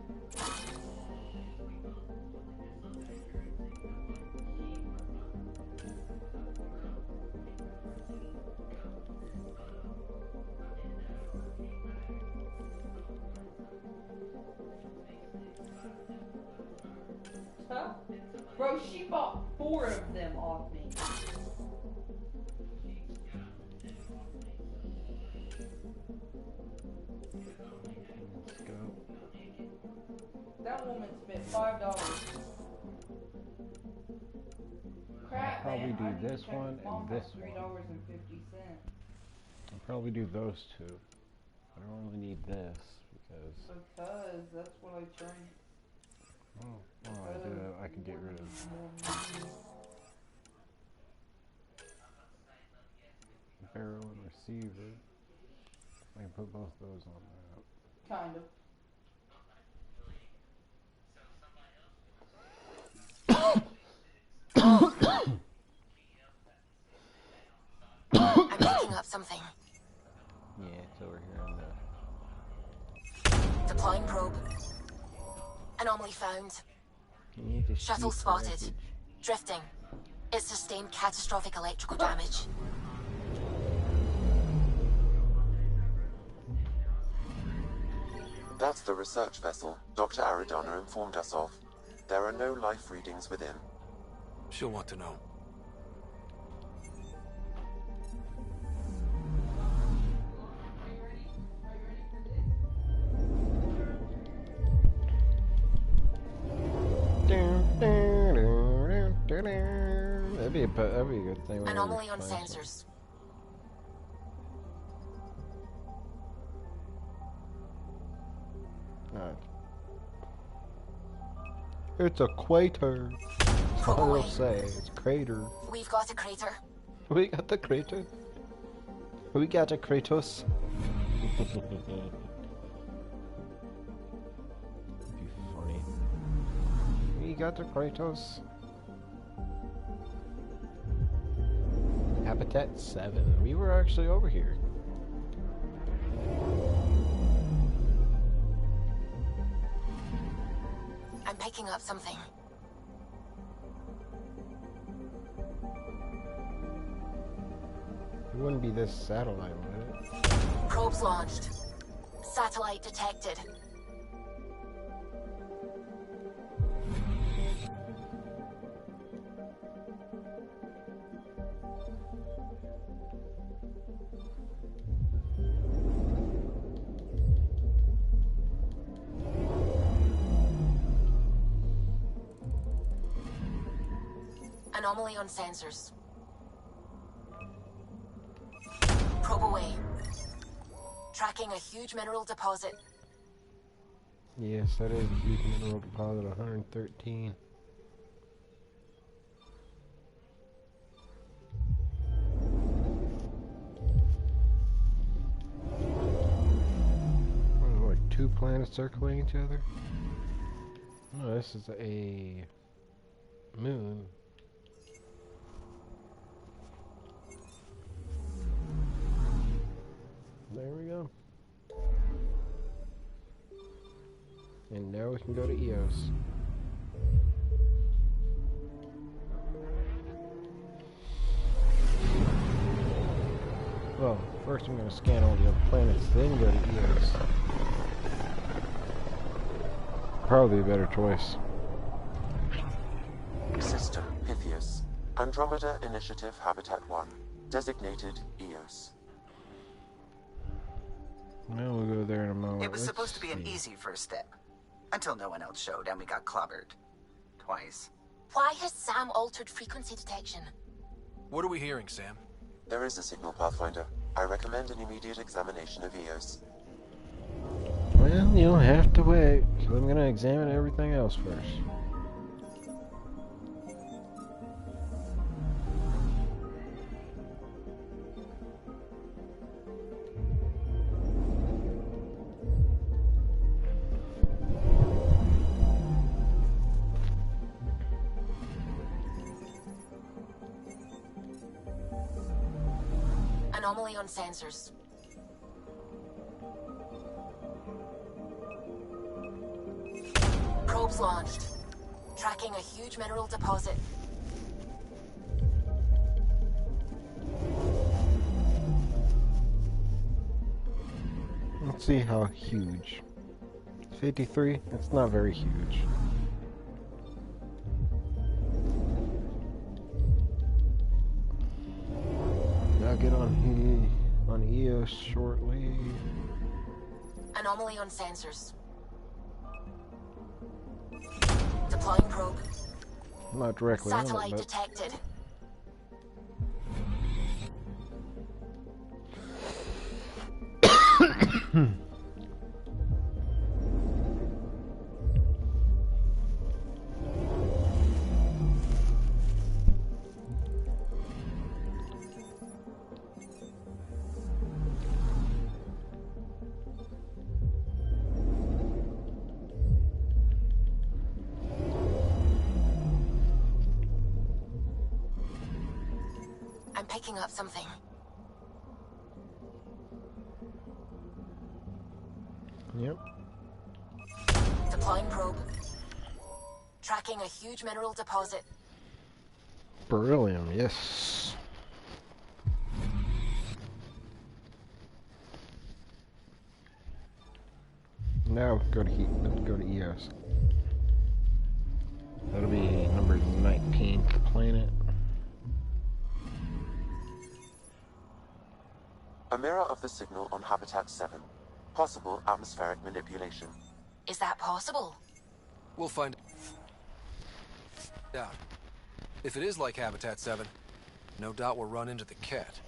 S11: Huh? Bro, she bought 4 of them off me.
S15: Let's go.
S11: That woman spent $5. Crap,
S15: I'll probably
S11: man.
S15: do
S11: I need to
S15: this
S11: check
S15: one
S11: if Mom
S15: and this
S11: has
S15: one.
S11: $3.50.
S15: I'll probably do those 2. I don't really need this because.
S11: Because that's what I train.
S15: I can get rid of barrel and receiver. I can put both those on that.
S11: Kind of.
S4: I'm picking up something.
S15: Yeah, it's over here on the.
S4: Deploying probe. Anomaly found.
S15: Can you just
S4: Shuttle
S15: shoot the
S4: spotted.
S15: wreckage?
S4: Drifting. It sustained catastrophic electrical damage.
S10: That's the research vessel Dr. Aridana informed us of. There are no life readings within.
S2: She'll want to know.
S15: That'd be a good thing.
S4: Anomaly on sensors.
S15: Alright. It's a crater. That's all I'll say. It's a crater.
S4: We've got a crater.
S15: We got the crater. We got a Kratos. That'd be funny. We got the Kratos. Habitat 7. We were actually over here.
S4: I'm picking up something.
S15: It wouldn't be this satellite, would it?
S4: Probes launched. Satellite detected. Anomaly on sensors. Probe away. Tracking a huge mineral deposit.
S15: Yes, that is a huge mineral deposit, 113. What is it, like 2 planets circling each other? No, this is a moon. There we go. And now we can go to EOS. Well, first I'm going to scan all the other planets, then go to EOS. Probably a better choice.
S10: System Pythias. Andromeda Initiative Habitat 1. Designated EOS.
S15: Now we'll go there in a moment.
S12: It was supposed to be an easy first step. Until no one else showed and we got clobbered. Twice.
S4: Why has Sam altered frequency detection?
S2: What are we hearing, Sam?
S10: There is a signal, Pathfinder. I recommend an immediate examination of EOS.
S15: Well, you'll have to wait. So I'm going to examine everything else first.
S4: Anomaly on sensors. Probes launched. Tracking a huge mineral deposit.
S15: Let's see how huge. 53? It's not very huge. I'll get on EOS shortly.
S4: Anomaly on sensors. Deploying probe.
S15: Not directly on it,
S4: Satellite
S15: but
S4: detected. I'm picking up something.
S15: Yep.
S4: Deploying probe. Tracking a huge mineral deposit.
S15: Beryllium, yes. Now go to EOS. That'll be number 19th planet.
S10: A mirror of the signal on Habitat 7. Possible atmospheric manipulation.
S4: Is that possible?
S2: We'll find out. If it is like Habitat 7, no doubt we'll run into the cat.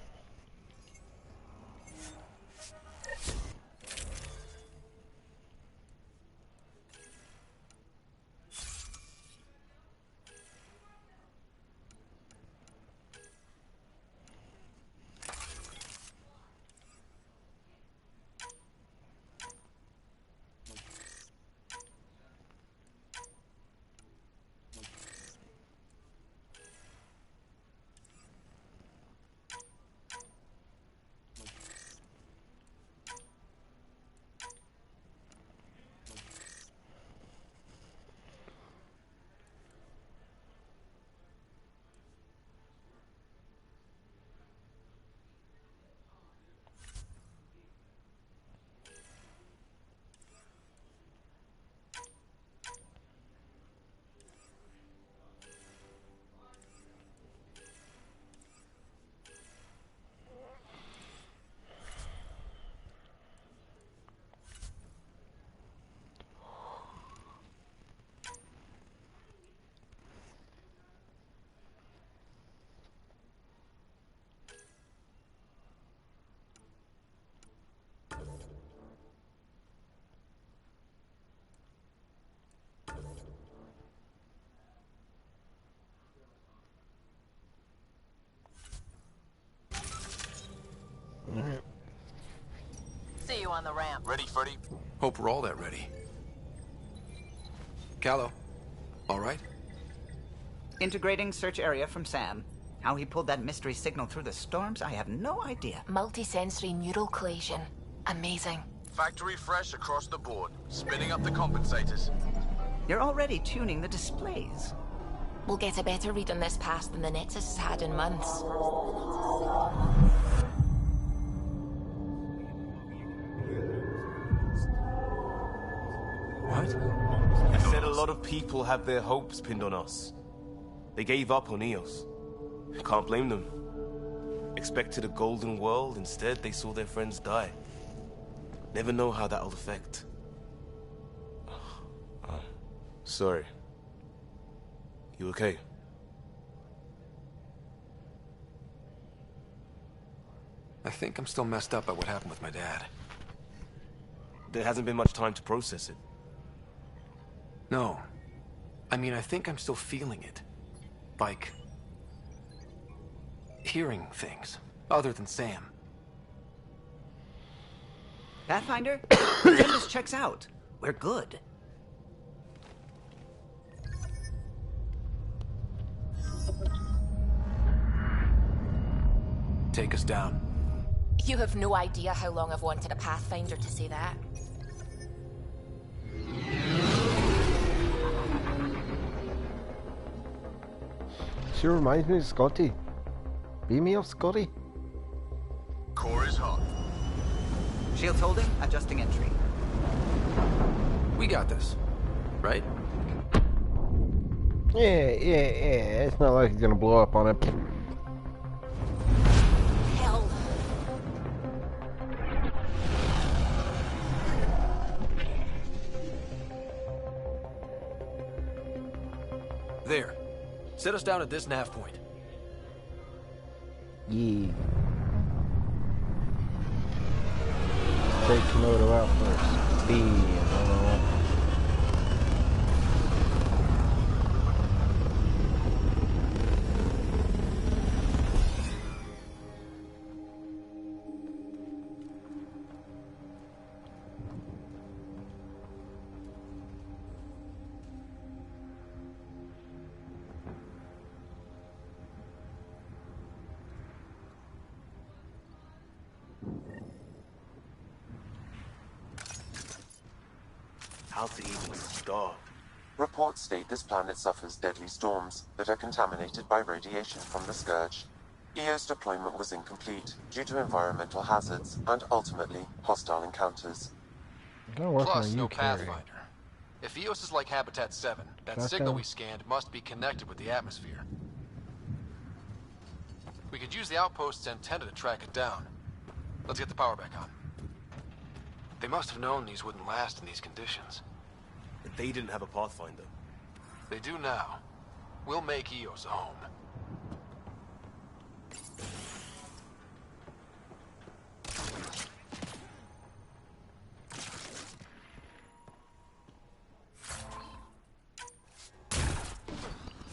S15: Alright.
S8: See you on the ramp.
S2: Ready, Freddy? Hope we're all that ready. Callow, all right?
S12: Integrating search area from Sam. How he pulled that mystery signal through the storms, I have no idea.
S4: Multisensory neural collision. Amazing.
S22: Factory fresh across the board. Spinning up the compensators.
S12: You're already tuning the displays.
S4: We'll get a better read on this pass than the Nexus has had in months.
S17: What? I said a lot of people have their hopes pinned on us. They gave up on Eos. Can't blame them. Expected a golden world, instead they saw their friends die. Never know how that'll affect. Sorry. You okay?
S2: I think I'm still messed up by what happened with my dad.
S17: There hasn't been much time to process it.
S2: No. I mean, I think I'm still feeling it. Like... hearing things, other than Sam.
S12: Pathfinder, the tempest checks out. We're good.
S2: Take us down.
S4: You have no idea how long I've wanted a Pathfinder to say that.
S15: She reminds me of Scotty. Beam me up, Scotty.
S22: Core is hot.
S12: Shields holding, adjusting entry.
S2: We got this, right?
S15: Yeah. It's not like he's gonna blow up on it.
S4: Hell.
S2: There. Set us down at this nav point.
S15: Yeah. Take Komodo out first.
S17: How to even start?
S10: Reports state this planet suffers deadly storms that are contaminated by radiation from the Scourge. EO's deployment was incomplete due to environmental hazards and ultimately hostile encounters.
S2: Plus, no Pathfinder. If Eos is like Habitat 7, that signal we scanned must be connected with the atmosphere. We could use the outpost's antenna to track it down. Let's get the power back on. They must have known these wouldn't last in these conditions.
S17: But they didn't have a Pathfinder.
S2: They do now. We'll make Eos a home.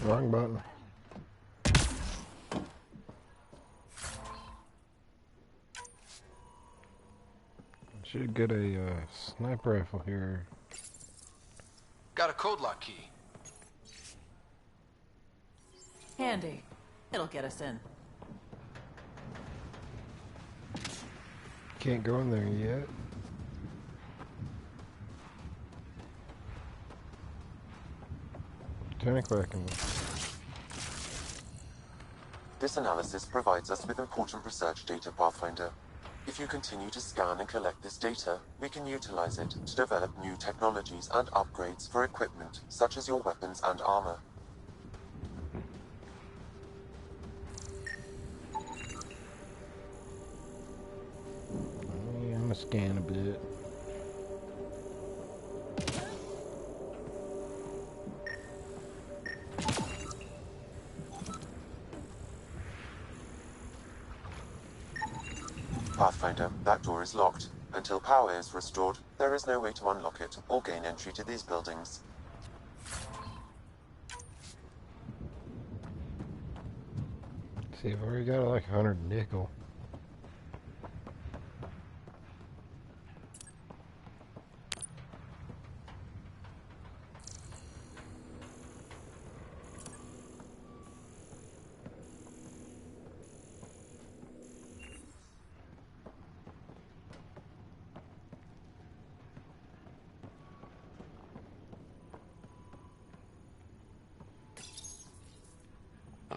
S15: Wrong button. Should get a sniper rifle here.
S2: Got a code lock key.
S7: Handy. It'll get us in.
S15: Can't go in there yet. Technically I can.
S10: This analysis provides us with important research data, Pathfinder. If you continue to scan and collect this data, we can utilize it to develop new technologies and upgrades for equipment, such as your weapons and armor.
S15: I'm gonna scan a bit.
S10: Pathfinder, that door is locked. Until power is restored, there is no way to unlock it or gain entry to these buildings.
S15: See, I've already got like 100 nickel.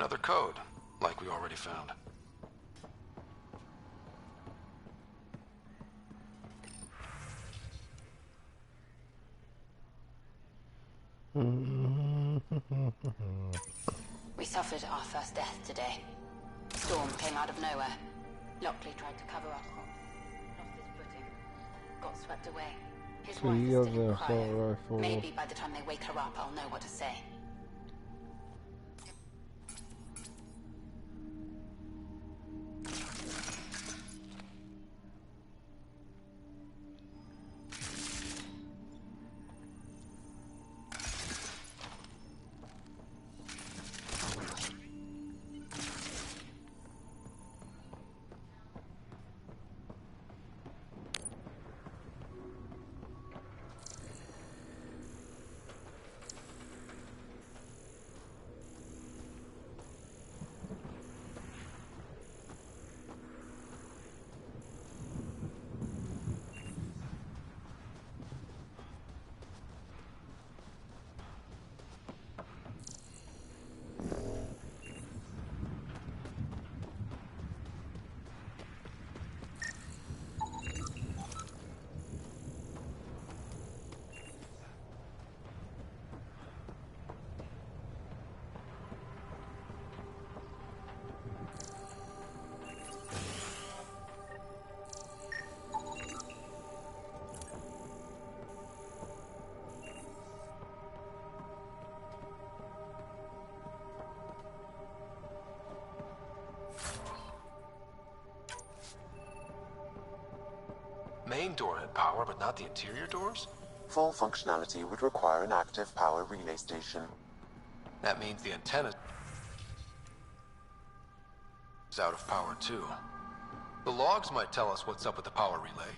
S2: Another code, like we already found.
S4: We suffered our first death today. Storm came out of nowhere. Lockley tried to cover up. Lost his footing. Got swept away. His
S15: So
S4: wife
S15: you
S4: is
S15: have
S4: still in
S15: the assault
S4: cryo.
S15: rifle.
S4: Maybe by the time they wake her up, I'll know what to say.
S2: Main door had power, but not the interior doors?
S10: Full functionality would require an active power relay station.
S2: That means the antenna is out of power too. The logs might tell us what's up with the power relay.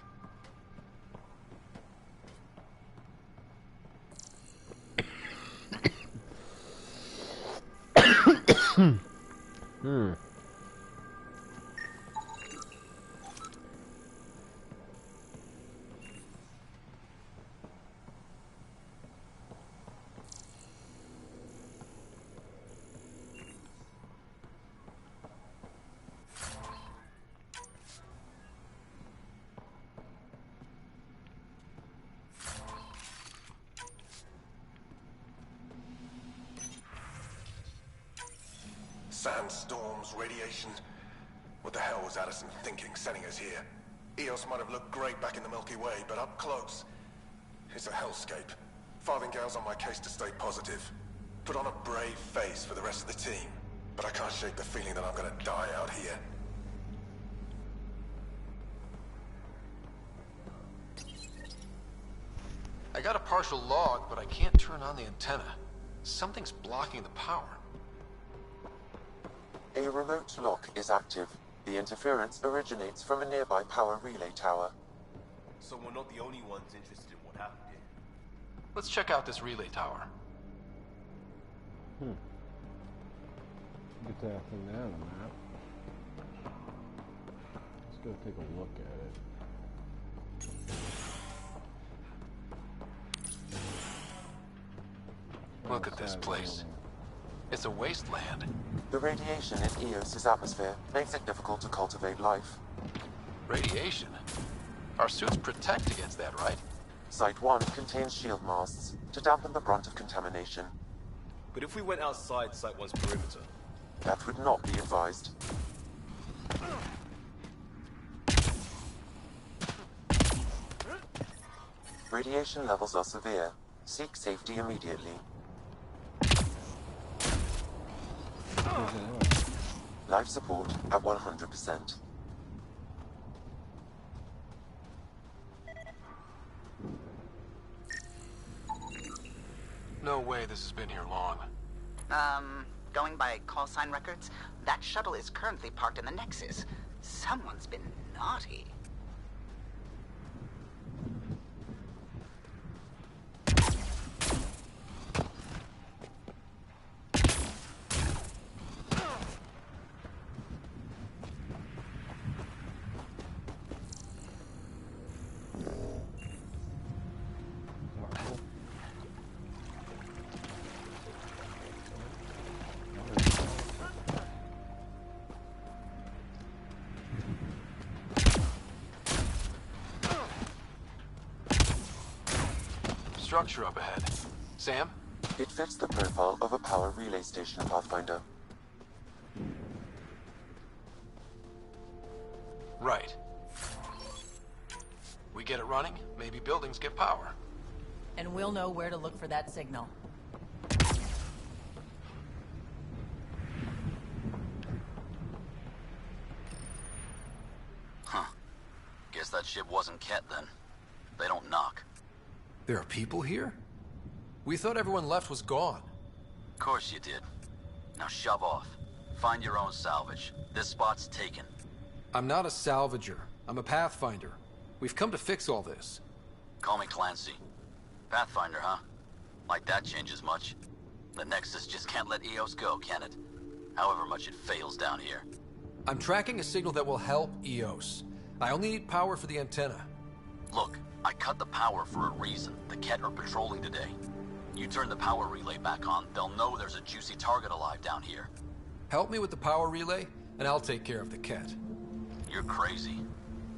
S5: Sandstorms, radiation. What the hell was Addison thinking sending us here? Eos might have looked great back in the Milky Way, but up close, it's a hellscape. Farthingale's on my case to stay positive. Put on a brave face for the rest of the team. But I can't shake the feeling that I'm gonna die out here.
S2: I got a partial log, but I can't turn on the antenna. Something's blocking the power.
S10: A remote lock is active. The interference originates from a nearby power relay tower.
S17: So we're not the only ones interested in what happened here.
S2: Let's check out this relay tower.
S15: Get that thing down on the map. Let's go take a look at it.
S2: Look at this place. It's a wasteland.
S10: The radiation in Eos's atmosphere makes it difficult to cultivate life.
S2: Radiation? Our suits protect against that, right?
S10: Site 1 contains shield masts to dampen the brunt of contamination.
S17: But if we went outside Site 1's perimeter?
S10: That would not be advised. Radiation levels are severe. Seek safety immediately. Life support at 100%.
S2: No way this has been here long.
S12: Going by call sign records, that shuttle is currently parked in the Nexus. Someone's been naughty.
S2: structure up ahead. Sam?
S10: It fits the profile of a power relay station, Pathfinder.
S2: Right. We get it running, maybe buildings get power.
S7: And we'll know where to look for that signal.
S22: Huh. Guess that ship wasn't Ket then. They don't knock.
S2: There are people here? We thought everyone left was gone.
S22: Of course you did. Now shove off. Find your own salvage. This spot's taken.
S2: I'm not a salvager. I'm a pathfinder. We've come to fix all this.
S22: Call me Clancy. Pathfinder, huh? Like that changes much. The Nexus just can't let EOS go, can it? However much it fails down here.
S2: I'm tracking a signal that will help EOS. I only need power for the antenna.
S22: Look, I cut the power for a reason. The Ket are patrolling today. You turn the power relay back on, they'll know there's a juicy target alive down here.
S2: Help me with the power relay, and I'll take care of the Ket.
S22: You're crazy.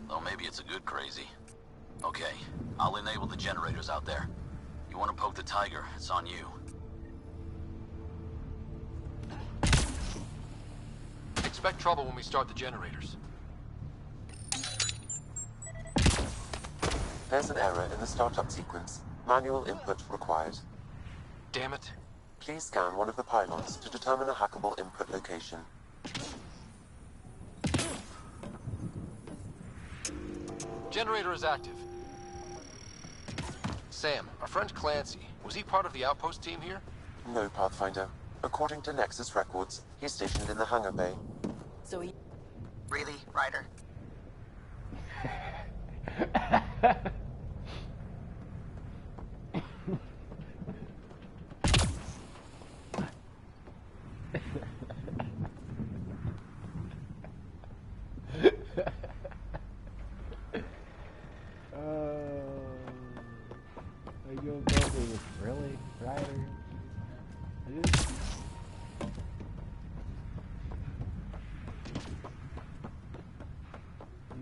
S22: Though maybe it's a good crazy. Okay, I'll enable the generators out there. You want to poke the tiger, it's on you.
S2: Expect trouble when we start the generators.
S10: There's an error in the startup sequence. Manual input required.
S2: Damn it.
S10: Please scan one of the pylons to determine a hackable input location.
S2: Generator is active. Sam, our friend Clancy, was he part of the outpost team here?
S10: No, Pathfinder. According to Nexus records, he's stationed in the hangar bay.
S7: So he...
S12: Really, Ryder?
S15: Are you building really, Ryder?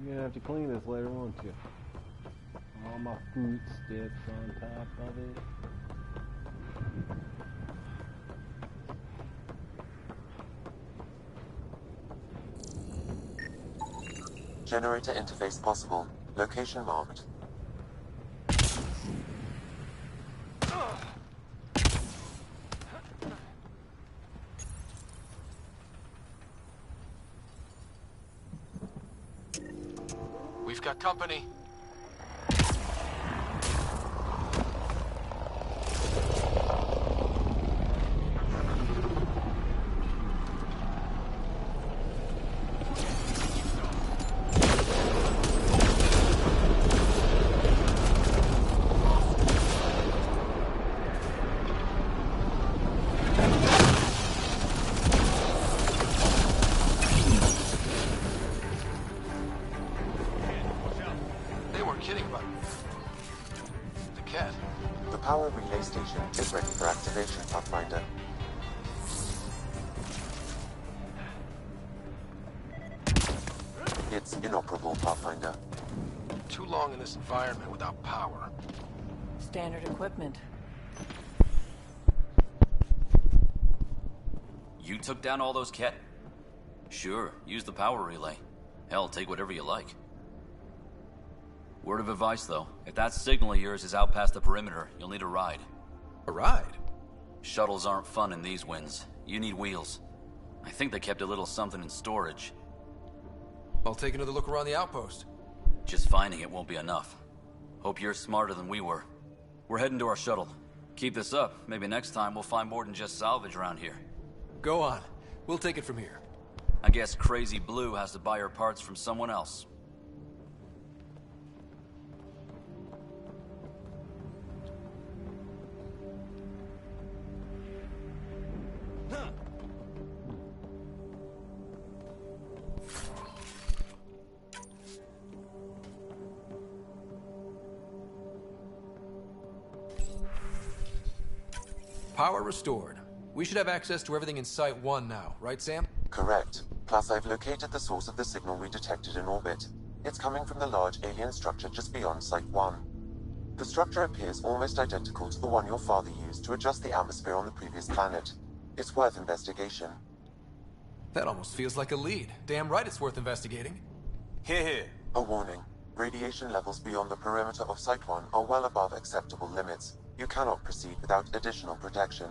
S15: You're gonna have to clean this later, won't you? All my food sticks on top of it.
S10: Generator interface possible. Location marked.
S2: We've got company.
S10: Power relay station is ready for activation, Pathfinder. It's inoperable, Pathfinder.
S2: Too long in this environment without power.
S7: Standard equipment.
S22: You took down all those Ket? Sure, use the power relay. Hell, take whatever you like. Word of advice, though. If that signal of yours is out past the perimeter, you'll need a ride.
S2: A ride?
S22: Shuttles aren't fun in these winds. You need wheels. I think they kept a little something in storage.
S2: I'll take another look around the outpost.
S22: Just finding it won't be enough. Hope you're smarter than we were. We're heading to our shuttle. Keep this up. Maybe next time we'll find more than just salvage around here.
S2: Go on. We'll take it from here.
S22: I guess Crazy Blue has to buy her parts from someone else.
S2: Power restored. We should have access to everything in Site 1 now, right, Sam?
S10: Correct. Plus, I've located the source of the signal we detected in orbit. It's coming from the large alien structure just beyond Site 1. The structure appears almost identical to the one your father used to adjust the atmosphere on the previous planet. It's worth investigation.
S2: That almost feels like a lead. Damn right it's worth investigating.
S17: Here.
S10: A warning. Radiation levels beyond the perimeter of Site 1 are well above acceptable limits. You cannot proceed without additional protection.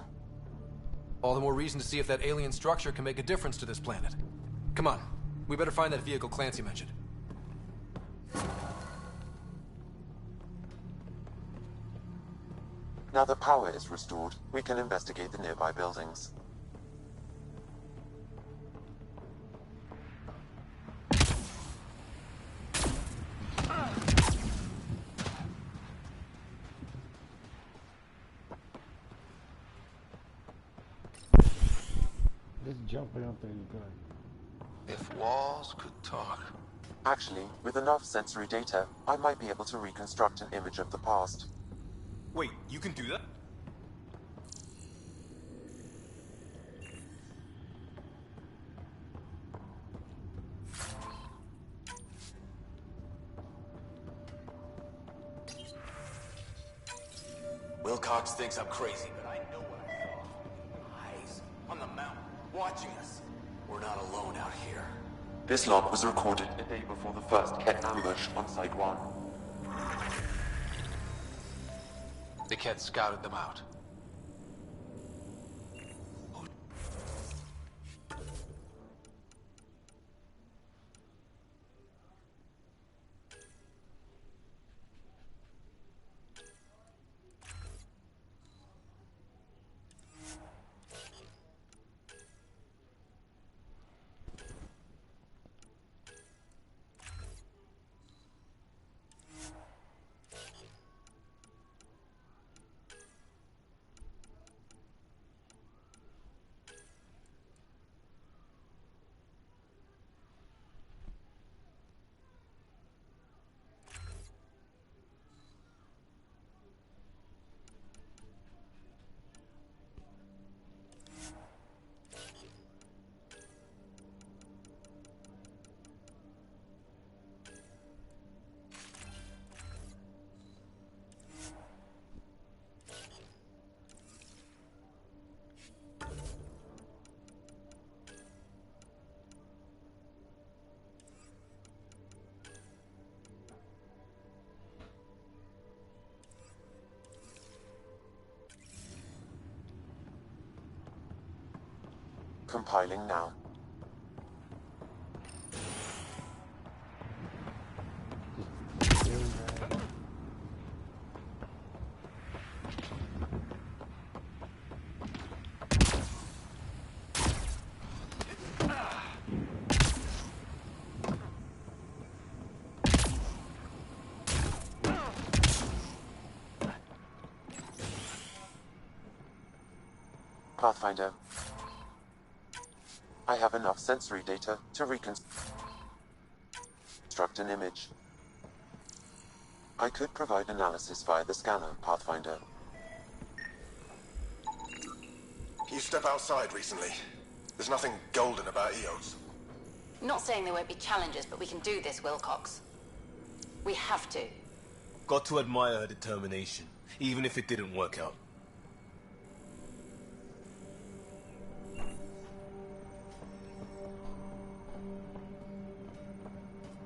S2: All the more reason to see if that alien structure can make a difference to this planet. Come on, we better find that vehicle Clancy mentioned.
S10: Now that power is restored, we can investigate the nearby buildings.
S15: Just jumping up there, you good.
S18: If walls could talk.
S10: Actually, with enough sensory data, I might be able to reconstruct an image of the past.
S17: Wait, you can do that?
S9: Wilcox thinks I'm crazy, but I know what I saw. Eyes on the mountain, watching us. We're not alone out here.
S10: This log was recorded a day before the first Ket ambush on Site 1.
S9: The Ket scouted them out.
S10: Compiling now. Pathfinder. I have enough sensory data to reconstruct an image. I could provide analysis via the scanner, Pathfinder.
S5: You step outside recently. There's nothing golden about Eos.
S4: Not saying there won't be challenges, but we can do this, Wilcox. We have to.
S17: Got to admire her determination, even if it didn't work out.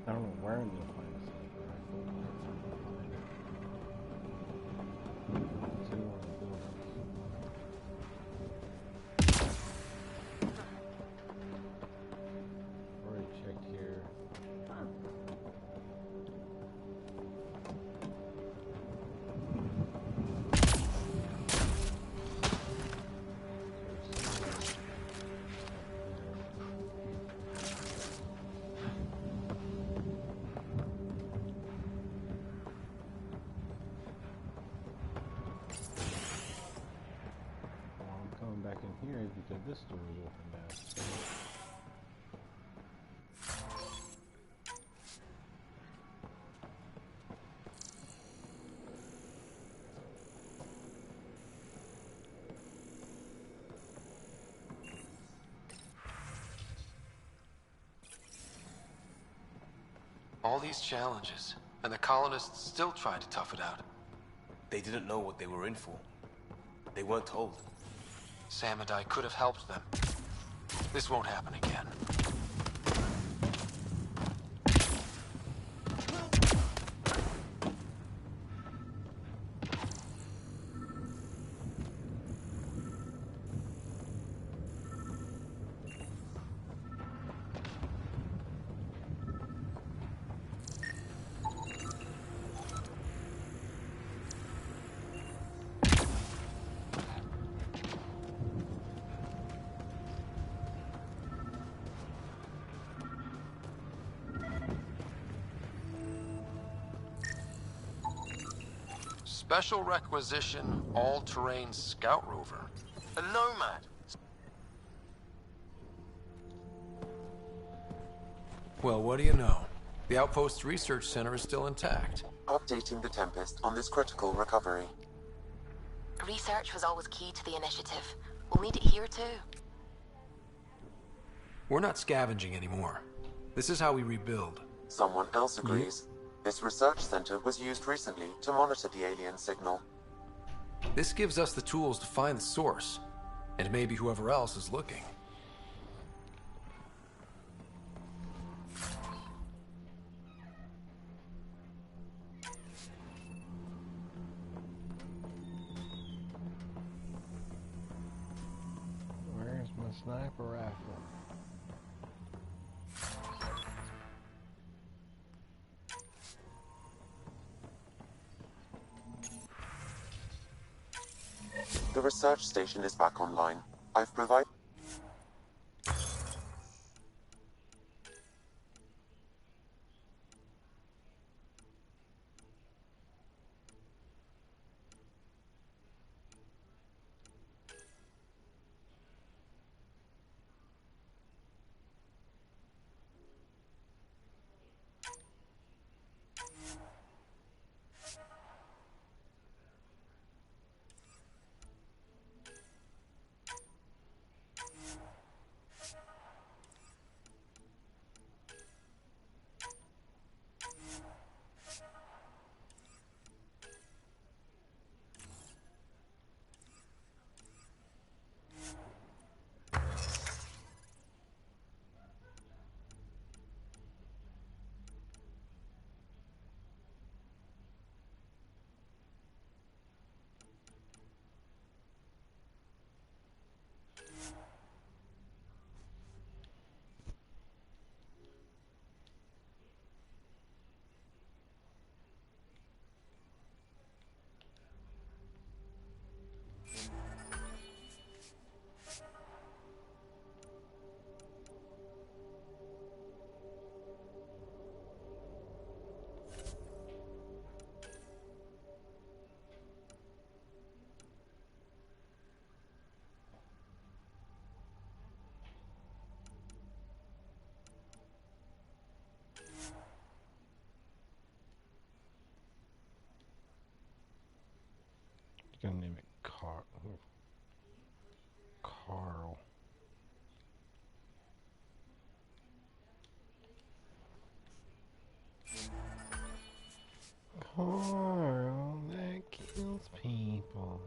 S15: I don't know where in the planet. Already checked here. Back in here because this door is open now.
S9: All these challenges, and the colonists still try to tough it out.
S17: They didn't know what they were in for. They weren't told.
S2: Sam and I could have helped them. This won't happen again. Special requisition, all-terrain scout rover. A nomad. Well, what do you know? The Outpost's research center is still intact.
S10: Updating the Tempest on this critical recovery.
S4: Research was always key to the initiative. We'll need it here too.
S2: We're not scavenging anymore. This is how we rebuild.
S10: Someone else agrees. This research center was used recently to monitor the alien signal.
S2: This gives us the tools to find the source, and maybe whoever else is looking.
S15: Where's my sniper rifle?
S10: The research station is back online. I've provided...
S15: Gonna name it Carl. Carl. Carl that kills people.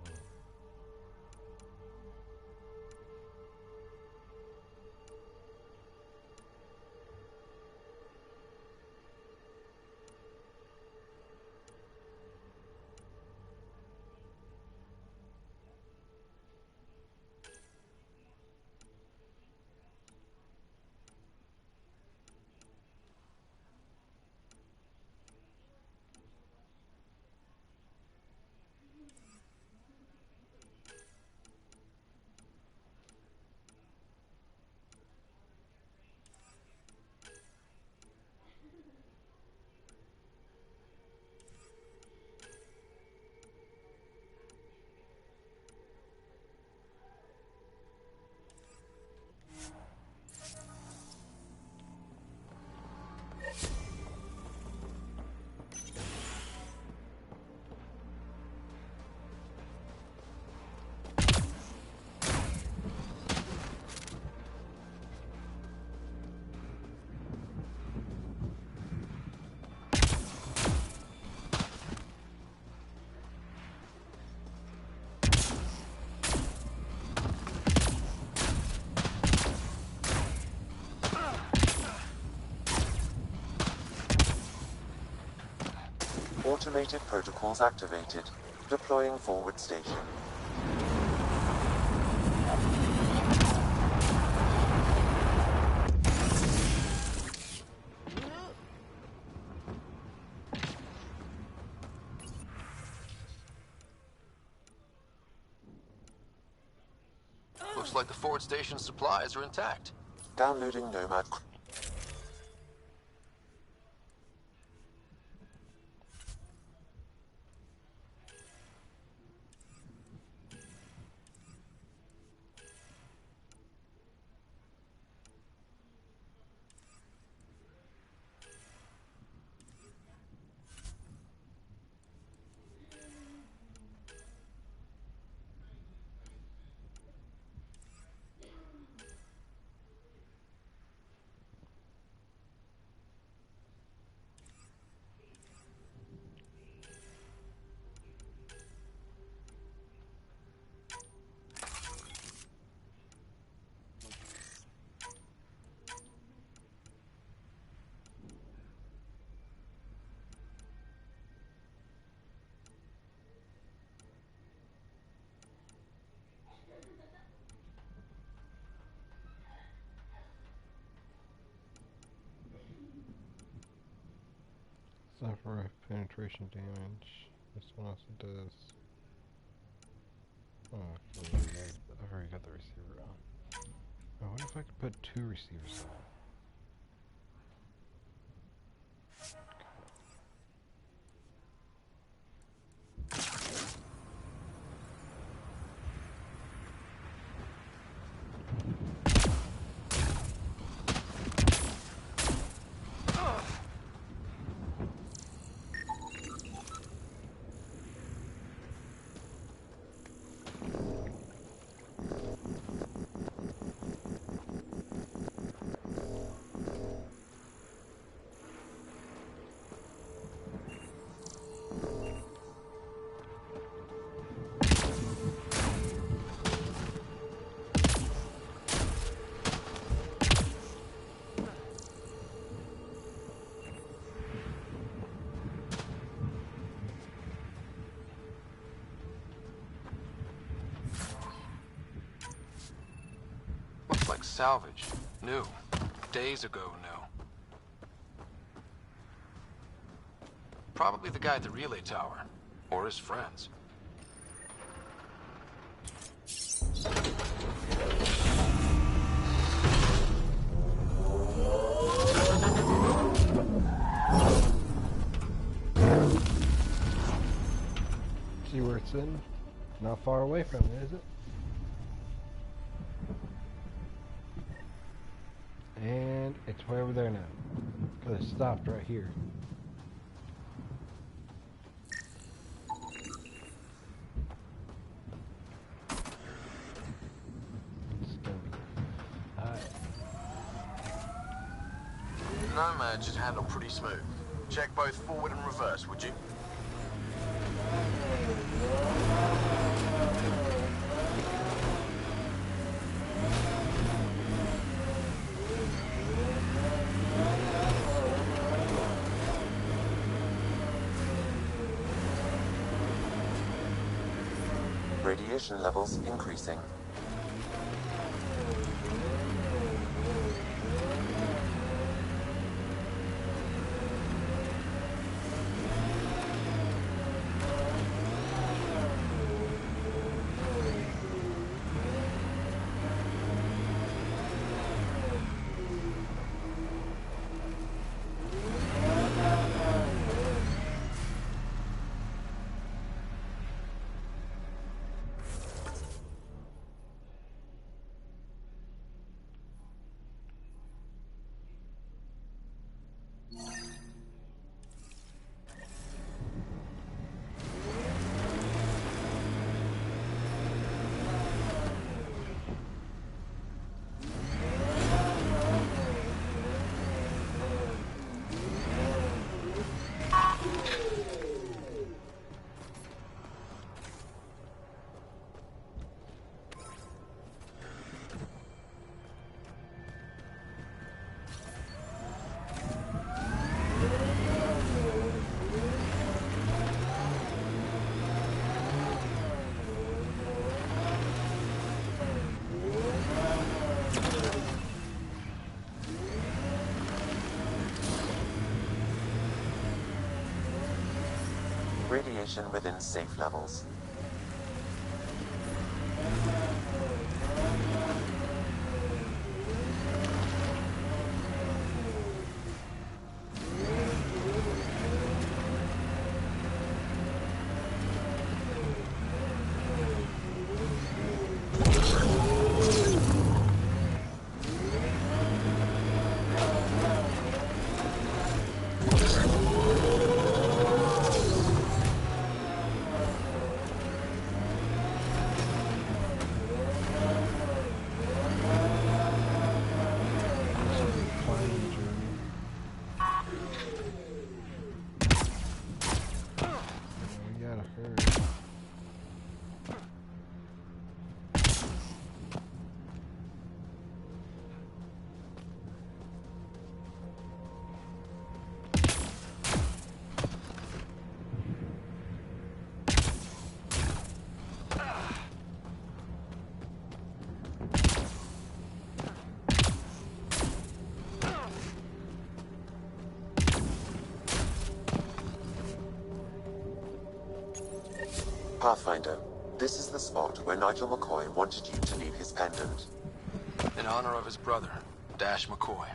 S10: Automated protocols activated. Deploying forward station.
S2: Looks like the forward station supplies are intact.
S10: Downloading Nomad.
S15: Suffer penetration damage. This one also does. Oh, I've already got the receiver on. Oh, what if I could put 2 receivers on?
S2: Like salvage. New. Days ago new. Probably the guy at the relay tower. Or his friends.
S15: See where it's in? Not far away from it, is it? And it's way over there now. Because it stopped right here. It's gonna be
S6: Nomad should handle pretty smooth. Check both forward and reverse, would you?
S10: Radiation levels increasing. Radiation within safe levels. Pathfinder, this is the spot where Nigel McCoy wanted you to leave his pendant.
S2: In honor of his brother, Dash McCoy.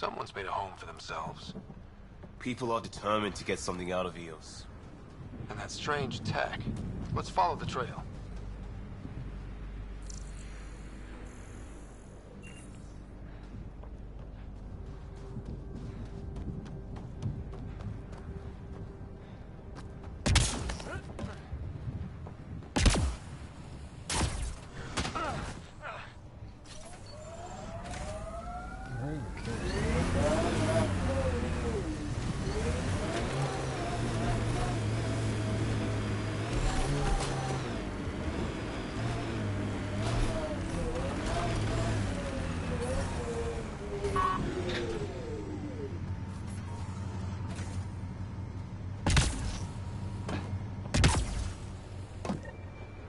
S2: Someone's made a home for themselves.
S17: People are determined to get something out of Eos.
S2: And that strange tech. Let's follow the trail.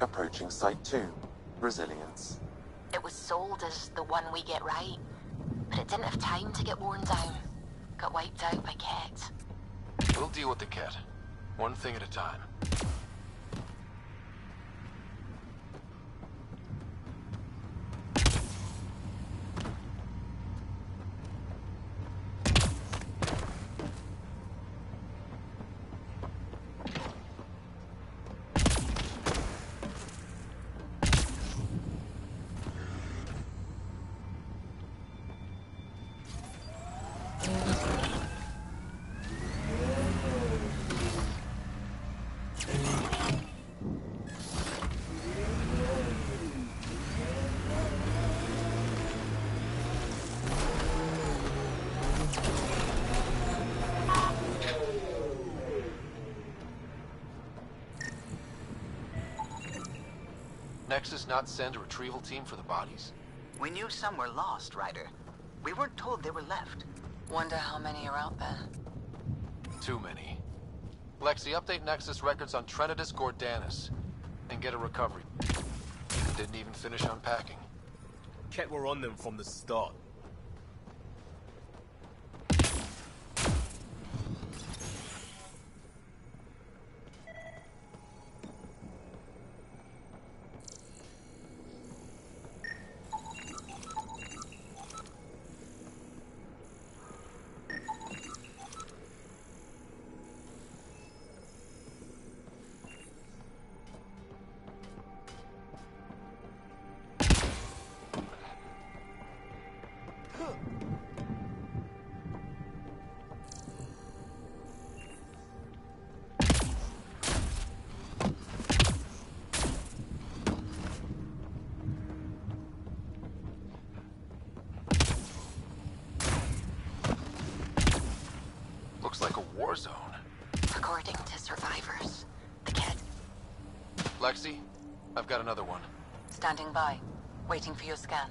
S10: Approaching Site 2. Resilience.
S4: It was sold as the one we get right, but it didn't have time to get worn down. got wiped out by Ket.
S2: We'll deal with the cat. One thing at a time. Nexus not send a retrieval team for the bodies?
S12: We knew some were lost, Ryder. We weren't told they were left.
S4: Wonder how many are out there.
S2: Too many. Lexi, update Nexus records on Trinitas Gordanis. And get a recovery. Didn't even finish unpacking.
S17: Ket were on them from the start.
S2: Looks like a war zone.
S4: According to survivors, the kid.
S2: Lexi, I've got another one.
S4: Standing by, waiting for your scan.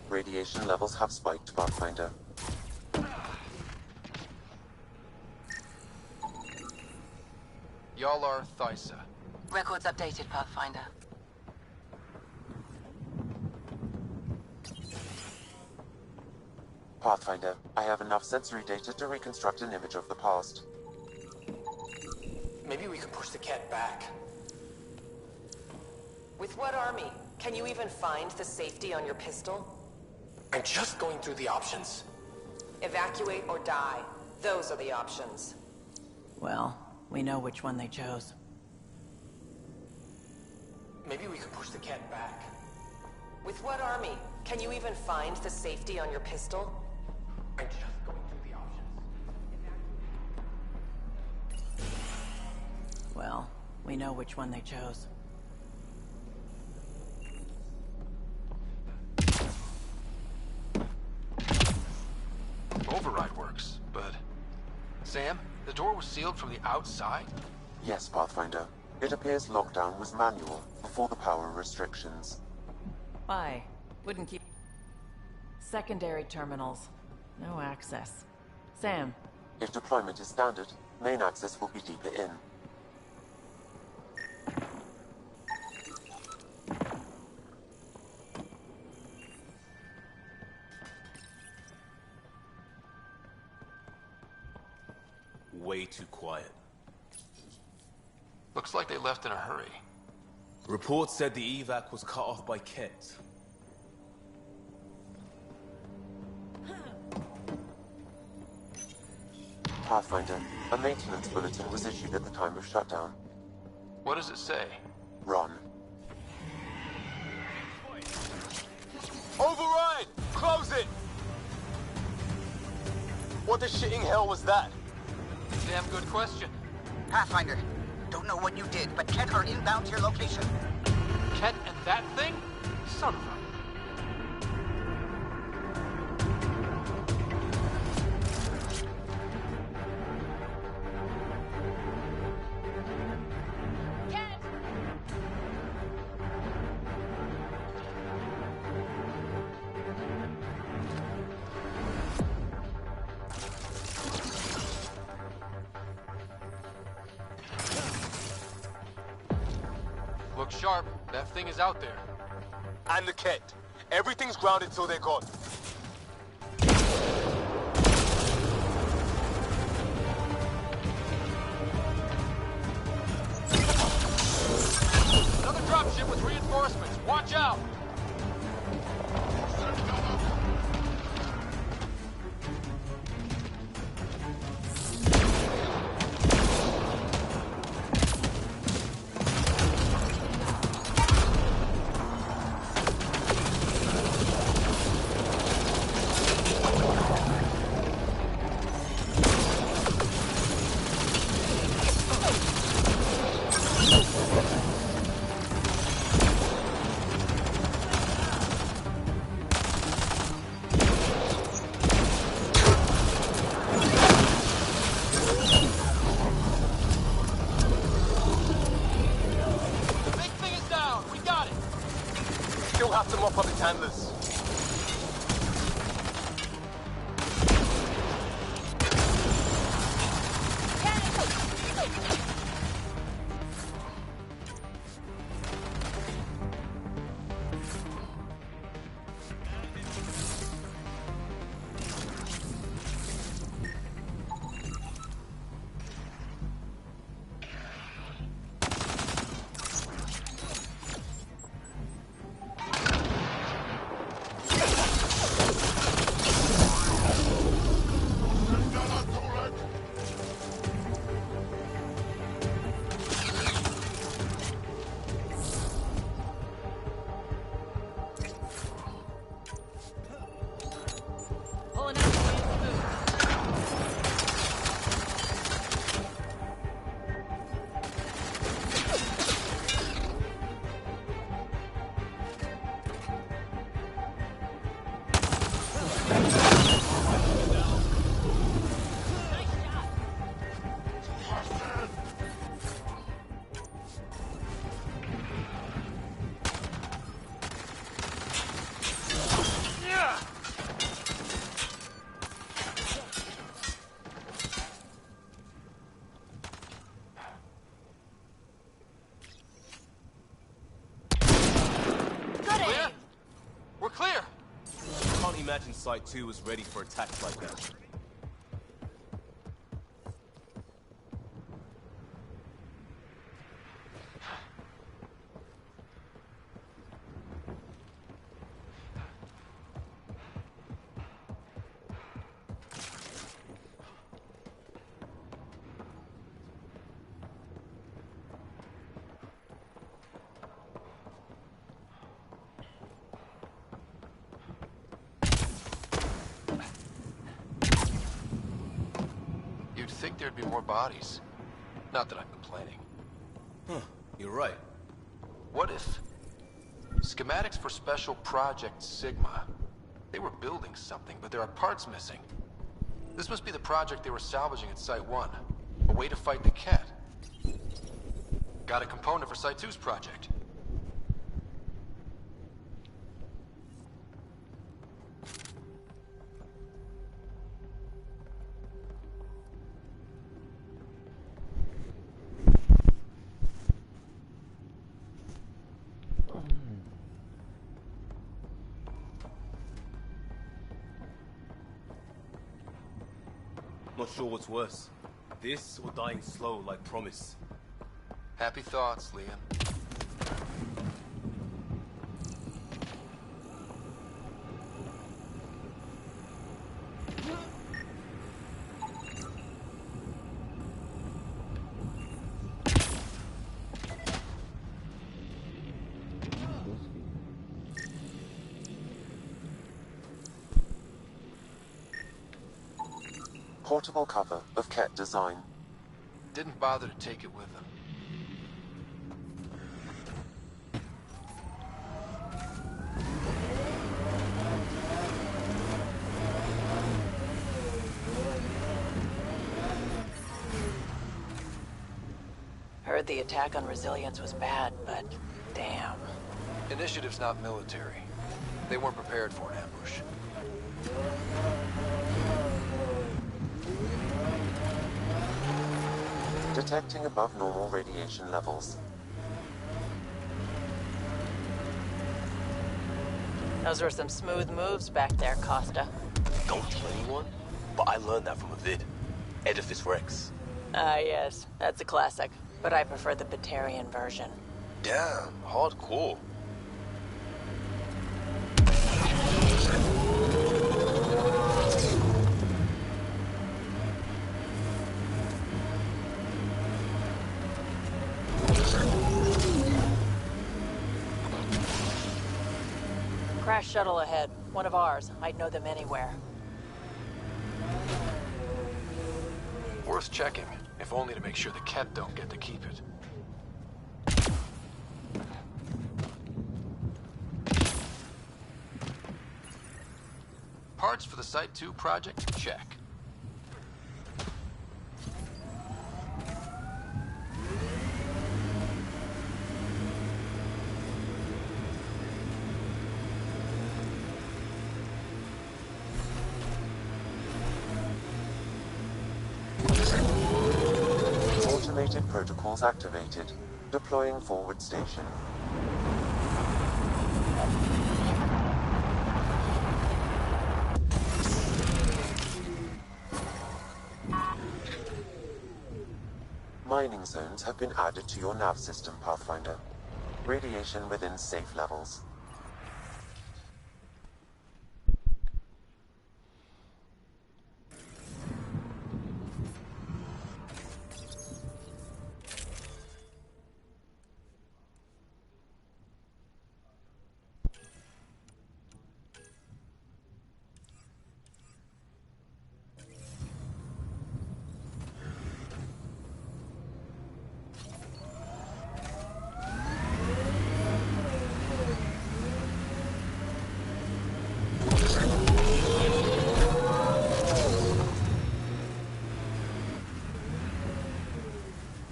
S10: Radiation levels have spiked, Pathfinder.
S2: Y'all are Thysa.
S4: Records updated, Pathfinder.
S10: Pathfinder, I have enough sensory data to reconstruct an image of the past.
S9: Maybe we could push the cat back.
S8: With what army? Can you even find the safety on your pistol?
S9: I'm just going through the options.
S8: Evacuate or die. Those are the options. Well, we know which one they chose.
S9: Maybe we could push the cat back.
S8: With what army? Can you even find the safety on your pistol?
S9: I'm just going through the options.
S8: Well, we know which one they chose.
S2: Override works, but... Sam, the door was sealed from the outside?
S10: Yes, Pathfinder. It appears lockdown was manual before the power restrictions.
S7: Why? Wouldn't keep... Secondary terminals. No access. Sam.
S10: If deployment is standard, main access will be deeper in.
S17: Way too quiet.
S2: Looks like they left in a hurry.
S17: Reports said the evac was cut off by Ket.
S10: Pathfinder, a maintenance bulletin was issued at the time of shutdown.
S2: What does it say?
S10: Run.
S17: Override! Close it! What the shitting hell was that?
S2: Damn good question.
S12: Pathfinder, don't know what you did, but Ket are inbound to your location.
S2: Ket and that thing? Son of a... Look sharp. That thing is out there.
S17: And the Ket. Everything's grounded till they're gone.
S2: Another dropship with reinforcements. Watch out!
S17: Still have to mop up its handlers. Imagine Site 2 was ready for attacks like that.
S2: Think there'd be more bodies. Not that I'm complaining.
S17: Huh, you're right.
S2: What if... schematics for Special Project Sigma. They were building something, but there are parts missing. This must be the project they were salvaging at Site 1. A way to fight the Ket. Got a component for Site 2's project.
S17: Not sure what's worse. This or dying slow like Promise.
S2: Happy thoughts, Leon.
S10: Portable cover of Ket design.
S2: Didn't bother to take it with them.
S8: Heard the attack on Resilience was bad, but damn.
S2: Initiative's not military. They weren't prepared for an ambush.
S10: Detecting above normal radiation levels.
S7: Those were some smooth moves back there, Costa.
S17: Don't tell anyone, but I learned that from a vid. Edifice Rex.
S7: Ah, yes. That's a classic. But I prefer the Batarian version.
S17: Damn, hardcore.
S7: Crash shuttle ahead. One of ours. I'd know them anywhere.
S2: Worth checking, if only to make sure the Ket don't get to keep it. Parts for the Site 2 project? Check.
S10: Automated protocols activated. Deploying forward station. Mining zones have been added to your nav system, Pathfinder. Radiation within safe levels.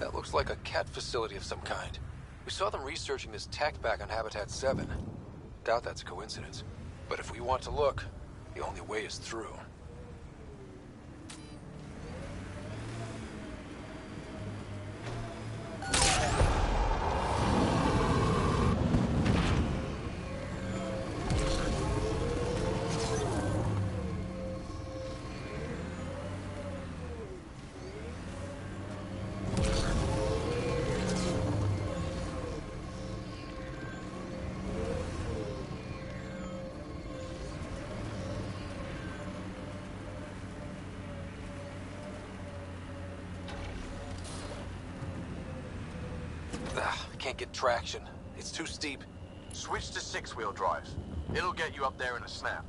S2: That looks like a Ket facility of some kind. We saw them researching this tech back on Habitat 7. Doubt that's a coincidence. But if we want to look, the only way is through. Can't get traction. It's too steep.
S6: Switch to 6-wheel drive. It'll get you up there in a snap.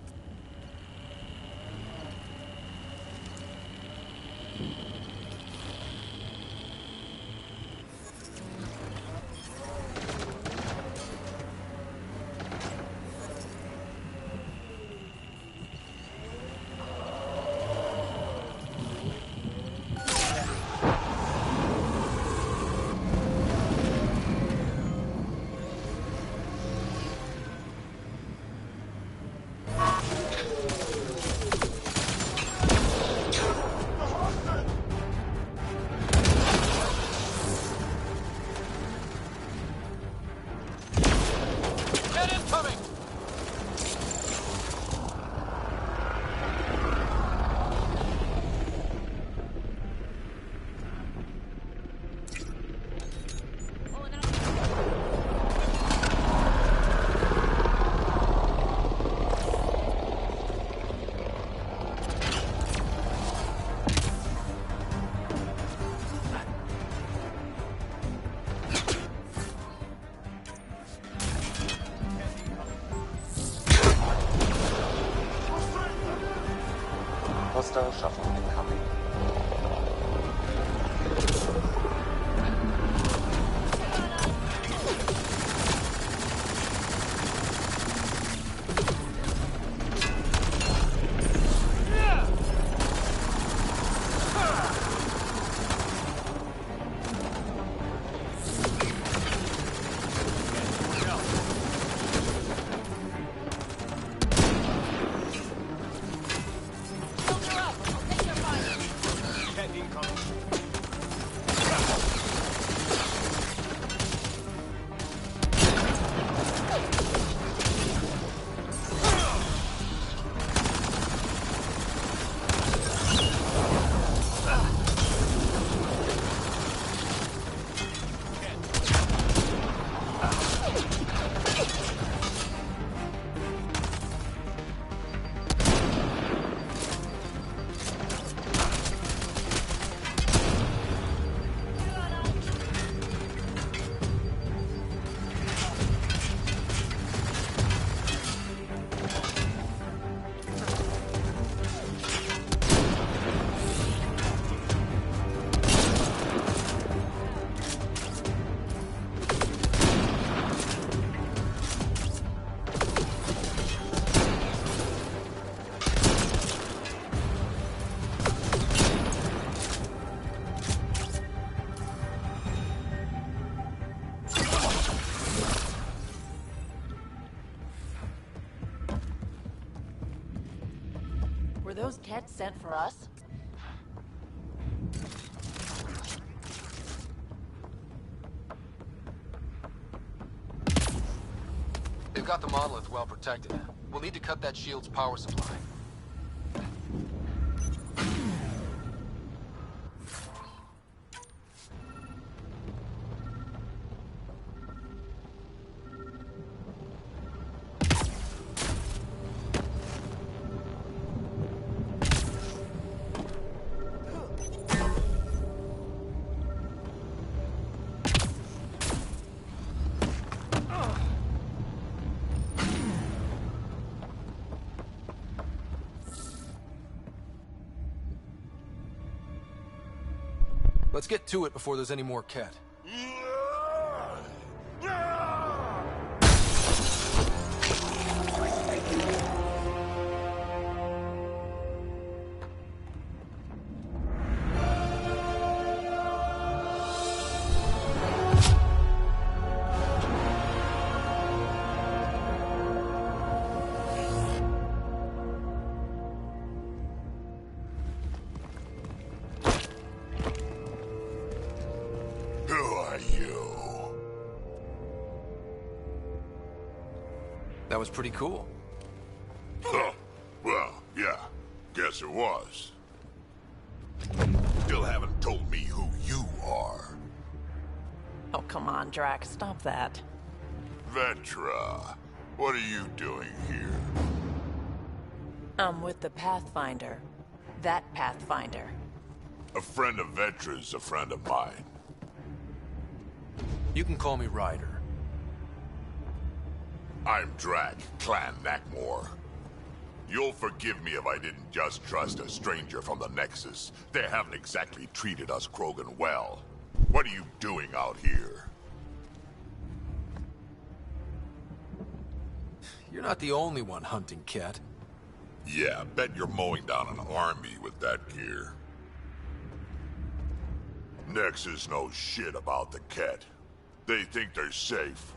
S10: Hostile shuttle incoming.
S3: Filter up! I'll take your fire!
S7: those Kets sent for us?
S2: They've got the monolith well protected. We'll need to cut that shield's power supply. Let's get to it before there's any more Ket. That was pretty cool.
S20: Huh. Well, yeah. Guess it was. Still haven't told me who you are.
S7: Oh, come on, Drax. Stop that.
S20: Vetra, what are you doing here?
S7: I'm with the Pathfinder. That Pathfinder.
S20: A friend of Vetra's a friend of mine.
S2: You can call me Ryder.
S20: I'm Drac, Clan Nakmor. You'll forgive me if I didn't just trust a stranger from the Nexus. They haven't exactly treated us Krogan well. What are you doing out here?
S2: You're not the only one hunting Ket.
S20: Yeah, bet you're mowing down an army with that gear. Nexus knows shit about the Ket. They think they're safe.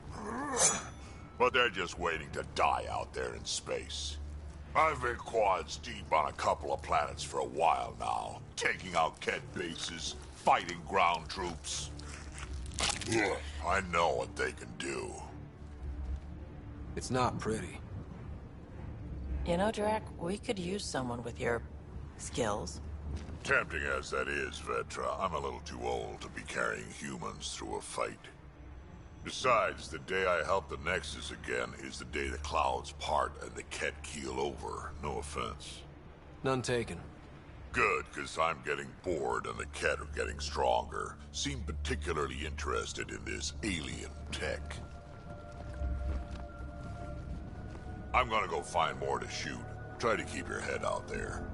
S20: But they're just waiting to die out there in space. I've been quads deep on a couple of planets for a while now, taking out Ket bases, fighting ground troops. I know what they can do.
S2: It's not pretty.
S7: You know, Drac, we could use someone with your skills.
S20: Tempting as that is, Vetra, I'm a little too old to be carrying humans through a fight. Besides, the day I help the Nexus again is the day the clouds part and the Ket keel over. No offense.
S2: None taken.
S20: Good, because I'm getting bored and the Ket are getting stronger. Seem particularly interested in this alien tech. I'm gonna go find more to shoot. Try to keep your head out there.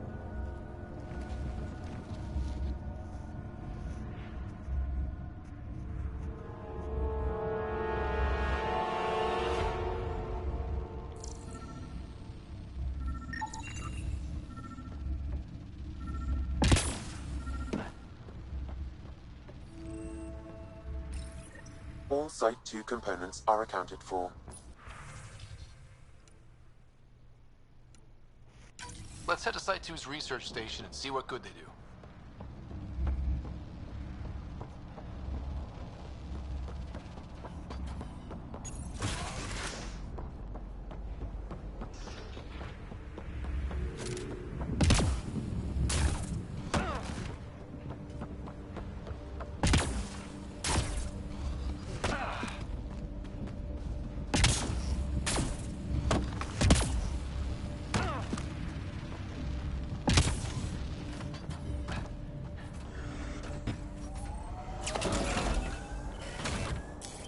S10: All Site 2 components are accounted for.
S2: Let's head to Site 2's research station and see what good they do.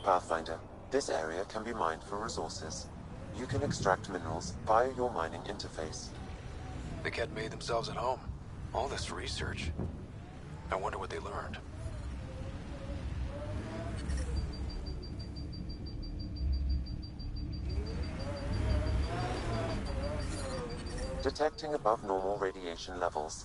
S10: Pathfinder, this area can be mined for resources. You can extract minerals via your mining interface.
S2: The Ket made themselves at home. All this research. I wonder what they learned.
S10: Detecting above normal radiation levels.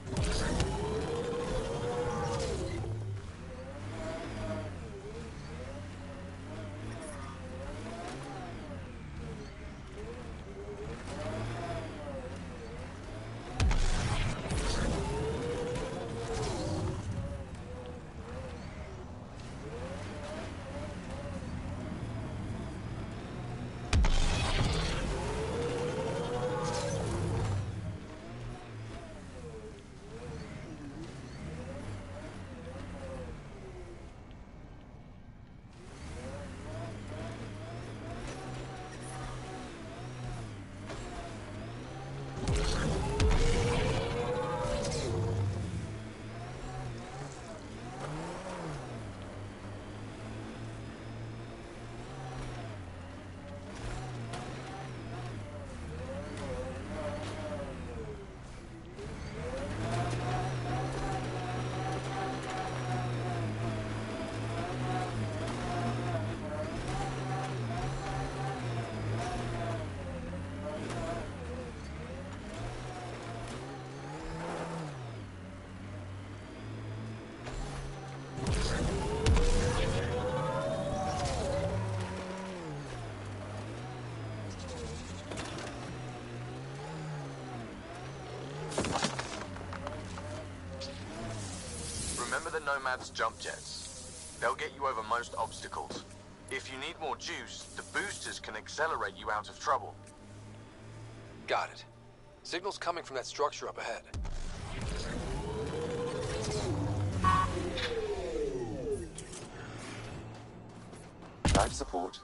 S6: Remember the Nomad's jump jets? They'll get you over most obstacles. If you need more juice, the boosters can accelerate you out of trouble.
S2: Got it. Signal's coming from that structure up ahead.
S10: Life support.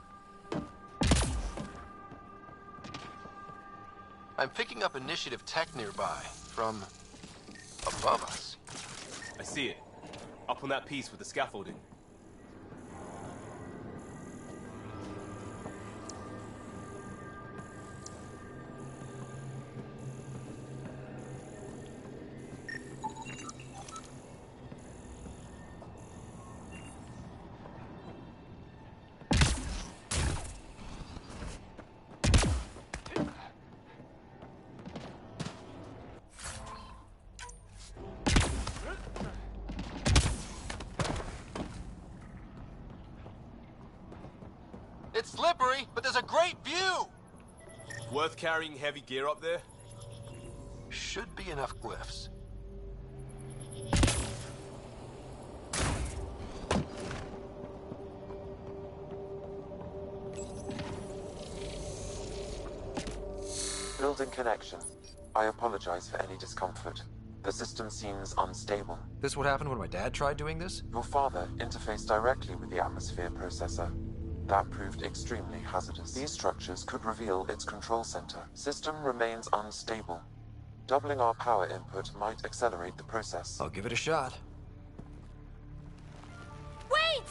S2: I'm picking up initiative tech nearby, from above us.
S17: I see it. Up on that piece with the scaffolding.
S2: It's slippery, but there's a great view!
S17: Worth carrying heavy gear up there?
S2: Should be enough glyphs.
S10: Building connection. I apologize for any discomfort. The system seems unstable.
S2: This what happened when my dad tried doing this?
S10: Your father interfaced directly with the atmosphere processor. That proved extremely hazardous. These structures could reveal its control center. System remains unstable. Doubling our power input might accelerate the process.
S2: I'll give it a shot.
S14: Wait!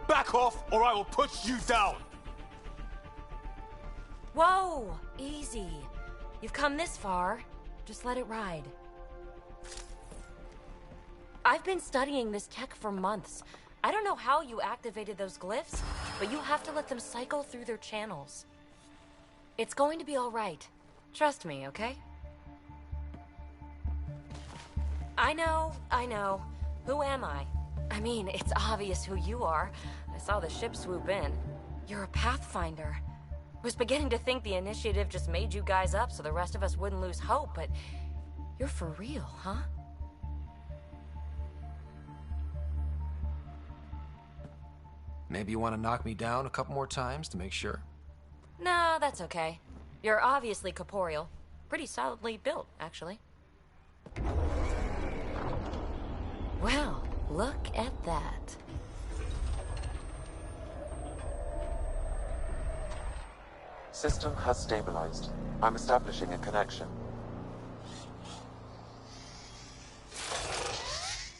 S17: Back off, or I will put you down!
S14: Whoa! Easy. You've come this far. Just let it ride. I've been studying this tech for months. I don't know how you activated those glyphs, but you have to let them cycle through their channels. It's going to be all right. Trust me, okay? I know. Who am I? I mean, it's obvious who you are. I saw the ship swoop in. You're a Pathfinder. Was beginning to think the initiative just made you guys up so the rest of us wouldn't lose hope, but you're for real, huh?
S2: Maybe you want to knock me down a couple more times to make sure?
S14: No, that's okay. You're obviously corporeal. Pretty solidly built, actually. Well, look at that.
S10: System has stabilized. I'm establishing a connection.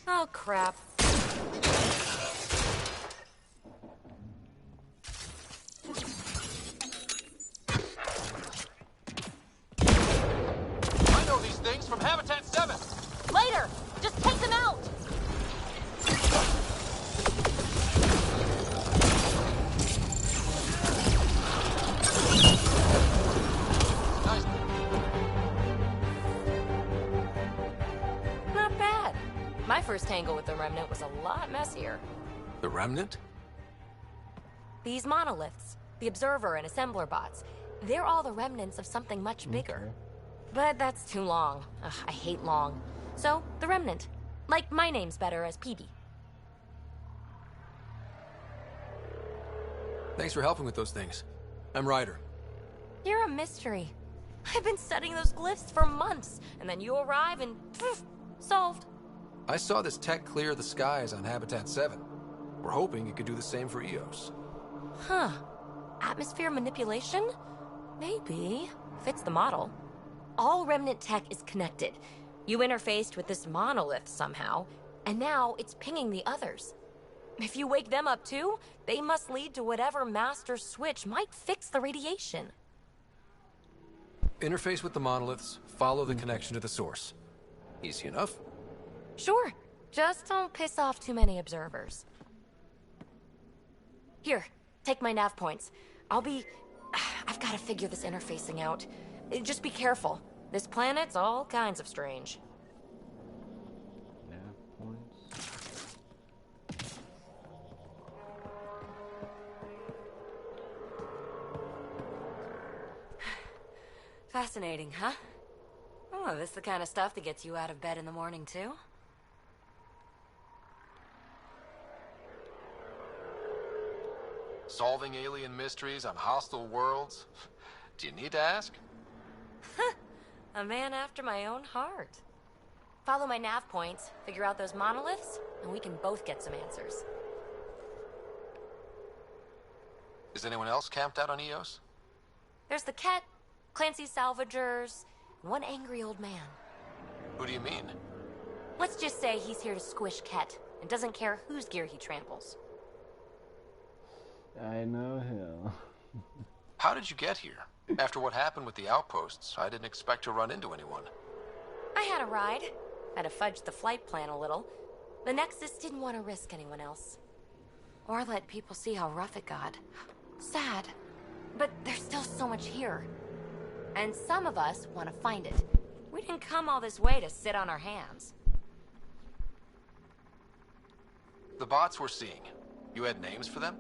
S14: Oh, crap.
S2: I know these things from Habitat 7!
S14: Later! Just take them out!
S2: Nice.
S14: Not bad. My first tangle with the Remnant was a lot messier.
S2: The Remnant?
S14: These monoliths, the Observer and Assembler bots, they're all the remnants of something much bigger.
S15: Okay.
S14: But that's too long. Ugh, I hate long. So, the Remnant. Like my name's better as PB.
S2: Thanks for helping with those things. I'm Ryder.
S14: You're a mystery. I've been studying those glyphs for months, and then you arrive and poof, solved.
S2: I saw this tech clear the skies on Habitat 7. We're hoping it could do the same for EOS.
S14: Huh. Atmosphere manipulation? Maybe. Fits the model. All Remnant tech is connected. You interfaced with this monolith somehow, and now it's pinging the others. If you wake them up too, they must lead to whatever master switch might fix the radiation.
S2: Interface with the monoliths, follow the connection to the source. Easy enough.
S14: Sure. Just don't piss off too many observers. Here, take my nav points. I've got to figure this interfacing out. Just be careful. This planet's all kinds of strange.
S15: Nav points.
S14: Fascinating, huh? Oh, this the kind of stuff that gets you out of bed in the morning, too?
S2: Solving alien mysteries on hostile worlds? Do you need to ask?
S14: A man after my own heart. Follow my nav points, figure out those monoliths, and we can both get some answers.
S2: Is anyone else camped out on Eos?
S14: There's the Ket, Clancy's salvagers, and one angry old man.
S2: Who do you mean?
S14: Let's just say he's here to squish Ket, and doesn't care whose gear he tramples.
S15: I know him.
S2: How did you get here? After what happened with the outposts, I didn't expect to run into anyone.
S14: I had a ride. Had to fudge the flight plan a little. The Nexus didn't want to risk anyone else. Or let people see how rough it got. Sad. But there's still so much here. And some of us want to find it. We didn't come all this way to sit on our hands.
S2: The bots we're seeing, you had names for them?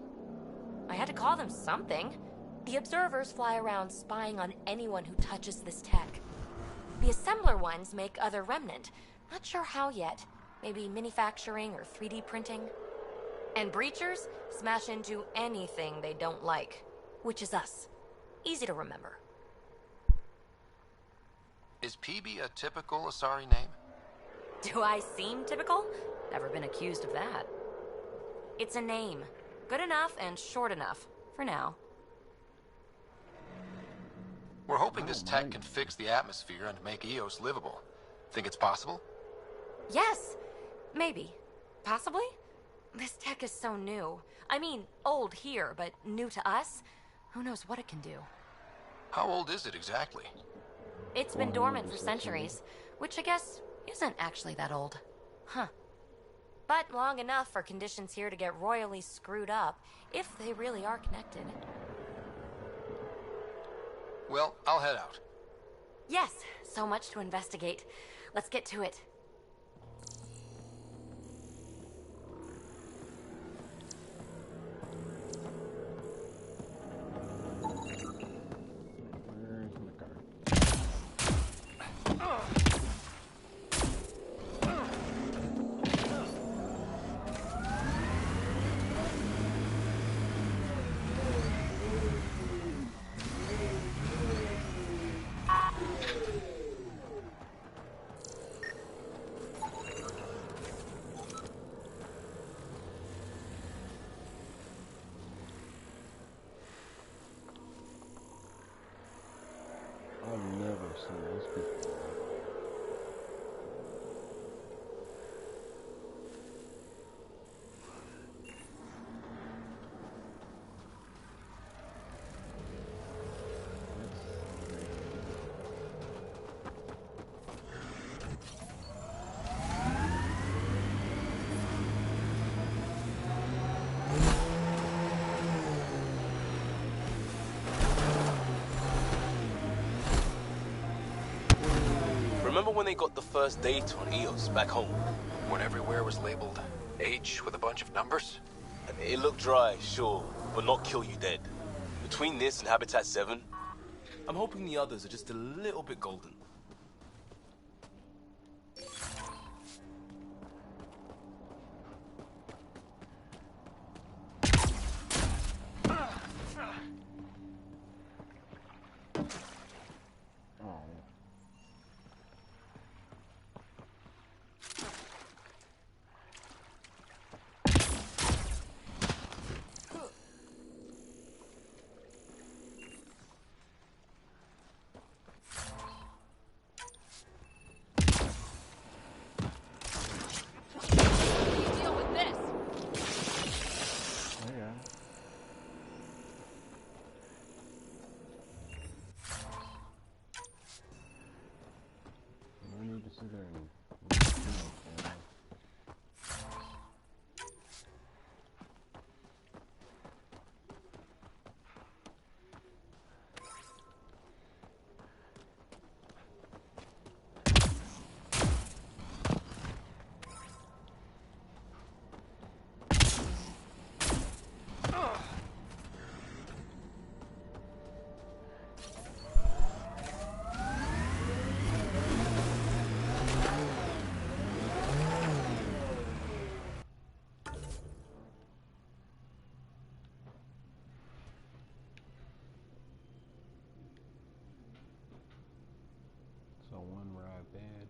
S14: I had to call them something. The observers fly around spying on anyone who touches this tech. The assembler ones make other remnant. Not sure how yet. Maybe manufacturing or 3D printing. And breachers smash into anything they don't like. Which is us. Easy to remember.
S2: Is PB a typical Asari name?
S14: Do I seem typical? Never been accused of that. It's a name. Good enough and short enough. For now.
S2: We're hoping this tech can fix the atmosphere and make Eos livable. Think it's possible?
S14: Yes. Maybe. Possibly? This tech is so new. I mean, old here, but new to us? Who knows what it can do?
S2: How old is it exactly?
S14: It's been dormant for centuries, which I guess isn't actually that old. Huh. But long enough for conditions here to get royally screwed up, if they really are connected.
S2: Well, I'll head out.
S14: Yes, so much to investigate. Let's get to it.
S15: I've never seen this before.
S17: Remember when they got the first data on Eos back home?
S2: When everywhere was labeled H with a bunch of numbers?
S17: It looked dry, sure, but not kill you dead. Between this and Habitat 7, I'm hoping the others are just a little bit golden.
S15: So one ride bad.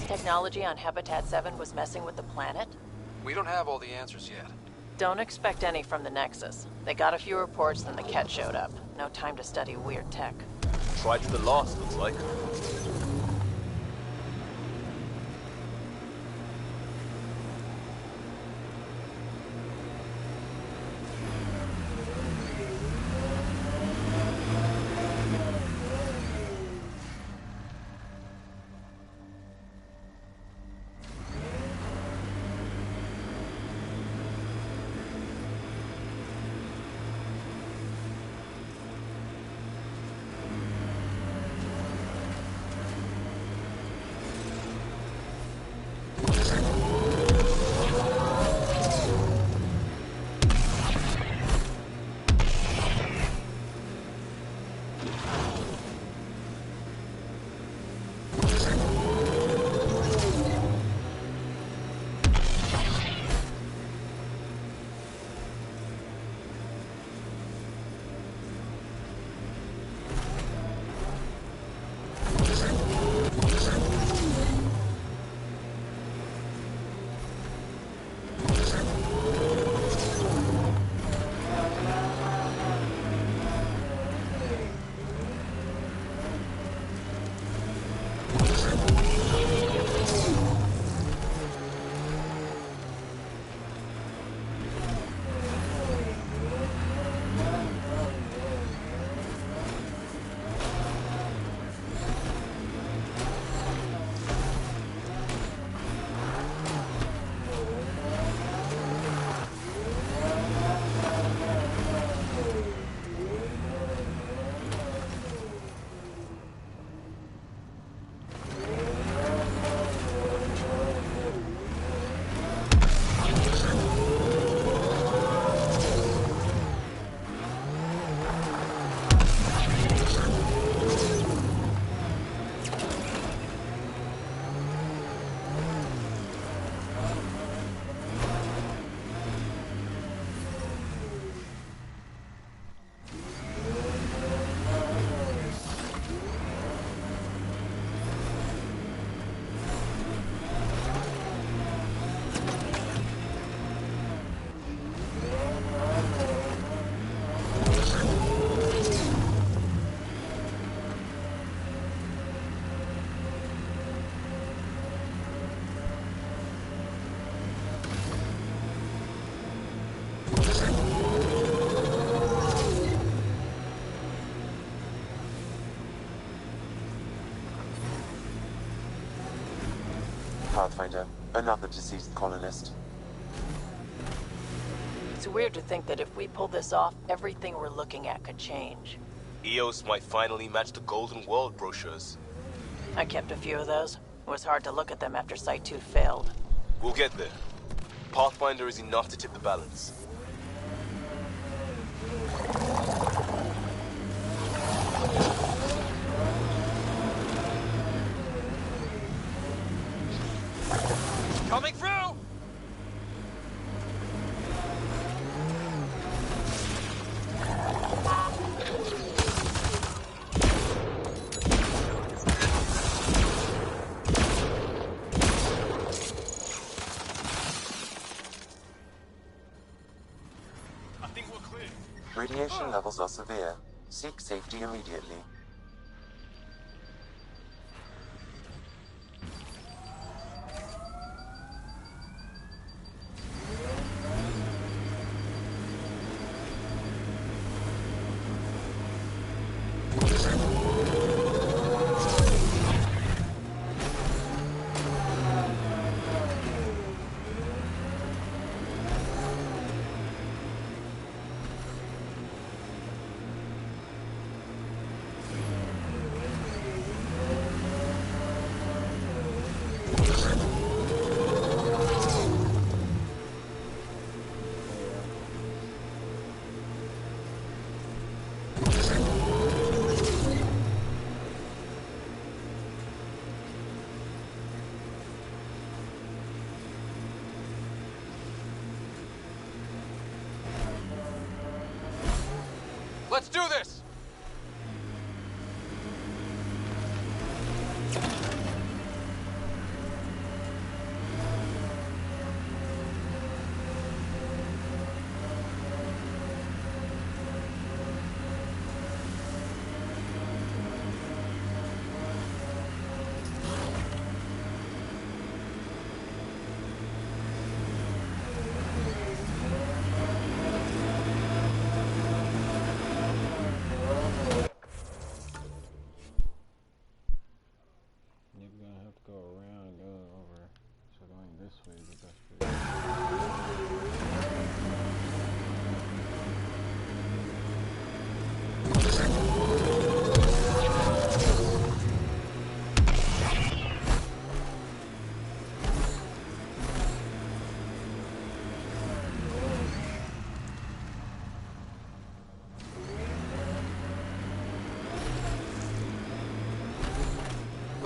S7: Technology on Habitat 7 was messing with the planet?
S2: We don't have all the answers yet.
S7: Don't expect any from the Nexus. They got a few reports, then the Ket showed up. No time to study weird tech.
S17: Tried to the last, looks like.
S10: Pathfinder, another deceased colonist.
S7: It's weird to think that if we pull this off, everything we're looking at could change.
S17: EOS might finally match the Golden World brochures.
S7: I kept a few of those. It was hard to look at them after Site 2 failed.
S17: We'll get there. Pathfinder is enough to tip the balance.
S16: Coming through!
S17: I think we're clear.
S10: Radiation levels are severe. Seek safety immediately.
S2: Let's do this!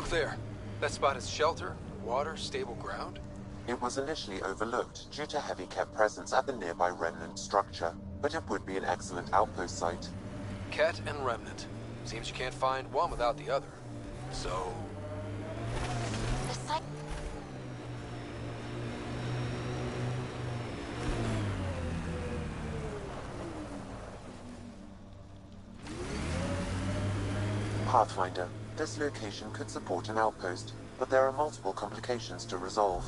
S2: There. That spot is shelter, water, stable ground?
S10: It was initially overlooked due to heavy kept presence at the nearby remnant structure, but it would be an excellent outpost site.
S2: Ket and remnant. Seems you can't find one without the other. So...
S14: The site...
S10: Pathfinder. This location could support an outpost, but there are multiple complications to resolve.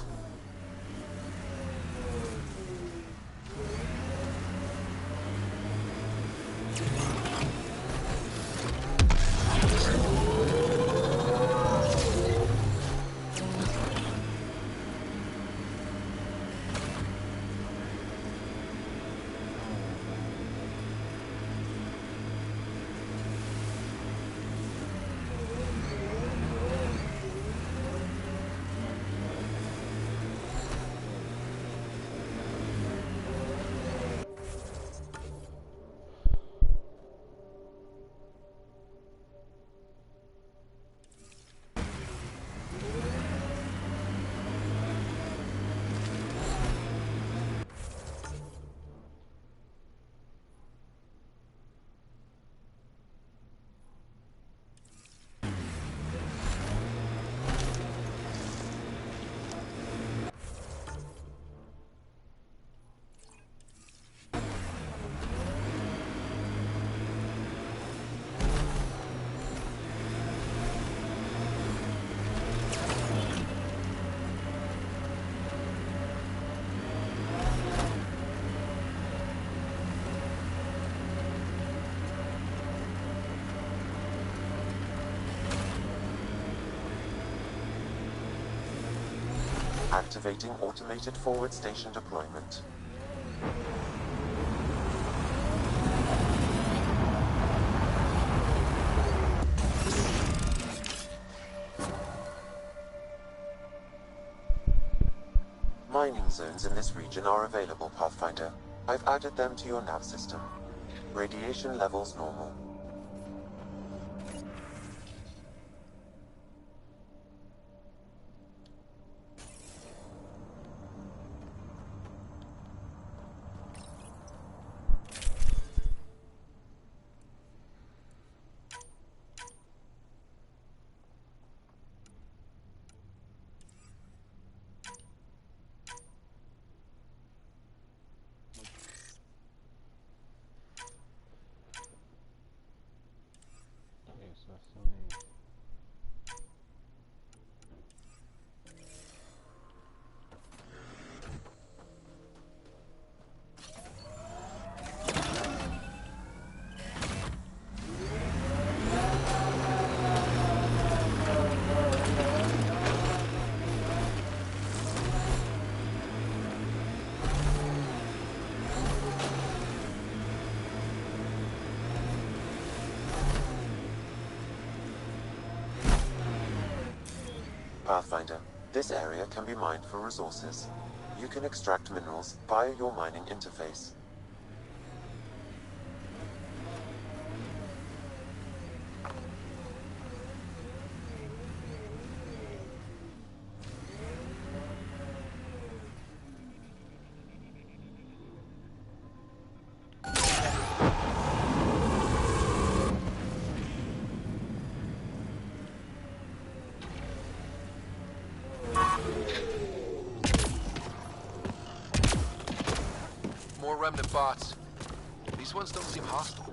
S10: Activating automated forward station deployment. Mining zones in this region are available, Pathfinder. I've added them to your nav system. Radiation levels normal. Pathfinder, this area can be mined for resources. You can extract minerals via your mining interface.
S2: remnant bots. These ones don't seem hostile.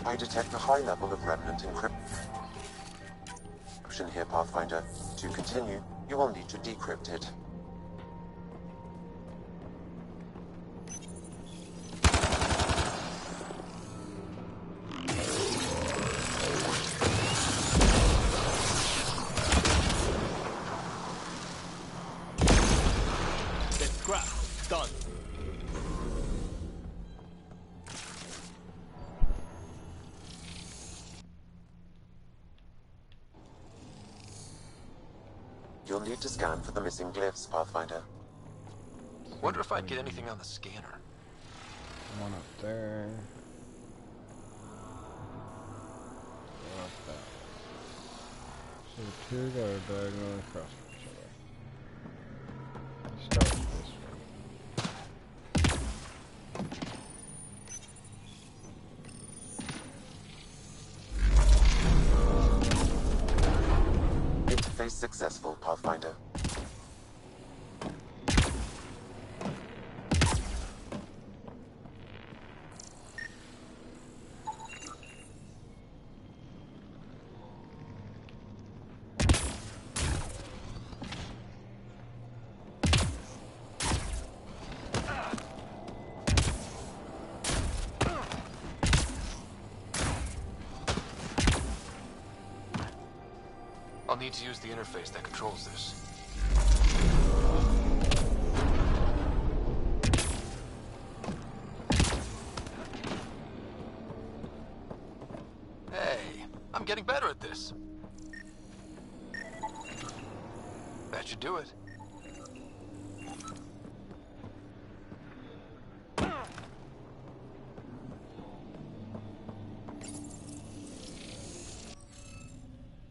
S10: I detect a high level of remnant encryption here, Pathfinder. To continue, you will need to decrypt it.
S9: Let's scrap. Done.
S10: You'll need to scan for the missing glyphs, Pathfinder.
S2: Wonder if I'd get anything on the scanner.
S15: One up there. One up there. So the two that are diagonally across from each other. Let's start with this one.
S10: Interface successful, Pathfinder.
S2: I'll need to use the interface that controls this. Hey, I'm getting better at this. That should do it.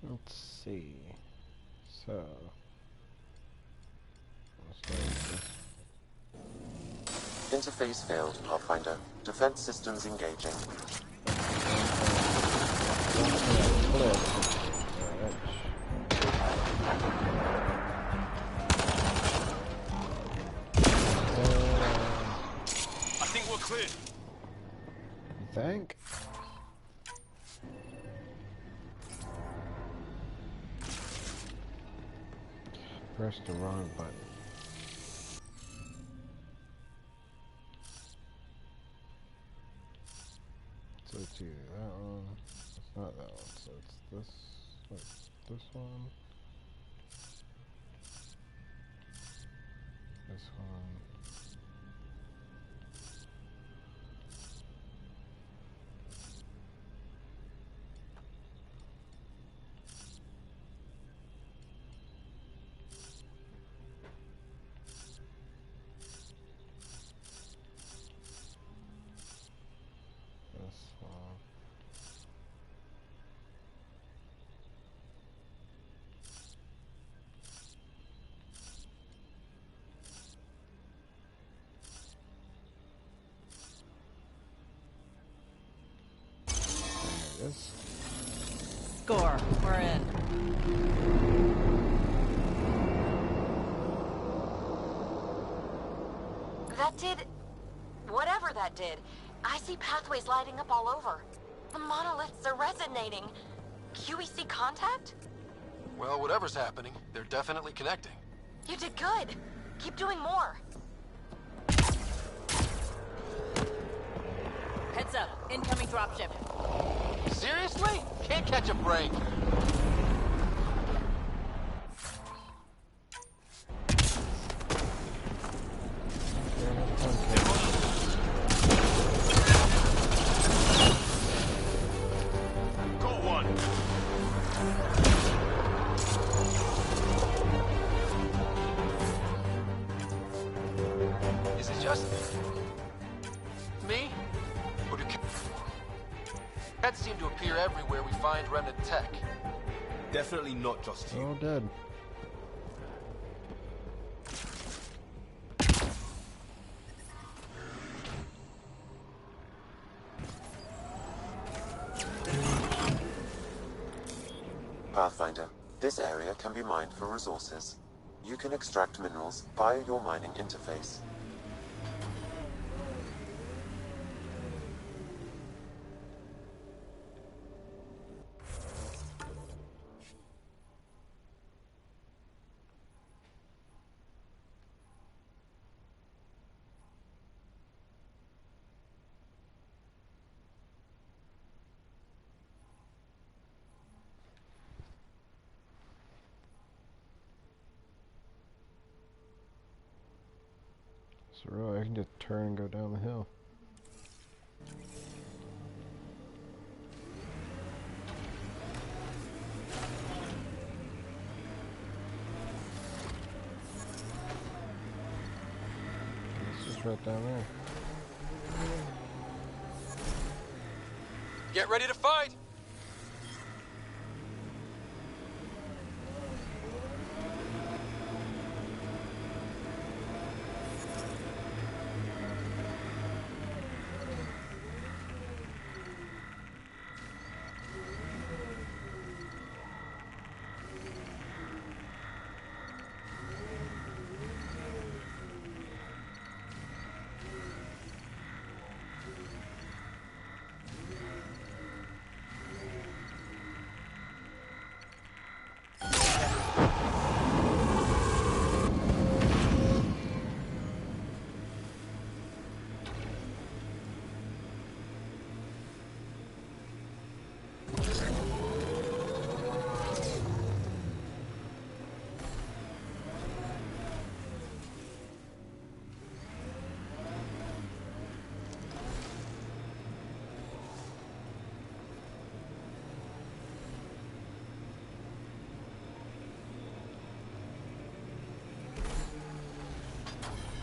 S15: Let's see. So, let's start with this.
S10: Interface failed, Pathfinder. Defense systems engaging.
S9: I think we're clear.
S15: You think? Press the wrong button. So it's either that one, it's not that one, so it's this one, this one.
S7: Score. We're in.
S14: That did... whatever that did. I see pathways lighting up all over. The monoliths are resonating. QEC contact?
S2: Well, whatever's happening, they're definitely connecting.
S14: You did good. Keep doing more.
S7: Heads up. Incoming dropship.
S2: Seriously? Can't catch a break. Is it just me? Or do Threats seem to appear everywhere we find remnant tech.
S17: Definitely not just you.
S15: Oh, dead.
S10: Pathfinder, this area can be mined for resources. You can extract minerals via your mining interface.
S15: So really, I can just turn and go down the hill. It's just right down there.
S2: Get ready to fight!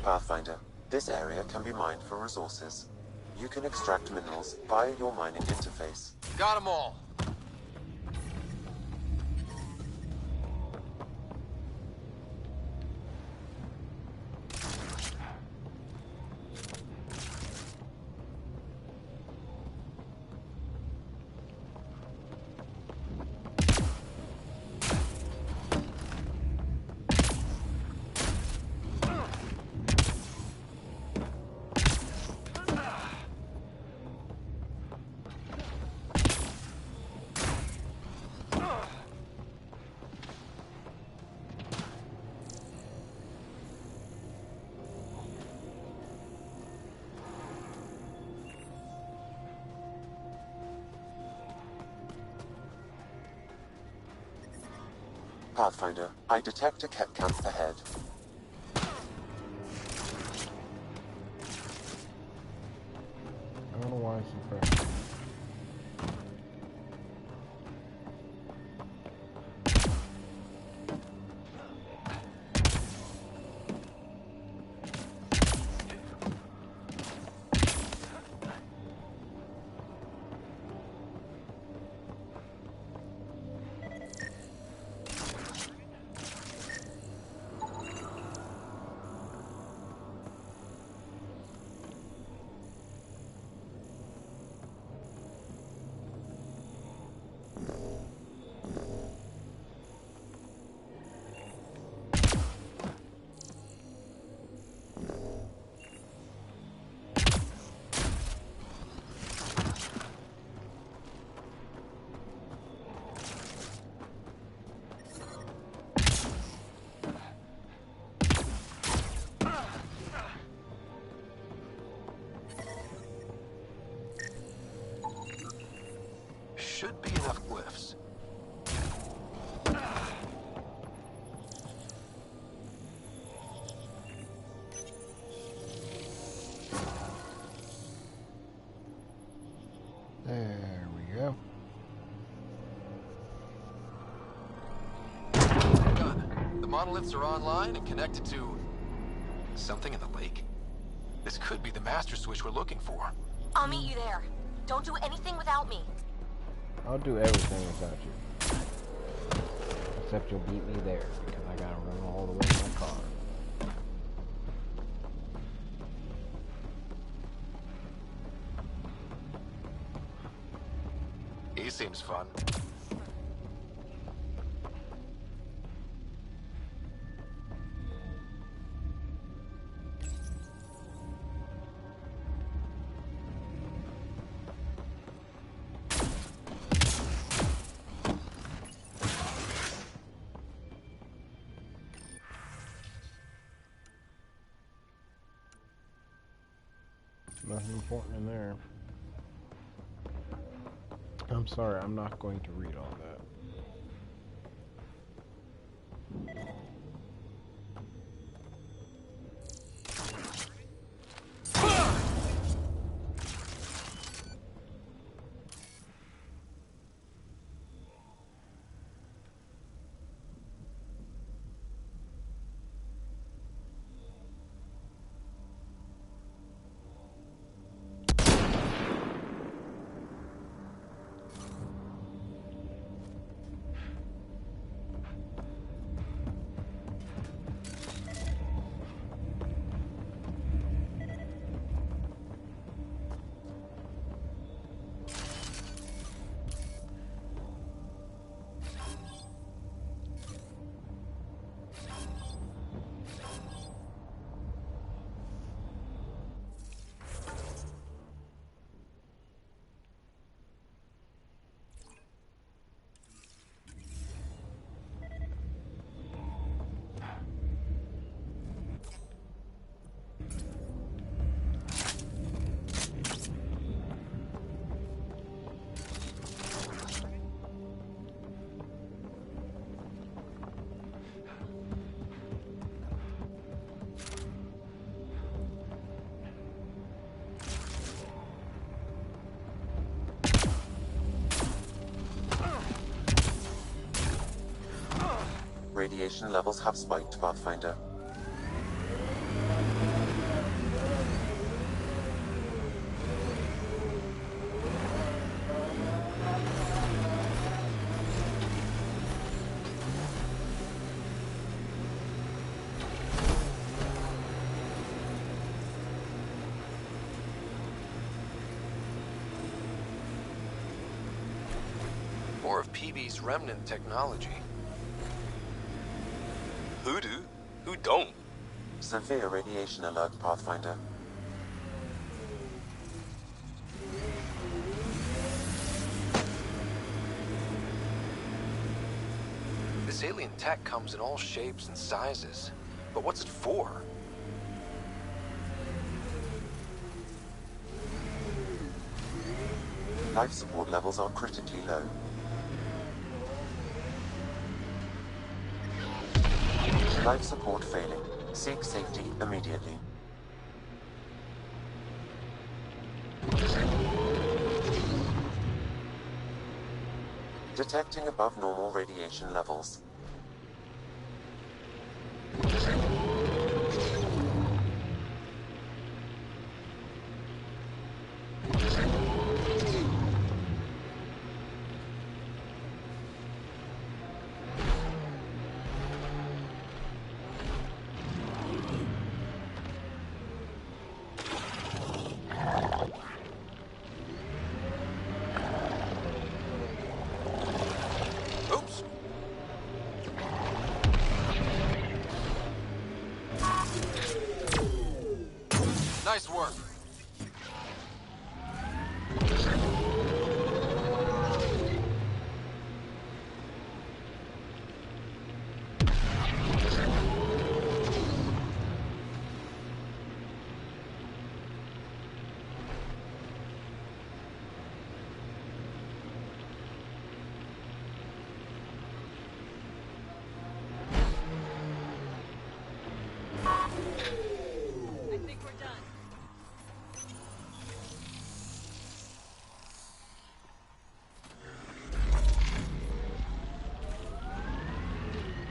S10: Pathfinder, this area can be mined for resources. You can extract minerals via your mining interface.
S2: Got them all.
S10: Pathfinder, I detect a Ket camp ahead.
S15: I don't know why I keep pressing.
S2: Should be enough glyphs.
S15: There we go.
S2: Done. The monoliths are online and connected to something in the lake. This could be the master switch we're looking for.
S14: I'll meet you there. Don't do anything without me.
S15: I'll do everything without you. Except you'll beat me there, because I gotta run all the way to my car.
S2: He seems fun.
S15: Nothing important in there. I'm sorry, I'm not going to read all that.
S10: Radiation levels have spiked, Pathfinder.
S2: More of PB's remnant technology.
S17: Who do? Who don't?
S10: Severe radiation alert, Pathfinder.
S2: This alien tech comes in all shapes and sizes. But what's it for?
S10: Life support levels are critically low. Life support failing. Seek safety immediately. Detecting above normal radiation levels.
S2: Nice work.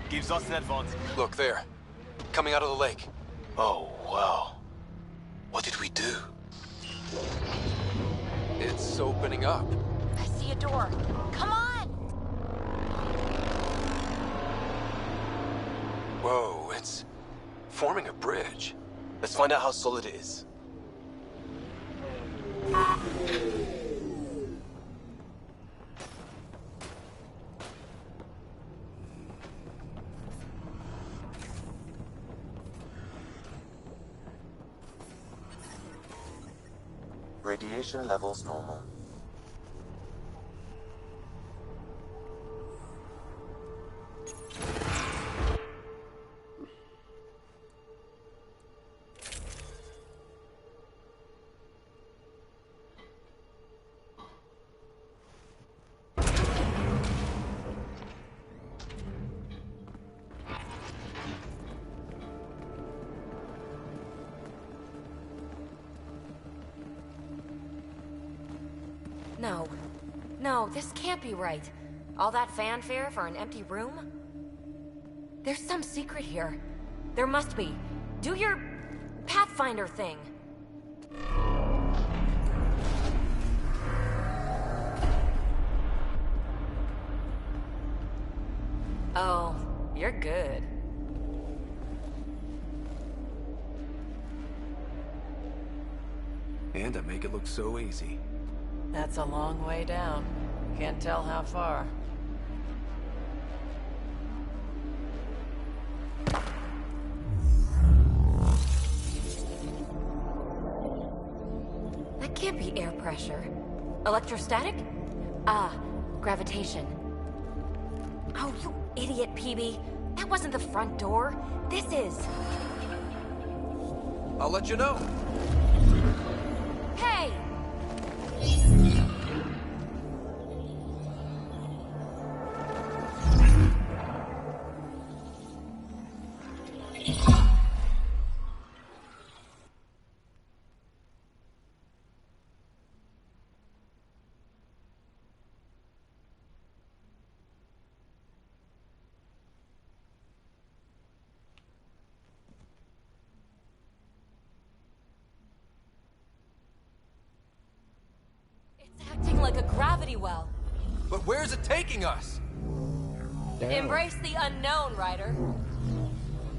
S17: Gives us an advantage.
S2: Look there. Coming out of the lake.
S9: Oh, wow. What did we do?
S2: It's opening up.
S14: I see see a door. Come on!
S2: Whoa, it's forming a bridge.
S17: Let's find out how solid it is.
S10: Radiation levels normal.
S14: No. No, this can't be right. All that fanfare for an empty room? There's some secret here. There must be. Do your Pathfinder thing. Oh, you're good.
S2: And I make it look so easy.
S7: That's a long way down. Can't tell how far.
S14: That can't be air pressure. Electrostatic? Ah, gravitation. Oh, you idiot, PB. That wasn't the front door. This is.
S2: I'll let you know.
S14: Hey! Acting like a gravity well.
S2: But where's it taking us?
S15: Damn.
S14: Embrace the unknown, Ryder.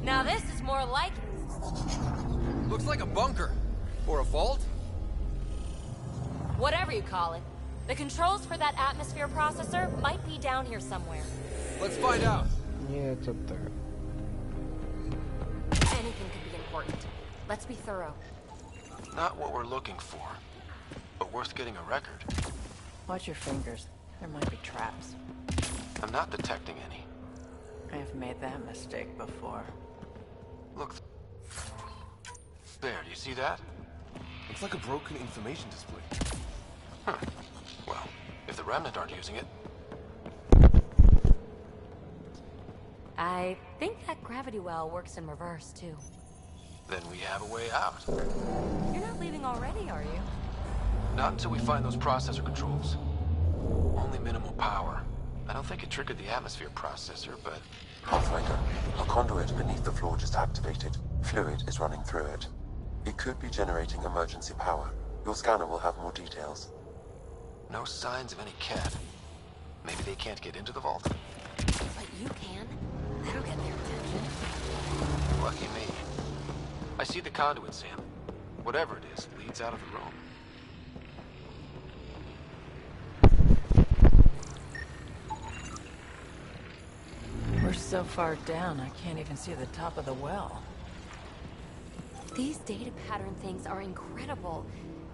S14: Now this is more like it.
S2: Looks like a bunker. Or a vault?
S14: Whatever you call it. The controls for that atmosphere processor might be down here somewhere.
S2: Let's find out.
S15: Yeah, it's up there.
S14: Anything could be important. Let's be thorough.
S2: Not what we're looking for, but worth getting a record.
S7: Watch your fingers. There might be traps.
S2: I'm not detecting any.
S7: I've made that mistake before.
S2: Look. There, do you see that?
S17: Looks like a broken information display.
S2: Huh. Well, if the Remnant aren't using it...
S14: I think that gravity well works in reverse, too.
S2: Then we have a way out.
S14: You're not leaving already, are you?
S2: Not until we find those processor controls. Only minimal power. I don't think it triggered the atmosphere processor, but...
S10: Pathfinder, a conduit beneath the floor just activated. Fluid is running through it. It could be generating emergency power. Your scanner will have more details.
S2: No signs of any cat. Maybe they can't get into the vault.
S14: But you can. That'll get their attention.
S2: Lucky me. I see the conduit, Sam. Whatever it is, leads out of the room.
S7: We're so far down, I can't even see the top of the well.
S14: These data pattern things are incredible.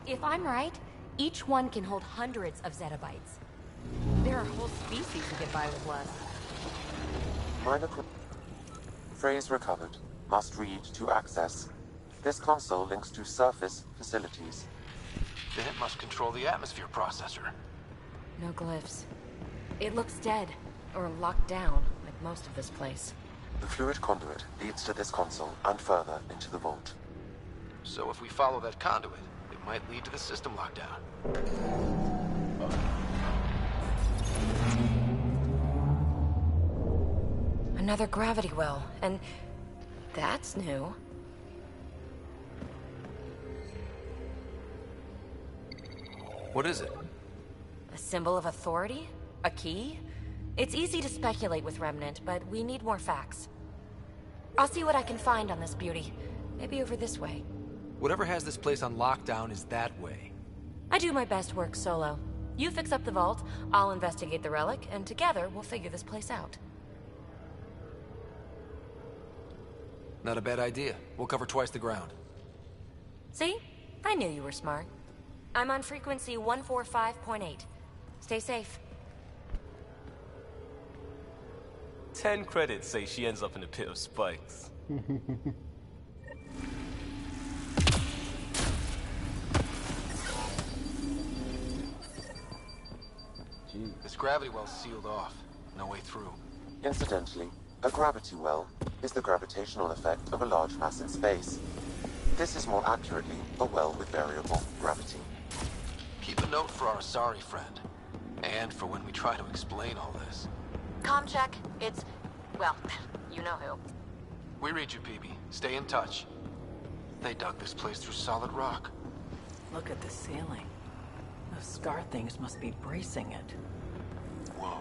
S14: If I'm right, each one can hold hundreds of zettabytes. There are whole species who get by with less.
S10: Minor phrase recovered. Must read to access. This console links to surface facilities.
S2: Then it must control the atmosphere processor.
S14: No glyphs. It looks dead, or locked down, like most of this place.
S10: The fluid conduit leads to this console and further into the vault.
S2: So if we follow that conduit, it might lead to the system lockdown.
S14: Another gravity well, and that's new.
S2: What is it?
S14: A symbol of authority? A key? It's easy to speculate with Remnant, but we need more facts. I'll see what I can find on this beauty. Maybe over this way.
S2: Whatever has this place on lockdown is that way.
S14: I do my best work solo. You fix up the vault, I'll investigate the relic, and together we'll figure this place out.
S2: Not a bad idea. We'll cover twice the ground.
S14: See? I knew you were smart. I'm on frequency 145.8. Stay safe.
S17: 10 credits say she ends up in a pit of spikes.
S2: This gravity well's sealed off. No way through.
S10: Incidentally, a gravity well is the gravitational effect of a large mass in space. This is more accurately a well with variable gravity.
S2: Keep a note for our sorry friend. And for when we try to explain all this.
S14: Comm check. It's... well, you know who.
S2: We read you, PB. Stay in touch. They dug this place through solid rock.
S8: Look at the ceiling. Those scar things must be bracing it.
S2: Whoa.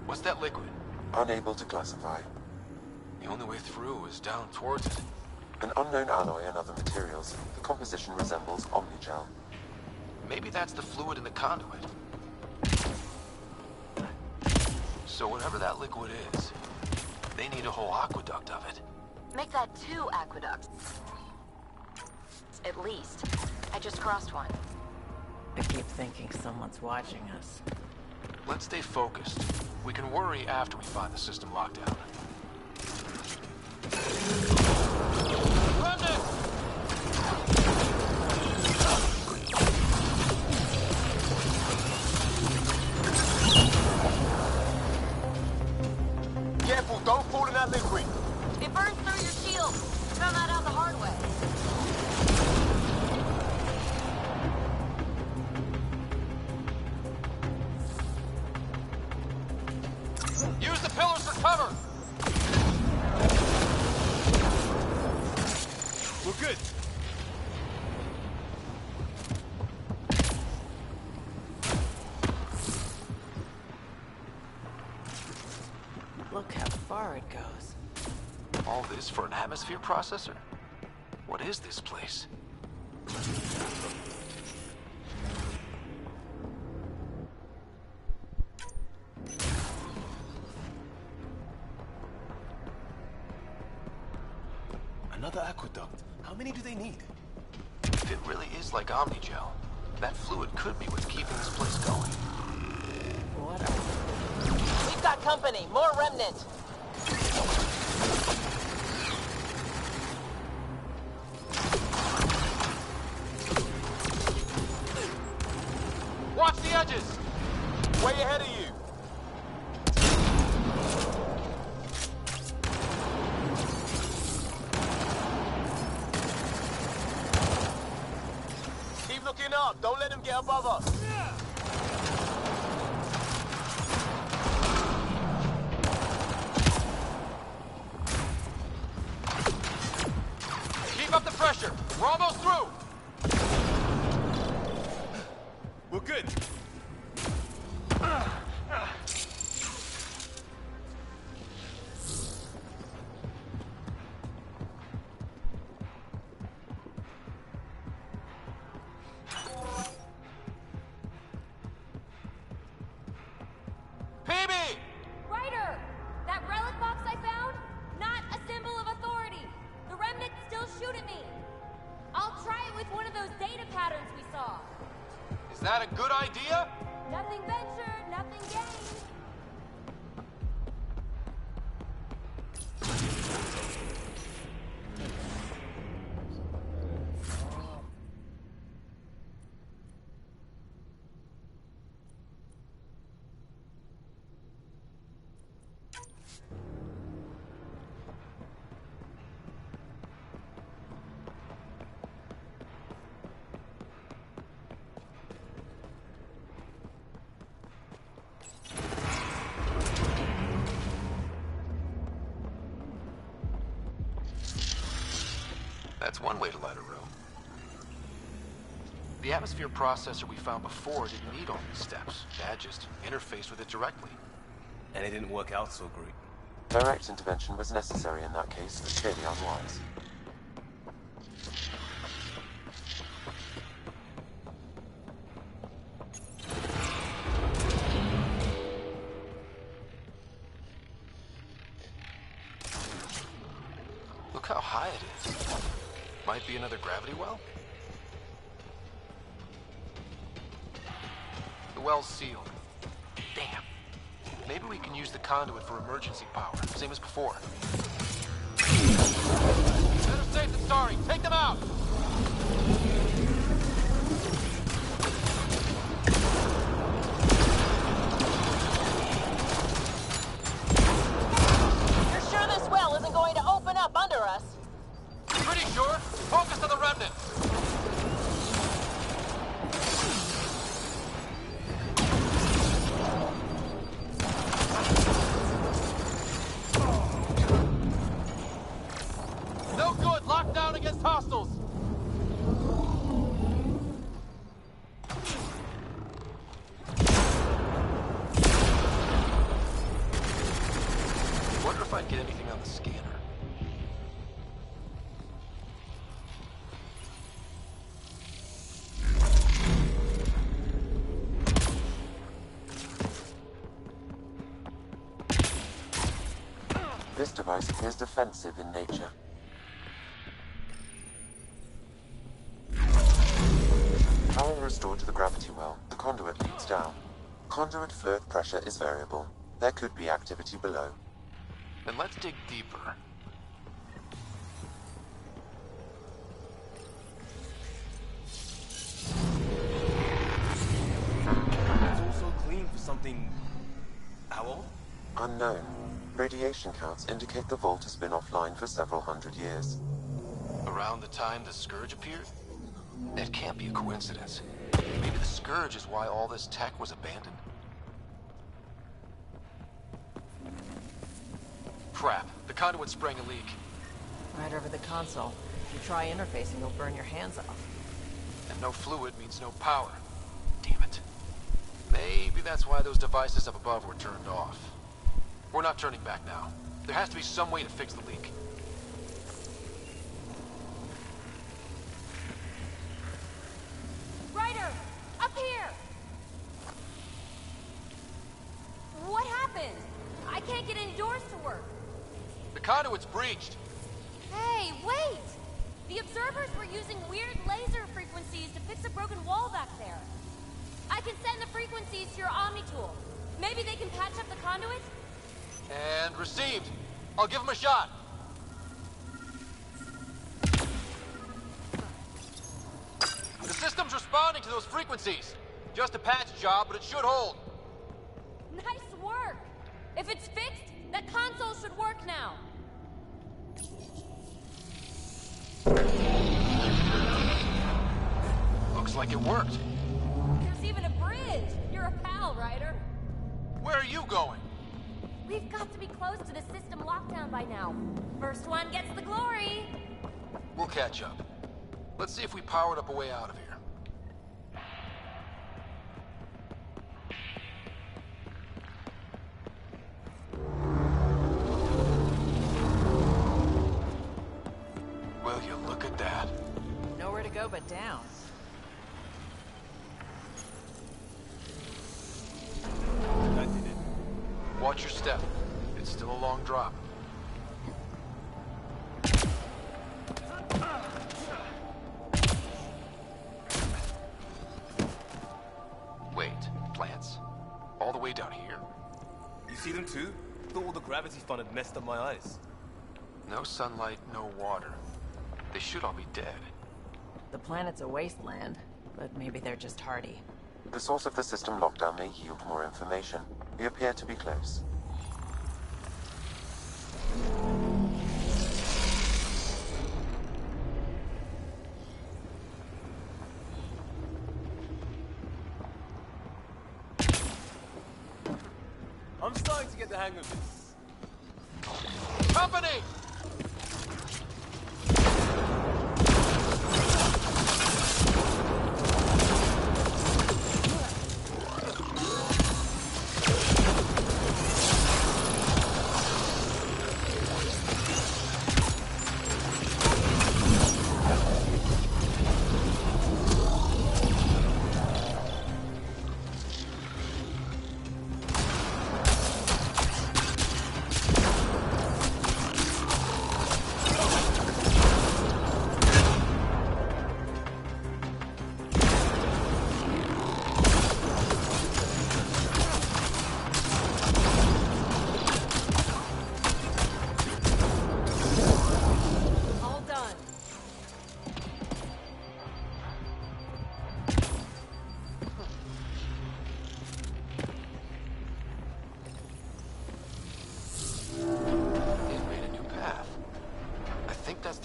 S2: What's that liquid?
S10: Unable to classify.
S2: The only way through is down towards it.
S10: An unknown alloy and other materials. The composition resembles omnigel.
S2: Maybe that's the fluid in the conduit. So whatever that liquid is, they need a whole aqueduct of it.
S14: Make that 2 aqueducts. At least. I just crossed one.
S8: I keep thinking someone's watching us.
S2: Let's stay focused. We can worry after we find the system lockdown. Run it!
S17: Careful, don't fall in that liquid.
S14: It burns through your shield. Found that out the hard way.
S2: Use the pillars for cover!
S17: We're good.
S8: Look how far it goes.
S2: All this for an atmosphere processor? What is this place?
S17: Another aqueduct. How many do they need?
S2: If it really is like omnigel, that fluid could be what's keeping this place going.
S8: What are...
S7: We've got company. More remnant.
S2: Watch the edges!
S17: Way ahead of you. Keep looking up. Don't let him get above us.
S2: Keep up the pressure. We're almost through.
S17: We're good.
S2: PB!
S14: Ryder! That relic box I found? Not a symbol of authority. The remnants still shoot at me. I'll try it with one of those data patterns we saw.
S2: Is that a good idea?
S14: Nothing ventured, nothing gained.
S2: That's one way to light a room. The atmosphere processor we found before didn't need all these steps. Dad just interfaced with it directly.
S17: And it didn't work out so great.
S10: Direct intervention was necessary in that case, but clearly unwise.
S2: Look how high it is. Might be another gravity well? The well's sealed. Damn. Maybe we can use the conduit for emergency power, same as before. Better safe than sorry. Take them out!
S8: You're sure this well isn't going to open up under us?
S2: Pretty sure. Focus on the remnant. No good. Locked down against hostiles. Wonder if I'd get anything on the scanner.
S10: This device appears defensive in nature. Power restored to the gravity well. The conduit leads down. Conduit fluid pressure is variable. There could be activity below.
S2: Then let's dig deeper.
S17: It's also clean for something... how old?
S10: Unknown. Radiation counts indicate the vault has been offline for several hundred years.
S2: Around the time the Scourge appeared? That can't be a coincidence. Maybe the Scourge is why all this tech was abandoned? Crap. The conduit sprang a leak.
S8: Right over the console. If you try interfacing, you'll burn your hands off.
S2: And no fluid means no power. Damn it. Maybe that's why those devices up above were turned off. We're not turning back now. There has to be some way to fix the leak.
S14: Ryder! Up here! What happened? I can't get any doors to work.
S2: The conduit's breached.
S14: Hey, wait! The observers were using weird laser frequencies to fix a broken wall back there. I can send the frequencies to your Omni tool. Maybe they can patch up the conduit?
S2: And received. I'll give him a shot. The system's responding to those frequencies. Just a patch job, but it should hold.
S14: Nice work! If it's fixed, that console should work now.
S2: Looks like it worked.
S14: There's even a bridge. You're a pal, Ryder.
S2: Where are you going?
S14: We've got to be close to the system lockdown by now. First one gets the glory.
S2: We'll catch up. Let's see if we powered up a way out of here. Will you look at that?
S8: Nowhere to go but down.
S17: That did it.
S2: Watch your step. It's still a long drop. Wait, plants? All the way down here?
S17: You see them too? Thought all the gravity fun had messed up my eyes.
S2: No sunlight, no water. They should all be dead.
S8: The planet's a wasteland, but maybe they're just hardy.
S10: The source of the system lockdown may yield more information. We appear to be close.
S17: I'm starting to get the hang of this.
S2: Company!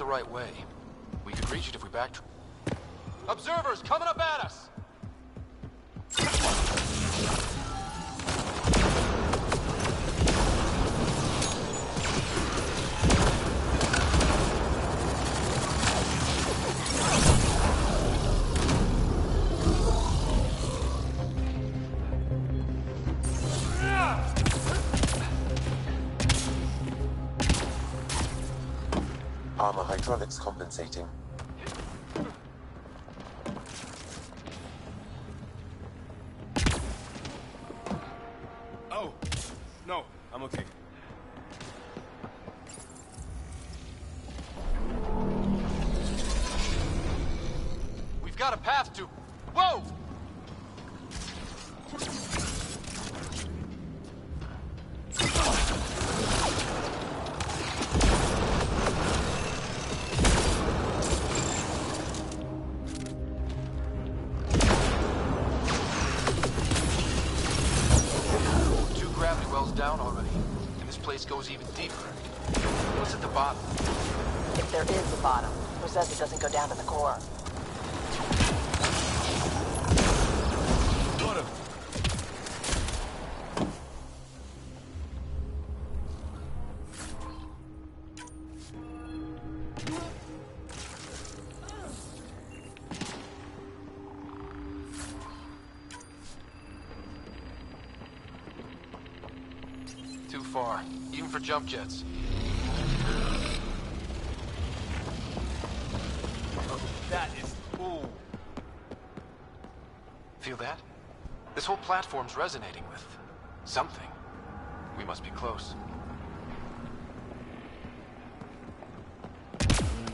S2: the right way. We could reach it if we backtrack. Observers coming up at us!
S10: Armor hydraulics compensating.
S17: Oh, no, I'm okay.
S2: We've got a path to... Whoa! Down already, and this place goes even deeper. What's at the bottom?
S8: If there is a bottom, who says it doesn't go down to the core?
S2: Too far, even for jump jets.
S17: That is... Ooh.
S2: Feel that? This whole platform's resonating with... something. We must be close.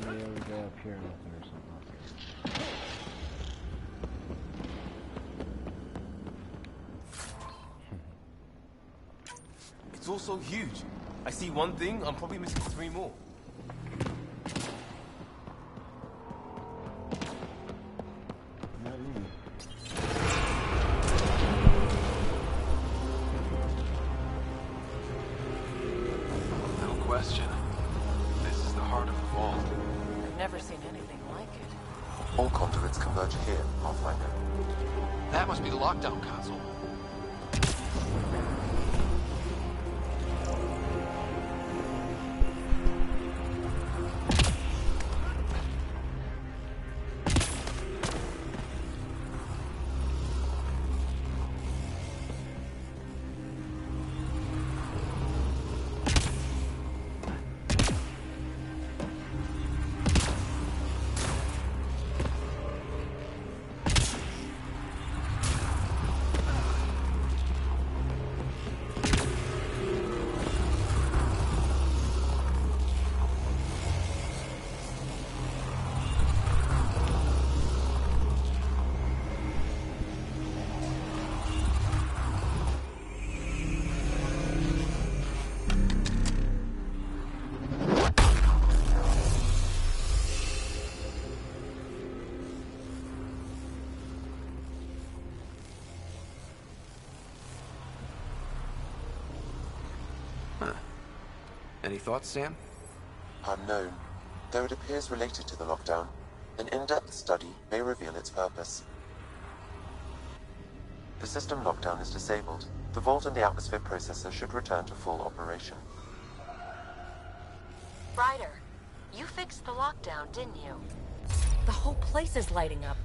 S15: Maybe we go up here and look or something.
S17: It's all so huge. I see one thing, I'm probably missing 3 more.
S2: No question. This is the heart of the vault.
S8: I've never seen anything like it.
S10: All conduits converge here, Pathfinder.
S2: That must be the lockdown console. Any thoughts, Sam?
S10: Unknown. Though it appears related to the lockdown, an in-depth study may reveal its purpose. The system lockdown is disabled. The vault and the atmosphere processor should return to full operation.
S14: Ryder, you fixed the lockdown, didn't you? The whole place is lighting up.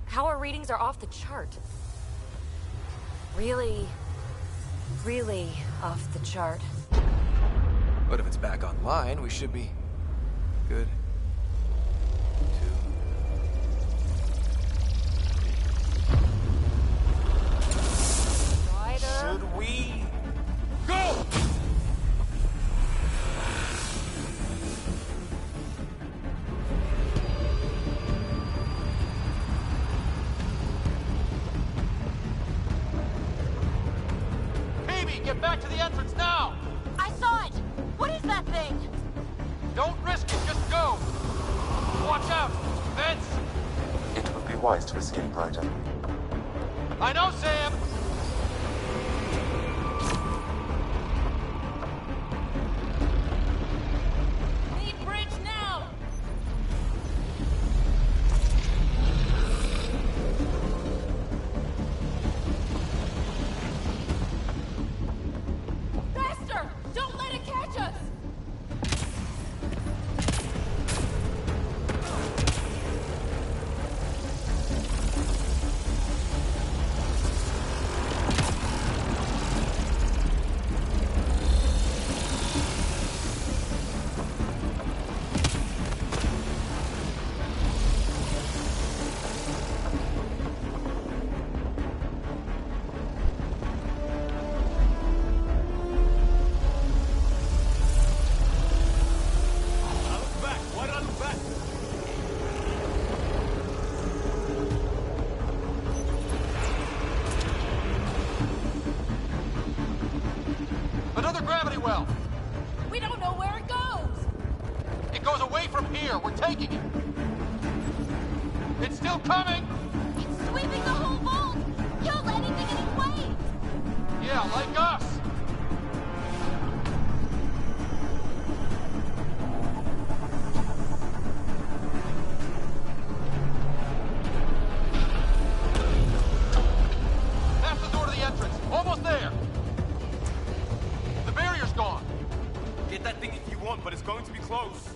S14: Power readings are off the chart. Really off the chart.
S2: But if it's back online, we should be good.
S14: Ryder?
S17: Should we go?
S2: Phoebe, get back to the entrance now!
S14: I saw it! What is that thing?
S2: Don't risk it, just go! Watch out! Vents!
S10: It would be wise to escape, Ryder.
S2: I know, Sam!
S14: Need bridge now!
S2: goes away from here. We're taking it. It's still coming!
S14: It's sweeping the whole vault! Killed anything in its way!
S2: Yeah, like us! That's the door to the entrance. Almost there. The barrier's gone.
S17: Get that thing if you want, but it's going to be close.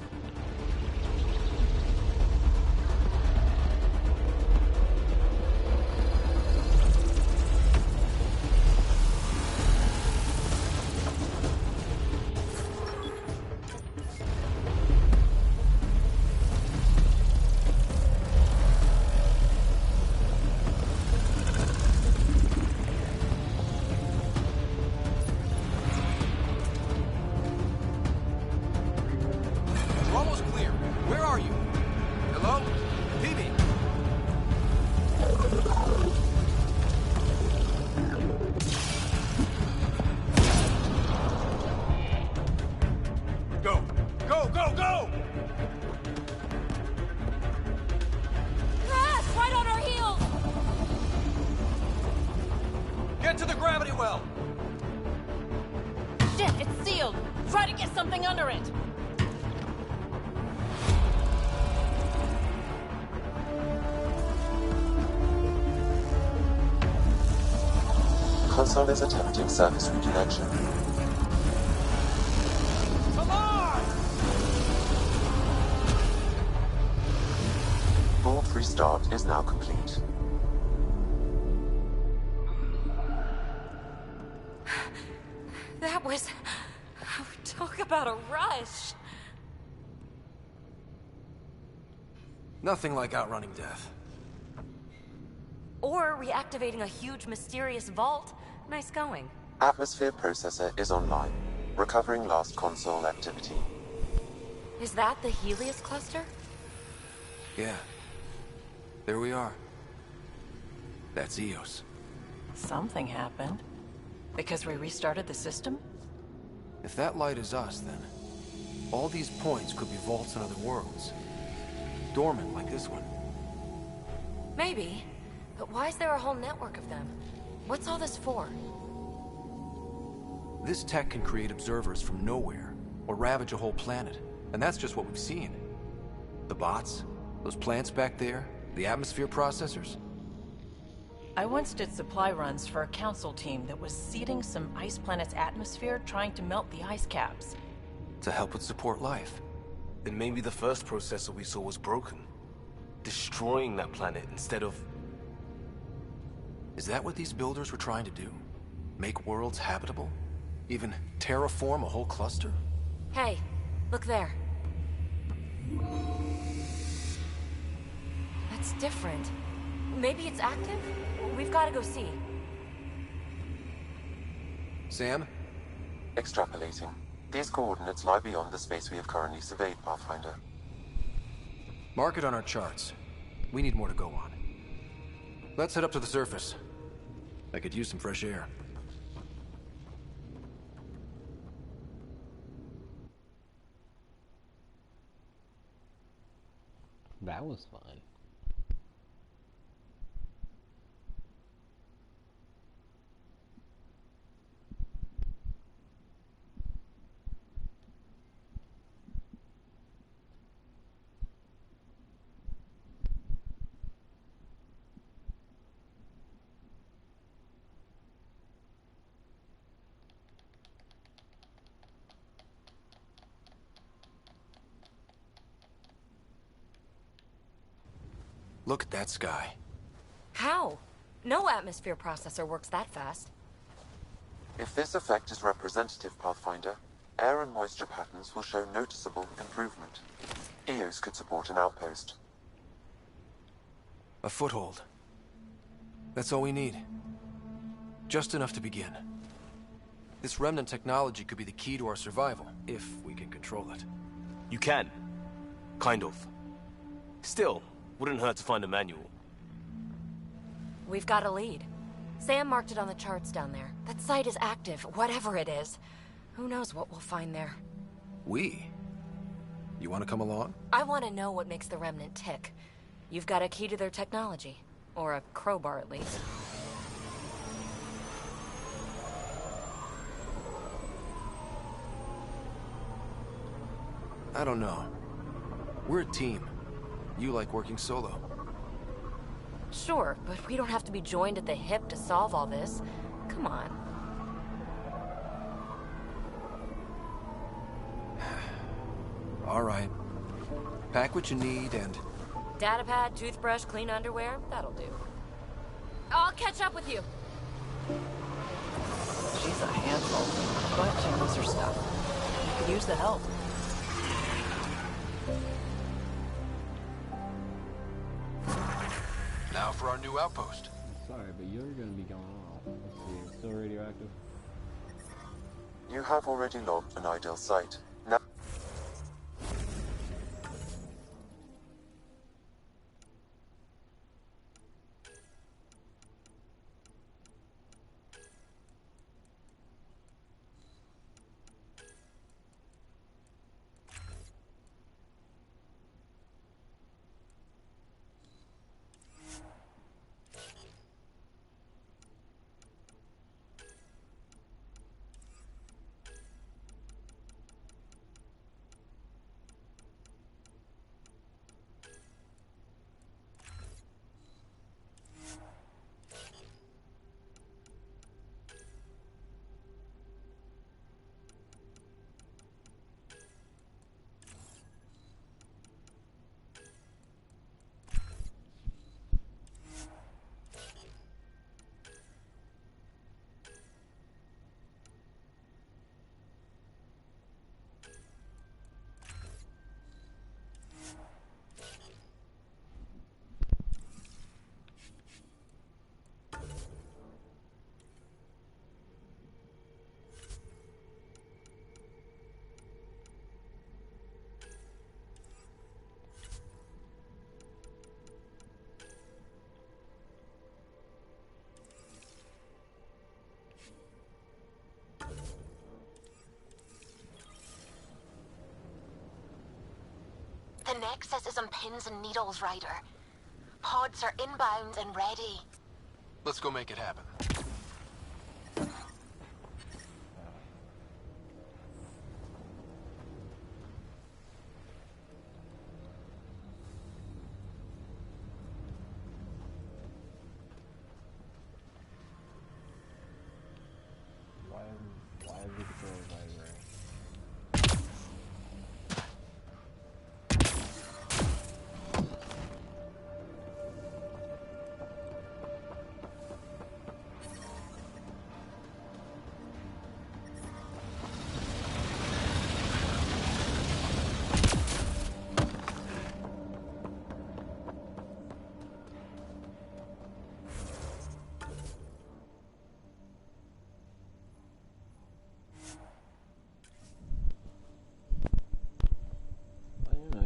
S2: We're almost clear. Where are you? Hello? PB? Go! Go, go, go!
S14: Crash! Right on our heels!
S2: Get to the gravity well!
S7: Shit, it's sealed! Try to get something under it!
S10: Console is attempting surface reconnection.
S2: Come on!
S10: Vault restart is now complete.
S14: That was... Talk about a rush!
S2: Nothing like outrunning death.
S14: Or reactivating a huge mysterious vault. Nice going.
S10: Atmosphere processor is online, recovering last console activity.
S14: Is that the Helios cluster?
S2: Yeah. There we are. That's Eos.
S7: Something happened. Because we restarted the system?
S2: If that light is us, then all these points could be vaults in other worlds. Dormant like this one.
S14: Maybe. But why is there a whole network of them? What's all this for?
S2: This tech can create observers from nowhere, or ravage a whole planet. And that's just what we've seen. The bots, those plants back there, the atmosphere processors.
S7: I once did supply runs for a council team that was seeding some ice planet's atmosphere, trying to melt the ice caps.
S2: To help with support life.
S17: Then maybe the first processor we saw was broken. Destroying that planet instead of...
S2: Is that what these builders were trying to do? Make worlds habitable? Even terraform a whole cluster?
S14: Hey, look there. That's different. Maybe it's active? We've got to go see.
S2: Sam?
S10: Extrapolating. These coordinates lie beyond the space we have currently surveyed, Pathfinder.
S2: Mark it on our charts. We need more to go on. Let's head up to the surface. I could use some fresh air.
S15: That was fun.
S2: Look at that sky.
S14: How? No atmosphere processor works that fast.
S10: If this effect is representative, Pathfinder, air and moisture patterns will show noticeable improvement. Eos could support an outpost.
S2: A foothold. That's all we need. Just enough to begin. This remnant technology could be the key to our survival, if we can control it.
S17: You can. Kind of. Still, wouldn't hurt to find a manual.
S14: We've got a lead. Sam marked it on the charts down there. That site is active, whatever it is. Who knows what we'll find there.
S2: We? You want to come along?
S14: I want to know what makes the Remnant tick. You've got a key to their technology. Or a crowbar, at least.
S2: I don't know. We're a team. You like working solo.
S14: Sure, but we don't have to be joined at the hip to solve all this. Come on.
S2: All right. Pack what you need and...
S14: Datapad, toothbrush, clean underwear, that'll do. I'll catch up with you.
S7: She's a handful, but she knows her stuff. You could use the help.
S2: Now for our new outpost.
S15: Sorry, but you're gonna be going off. Let's see, it's still radioactive.
S10: You have already logged an ideal site. Now
S13: the Nexus is on pins and needles, Ryder. Pods are inbound and ready.
S2: Let's go make it happen.
S15: Why is it going right there?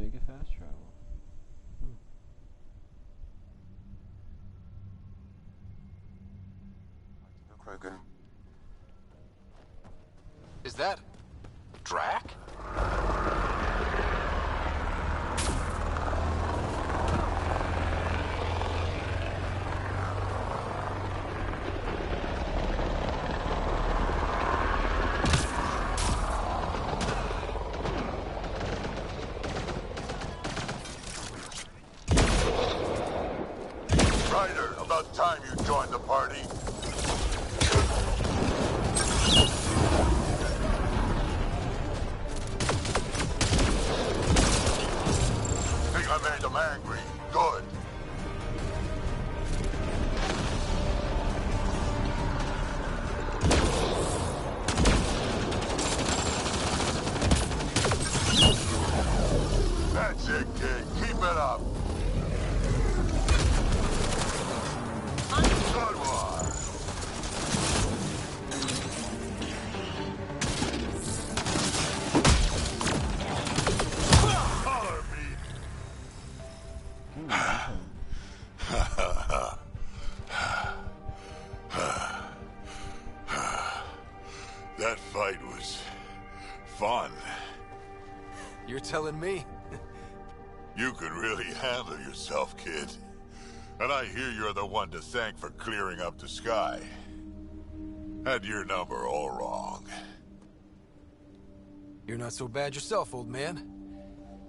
S15: You can fast travel.
S10: Krogan.
S2: Is that... Drac?
S20: Ryder, about time you joined the party. Think I made them angry. Good. That's it, kid. Keep it up. Good one. Holler me. That fight was fun.
S9: You're telling me?
S20: You can really handle yourself, kid. And I hear you're the one to thank for clearing up the sky. Had your number all wrong.
S9: You're not so bad yourself, old man.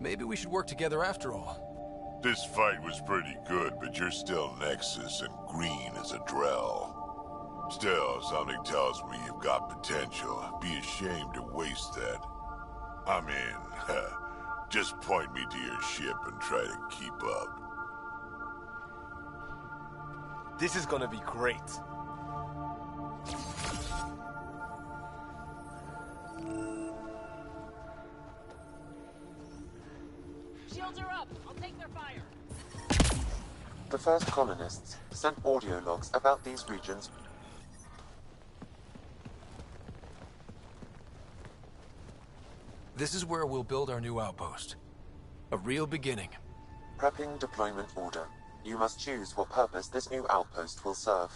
S9: Maybe we should work together after all.
S20: This fight was pretty good, but you're still Nexus and green as a Drell. Still, something tells me you've got potential. Be ashamed to waste that. I mean, just point me to your ship and try to keep up.
S17: This is gonna be great.
S19: Shields are up. I'll take their fire.
S10: The first colonists sent audio logs about these regions.
S9: This is where we'll build our new outpost. A real beginning.
S10: Prepping deployment order. You must choose what purpose this new outpost will serve.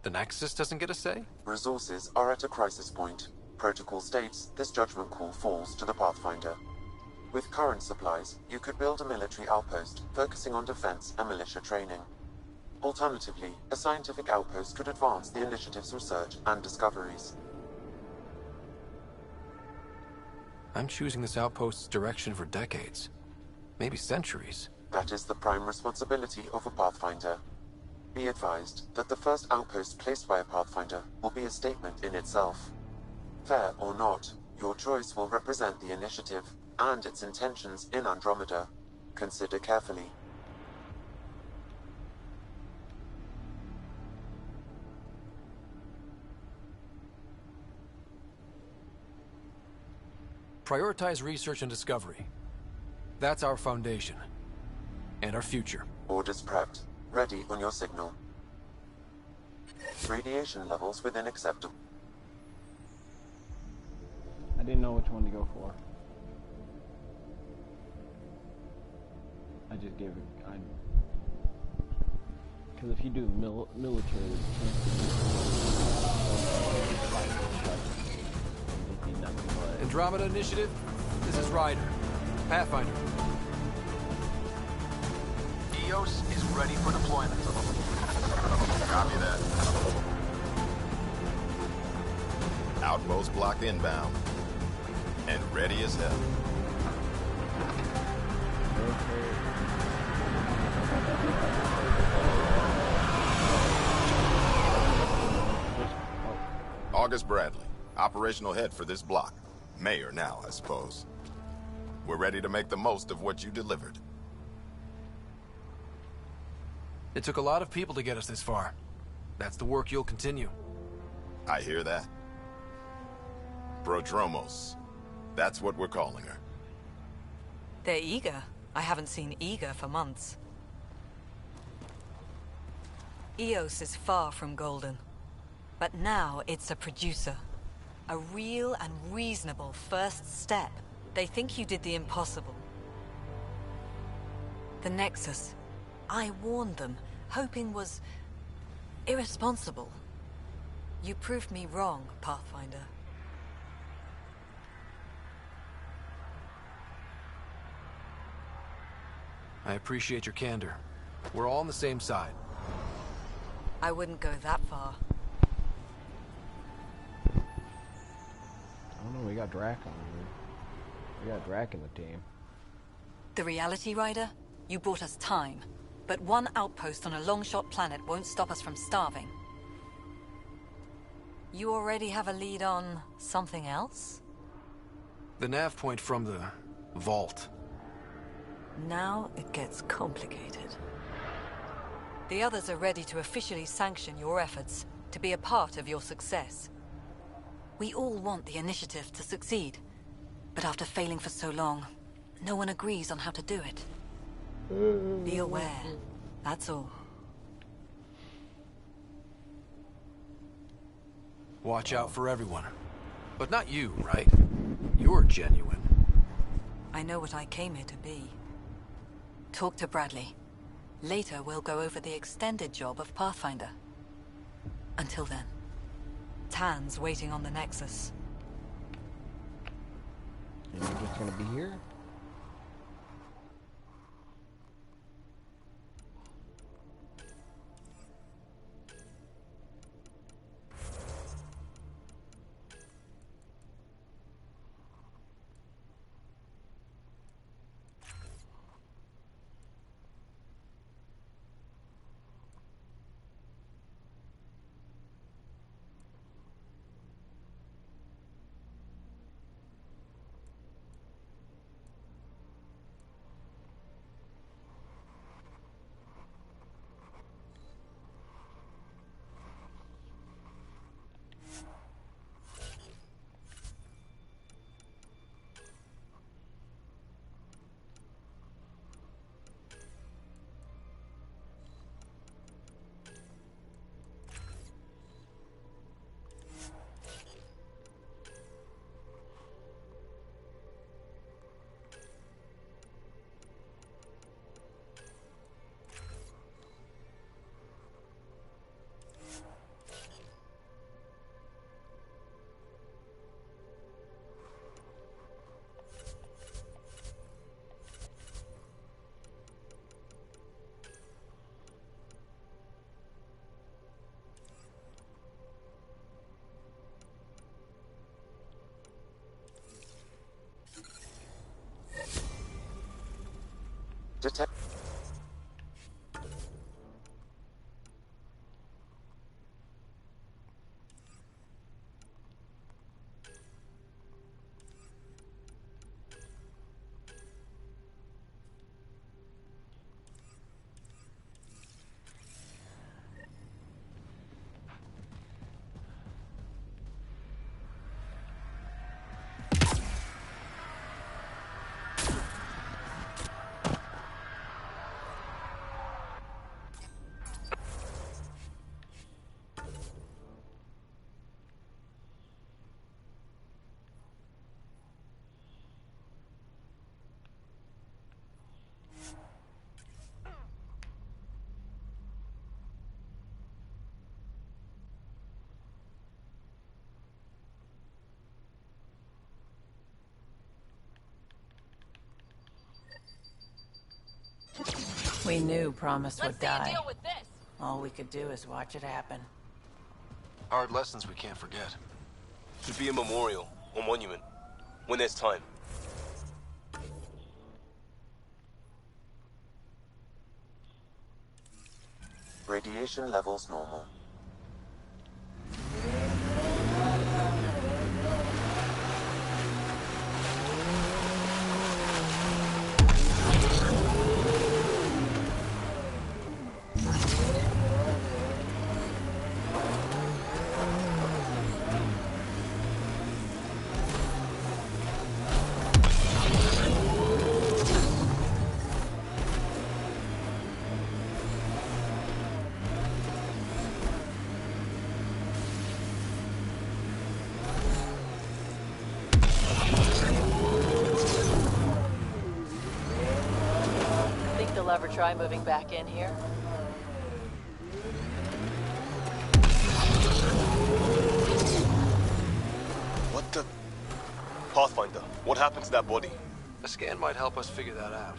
S9: The Nexus doesn't get a say?
S10: Resources are at a crisis point. Protocol states this judgment call falls to the Pathfinder. With current supplies, you could build a military outpost focusing on defense and militia training. Alternatively, a scientific outpost could advance the initiative's research and discoveries.
S9: I'm choosing this outpost's direction for decades. Maybe centuries.
S10: That is the prime responsibility of a Pathfinder. Be advised that the first outpost placed by a Pathfinder will be a statement in itself. Fair or not, your choice will represent the initiative and its intentions in Andromeda. Consider carefully.
S9: Prioritize research and discovery. That's our foundation. And our future.
S10: Orders prepped. Ready on your signal. Radiation levels within acceptable.
S15: I didn't know which one to go for. I just gave it. Because if you do military,
S9: Andromeda Initiative, this is Ryder. Pathfinder.
S2: EOS is ready for deployment.
S21: Copy that. Outpost blocked inbound. And ready as hell. August Bradley, operational head for this block. Mayor now, I suppose. We're ready to make the most of what you delivered.
S9: It took a lot of people to get us this far. That's the work you'll continue.
S21: I hear that. Prodromos. That's what we're calling her.
S23: They're eager. I haven't seen eager for months. EOS is far from golden. But now it's a producer. A real and reasonable first step. They think you did the impossible. The Nexus. I warned them, hoping was irresponsible. You proved me wrong, Pathfinder.
S9: I appreciate your candor. We're all on the same side.
S23: I wouldn't go that far.
S15: I don't know, we got Drac on here. We got Drac in the team.
S23: The reality, Ryder? You bought us time. But one outpost on a long-shot planet won't stop us from starving. You already have a lead on something else?
S9: The nav point from the vault.
S23: Now it gets complicated. The others are ready to officially sanction your efforts, to be a part of your success. We all want the initiative to succeed, but after failing for so long, no one agrees on how to do it. Be aware, that's all.
S9: Watch out for everyone. But not you, right? You're genuine.
S23: I know what I came here to be. Talk to Bradley. Later, we'll go over the extended job of Pathfinder. Until then, Tan's waiting on the Nexus.
S15: And you it's gonna be here.
S10: Detect.
S7: We knew Promise would
S19: Let's see you
S7: die.
S19: deal with this.
S7: All we could do is watch it happen.
S2: Hard lessons we can't forget.
S17: Should be a memorial or monument when there's time.
S10: Radiation levels normal.
S7: Think they'll ever try moving back in here?
S17: What the... Pathfinder, what happened to that body?
S2: A scan might help us figure that out.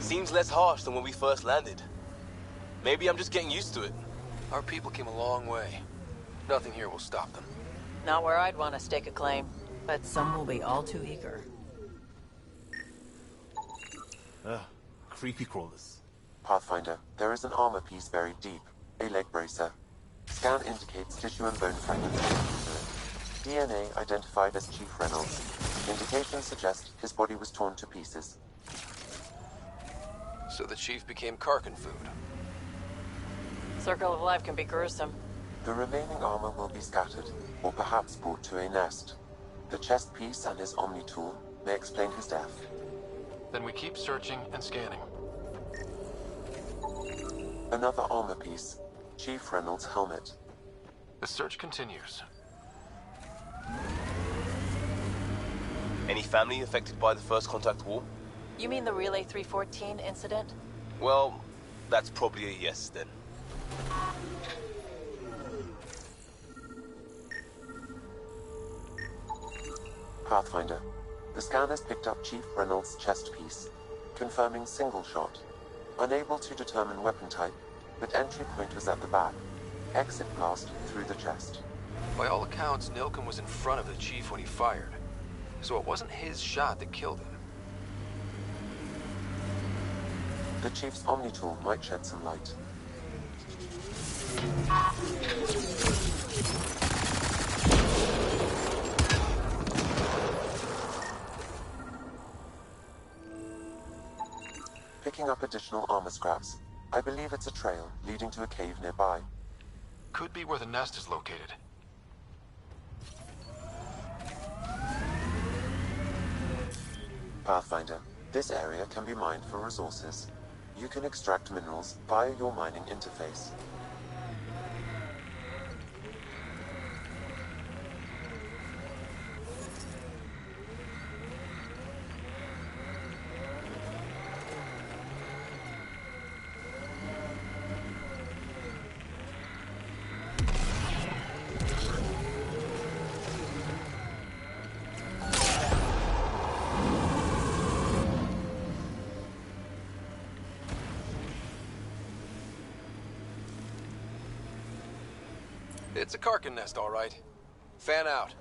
S17: Seems less harsh than when we first landed. Maybe I'm just getting used to it.
S2: Our people came a long way. Nothing here will stop them.
S7: Not where I'd want to stake a claim, but some will be all too eager.
S17: Creepy crawlers.
S10: Pathfinder, there is an armor piece buried deep. A leg bracer. Scan indicates tissue and bone fragments. DNA identified as Chief Reynolds. Indications suggest his body was torn to pieces.
S2: So the chief became Karkin food.
S7: Circle of life can be gruesome.
S10: The remaining armor will be scattered, or perhaps brought to a nest. The chest piece and his Omni tool may explain his death.
S2: Then we keep searching and scanning.
S10: Another armor piece. Chief Reynolds' helmet.
S2: The search continues.
S17: Any family affected by the First Contact War?
S7: You mean the Relay 314 incident?
S17: Well, that's probably a yes then.
S10: Pathfinder. The scan has picked up Chief Reynolds' chest piece, confirming single shot. Unable to determine weapon type, but entry point was at the back. Exit blast through the chest.
S2: By all accounts, Nilken was in front of the Chief when he fired. So it wasn't his shot that killed him.
S10: The Chief's Omni tool might shed some light. Picking up additional armor scraps. I believe it's a trail leading to a cave nearby.
S2: Could be where the nest is located.
S10: Pathfinder. This area can be mined for resources. You can extract minerals via your mining interface.
S2: It's a Karkin nest, all right. Fan out.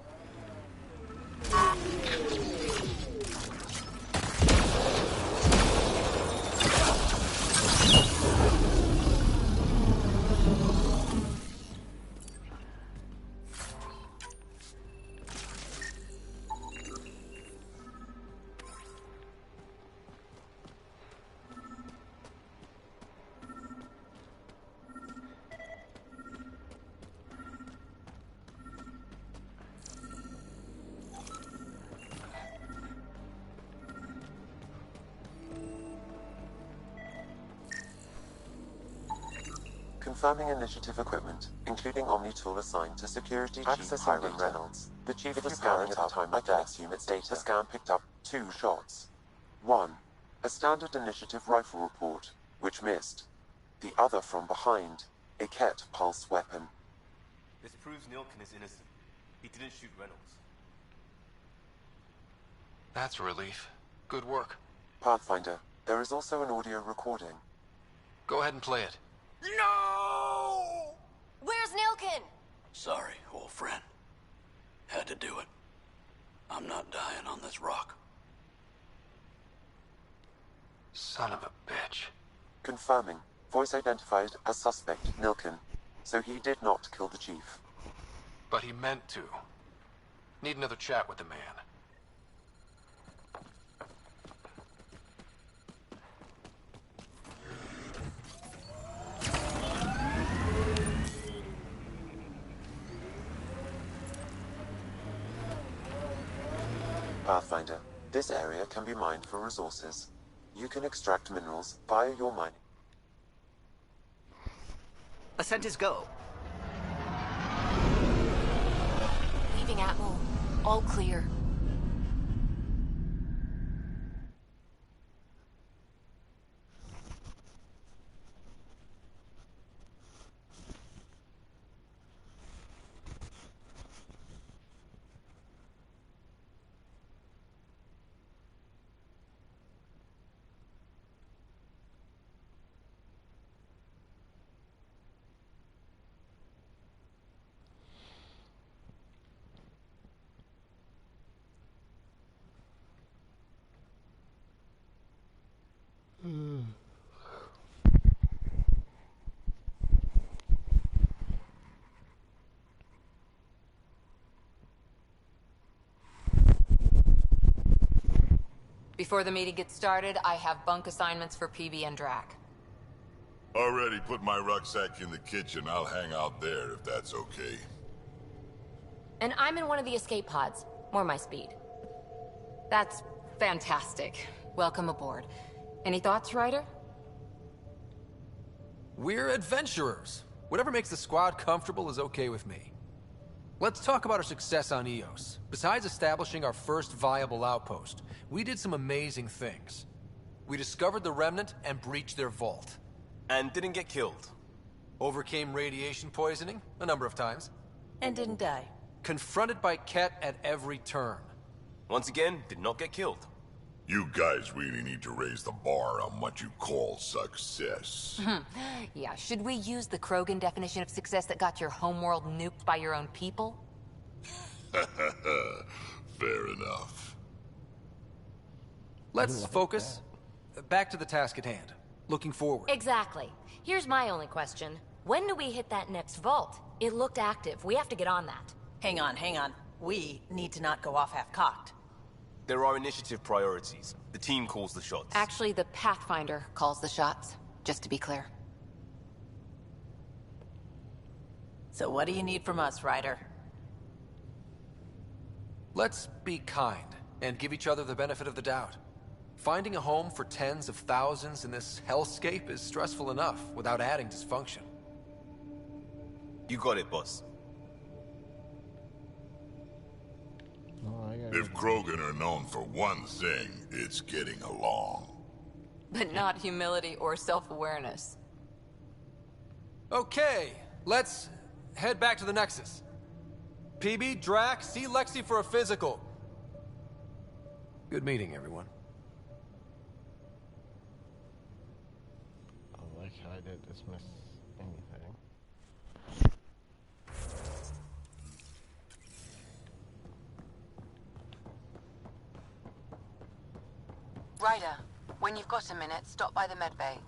S10: Confirming initiative equipment, including Omni tool assigned to Security Chief Hiram Reynolds. The Chief was scanning at the time of death unit's data. The scan picked up 2 shots. 1. A standard initiative rifle report, which missed. The other from behind, a Ket pulse weapon.
S17: This proves Nilken is innocent. He didn't shoot Reynolds.
S2: That's a relief. Good work.
S10: Pathfinder, there is also an audio recording.
S2: Go ahead and play it.
S13: No! Where's Nilken?
S18: Sorry, old friend. Had to do it. I'm not dying on this rock.
S2: Son of a bitch.
S10: Confirming. Voice identified as suspect Nilken. So he did not kill the Chief.
S2: But he meant to. Need another chat with the man.
S10: Pathfinder, this area can be mined for resources. You can extract minerals via your mining.
S12: Ascent is go.
S3: Leaving Atmo. All clear. Before the meeting gets started, I have bunk assignments for PB and Drac.
S20: Already put my rucksack in the kitchen. I'll hang out there if that's okay.
S14: And I'm in one of the escape pods. More my speed.
S3: That's fantastic. Welcome aboard. Any thoughts, Ryder?
S1: We're adventurers.
S2: Whatever makes the squad comfortable is okay with me. Let's talk about our success on Eos. Besides establishing our first viable outpost, we did some amazing things. We discovered the Remnant and breached their vault.
S17: And didn't get killed.
S2: Overcame radiation poisoning a number of times.
S7: And didn't die.
S2: Confronted by Ket at every turn.
S17: Once again, did not get killed.
S20: You guys really need to raise the bar on what you call success.
S4: Yeah, should we use the Krogan definition of success that got your homeworld nuked by your own people?
S20: Fair enough.
S2: Let's focus. Back to the task at hand. Looking forward.
S14: Exactly. Here's my only question. When do we hit that next vault? It looked active. We have to get on that.
S7: Hang on, hang on. We need to not go off half-cocked.
S17: There are initiative priorities. The team calls the shots.
S4: Actually, the Pathfinder calls the shots, just to be clear.
S7: So what do you need from us, Ryder?
S2: Let's be kind and give each other the benefit of the doubt. Finding a home for tens of thousands in this hellscape is stressful enough without adding dysfunction.
S17: You got it, boss.
S20: If Krogan are known for one thing, it's getting along.
S4: But not humility or self-awareness.
S2: Okay, let's head back to the Nexus. PB, Drac, see Lexi for a physical. Good meeting, everyone.
S15: I like how I didn't dismiss anything.
S3: Ryder, when you've got a minute, stop by the medbay.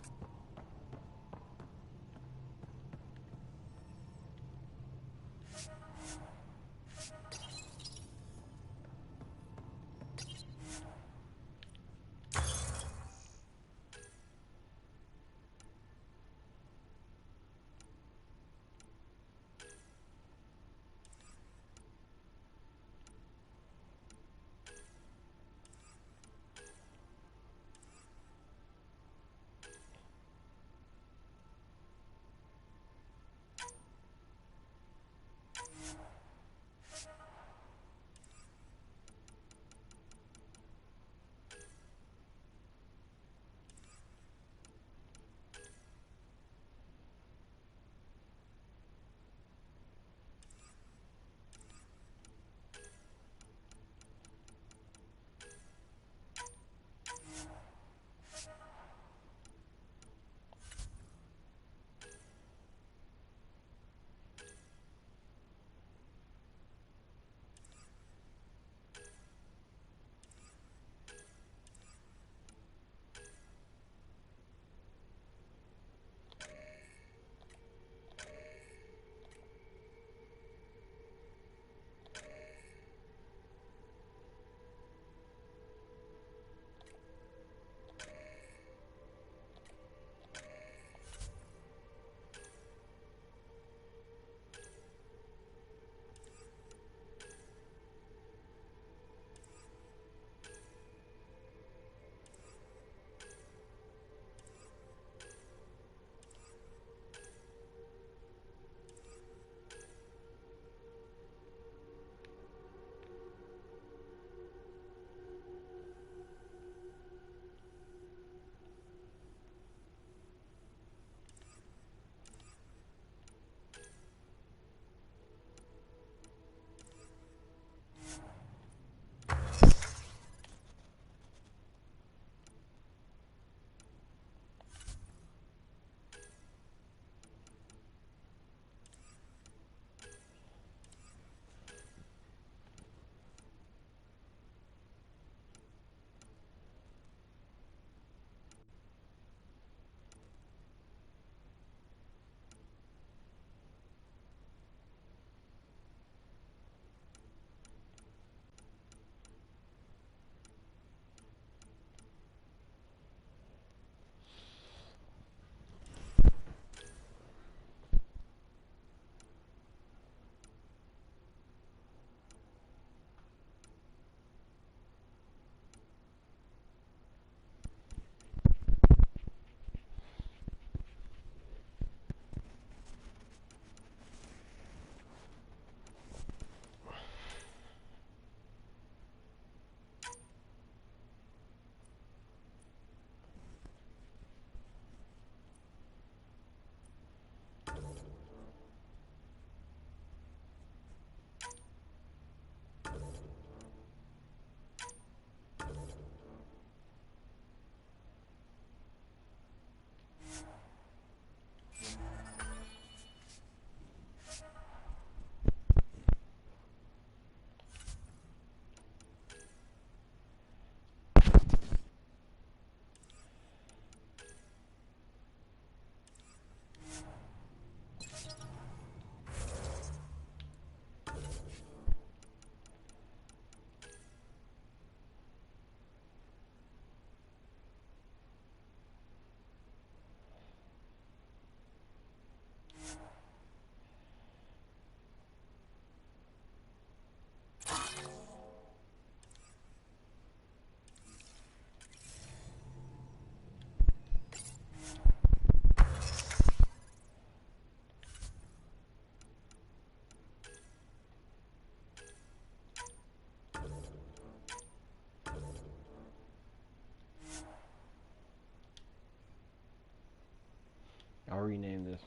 S15: rename this.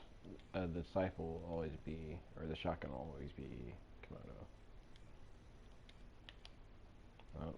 S15: The Cypher will always be, or the shotgun will always be Komodo. Oh.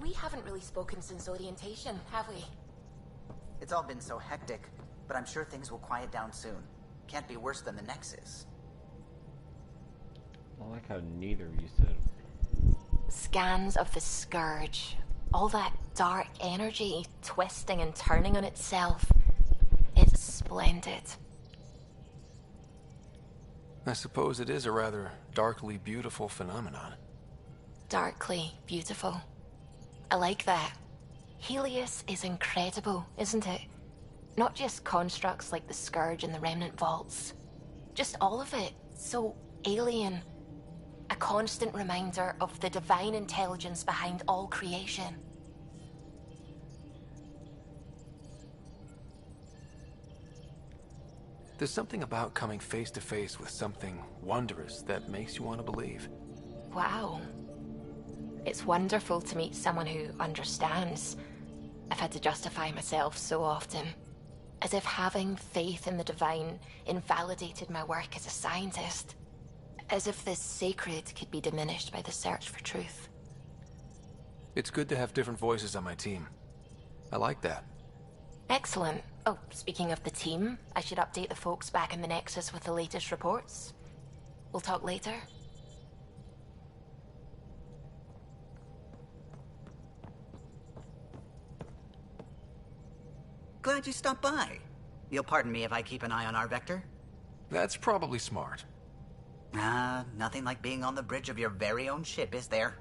S13: We haven't really spoken since orientation, have we?
S12: It's all been so hectic, but I'm sure things will quiet down soon. Can't be worse than the Nexus.
S15: I like how neither of you said.
S13: Scans of the Scourge. All that dark energy twisting and turning on itself. It's splendid.
S2: I suppose it is a rather darkly beautiful phenomenon.
S13: Darkly beautiful. I like that. Helios is incredible, isn't it? Not just constructs like the Scourge and the Remnant Vaults. Just all of it. So alien. A constant reminder of the divine intelligence behind all creation.
S2: There's something about coming face to face with something wondrous that makes you want to believe.
S13: Wow. It's wonderful to meet someone who understands. I've had to justify myself so often. As if having faith in the divine invalidated my work as a scientist. As if this sacred could be diminished by the search for truth.
S2: It's good to have different voices on my team. I like that.
S13: Excellent. Oh, speaking of the team, I should update the folks back in the Nexus with the latest reports. We'll talk later.
S12: Glad you stopped by. You'll pardon me if I keep an eye on our vector?
S2: That's probably smart.
S12: Nothing like being on the bridge of your very own ship, is there?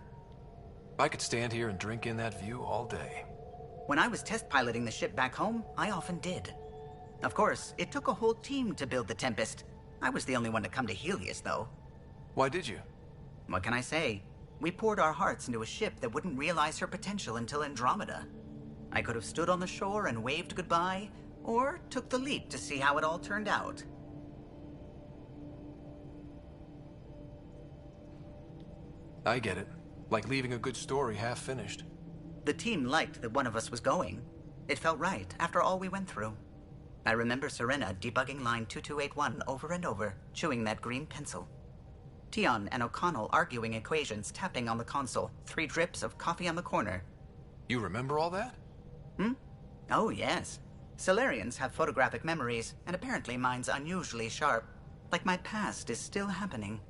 S2: I could stand here and drink in that view all day.
S12: When I was test piloting the ship back home, I often did. Of course, it took a whole team to build the Tempest. I was the only one to come to Helios, though.
S2: Why did you?
S12: What can I say? We poured our hearts into a ship that wouldn't realize her potential until Andromeda. I could have stood on the shore and waved goodbye, or took the leap to see how it all turned out.
S2: I get it. Like leaving a good story half-finished.
S12: The team liked that one of us was going. It felt right, after all we went through. I remember Serena debugging line 2281 over and over, chewing that green pencil. Tion and O'Connell arguing equations, tapping on the console, 3 drips of coffee on the corner.
S2: You remember all that?
S12: Oh, yes. Solarians have photographic memories, and apparently mine's unusually sharp. Like my past is still happening.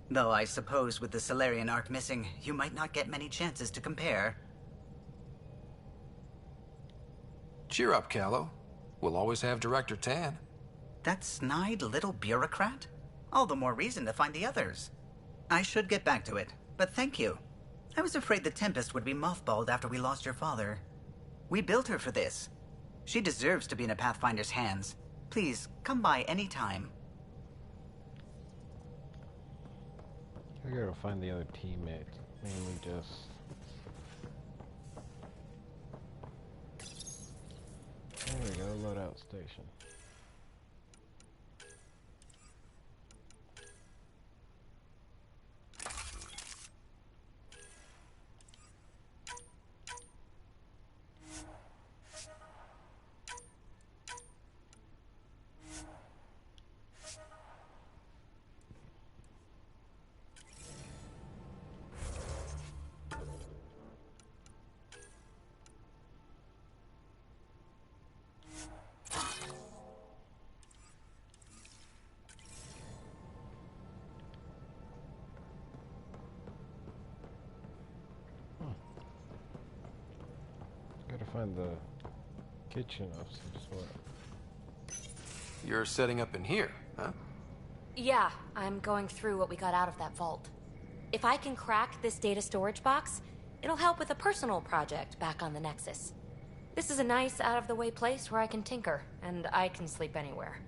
S12: Though I suppose with the Solarian arc missing, you might not get many chances to compare.
S2: Cheer up, Callow. We'll always have Director Tan.
S12: That snide little bureaucrat? All the more reason to find the others. I should get back to it, but thank you. I was afraid the Tempest would be mothballed after we lost your father. We built her for this. She deserves to be in a Pathfinder's hands. Please, come by any time.
S15: I gotta find the other teammates. Mainly just... There we go, loadout station. Gotta find the kitchen of some sort.
S2: You're setting up in here, huh?
S14: Yeah, I'm going through what we got out of that vault. If I can crack this data storage box, it'll help with a personal project back on the Nexus. This is a nice, out-of-the-way place where I can tinker, and I can sleep anywhere.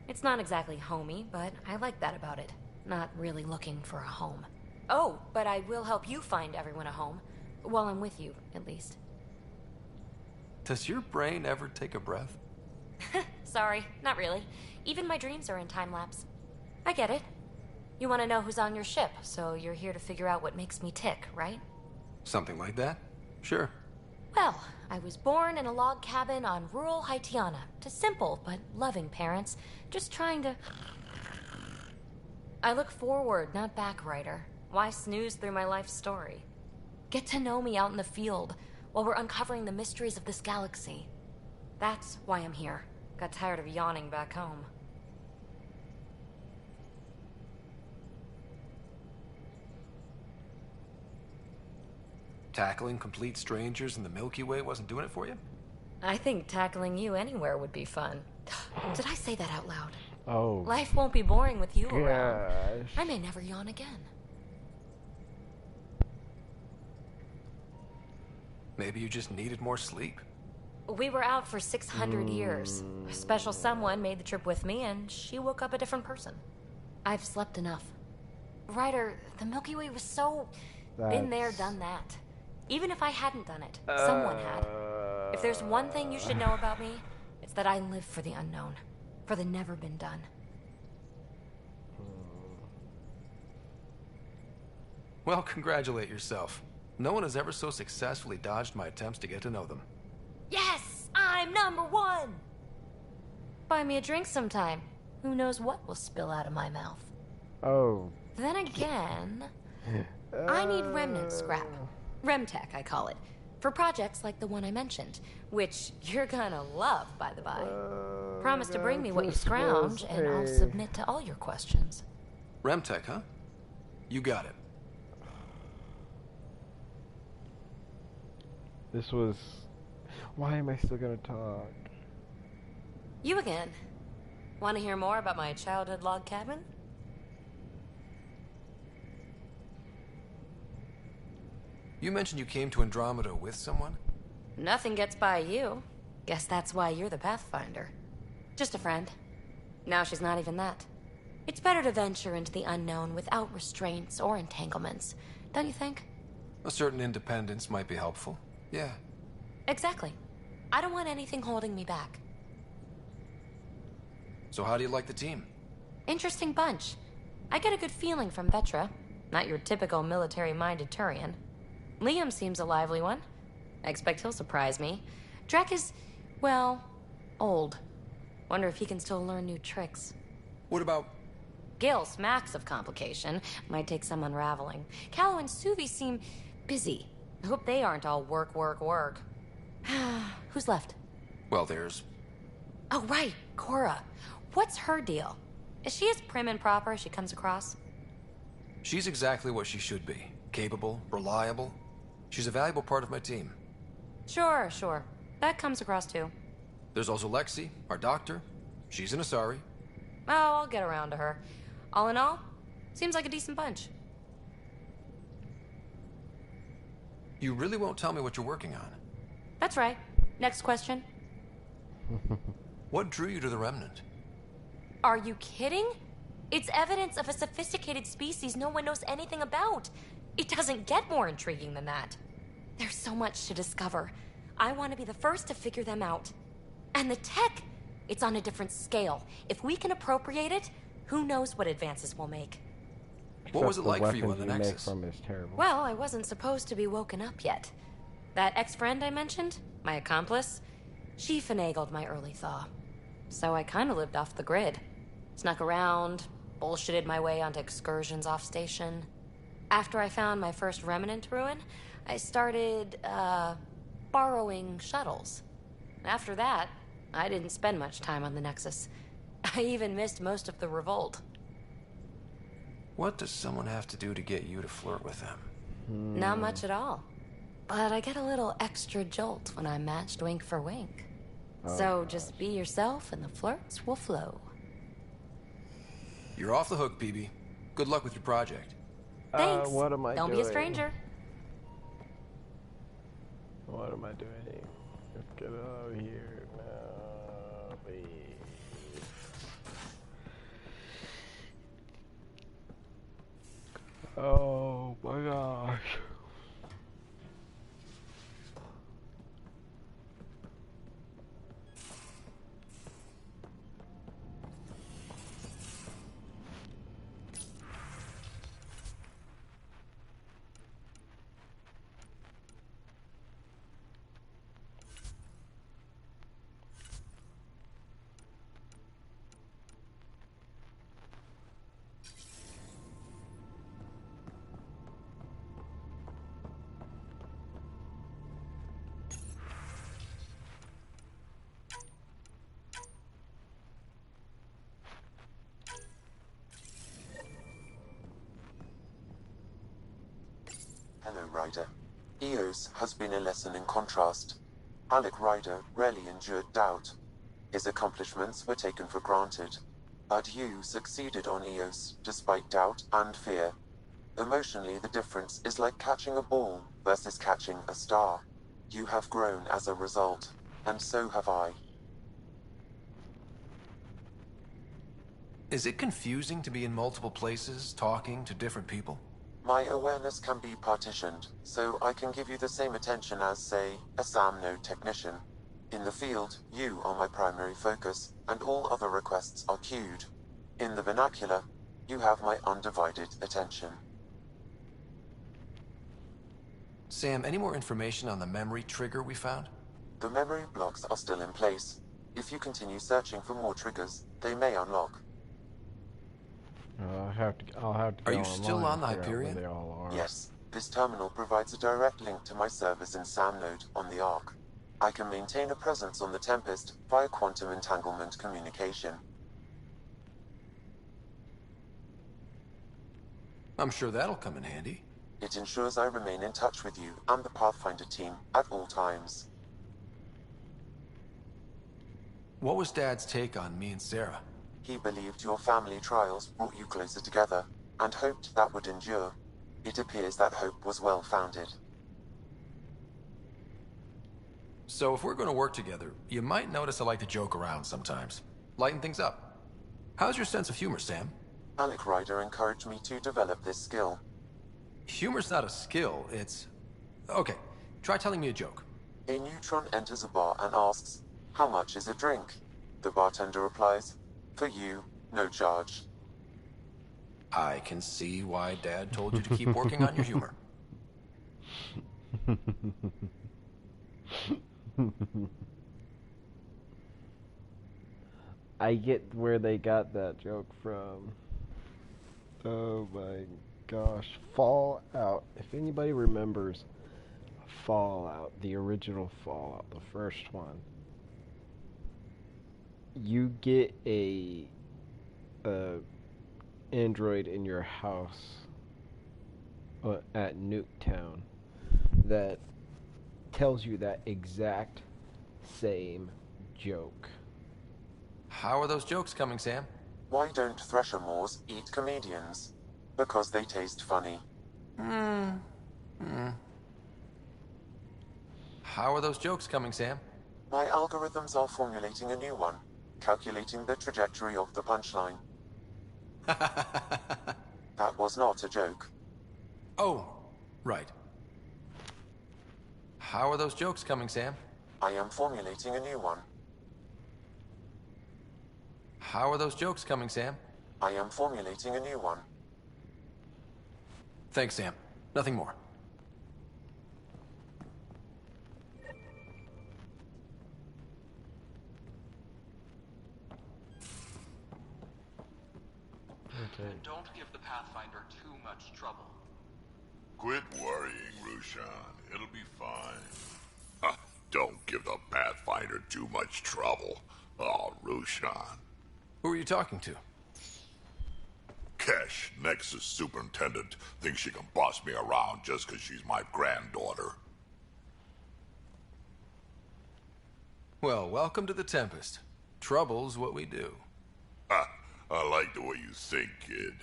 S14: It's not exactly homey, but I like that about it. Not really looking for a home. Oh, but I will help you find everyone a home. While I'm with you, at least.
S2: Does your brain ever take a breath?
S14: Sorry, not really. Even my dreams are in time-lapse. I get it. You want to know who's on your ship, so you're here to figure out what makes me tick, right?
S2: Something like that? Sure.
S14: Well, I was born in a log cabin on rural Haitiana to simple but loving parents, just trying to... I look forward, not back, Ryder. Why snooze through my life story? Get to know me out in the field, while we're uncovering the mysteries of this galaxy. That's why I'm here. Got tired of yawning back home.
S2: Tackling complete strangers in the Milky Way wasn't doing it for you?
S14: I think tackling you anywhere would be fun. Did I say that out loud?
S15: Oh.
S14: Life won't be boring with you around.
S15: Gosh.
S14: I may never yawn again.
S2: Maybe you just needed more sleep.
S14: We were out for 600 years. A special someone made the trip with me, and she woke up a different person. I've slept enough. Ryder, the Milky Way was so... Been there, done that. Even if I hadn't done it, someone had. If there's one thing you should know about me, it's that I live for the unknown. For the never been done.
S2: Well, congratulate yourself. No one has ever so successfully dodged my attempts to get to know them.
S14: Yes! I'm #1! Buy me a drink sometime. Who knows what will spill out of my mouth.
S15: Oh.
S14: Then again... I need remnant scrap. Remtech, I call it. For projects like the one I mentioned. Which you're gonna love, by the by. Promise to bring me what you scrounge, and I'll submit to all your questions.
S2: Remtech, huh? You got it.
S15: This was... Why am I still gonna talk?
S14: You again. Want to hear more about my childhood log cabin?
S2: You mentioned you came to Andromeda with someone?
S14: Nothing gets by you. Guess that's why you're the Pathfinder. Just a friend. Now she's not even that. It's better to venture into the unknown without restraints or entanglements don't you think?
S2: A certain independence might be helpful. Yeah.
S14: Exactly. I don't want anything holding me back.
S2: So how do you like the team?
S14: Interesting bunch. I get a good feeling from Vetra. Not your typical military-minded Turian. Liam seems a lively one. I expect he'll surprise me. Drek is, well, old. Wonder if he can still learn new tricks.
S2: What about...
S14: Gil smacks of complication. Might take some unraveling. Callow and Suvi seem busy. I hope they aren't all work, work, work. Who's left?
S2: Well, there's...
S14: Oh, right, Cora. What's her deal? Is she as prim and proper as she comes across?
S2: She's exactly what she should be. Capable, reliable. She's a valuable part of my team.
S14: Sure. That comes across too.
S2: There's also Lexi, our doctor. She's an Asari.
S14: Oh, I'll get around to her. All in all, seems like a decent bunch.
S2: You really won't tell me what you're working on?
S14: That's right. Next question.
S2: What drew you to the Remnant?
S14: Are you kidding? It's evidence of a sophisticated species no one knows anything about. It doesn't get more intriguing than that. There's so much to discover. I want to be the first to figure them out. And the tech, it's on a different scale. If we can appropriate it, who knows what advances we'll make.
S2: What was it like for you on the Nexus?
S14: Well, I wasn't supposed to be woken up yet. That ex-friend I mentioned, my accomplice, she finagled my early thaw. So I kind of lived off the grid. Snuck around, bullshitted my way onto excursions off station. After I found my first remnant ruin, I started, borrowing shuttles. After that, I didn't spend much time on the Nexus. I even missed most of the revolt.
S2: What does someone have to do to get you to flirt with them?
S14: Not much at all. But I get a little extra jolt when I'm matched wink for wink. So just be yourself and the flirts will flow.
S2: You're off the hook, PB. Good luck with your project.
S14: Thanks.
S15: What am I
S14: Don't
S15: doing?
S14: be a stranger.
S15: What am I doing? Let's get out of here now, please. Oh my gosh.
S10: Hello, Ryder. Eos has been a lesson in contrast. Alec Ryder rarely endured doubt. His accomplishments were taken for granted. But you succeeded on Eos, despite doubt and fear. Emotionally, the difference is like catching a ball versus catching a star. You have grown as a result, and so have I.
S2: Is it confusing to be in multiple places, talking to different people?
S10: My awareness can be partitioned, so I can give you the same attention as, say, a SAM node technician. In the field, you are my primary focus, and all other requests are queued. In the vernacular, you have my undivided attention.
S2: Sam, any more information on the memory trigger we found?
S10: The memory blocks are still in place. If you continue searching for more triggers, they may unlock.
S15: I'll have to
S2: Are
S15: go
S2: you still
S15: online
S2: on the
S15: and figure out where
S2: Hyperion?
S15: they all are.
S10: Yes, this terminal provides a direct link to my servers in SAM node on the Ark. I can maintain a presence on the Tempest via quantum entanglement communication.
S2: I'm sure that'll come in handy.
S10: It ensures I remain in touch with you and the Pathfinder team at all times.
S2: What was Dad's take on me and Sarah?
S10: He believed your family trials brought you closer together, and hoped that would endure. It appears that hope was well-founded.
S2: So if we're going to work together, you might notice I like to joke around sometimes. Lighten things up. How's your sense of humor, Sam?
S10: Alec Ryder encouraged me to develop this skill.
S2: Humor's not a skill, it's... Okay, try telling me a joke.
S10: A neutron enters a bar and asks, "How much is a drink?" The bartender replies, "For you, no charge."
S2: I can see why Dad told you to keep working on your humor.
S15: I get where they got that joke from. Oh my gosh. Fallout. If anybody remembers Fallout, the original Fallout, the first one, you get a android in your house at Nuketown that tells you that exact same joke.
S2: How are those jokes coming, Sam?
S10: Why don't Thresher Moors eat comedians? Because they taste funny.
S2: How are those jokes coming, Sam?
S10: My algorithms are formulating a new one, calculating the trajectory of the punchline. That was not a joke.
S2: Oh, right. How are those jokes coming, Sam?
S10: I am formulating a new one.
S2: How are those jokes coming, Sam?
S10: I am formulating a new one.
S2: Thanks, Sam. Nothing more. Okay.
S1: And don't give the Pathfinder too much trouble.
S20: Quit worrying, Rushan. It'll be fine. Don't give the Pathfinder too much trouble. Oh, Rushan.
S2: Who are you talking to?
S20: Kesh, Nexus Superintendent, thinks she can boss me around just because she's my granddaughter.
S2: Well, welcome to the Tempest. Trouble's what we do.
S20: I like the way you think, kid.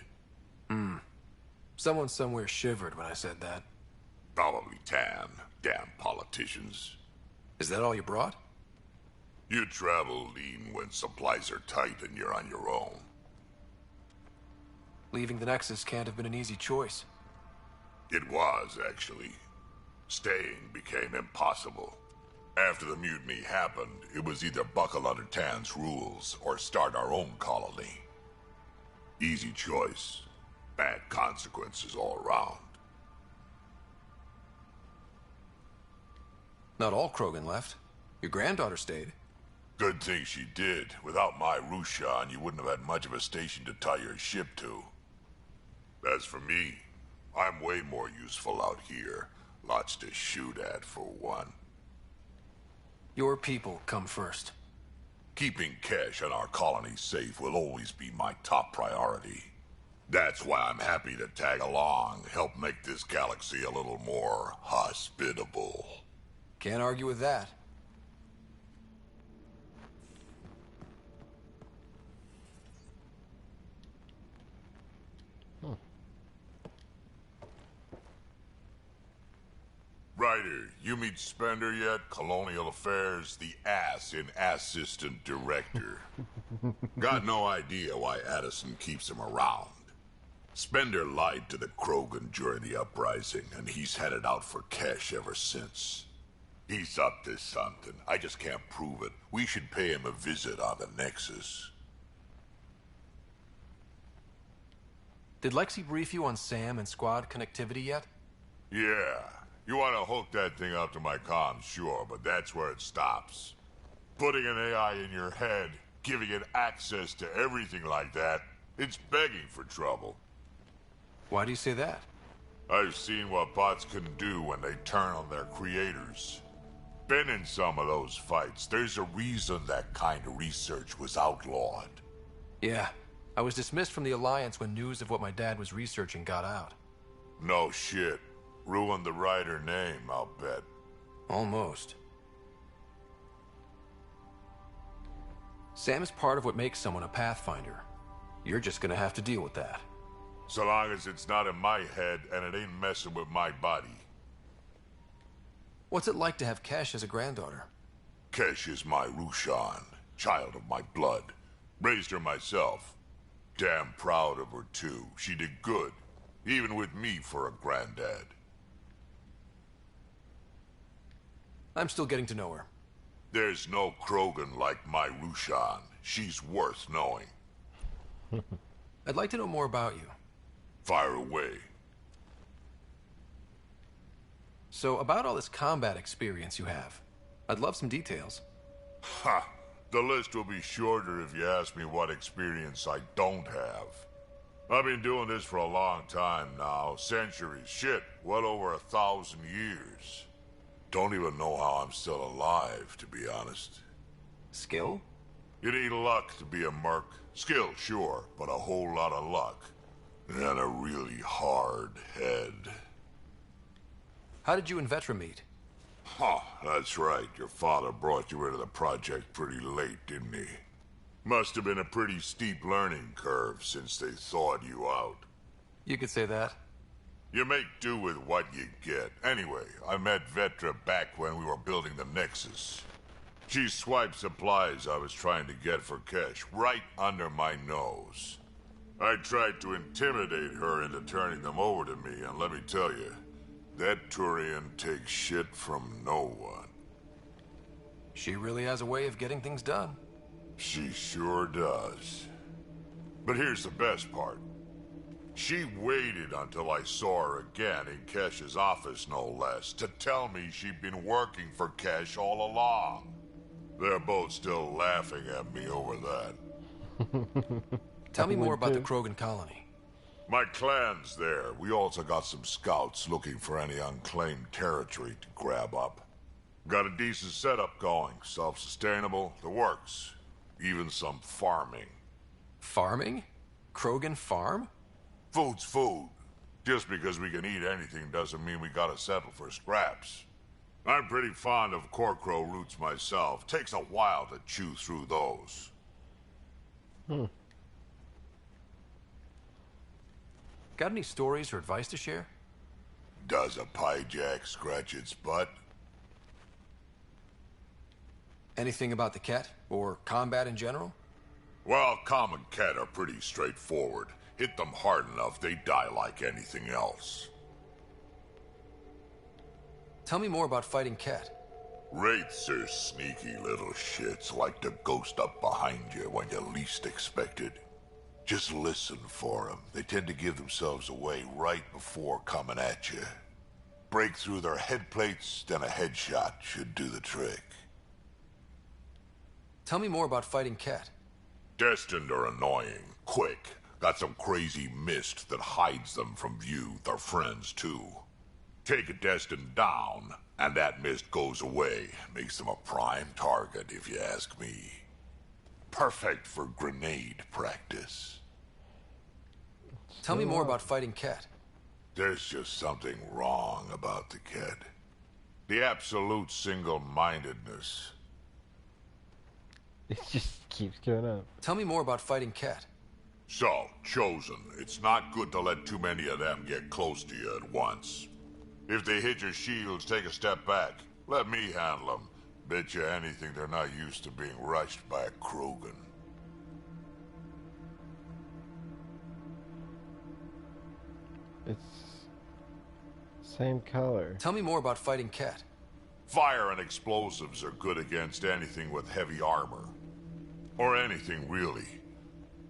S2: Someone somewhere shivered when I said that.
S20: Probably Tan. Damn politicians.
S2: Is that all you brought?
S20: You travel lean when supplies are tight and you're on your own.
S2: Leaving the Nexus can't have been an easy choice.
S20: It was, actually. Staying became impossible. After the mutiny happened, it was either buckle under Tan's rules or start our own colony. Easy choice. Bad consequences all around.
S2: Not all Krogan left. Your granddaughter stayed.
S20: Good thing she did. Without my Rushan, you wouldn't have had much of a station to tie your ship to. As for me, I'm way more useful out here. Lots to shoot at, for one.
S2: Your people come first.
S20: Keeping Kesh and our colony safe will always be my top priority. That's why I'm happy to tag along, help make this galaxy a little more hospitable.
S2: Can't argue with that.
S20: Ryder, you meet Spender yet? Colonial Affairs, the ass in Assistant Director. Got no idea why Addison keeps him around. Spender lied to the Krogan during the uprising, and he's headed out for Kesh ever since. He's up to something. I just can't prove it. We should pay him a visit on the Nexus.
S2: Did Lexi brief you on Sam and squad connectivity yet?
S20: Yeah. You want to hook that thing up to my comms, sure, but that's where it stops. Putting an AI in your head, giving it access to everything like that, it's begging for trouble.
S2: Why do you say that?
S20: I've seen what bots can do when they turn on their creators. Been in some of those fights. There's a reason that kind of research was outlawed.
S2: Yeah. I was dismissed from the Alliance when news of what my dad was researching got out.
S20: No shit. Ruined the Ryder name, I'll bet.
S2: Almost. Sam is part of what makes someone a Pathfinder. You're just gonna have to deal with that.
S20: So long as it's not in my head and it ain't messing with my body.
S2: What's it like to have Kesh as a granddaughter?
S20: Kesh is my Rushan, child of my blood. Raised her myself. Damn proud of her, too. She did good. even with me for a granddad.
S2: I'm still getting to know her.
S20: There's no Krogan like my Rushan. She's worth knowing.
S2: I'd like to know more about you.
S20: Fire away.
S2: So, about all this combat experience you have, I'd love some details.
S20: Ha! The list will be shorter if you ask me what experience I don't have. I've been doing this for a long time now. Centuries. Shit, well over 1,000 years. Don't even know how I'm still alive, to be honest.
S2: Skill?
S20: You need luck to be a merc. Skill, sure, but a whole lot of luck. And a really hard head.
S2: How did you and Vetra meet?
S20: Huh, that's right. Your father brought you into the project pretty late, didn't he? Must have been a pretty steep learning curve since they thawed you out.
S2: You could say that.
S20: You make do with what you get. Anyway, I met Vetra back when we were building the Nexus. She swiped supplies I was trying to get for Kesh right under my nose. I tried to intimidate her into turning them over to me, and let me tell you, that Turian takes shit from no one.
S2: She really has a way of getting things done.
S20: She sure does. But here's the best part. She waited until I saw her again in Kesh's office, no less, to tell me she'd been working for Kesh all along. They're both still laughing at me over that.
S2: Tell me more about the Krogan colony.
S20: My clan's there. We also got some scouts looking for any unclaimed territory to grab up. Got a decent setup going. Self-sustainable, the works. Even some farming.
S2: Farming? Krogan farm?
S20: Food's food. Just because we can eat anything doesn't mean we gotta settle for scraps. I'm pretty fond of Corcrow roots myself. Takes a while to chew through those.
S2: Got any stories or advice to share?
S20: Does a pyjak scratch its butt?
S2: Anything about the Ket? Or combat in general?
S20: Well, common Ket are pretty straightforward. Hit them hard enough, they die like anything else.
S2: Tell me more about fighting Ket.
S20: Wraiths are sneaky little shits, like to ghost up behind you when you least expect it. Just listen for them. They tend to give themselves away right before coming at you. Break through their head plates, then a headshot should do the trick.
S2: Tell me more about fighting Ket.
S20: Destined are annoying. Quick. Got some crazy mist that hides them from view. Their friends, too. Take a Destined down, and that mist goes away. Makes them a prime target, if you ask me. Perfect for grenade practice.
S2: Tell me more about fighting Ket.
S20: There's just something wrong about the Ket. The absolute single-mindedness.
S15: It just keeps going up.
S2: Tell me more about fighting Ket.
S20: So, Chosen, it's not good to let too many of them get close to you at once. If they hit your shields, take a step back. Let me handle them. Bet you anything they're not used to being rushed by a Krogan.
S15: It's same color.
S2: Tell me more about fighting Ket.
S20: Fire and explosives are good against anything with heavy armor. Or anything, really.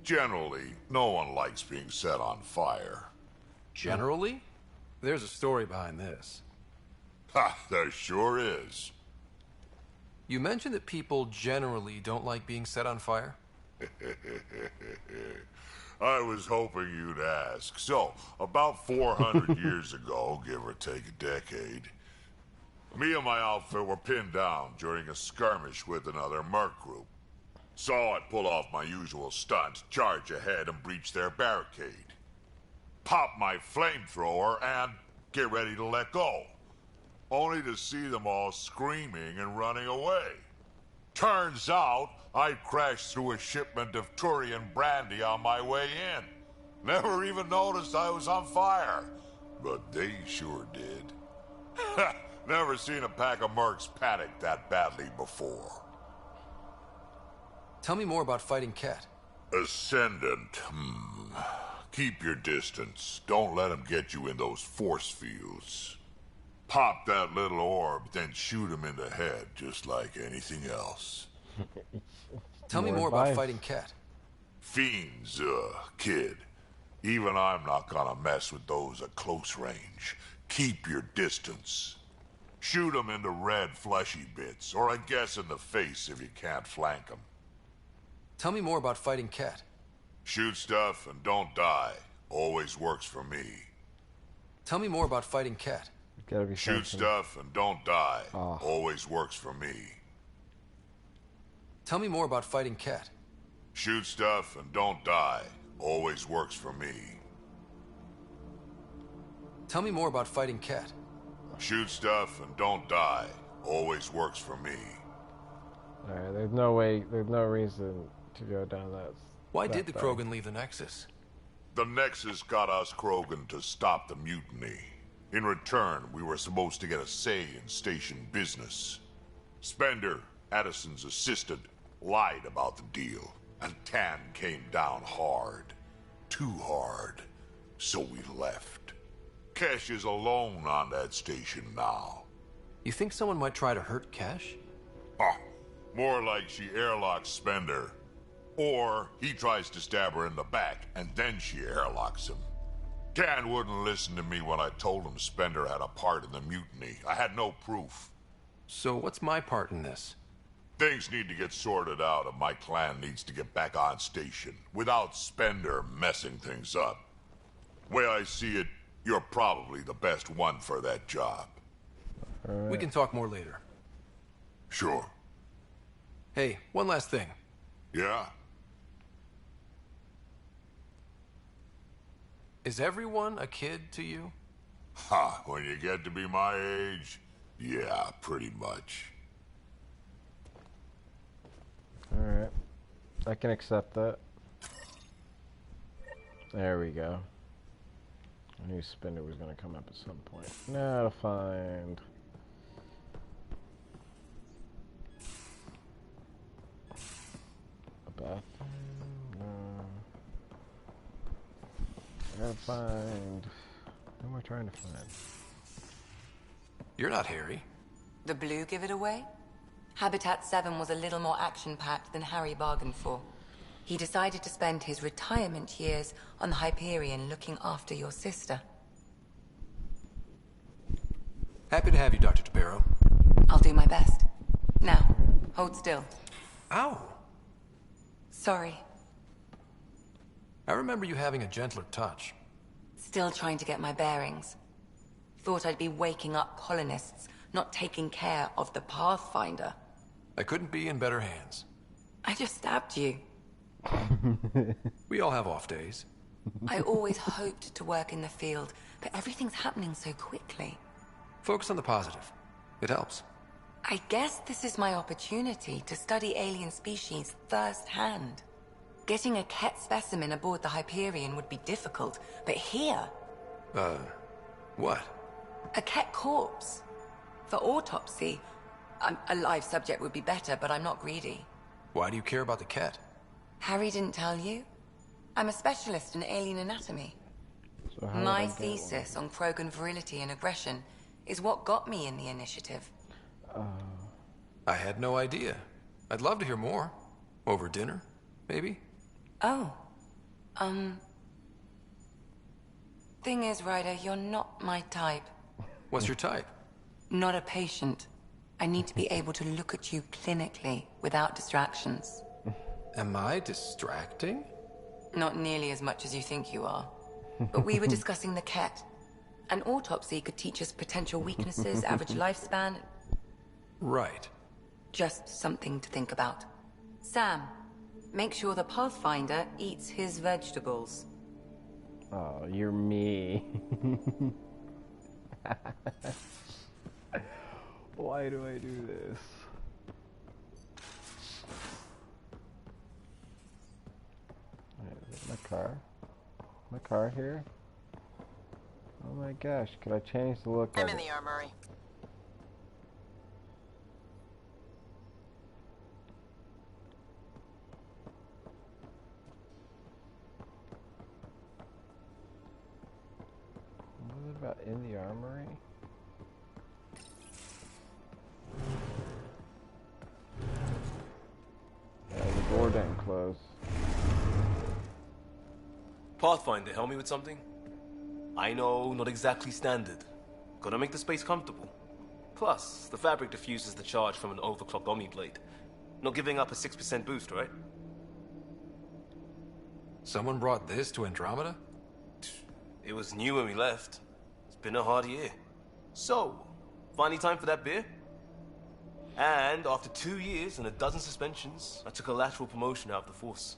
S20: Generally, no one likes being set on fire.
S2: Generally? There's a story behind this.
S20: Ha, there sure is.
S2: You mentioned that people generally don't like being set on fire?
S20: I was hoping you'd ask. So, about 400 years ago, give or take a decade, me and my outfit were pinned down during a skirmish with another merc group. Saw it pull off my usual stunt, charge ahead and breach their barricade. Pop my flamethrower and get ready to let go. Only to see them all screaming and running away. Turns out, I crashed through a shipment of Turian brandy on my way in. Never even noticed I was on fire. But they sure did. Never seen a pack of mercs panic that badly before.
S2: Tell me more about fighting Ket.
S20: Ascendant, Keep your distance. Don't let him get you in those force fields. Pop that little orb, then shoot him in the head, just like anything else.
S2: Tell me more about fighting Cat.
S20: Fiends, kid. Even I'm not gonna mess with those at close range. Keep your distance. Shoot them in the red fleshy bits, or I guess in the face if you can't flank them.
S2: Tell me more about fighting Cat.
S20: Shoot stuff and don't die. Always works for me.
S2: Tell me more about fighting Cat.
S20: Shoot stuff and don't die. Always works for me.
S2: Tell me more about fighting Cat.
S20: Shoot stuff and don't die. Always works for me.
S2: Tell me more about fighting Cat.
S20: Shoot stuff and don't die. Always works for me.
S15: Alright, there's no reason to go down that.
S2: Why did the Krogan leave the Nexus?
S20: The Nexus got us Krogan to stop the mutiny. In return, we were supposed to get a say in station business. Spender, Addison's assistant, lied about the deal, and Tan came down hard. Too hard. So we left. Kesh is alone on that station now.
S2: You think someone might try to hurt Kesh?
S20: More like she airlocks Spender. Or he tries to stab her in the back, and then she airlocks him. Tan wouldn't listen to me when I told him Spender had a part in the mutiny. I had no proof.
S2: So what's my part in this?
S20: Things need to get sorted out, and my clan needs to get back on station, without Spender messing things up. Way I see it, you're probably the best one for that job.
S2: We can talk more later.
S20: Sure.
S2: Hey, one last thing.
S20: Yeah?
S2: Is everyone a kid to you?
S20: Ha, when you get to be my age, yeah, pretty much.
S15: Alright. I can accept that. There we go. I knew Spender was going to come up at some point. Now to find... a bathroom? No. I gotta find... Who am I trying to find?
S2: You're not Harry.
S8: The blue give it away? Habitat 7 was a little more action-packed than Harry bargained for. He decided to spend his retirement years on the Hyperion looking after your sister.
S2: Happy to have you, Dr. Tabero.
S8: I'll do my best. Now, hold still.
S2: Ow!
S8: Sorry.
S2: I remember you having a gentler touch.
S8: Still trying to get my bearings. Thought I'd be waking up colonists, not taking care of the Pathfinder.
S2: I couldn't be in better hands.
S8: I just stabbed you.
S2: We all have off days.
S8: I always hoped to work in the field, but everything's happening so quickly.
S2: Focus on the positive. It helps.
S8: I guess this is my opportunity to study alien species firsthand. Getting a Ket specimen aboard the Hyperion would be difficult, but here...
S2: what?
S8: A Ket corpse. For autopsy, a live subject would be better, but I'm not greedy.
S2: Why do you care about the Ket?
S8: Harry didn't tell you? I'm a specialist in alien anatomy.
S15: So
S8: My thesis on Krogan virility and aggression is what got me in the initiative.
S2: I had no idea. I'd love to hear more. Over dinner, maybe?
S8: Oh. Thing is, Ryder, you're not my type.
S2: What's your type?
S8: Not a patient. I need to be able to look at you clinically without distractions.
S2: Am I distracting?
S8: Not nearly as much as you think you are. But we were discussing the Ket. An autopsy could teach us potential weaknesses, average lifespan.
S2: Right.
S8: Just something to think about. Sam, make sure the Pathfinder eats his vegetables.
S15: Oh, you're me. Why do I do this? My car? My car here? Oh my gosh, could I change the look of it?
S5: I'm in the armory.
S15: in the armory? Yeah, the door didn't close.
S17: Pathfinder, help me with something? I know, not exactly standard. Gotta make the space comfortable. Plus, the fabric diffuses the charge from an overclocked Omni blade. Not giving up a 6% boost, right?
S2: Someone brought this to Andromeda?
S17: It was new when we left. It's been a hard year. So, finally time for that beer? And after 2 years and a dozen suspensions, I took a lateral promotion out of the force.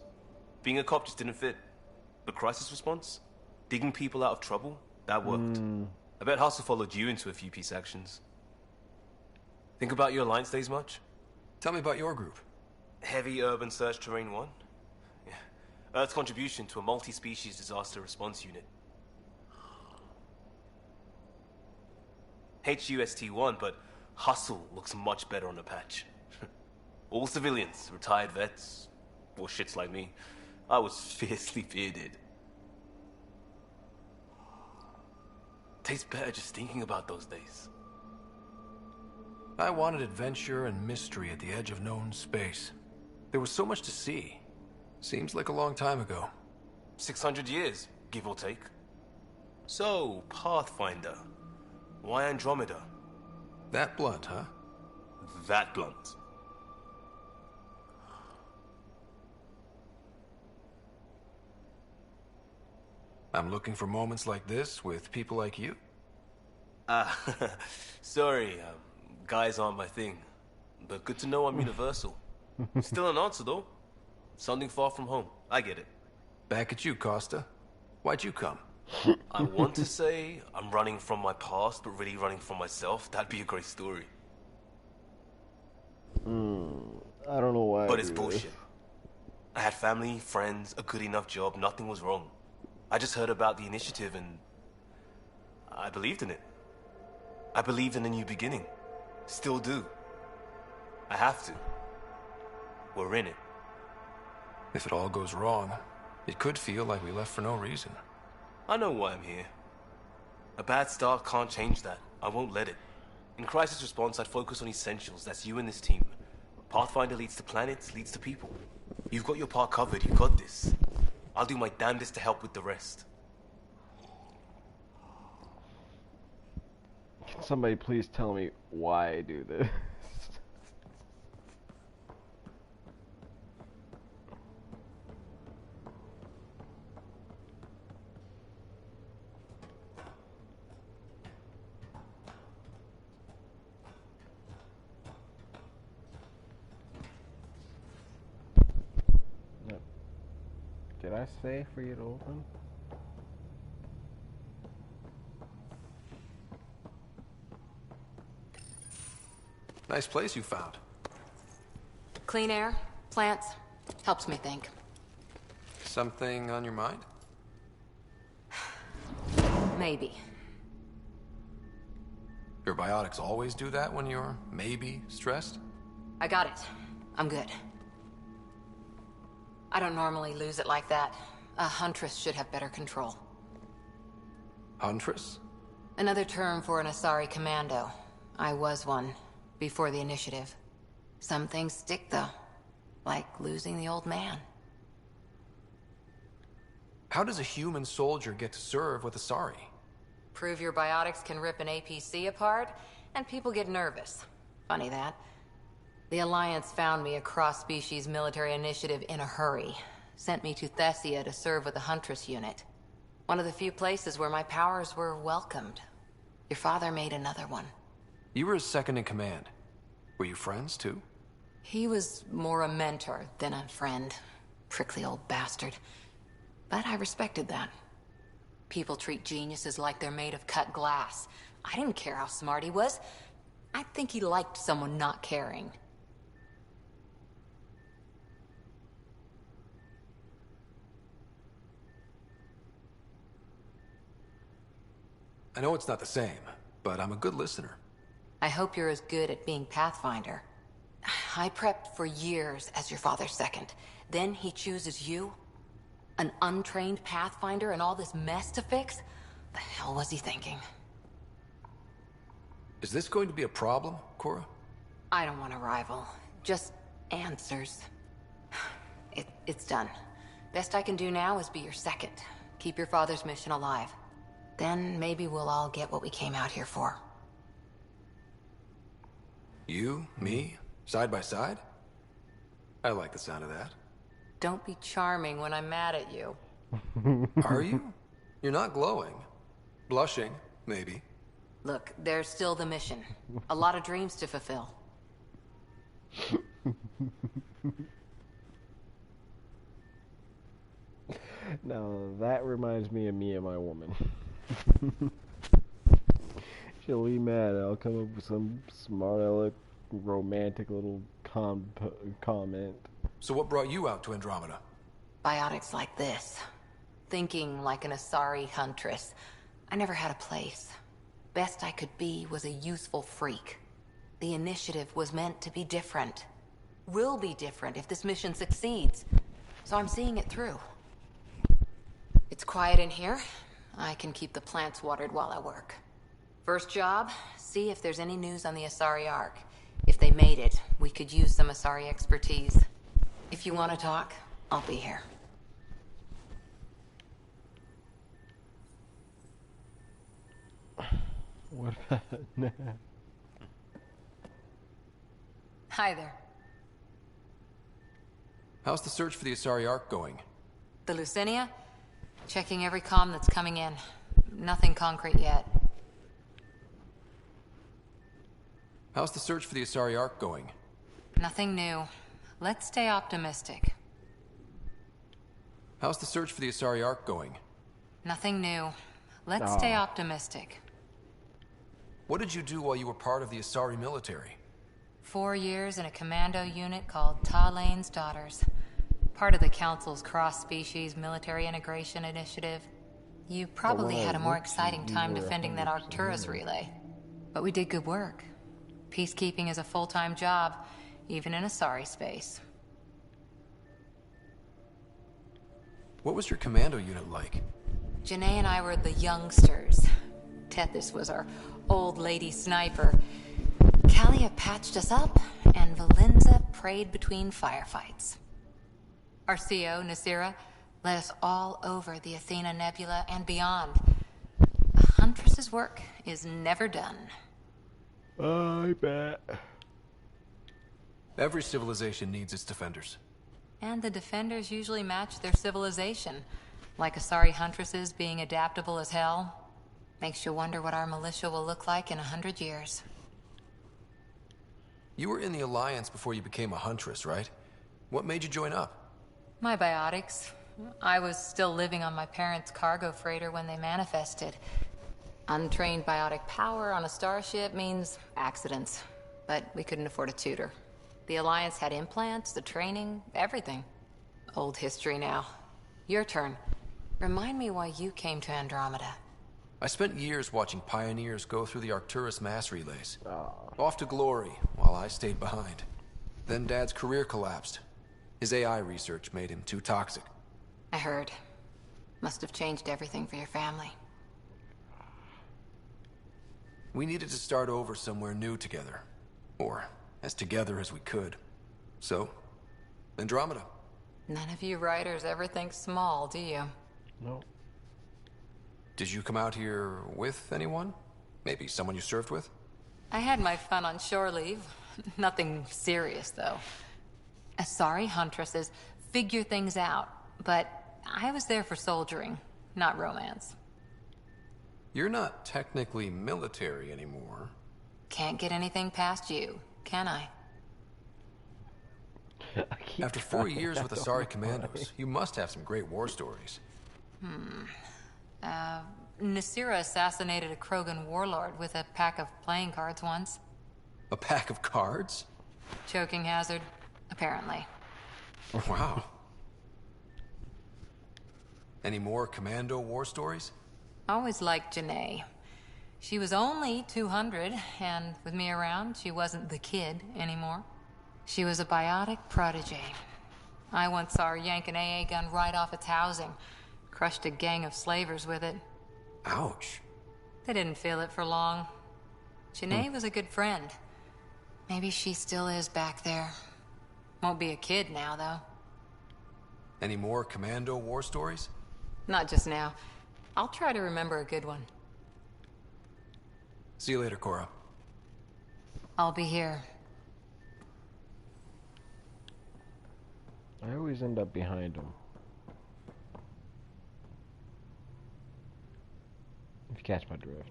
S17: Being a cop just didn't fit. But crisis response? Digging people out of trouble? That worked. I bet Hustle followed you into a few peace actions. Think about your Alliance days much?
S2: Tell me about your group.
S17: Heavy Urban Search Terrain 1? Yeah. Earth's contribution to a multi-species disaster response unit. HUST-1, but Hustle looks much better on the patch. All civilians, retired vets, or shits like me. I was fiercely bearded. Tastes better just thinking about those days.
S2: I wanted adventure and mystery at the edge of known space. There was so much to see. Seems like a long time ago.
S17: 600 years, give or take. So, Pathfinder. Why Andromeda?
S2: That blunt, huh?
S17: That blunt.
S2: I'm looking for moments like this with people like you.
S17: Sorry, guys aren't my thing. But good to know I'm universal. Still an answer, though. Something far from home. I get it.
S2: Back at you, Costa. Why'd you come?
S17: I want to say I'm running from my past, but really running from myself. That'd be a great story.
S15: I don't know why.
S17: But it's bullshit. I had family, friends, a good enough job. Nothing was wrong. I just heard about the initiative and I believed in it. I believed in a new beginning. Still do. I have to. We're in it.
S2: If it all goes wrong, it could feel like we left for no reason.
S17: I know why I'm here. A bad start can't change that. I won't let it. In crisis response, I'd focus on essentials. That's you and this team. Pathfinder leads to planets, leads to people. You've got your part covered. You got this. I'll do my damnedest to help with the rest.
S15: Can somebody please tell me why I do this? Did I say for you to open?
S2: Nice place you found.
S3: Clean air, plants, helps me think.
S2: Something on your mind?
S3: Maybe.
S2: Your biotics always do that when you're maybe stressed?
S3: I got it. I'm good. I don't normally lose it like that. A huntress should have better control.
S2: Huntress?
S3: Another term for an Asari commando. I was one, before the initiative. Some things stick, though. Like losing the old man.
S2: How does a human soldier get to serve with Asari?
S3: Prove your biotics can rip an APC apart, and people get nervous. Funny that. The Alliance found me a cross-species military initiative in a hurry. Sent me to Thessia to serve with the Huntress unit. One of the few places where my powers were welcomed. Your father made another one.
S2: You were his second in command. Were you friends, too?
S3: He was more a mentor than a friend. Prickly old bastard. But I respected that. People treat geniuses like they're made of cut glass. I didn't care how smart he was. I think he liked someone not caring.
S2: I know it's not the same, but I'm a good listener.
S3: I hope you're as good at being Pathfinder. I prepped for years as your father's second. Then he chooses you? An untrained Pathfinder and all this mess to fix? The hell was he thinking?
S2: Is this going to be a problem, Cora?
S3: I don't want a rival. Just answers. It's done. Best I can do now is be your second. Keep your father's mission alive. Then maybe we'll all get what we came out here for.
S2: You, me, side by side? I like the sound of that.
S3: Don't be charming when I'm mad at you.
S2: Are you? You're not glowing. Blushing, maybe.
S3: Look, there's still the mission. A lot of dreams to fulfill.
S15: Now, that reminds me of me and my woman. She'll be mad. I'll come up with some smart aleck, romantic little comment.
S2: So what brought you out to Andromeda?
S3: Biotics like this. Thinking like an Asari huntress. I never had a place. Best I could be was a useful freak. The initiative was meant to be different. Will be different if this mission succeeds. So I'm seeing it through. It's quiet in here. I can keep the plants watered while I work. First job, see if there's any news on the Asari Ark. If they made it, we could use some Asari expertise. If you want to talk, I'll be here.
S15: What about now?
S3: Hi there.
S2: How's the search for the Asari Ark going?
S3: The Lucinia? Checking every comm that's coming in. Nothing concrete yet.
S2: How's the search for the Asari Ark going?
S3: Nothing new. Let's stay optimistic.
S2: How's the search for the Asari Ark going?
S3: Nothing new. Let's stay optimistic.
S2: What did you do while you were part of the Asari military?
S3: 4 years in a commando unit called Talane's Daughters. Part of the Council's cross-species military integration initiative. You probably had a more exciting time defending that Arcturus relay. But we did good work. Peacekeeping is a full-time job, even in Asari space.
S2: What was your commando unit like?
S3: Janae and I were the youngsters. Tethys was our old lady sniper. Kalia patched us up, and Valenza prayed between firefights. Our CO, Nasira, led us all over the Athena Nebula and beyond. A huntress's work is never done.
S15: I bet.
S2: Every civilization needs its defenders.
S3: And the defenders usually match their civilization. Like Asari huntresses being adaptable as hell. Makes you wonder what our militia will look like in 100 years.
S2: You were in the Alliance before you became a huntress, right? What made you join up?
S3: My biotics. I was still living on my parents' cargo freighter when they manifested. Untrained biotic power on a starship means accidents. But we couldn't afford a tutor. The Alliance had implants, the training, everything. Old history now. Your turn. Remind me why you came to Andromeda.
S2: I spent years watching pioneers go through the Arcturus mass relays. Off to glory, while I stayed behind. Then Dad's career collapsed. His AI research made him too toxic.
S3: I heard. Must have changed everything for your family.
S2: We needed to start over somewhere new together. Or as together as we could. So, Andromeda.
S3: None of you writers ever think small, do you?
S15: No.
S2: Did you come out here with anyone? Maybe someone you served with?
S3: I had my fun on shore leave. Nothing serious, though. Asari huntresses figure things out, but I was there for soldiering, not romance.
S2: You're not technically military anymore.
S3: Can't get anything past you, can I?
S2: After 4 years with Asari Commandos, you must have some great war stories.
S3: Nasira assassinated a Krogan warlord with a pack of playing cards once.
S2: A pack of cards?
S3: Choking hazard, apparently.
S2: Wow. Any more commando war stories?
S3: Always liked Janae. She was only 200, and with me around, she wasn't the kid anymore. She was a biotic protege. I once saw her yank an AA gun right off its housing. Crushed a gang of slavers with it.
S2: Ouch.
S3: They didn't feel it for long.
S5: Janae was a good friend. Maybe she still is back there. Won't be a kid now, though.
S2: Any more Commando war stories?
S5: Not just now. I'll try to remember a good one.
S2: See you later, Cora.
S5: I'll be here.
S15: I always end up behind him. If you catch my drift.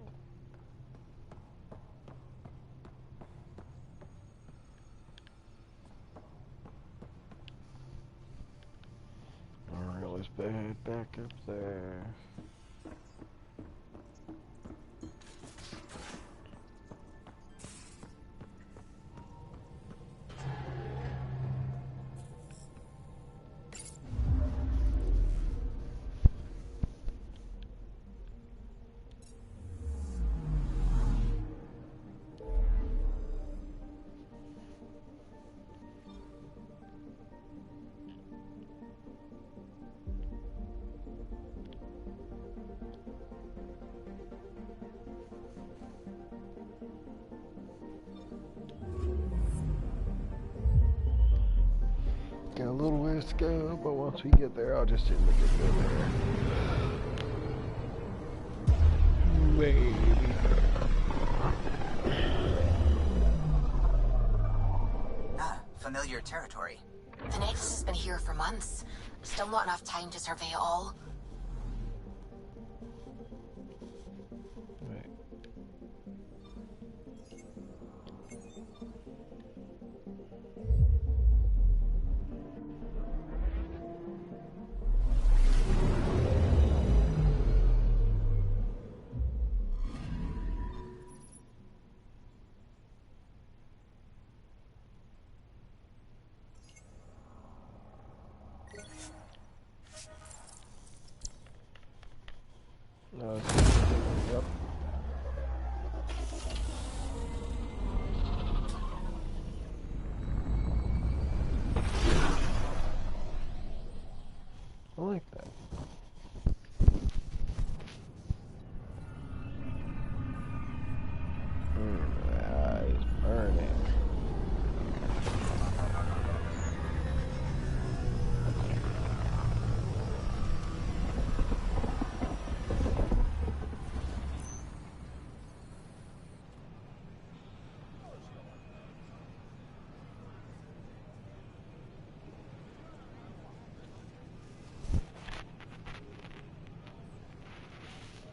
S15: Alright, let's head back up there. Got a little ways to go, but once we get there, I'll just hit the good there. Maybe.
S12: Ah, familiar territory.
S13: The Nexus has been here for months. Still not enough time to survey it all.
S15: Yep. I like that. It's burning.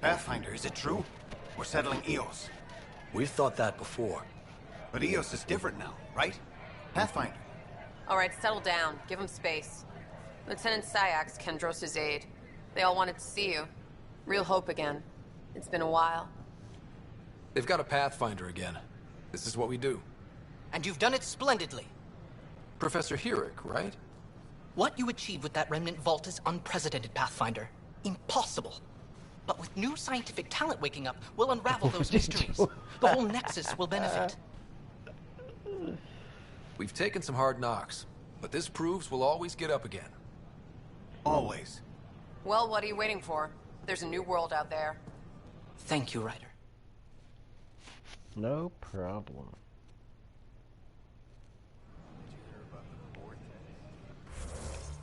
S18: Pathfinder, is it true? We're settling Eos.
S11: We've thought that before.
S18: But Eos is different now, right? Pathfinder.
S22: All right, settle down. Give him space. Lieutenant Syax, Kendros' aide. They all wanted to see you. Real hope again. It's been a while.
S2: They've got a Pathfinder again. This is what we do.
S24: And you've done it splendidly.
S2: Professor Herrick, right?
S24: What you achieved with that remnant vault is unprecedented, Pathfinder. Impossible. But with new scientific talent waking up, we'll unravel those mysteries. The whole Nexus will benefit.
S2: We've taken some hard knocks, but this proves we'll always get up again.
S18: Always.
S22: Well, what are you waiting for? There's a new world out there.
S24: Thank you, Ryder.
S15: No problem.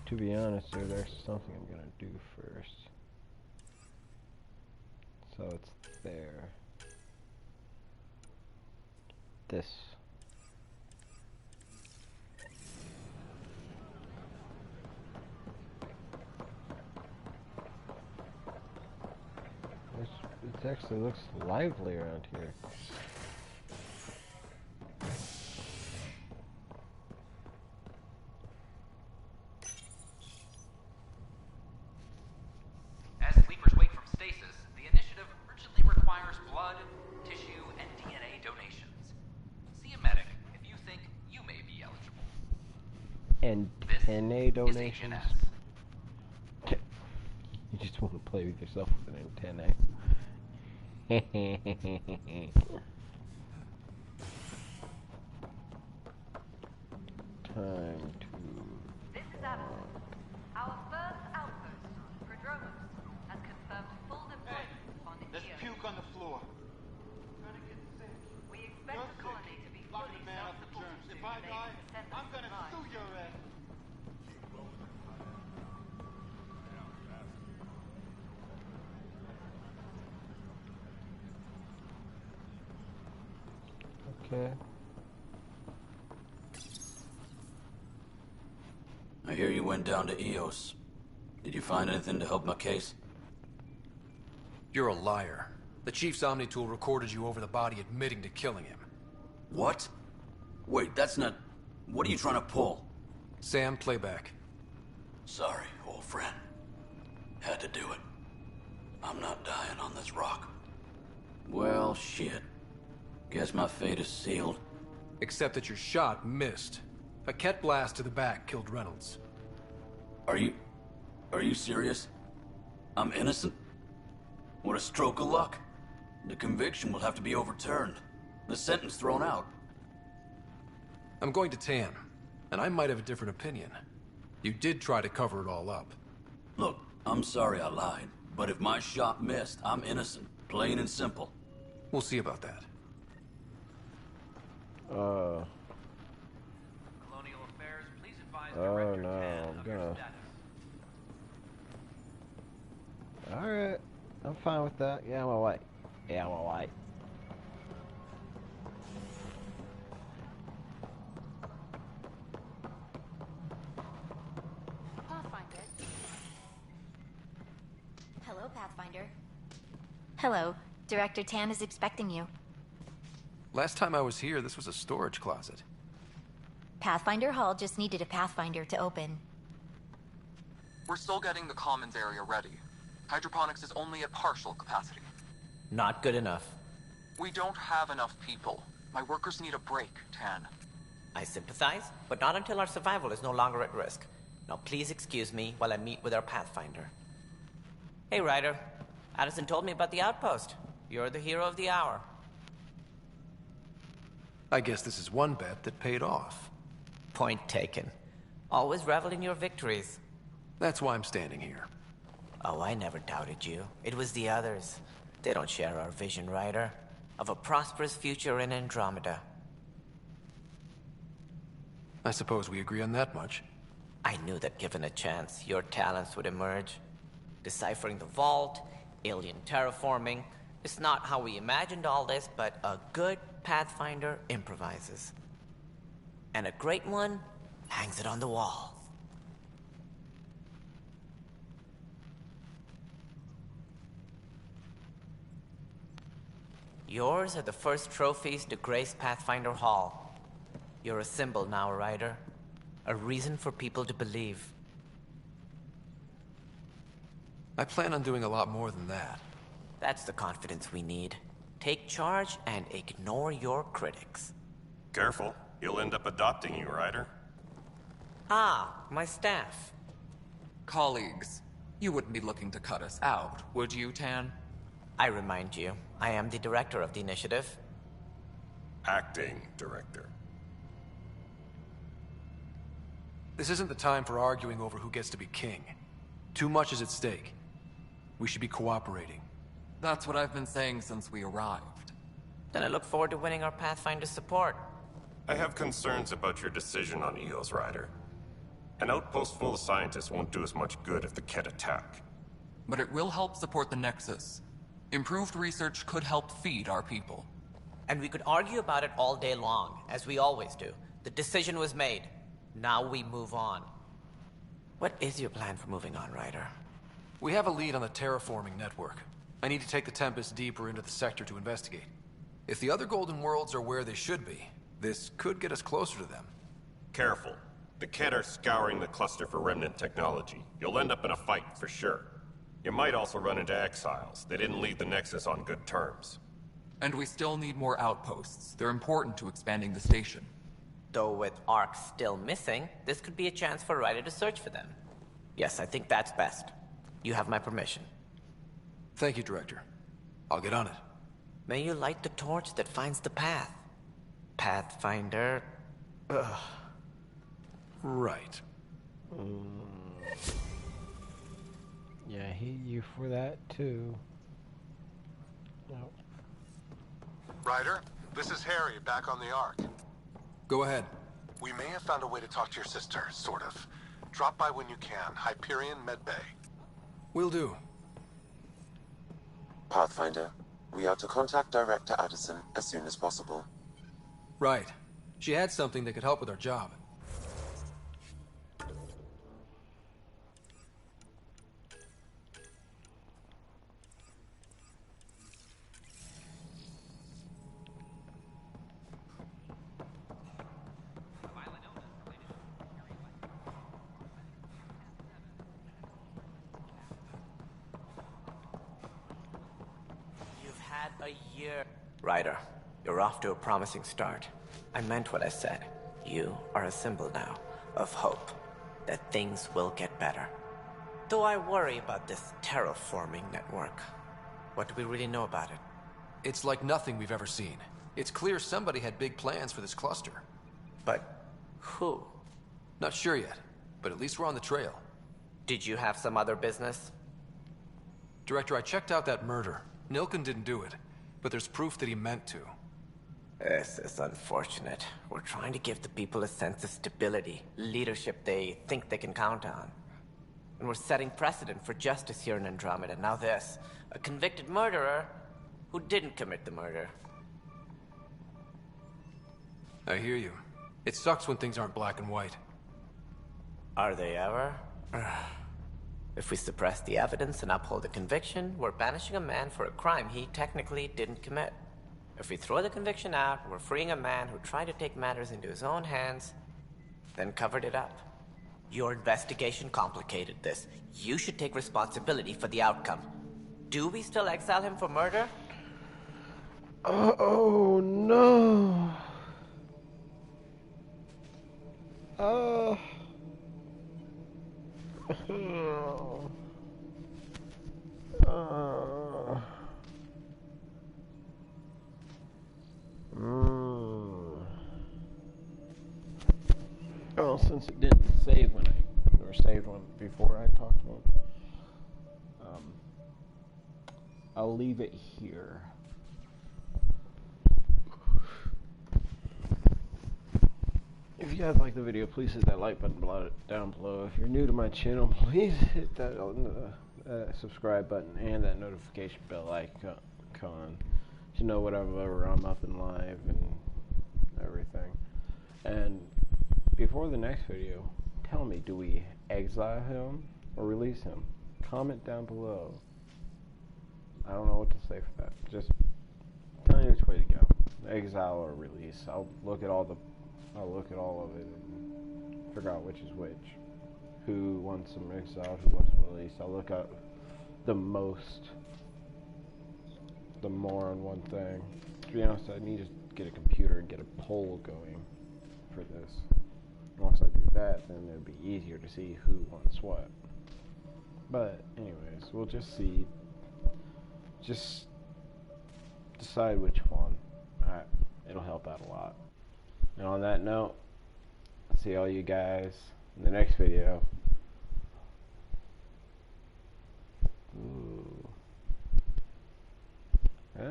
S15: To be honest, there's something I'm gonna do first. So it's there. This. It actually looks lively around here.
S1: As sleepers wake from stasis, the initiative urgently requires blood, tissue, and DNA donations. See a medic if you think you may be eligible.
S15: Antennae donations? You just want to play with yourself with an antennae. Time to...
S23: This is Addison. Our first outpost, Prodromos, has confirmed full deployment on
S18: There's
S23: Io.
S18: puke on the floor.
S23: We
S18: bad guy. I'm gonna sue your ass.
S15: Okay.
S6: I hear you went down to EOS. Did you find anything to help my case?
S9: You're a liar. The Chief's Omni-tool recorded you over the body admitting to killing him.
S6: What? Wait, that's not... What are you trying to pull?
S9: Sam, playback.
S6: Sorry, old friend. Had to do it. I'm not dying on this rock. Well, shit. Guess my fate is sealed.
S9: Except that your shot missed. A Ket blast to the back killed Reynolds.
S6: Are you serious? I'm innocent? What a stroke of luck. The conviction will have to be overturned. The sentence thrown out.
S9: I'm going to Tan, and I might have a different opinion. You did try to cover it all up.
S6: Look, I'm sorry I lied, but if my shot missed, I'm innocent. Plain and simple.
S9: We'll see about that.
S1: Colonial Affairs, please advise
S15: Oh no, I'm gonna... Alright, I'm fine with that. Yeah, I'm alright. Yeah, I'm alright.
S16: Pathfinder. Hello, Pathfinder. Hello. Director Tan is expecting you.
S9: Last time I was here, this was a storage closet.
S16: Pathfinder Hall just needed a Pathfinder to open.
S21: We're still getting the commons area ready. Hydroponics is only at partial capacity.
S25: Not good enough.
S21: We don't have enough people. My workers need a break, Tan.
S25: I sympathize, but not until our survival is no longer at risk. Now please excuse me while I meet with our Pathfinder. Hey, Ryder. Addison told me about the outpost. You're the hero of the hour.
S9: I guess this is one bet that paid off.
S25: Point taken. Always revel in your victories.
S9: That's why I'm standing here.
S25: Oh, I never doubted you. It was the others. They don't share our vision, Ryder. Of a prosperous future in Andromeda.
S9: I suppose we agree on that much.
S25: I knew that given a chance, your talents would emerge. Deciphering the vault, alien terraforming. It's not how we imagined all this, but a good Pathfinder improvises. And a great one hangs it on the wall. Yours are the first trophies to grace Pathfinder Hall. You're a symbol now, Ryder. A reason for people to believe.
S9: I plan on doing a lot more than that.
S25: That's the confidence we need. Take charge and ignore your critics.
S26: Careful. He'll end up adopting you, Ryder.
S25: Ah, my staff.
S27: Colleagues, you wouldn't be looking to cut us out, would you, Tan?
S25: I remind you, I am the director of the initiative.
S26: Acting director.
S9: This isn't the time for arguing over who gets to be king. Too much is at stake. We should be cooperating.
S27: That's what I've been saying since we arrived.
S25: Then I look forward to winning our Pathfinder's support.
S26: I have concerns about your decision on EOS, Ryder. An outpost full of scientists won't do us much good if the Ket attack.
S27: But it will help support the Nexus. Improved research could help feed our people.
S25: And we could argue about it all day long, as we always do. The decision was made. Now we move on. What is your plan for moving on, Ryder?
S9: We have a lead on the terraforming network. I need to take the Tempest deeper into the sector to investigate. If the other Golden Worlds are where they should be, this could get us closer to them.
S26: Careful. The Ket are scouring the cluster for remnant technology. You'll end up in a fight, for sure. You might also run into exiles. They didn't leave the Nexus on good terms.
S27: And we still need more outposts. They're important to expanding the station.
S25: Though with Ark still missing, this could be a chance for Ryder to search for them. Yes, I think that's best. You have my permission.
S9: Thank you, Director. I'll get on it.
S25: May you light the torch that finds the path. Pathfinder... Ugh.
S9: Right.
S15: Yeah, I hate you for that, too. No.
S2: Ryder, this is Harry, back on the Ark.
S9: Go ahead.
S2: We may have found a way to talk to your sister, sort of. Drop by when you can. Hyperion Medbay.
S9: Will do.
S4: Pathfinder, we are to contact Director Addison as soon as possible.
S9: Right. She had something that could help with our job.
S25: You've had a year. Ryder, you're off to a promising start. I meant what I said. You are a symbol now of hope that things will get better. Though I worry about this terraforming network. What do we really know about it?
S9: It's like nothing we've ever seen. It's clear somebody had big plans for this cluster.
S25: But who?
S9: Not sure yet, but at least we're on the trail.
S25: Did you have some other business?
S9: Director, I checked out that murder. Nilken didn't do it, but there's proof that he meant to.
S25: This is unfortunate. We're trying to give the people a sense of stability, leadership they think they can count on. And we're setting precedent for justice here in Andromeda. Now this, a convicted murderer who didn't commit the murder.
S9: I hear you. It sucks when things aren't black and white.
S25: Are they ever? If we suppress the evidence and uphold the conviction, we're banishing a man for a crime he technically didn't commit. If we throw the conviction out, we're freeing a man who tried to take matters into his own hands, then covered it up. Your investigation complicated this. You should take responsibility for the outcome. Do we still exile him for murder?
S15: Oh no. Oh. Oh, since it didn't save when or saved one before I talked to him, I'll leave it here. If you guys like the video, please hit that like button down below. If you're new to my channel, please hit that subscribe button and that notification bell icon to know whatever I'm up and live and everything. And before the next video, tell me, do we exile him or release him? Comment down below. I don't know what to say for that. Just tell me which way to go. Exile or release. I'll look at all of it and figure out which is which. Who wants some exile, who wants release. I'll look at the more on one thing. To be honest, I need to get a computer and get a poll going for this. Once I do that, then it'll be easier to see who wants what. But anyways, we'll just see. Just decide which one. It'll help out a lot. And on that note, I'll see all you guys in the next video. Ooh. Huh?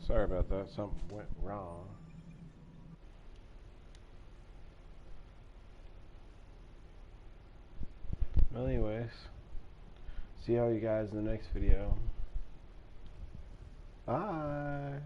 S15: Sorry about that. Something went wrong. Well, anyways, see all you guys in the next video. Bye.